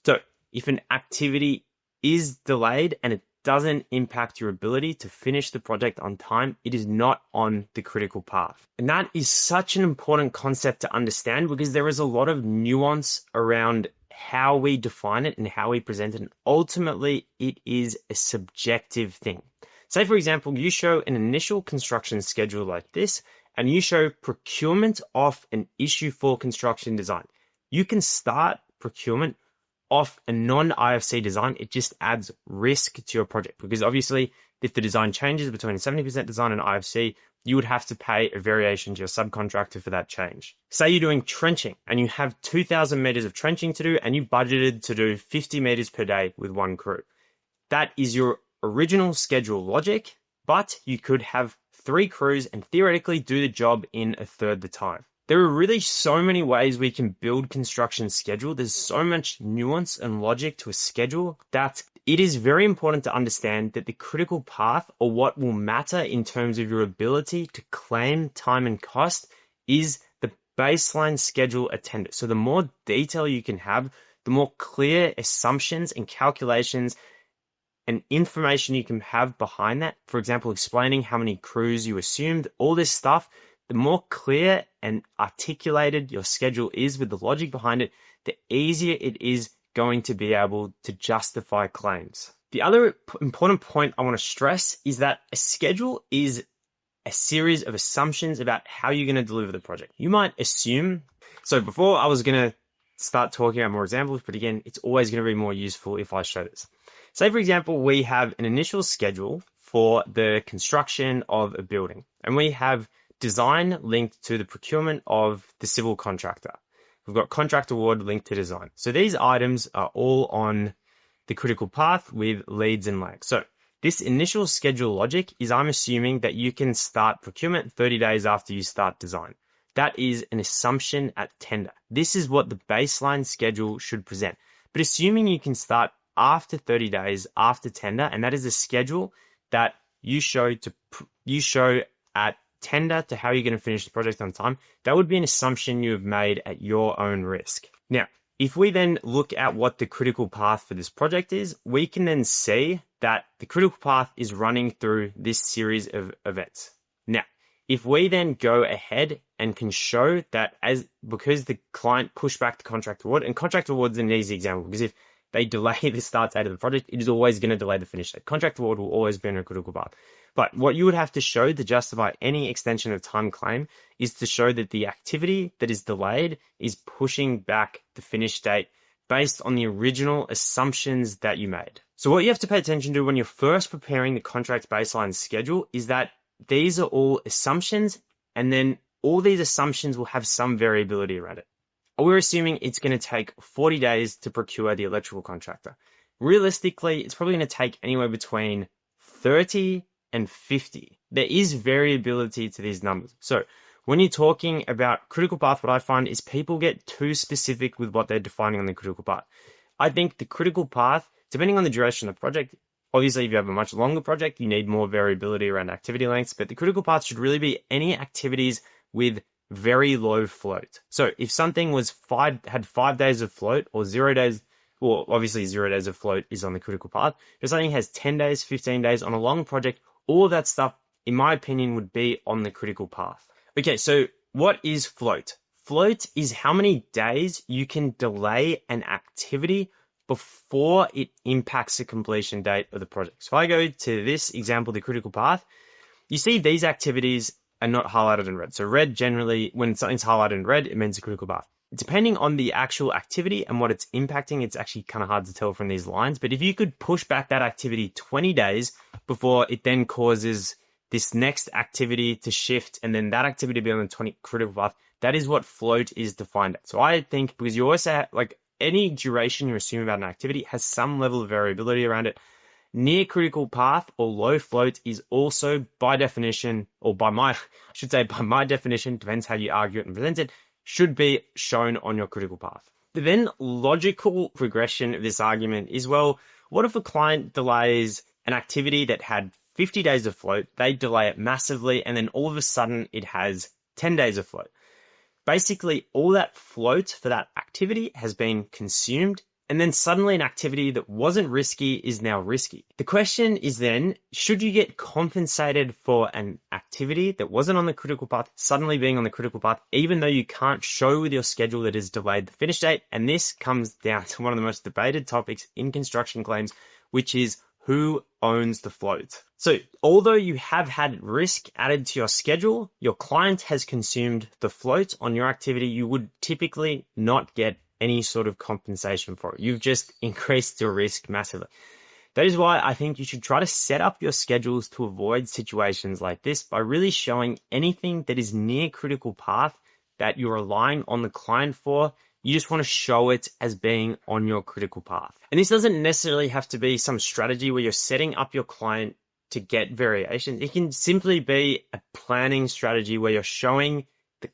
So if an activity is delayed and it doesn't impact your ability to finish the project on time, it is not on the critical path. And that is such an important concept to understand because there is a lot of nuance around how we define it and how we present it. And ultimately, it is a subjective thing. Say, for example, you show an initial construction schedule like this, and you show procurement of an issue for construction design. You can start procurement off a non-IFC design. It just adds risk to your project because obviously if the design changes between 70% design and IFC, you would have to pay a variation to your subcontractor for that change. Say you're doing trenching and you have 2,000 meters of trenching to do and you budgeted to do 50 meters per day with one crew. That is your original schedule logic, but you could have 3 crews and theoretically do the job in a third the time. There are really so many ways we can build construction schedule. There's so much nuance and logic to a schedule that it is very important to understand that the critical path, or what will matter in terms of your ability to claim time and cost, is the baseline schedule attended. So the more detail you can have, the more clear assumptions and calculations and information you can have behind that. For example, explaining how many crews you assumed, all this stuff. The more clear and articulated your schedule is with the logic behind it, the easier it is going to be able to justify claims. The other important point I want to stress is that a schedule is a series of assumptions about how you're going to deliver the project. You might assume, so before I was going to start talking about more examples, but again, it's always going to be more useful if I show this. Say, for example, we have an initial schedule for the construction of a building, and we have design linked to the procurement of the civil contractor. We've got contract award linked to design. So these items are all on the critical path with leads and lags. So this initial schedule logic is I'm assuming that you can start procurement 30 days after you start design. That is an assumption at tender. This is what the baseline schedule should present. But assuming you can start after 30 days after tender, and that is a schedule that you show at tender to how you're going to finish the project on time, that would be an assumption you have made at your own risk. Now, if we then look at what the critical path for this project is, we can then see that the critical path is running through this series of events. Now, if we then go ahead and can show that because the client pushed back the contract award, and contract award is an easy example because if they delay the start date of the project, it is always going to delay the finish date. Contract award will always be in a critical path. But what you would have to show to justify any extension of time claim is to show that the activity that is delayed is pushing back the finish date based on the original assumptions that you made. So what you have to pay attention to when you're first preparing the contract baseline schedule is that these are all assumptions, and then all these assumptions will have some variability around it. We're assuming it's going to take 40 days to procure the electrical contractor. Realistically, it's probably going to take anywhere between 30 and 50. There is variability to these numbers. So when you're talking about critical path, what I find is people get too specific with what they're defining on the critical path. I think the critical path, depending on the duration of the project, obviously if you have a much longer project, you need more variability around activity lengths, but the critical path should really be any activities with very low float. So if something had 5 days of float or 0 days, well, obviously 0 days of float is on the critical path. If something has 10 days, 15 days on a long project, all of that stuff, in my opinion, would be on the critical path. Okay, so what is float? Float is how many days you can delay an activity before it impacts the completion date of the project. So if I go to this example, the critical path, you see these activities are not highlighted in red. So red generally, when something's highlighted in red, it means a critical path. Depending on the actual activity and what it's impacting, it's actually kind of hard to tell from these lines. But if you could push back that activity 20 days before it then causes this next activity to shift and then that activity to be on the 20 critical path, that is what float is defined at. So I think because you always have, like, any duration you assume about an activity has some level of variability around it. Near critical path or low float is also by definition, or by my definition, depends how you argue it and present it, should be shown on your critical path. The then logical progression of this argument is, well, what if a client delays an activity that had 50 days of float, they delay it massively, and then all of a sudden it has 10 days of float. Basically, all that float for that activity has been consumed And then suddenly an activity that wasn't risky is now risky. The question is then, should you get compensated for an activity that wasn't on the critical path suddenly being on the critical path, even though you can't show with your schedule that has delayed the finish date? And this comes down to one of the most debated topics in construction claims, which is who owns the float. So although you have had risk added to your schedule, your client has consumed the float on your activity, you would typically not get any sort of compensation for it. You've just increased your risk massively. That is why I think you should try to set up your schedules to avoid situations like this by really showing anything that is near critical path that you're relying on the client for. You just want to show it as being on your critical path. And this doesn't necessarily have to be some strategy where you're setting up your client to get variation. It can simply be a planning strategy where you're showing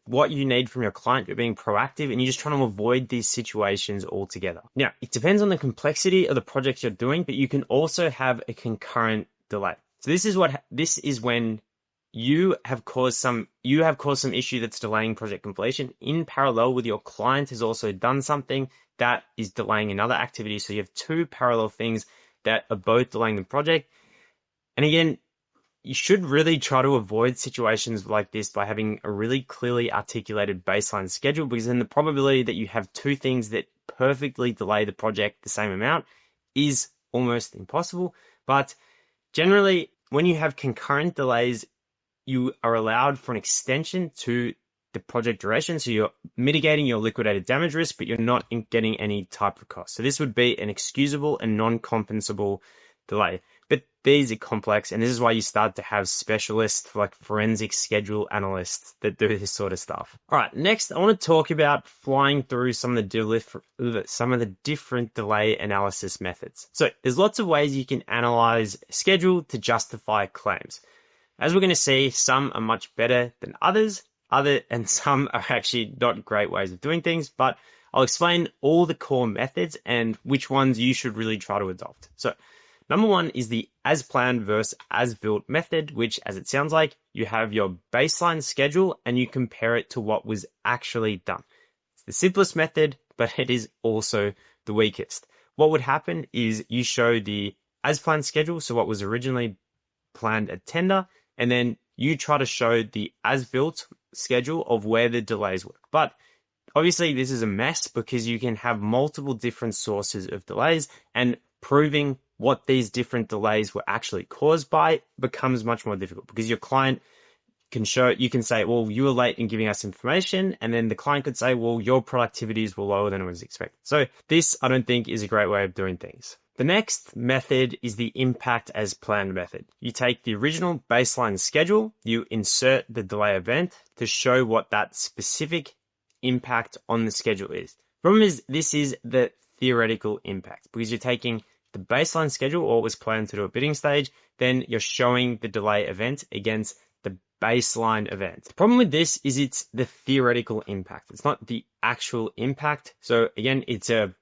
what you need from your client. You're being proactive and you're just trying to avoid these situations altogether. Now, it depends on the complexity of the project you're doing, but you can also have a concurrent delay. So this is when you have caused some issue that's delaying project completion in parallel with your client has also done something that is delaying another activity. So you have two parallel things that are both delaying the project. And again, you should really try to avoid situations like this by having a really clearly articulated baseline schedule, because then the probability that you have two things that perfectly delay the project the same amount is almost impossible. But generally, when you have concurrent delays, you are allowed for an extension to the project duration. So you're mitigating your liquidated damage risk, but you're not getting any type of cost. So this would be an excusable and non-compensable delay. But these are complex, and this is why you start to have specialists like forensic schedule analysts that do this sort of stuff. All right, next I want to talk about flying through some of the different delay analysis methods. So there's lots of ways you can analyze a schedule to justify claims. As we're going to see, some are much better than others, and some are actually not great ways of doing things, but I'll explain all the core methods and which ones you should really try to adopt. So number one is the as planned versus as built method, which, as it sounds like, you have your baseline schedule and you compare it to what was actually done. It's the simplest method, but it is also the weakest. What would happen is you show the as planned schedule, so what was originally planned at tender, and then you try to show the as built schedule of where the delays were. But obviously this is a mess because you can have multiple different sources of delays, and proving what these different delays were actually caused by becomes much more difficult, because your client can you can say, well, you were late in giving us information. And then the client could say, well, your productivities were lower than it was expected. So this, I don't think, is a great way of doing things. The next method is the impact as planned method. You take the original baseline schedule, you insert the delay event to show what that specific impact on the schedule is. Problem is, this is the theoretical impact, because you're taking the baseline schedule, or what was planned to do at bidding stage, then you're showing the delay event against the baseline event. The problem with this is it's the theoretical impact. It's not the actual impact. So again, it's a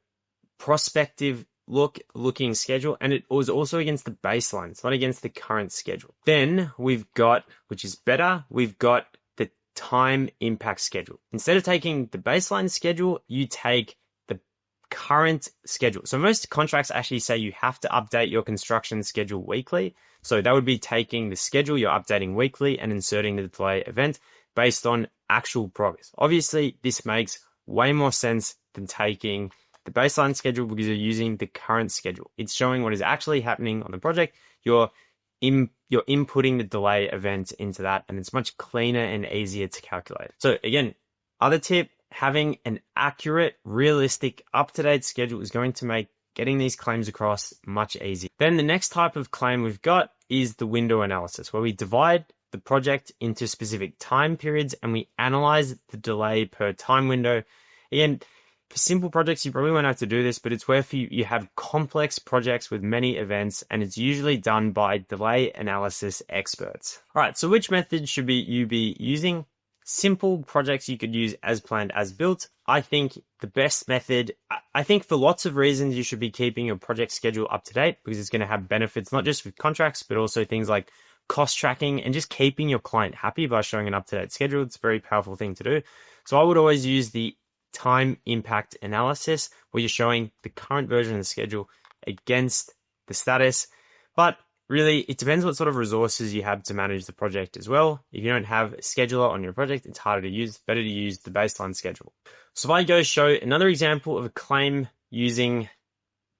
prospective looking schedule, and it was also against the baseline. It's not against the current schedule. Then we've got, which is better, we've got the time impact schedule. Instead of taking the baseline schedule, you take the current schedule. So most contracts actually say you have to update your construction schedule weekly. So that would be taking the schedule you're updating weekly and inserting the delay event based on actual progress. Obviously, this makes way more sense than taking the baseline schedule, because you're using the current schedule. It's showing what is actually happening on the project. You're inputting the delay event into that, and it's much cleaner and easier to calculate. So again, other tip, having an accurate, realistic, up-to-date schedule is going to make getting these claims across much easier. Then the next type of claim we've got is the window analysis, where we divide the project into specific time periods and we analyze the delay per time window. Again, for simple projects, you probably won't have to do this, but it's where you have complex projects with many events, and it's usually done by delay analysis experts. All right, so which method should you be using? Simple projects, you could use as planned, as built. I think the best method, I think for lots of reasons, you should be keeping your project schedule up to date, because it's going to have benefits, not just with contracts, but also things like cost tracking and just keeping your client happy by showing an up-to-date schedule. It's a very powerful thing to do. So I would always use the time impact analysis, where you're showing the current version of the schedule against the status. But really, it depends what sort of resources you have to manage the project as well. If you don't have a scheduler on your project, it's harder to use. Better to use the baseline schedule. So if I go show another example of a claim using,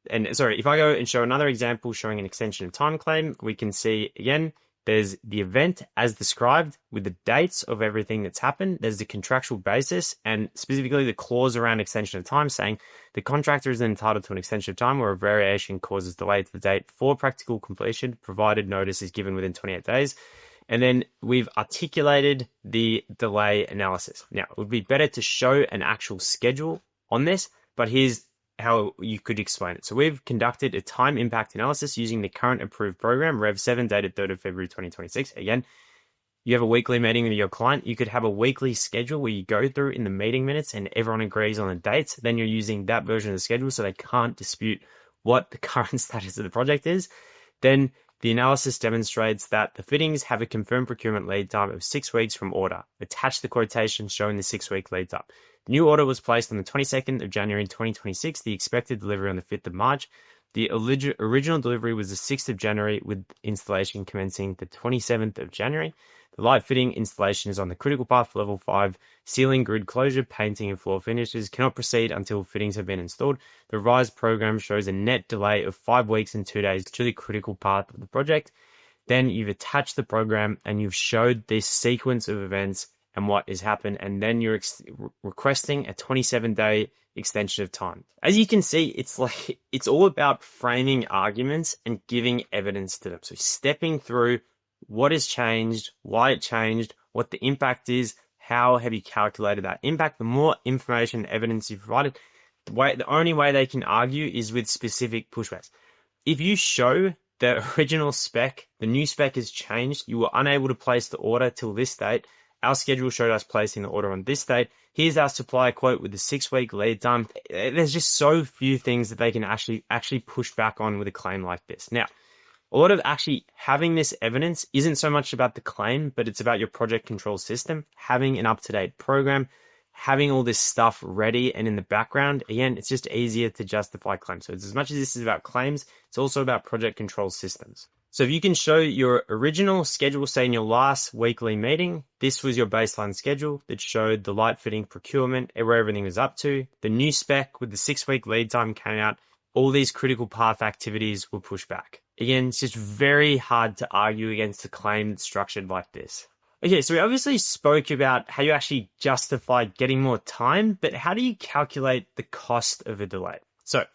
if I go and show another example showing an extension of time claim, we can see again, there's the event as described with the dates of everything that's happened. There's the contractual basis and specifically the clause around extension of time saying the contractor is entitled to an extension of time where a variation causes delay to the date for practical completion, provided notice is given within 28 days. And then we've articulated the delay analysis. Now, it would be better to show an actual schedule on this, but here's how you could explain it. So we've conducted a time impact analysis using the current approved program, Rev 7, dated 3rd of February 2026. Again, you have a weekly meeting with your client. You could have a weekly schedule where you go through in the meeting minutes and everyone agrees on the dates. Then you're using that version of the schedule so they can't dispute what the current status of the project is. Then the analysis demonstrates that the fittings have a confirmed procurement lead time of 6 weeks from order. Attach the quotation showing the 6-week lead time. The new order was placed on the 22nd of January 2026. The expected delivery on the 5th of March. The original delivery was the 6th of January with installation commencing the 27th of January. The light fitting installation is on the critical path for level 5. Ceiling, grid closure, painting and floor finishes cannot proceed until fittings have been installed. The revised program shows a net delay of 5 weeks and 2 days to the critical path of the project. Then you've attached the program and you've showed this sequence of events and what has happened, and then you're requesting a 27-day extension of time. As you can see, it's all about framing arguments and giving evidence to them. So stepping through what has changed, why it changed, what the impact is, how have you calculated that impact. The more information and evidence you've provided, the only way they can argue is with specific pushbacks. If you show the original spec, the new spec has changed, you were unable to place the order till this date, our schedule showed us placing the order on this date, here's our supplier quote with the 6-week lead time. There's just so few things that they can actually push back on with a claim like this. Now, a lot of actually having this evidence isn't so much about the claim, but it's about your project control system, having an up-to-date program, having all this stuff ready and in the background. Again, it's just easier to justify claims. So it's as much as this is about claims, it's also about project control systems. So if you can show your original schedule, say in your last weekly meeting, this was your baseline schedule that showed the light fitting procurement, where everything was up to. The new spec with the 6-week lead time came out. All these critical path activities were pushed back. Again, it's just very hard to argue against a claim that's structured like this. Okay, so we obviously spoke about how you actually justify getting more time, but how do you calculate the cost of a delay? So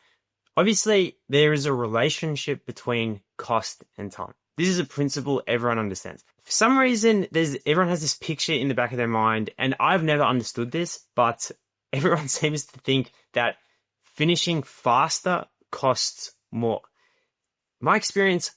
obviously, there is a relationship between cost and time. This is a principle everyone understands. For some reason, everyone has this picture in the back of their mind, and I've never understood this, but everyone seems to think that finishing faster costs more. My experience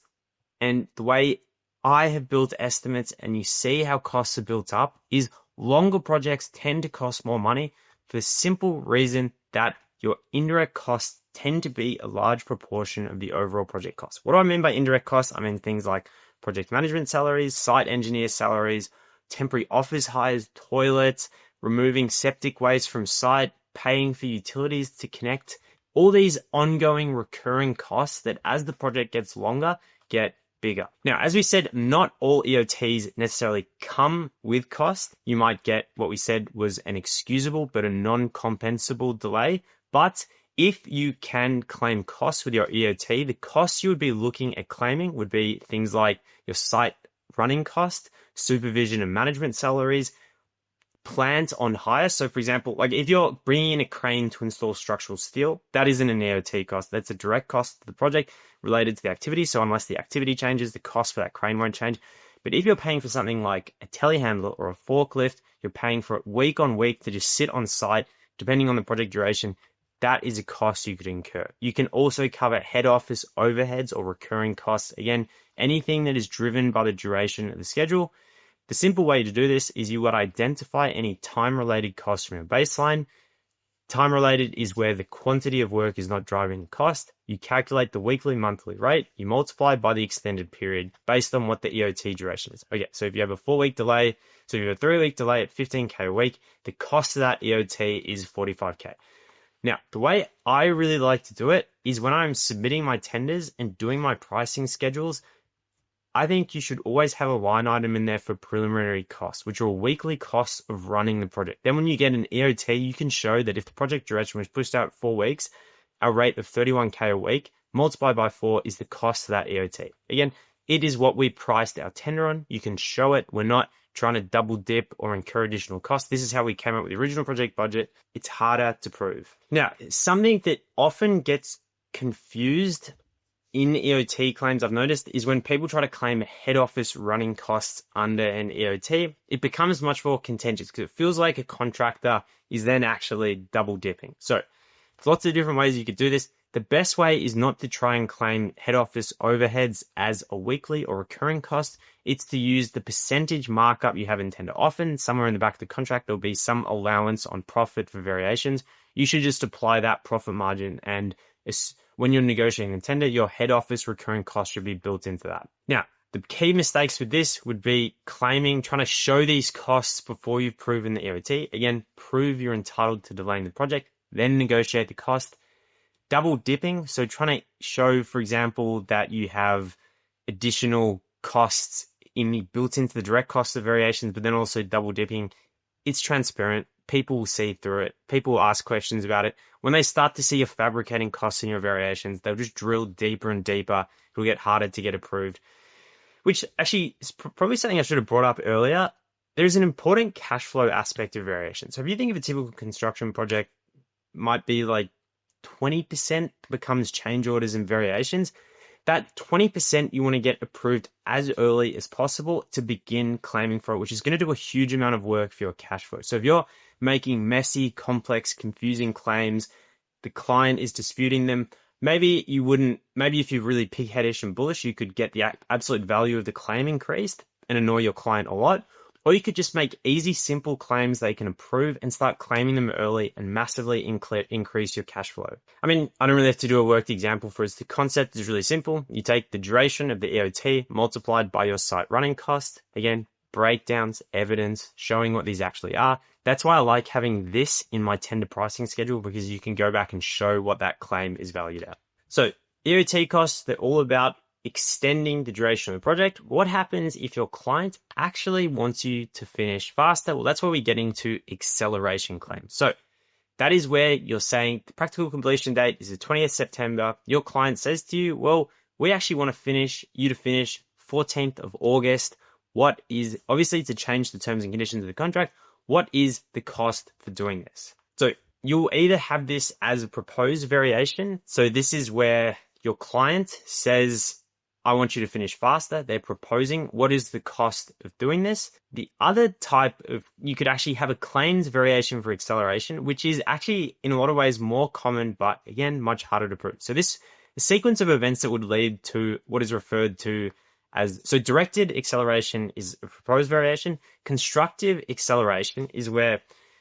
and the way I have built estimates, and you see how costs are built up, is longer projects tend to cost more money for the simple reason that your indirect costs tend to be a large proportion of the overall project cost. What do I mean by indirect costs? I mean things like project management salaries, site engineer salaries, temporary office hires, toilets, removing septic waste from site, paying for utilities to connect. All these ongoing recurring costs that as the project gets longer, get bigger. Now, as we said, not all EOTs necessarily come with cost. You might get what we said was an excusable but a non-compensable delay. But if you can claim costs with your EOT, the costs you would be looking at claiming would be things like your site running cost, supervision and management salaries, plant on hire. So for example, like if you're bringing in a crane to install structural steel, that isn't an EOT cost. That's a direct cost to the project related to the activity. So unless the activity changes, the cost for that crane won't change. But if you're paying for something like a telehandler or a forklift, you're paying for it week on week to just sit on site, depending on the project duration, that is a cost you could incur. You can also cover head office overheads or recurring costs. Again, anything that is driven by the duration of the schedule. The simple way to do this is you would identify any time-related costs from your baseline, Time related is where the quantity of work is not driving the cost. You calculate the weekly, monthly rate, you multiply by the extended period based on what the EOT duration is. Okay, so if you have a 4-week delay, so if you have a 3-week delay at 15K a week, the cost of that EOT is 45K. Now, the way I really like to do it is when I'm submitting my tenders and doing my pricing schedules, I think you should always have a line item in there for preliminary costs, which are weekly costs of running the project. Then when you get an EOT, you can show that if the project duration was pushed out 4 weeks, our rate of 31K a week multiplied by 4 is the cost of that EOT. Again, it is what we priced our tender on. You can show it. We're not trying to double dip or incur additional costs. This is how we came up with the original project budget. It's harder to prove. Now, something that often gets confused in EOT claims I've noticed is when people try to claim head office running costs under an EOT, it becomes much more contentious because it feels like a contractor is then actually double dipping. So there's lots of different ways you could do this. The best way is not to try and claim head office overheads as a weekly or recurring cost. It's to use the percentage markup you have in tender. Often, somewhere in the back of the contract, there'll be some allowance on profit for variations. You should just apply that profit margin, and when you're negotiating a tender, your head office recurring cost should be built into that. Now, the key mistakes with this would be trying to show these costs before you've proven the EOT. Again, prove you're entitled to delaying the project, then negotiate the cost. Double dipping, so trying to show, for example, that you have additional costs built into the direct cost of variations, but then also double dipping. It's transparent. People will see through it. People will ask questions about it. When they start to see you're fabricating costs in your variations, they'll just drill deeper and deeper. It'll get harder to get approved, which actually is probably something I should have brought up earlier. There's an important cash flow aspect of variation. So if you think of a typical construction project, might be like 20% becomes change orders and variations. That 20% you want to get approved as early as possible to begin claiming for it, which is going to do a huge amount of work for your cash flow. So if you're making messy, complex, confusing claims, the client is disputing them, maybe if you're really pigheadish and bullish, you could get the absolute value of the claim increased and annoy your client a lot. Or you could just make easy, simple claims they can approve and start claiming them early and massively increase your cash flow. I mean, I don't really have to do a worked example for us. The concept is really simple. You take the duration of the EOT multiplied by your site running cost. Again, breakdowns, evidence, showing what these actually are. That's why I like having this in my tender pricing schedule, because you can go back and show what that claim is valued at. So EOT costs, they're all about extending the duration of the project. What happens if your client actually wants you to finish faster? Well, that's where we get into acceleration claims. So that is where you're saying the practical completion date is the 20th September. Your client says to you, well, we actually want you to finish 14th of August. Obviously to change the terms and conditions of the contract, what is the cost for doing this? So you'll either have this as a proposed variation. So this is where your client says, I want you to finish faster. They're proposing what is the cost of doing this. The other type you could actually have a claims variation for acceleration, which is actually in a lot of ways more common, but again, much harder to prove. So a sequence of events that would lead to what is referred to so directed acceleration is a proposed variation. Constructive acceleration is where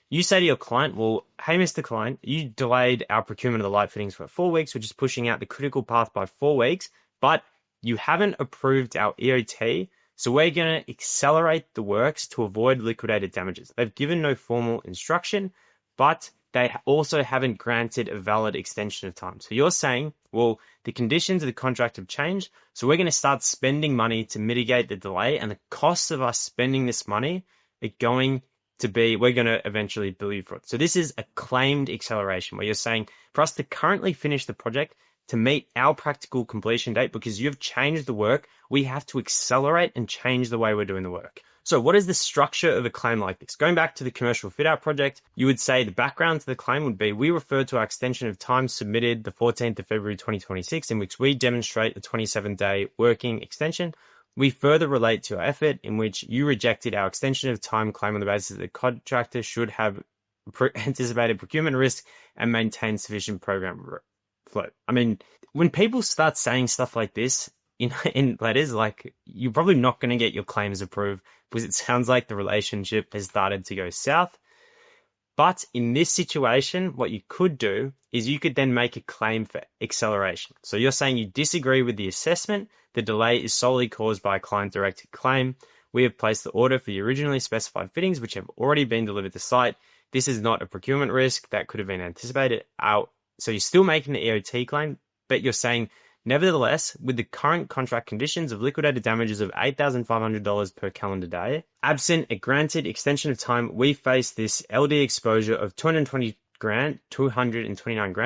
you say to your client, well, hey, Mr. Client, you delayed our procurement of the light fittings for 4 weeks, which is pushing out the critical path by 4 weeks, but you haven't approved our EOT, so we're going to accelerate the works to avoid liquidated damages. They've given no formal instruction, but they also haven't granted a valid extension of time. So you're saying, well, the conditions of the contract have changed, so we're going to start spending money to mitigate the delay, and the costs of us spending this money are going to be, we're going to eventually bill you for it. So this is a claimed acceleration where you're saying for us to currently finish the project to meet our practical completion date, because you've changed the work, we have to accelerate and change the way we're doing the work. So what is the structure of a claim like this? Going back to the commercial fit out project, you would say the background to the claim would be, we refer to our extension of time submitted the 14th of February 2026, in which we demonstrate a 27-day working extension. We further relate to our effort in which you rejected our extension of time claim on the basis that the contractor should have anticipated procurement risk and maintain sufficient program flow. I mean, when people start saying stuff like this in letters, like, you're probably not going to get your claims approved because it sounds like the relationship has started to go south. But in this situation, what you could do is you could then make a claim for acceleration. So you're saying you disagree with the assessment. The delay is solely caused by a client-directed claim. We have placed the order for the originally specified fittings, which have already been delivered to site. This is not a procurement risk that could have been anticipated. So you're still making the EOT claim, but you're saying, nevertheless, with the current contract conditions of liquidated damages of $8,500 per calendar day, absent a granted extension of time, we face this LD exposure of $229 grand,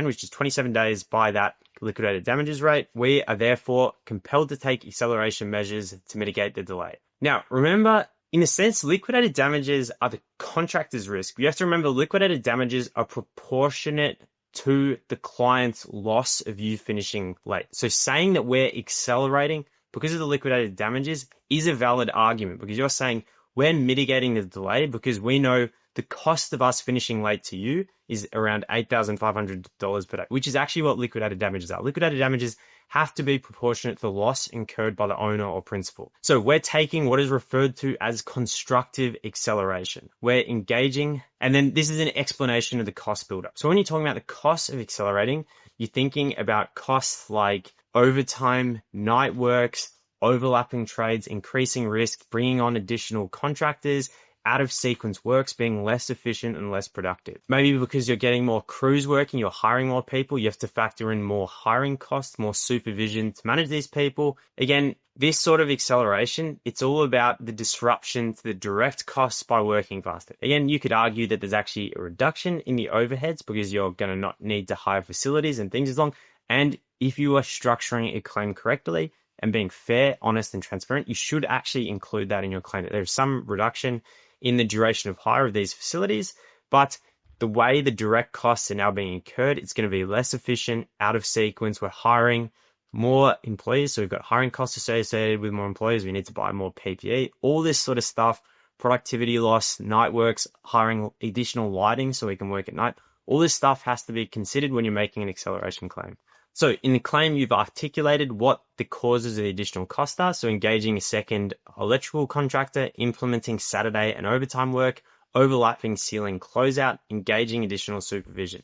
which is 27 days by that liquidated damages rate. We are therefore compelled to take acceleration measures to mitigate the delay. Now, remember, in a sense, liquidated damages are the contractor's risk. You have to remember liquidated damages are proportionate to the client's loss of you finishing late. So saying that we're accelerating because of the liquidated damages is a valid argument, because you're saying we're mitigating the delay because we know the cost of us finishing late to you is around $8,500 per day, which is actually what liquidated damages are. Liquidated damages have to be proportionate to the loss incurred by the owner or principal. So we're taking what is referred to as constructive acceleration. We're engaging, and then this is an explanation of the cost buildup. So when you're talking about the cost of accelerating, you're thinking about costs like overtime, night works, overlapping trades, increasing risk, bringing on additional contractors, out of sequence works being less efficient and less productive. Maybe because you're getting more crews working, you're hiring more people, you have to factor in more hiring costs, more supervision to manage these people. Again, this sort of acceleration, it's all about the disruption to the direct costs by working faster. Again, you could argue that there's actually a reduction in the overheads because you're going to not need to hire facilities and things as long. And if you are structuring a claim correctly and being fair, honest, and transparent, you should actually include that in your claim. There's some reduction in the duration of hire of these facilities, but the way the direct costs are now being incurred, it's going to be less efficient, out of sequence. We're hiring more employees, so we've got hiring costs associated with more employees. We need to buy more PPE, all this sort of stuff, productivity loss, night works, hiring additional lighting so we can work at night. All this stuff has to be considered when you're making an acceleration claim. So in the claim, you've articulated what the causes of the additional cost are. So engaging a second electrical contractor, implementing Saturday and overtime work, overlapping ceiling closeout, engaging additional supervision.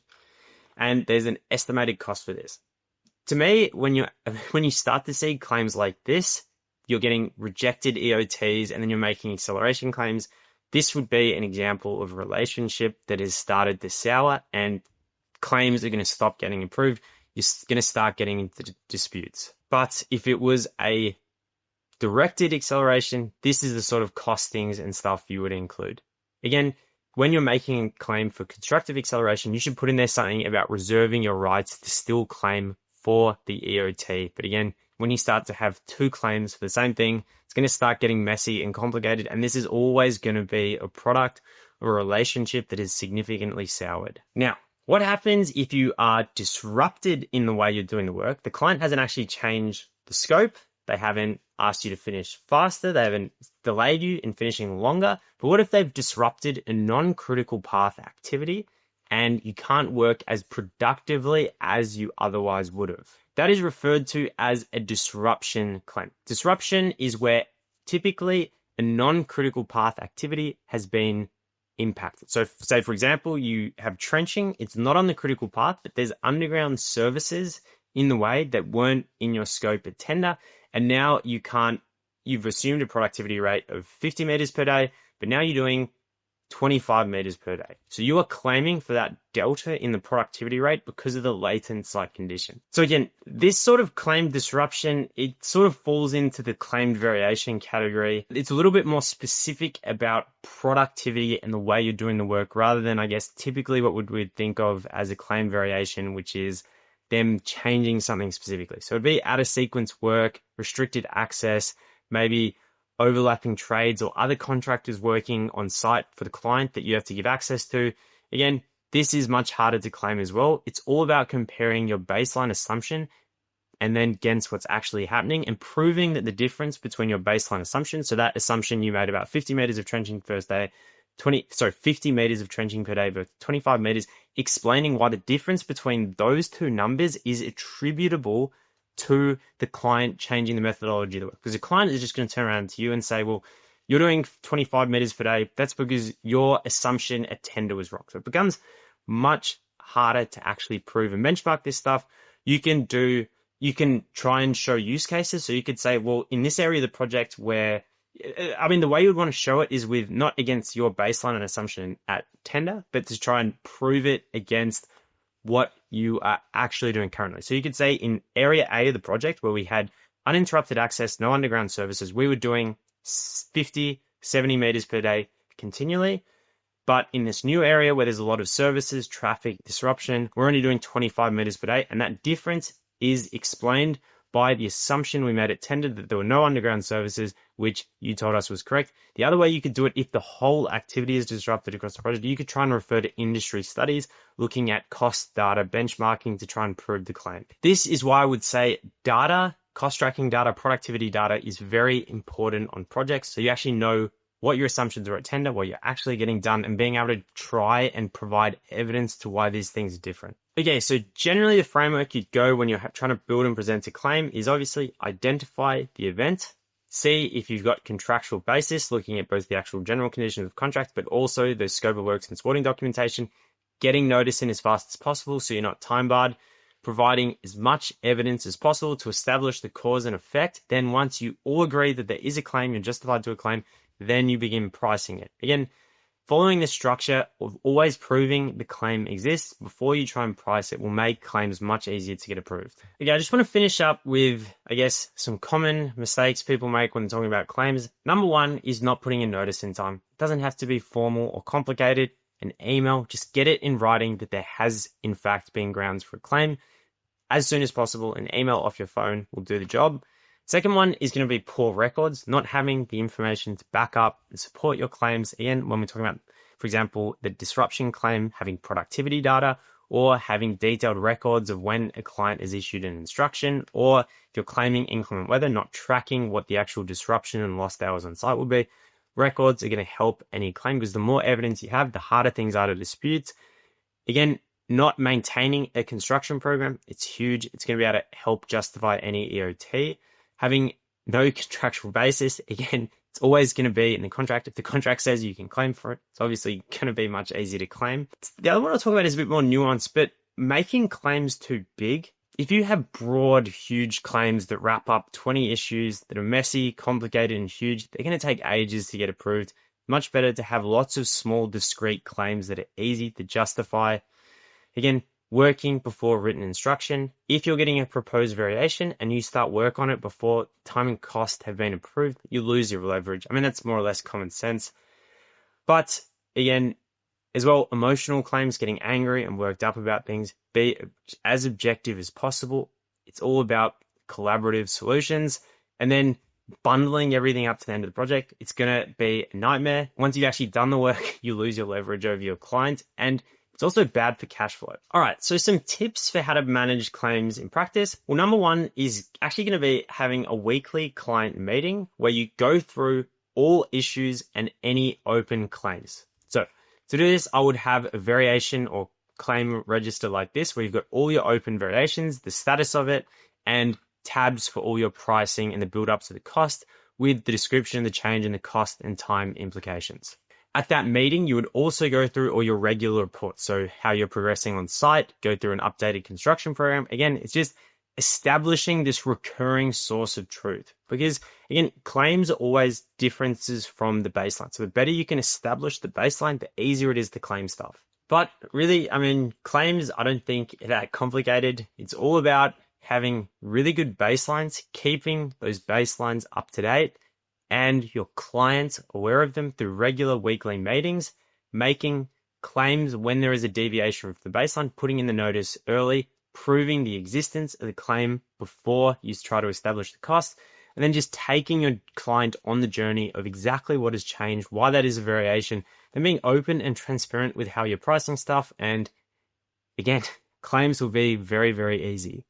And there's an estimated cost for this. To me, when you start to see claims like this, you're getting rejected EOTs and then you're making acceleration claims. This would be an example of a relationship that has started to sour and claims are going to stop getting approved. You're going to start getting into disputes. But if it was a directed acceleration, this is the sort of costings and stuff you would include. Again, when you're making a claim for constructive acceleration, you should put in there something about reserving your rights to still claim for the EOT. But again, when you start to have two claims for the same thing, it's going to start getting messy and complicated. And this is always going to be a product or a relationship that is significantly soured. Now, what happens if you are disrupted in the way you're doing the work? The client hasn't actually changed the scope. They haven't asked you to finish faster. They haven't delayed you in finishing longer. But what if they've disrupted a non-critical path activity and you can't work as productively as you otherwise would have? That is referred to as a disruption claim. Disruption is where typically a non-critical path activity has been impacted. So say, for example, you have trenching. It's not on the critical path, but there's underground services in the way that weren't in your scope at tender. And now you've assumed a productivity rate of 50 meters per day, but now you're doing 25 meters per day. So you are claiming for that delta in the productivity rate because of the latent site condition. So again, this sort of claim disruption, it sort of falls into the claimed variation category. It's a little bit more specific about productivity and the way you're doing the work rather than, I guess, typically what we'd think of as a claim variation, which is them changing something specifically. So it'd be out of sequence work, restricted access, maybe overlapping trades or other contractors working on site for the client that you have to give access to. Again, this is much harder to claim as well. It's all about comparing your baseline assumption and then against what's actually happening and proving that the difference between your baseline assumption, so that assumption you made about 50 meters of trenching first day, 50 meters of trenching per day versus 25 meters, explaining why the difference between those two numbers is attributable to the client changing the methodology of the work. Because the client is just going to turn around to you and say, well, you're doing 25 meters per day. That's because your assumption at tender was wrong. So it becomes much harder to actually prove and benchmark this stuff. You can try and show use cases. So you could say, well, in this area of the project where, the way you would want to show it is with not against your baseline and assumption at tender, but to try and prove it against what you are actually doing currently. So you could say in area A of the project where we had uninterrupted access, no underground services, we were doing 50, 70 meters per day continually. But in this new area where there's a lot of services, traffic, disruption, we're only doing 25 meters per day. And that difference is explained by the assumption we made at tender that there were no underground services, which you told us was correct. The other way you could do it, if the whole activity is disrupted across the project, you could try and refer to industry studies, looking at cost data, benchmarking to try and prove the claim. This is why I would say data, cost tracking data, productivity data is very important on projects. So you actually know what your assumptions are at tender, what you're actually getting done, and being able to try and provide evidence to why these things are different. Okay, so generally the framework you'd go when you're trying to build and present a claim is obviously identify the event, see if you've got contractual basis, looking at both the actual general conditions of contract, but also the scope of works and supporting documentation, getting notice in as fast as possible so you're not time barred, providing as much evidence as possible to establish the cause and effect. Then once you all agree that there is a claim, you're justified to a claim, then you begin pricing it. Again, following the structure of always proving the claim exists before you try and price it will make claims much easier to get approved. Okay, I just want to finish up with, some common mistakes people make when talking about claims. Number one is not putting a notice in time. It doesn't have to be formal or complicated. An email, just get it in writing that there has in fact been grounds for a claim. As soon as possible, an email off your phone will do the job. Second one is going to be poor records, not having the information to back up and support your claims. Again, when we're talking about, for example, the disruption claim, having productivity data or having detailed records of when a client is issued an instruction, or if you're claiming inclement weather, not tracking what the actual disruption and lost hours on site will be. Records are going to help any claim because the more evidence you have, the harder things are to dispute. Again, not maintaining a construction program, it's huge. It's going to be able to help justify any EOT. Having no contractual basis, again, it's always going to be in the contract. If the contract says you can claim for it, it's obviously going to be much easier to claim. The other one I'll talk about is a bit more nuanced, but making claims too big. If you have broad, huge claims that wrap up 20 issues that are messy, complicated, and huge, they're going to take ages to get approved. Much better to have lots of small, discrete claims that are easy to justify. Again, working before written instruction. If you're getting a proposed variation and you start work on it before time and cost have been approved, you lose your leverage. That's more or less common sense. But again, as well, emotional claims, getting angry and worked up about things, be as objective as possible. It's all about collaborative solutions. And then bundling everything up to the end of the project, it's going to be a nightmare. Once you've actually done the work, you lose your leverage over your client, and it's also bad for cash flow. All right, so some tips for how to manage claims in practice. Well, number one is actually going to be having a weekly client meeting where you go through all issues and any open claims. So to do this, I would have a variation or claim register like this, where you've got all your open variations, the status of it, and tabs for all your pricing and the build-ups of the cost with the description, the change in the cost and time implications. At that meeting, you would also go through all your regular reports. So how you're progressing on site, go through an updated construction program. Again, it's just establishing this recurring source of truth, because again, claims are always differences from the baseline. So the better you can establish the baseline, the easier it is to claim stuff. But really, claims, I don't think are that complicated. It's all about having really good baselines, keeping those baselines up to date, and your clients aware of them through regular weekly meetings, making claims when there is a deviation from the baseline, putting in the notice early, proving the existence of the claim before you try to establish the cost, and then just taking your client on the journey of exactly what has changed, why that is a variation, then being open and transparent with how you're pricing stuff. And again, claims will be very, very easy.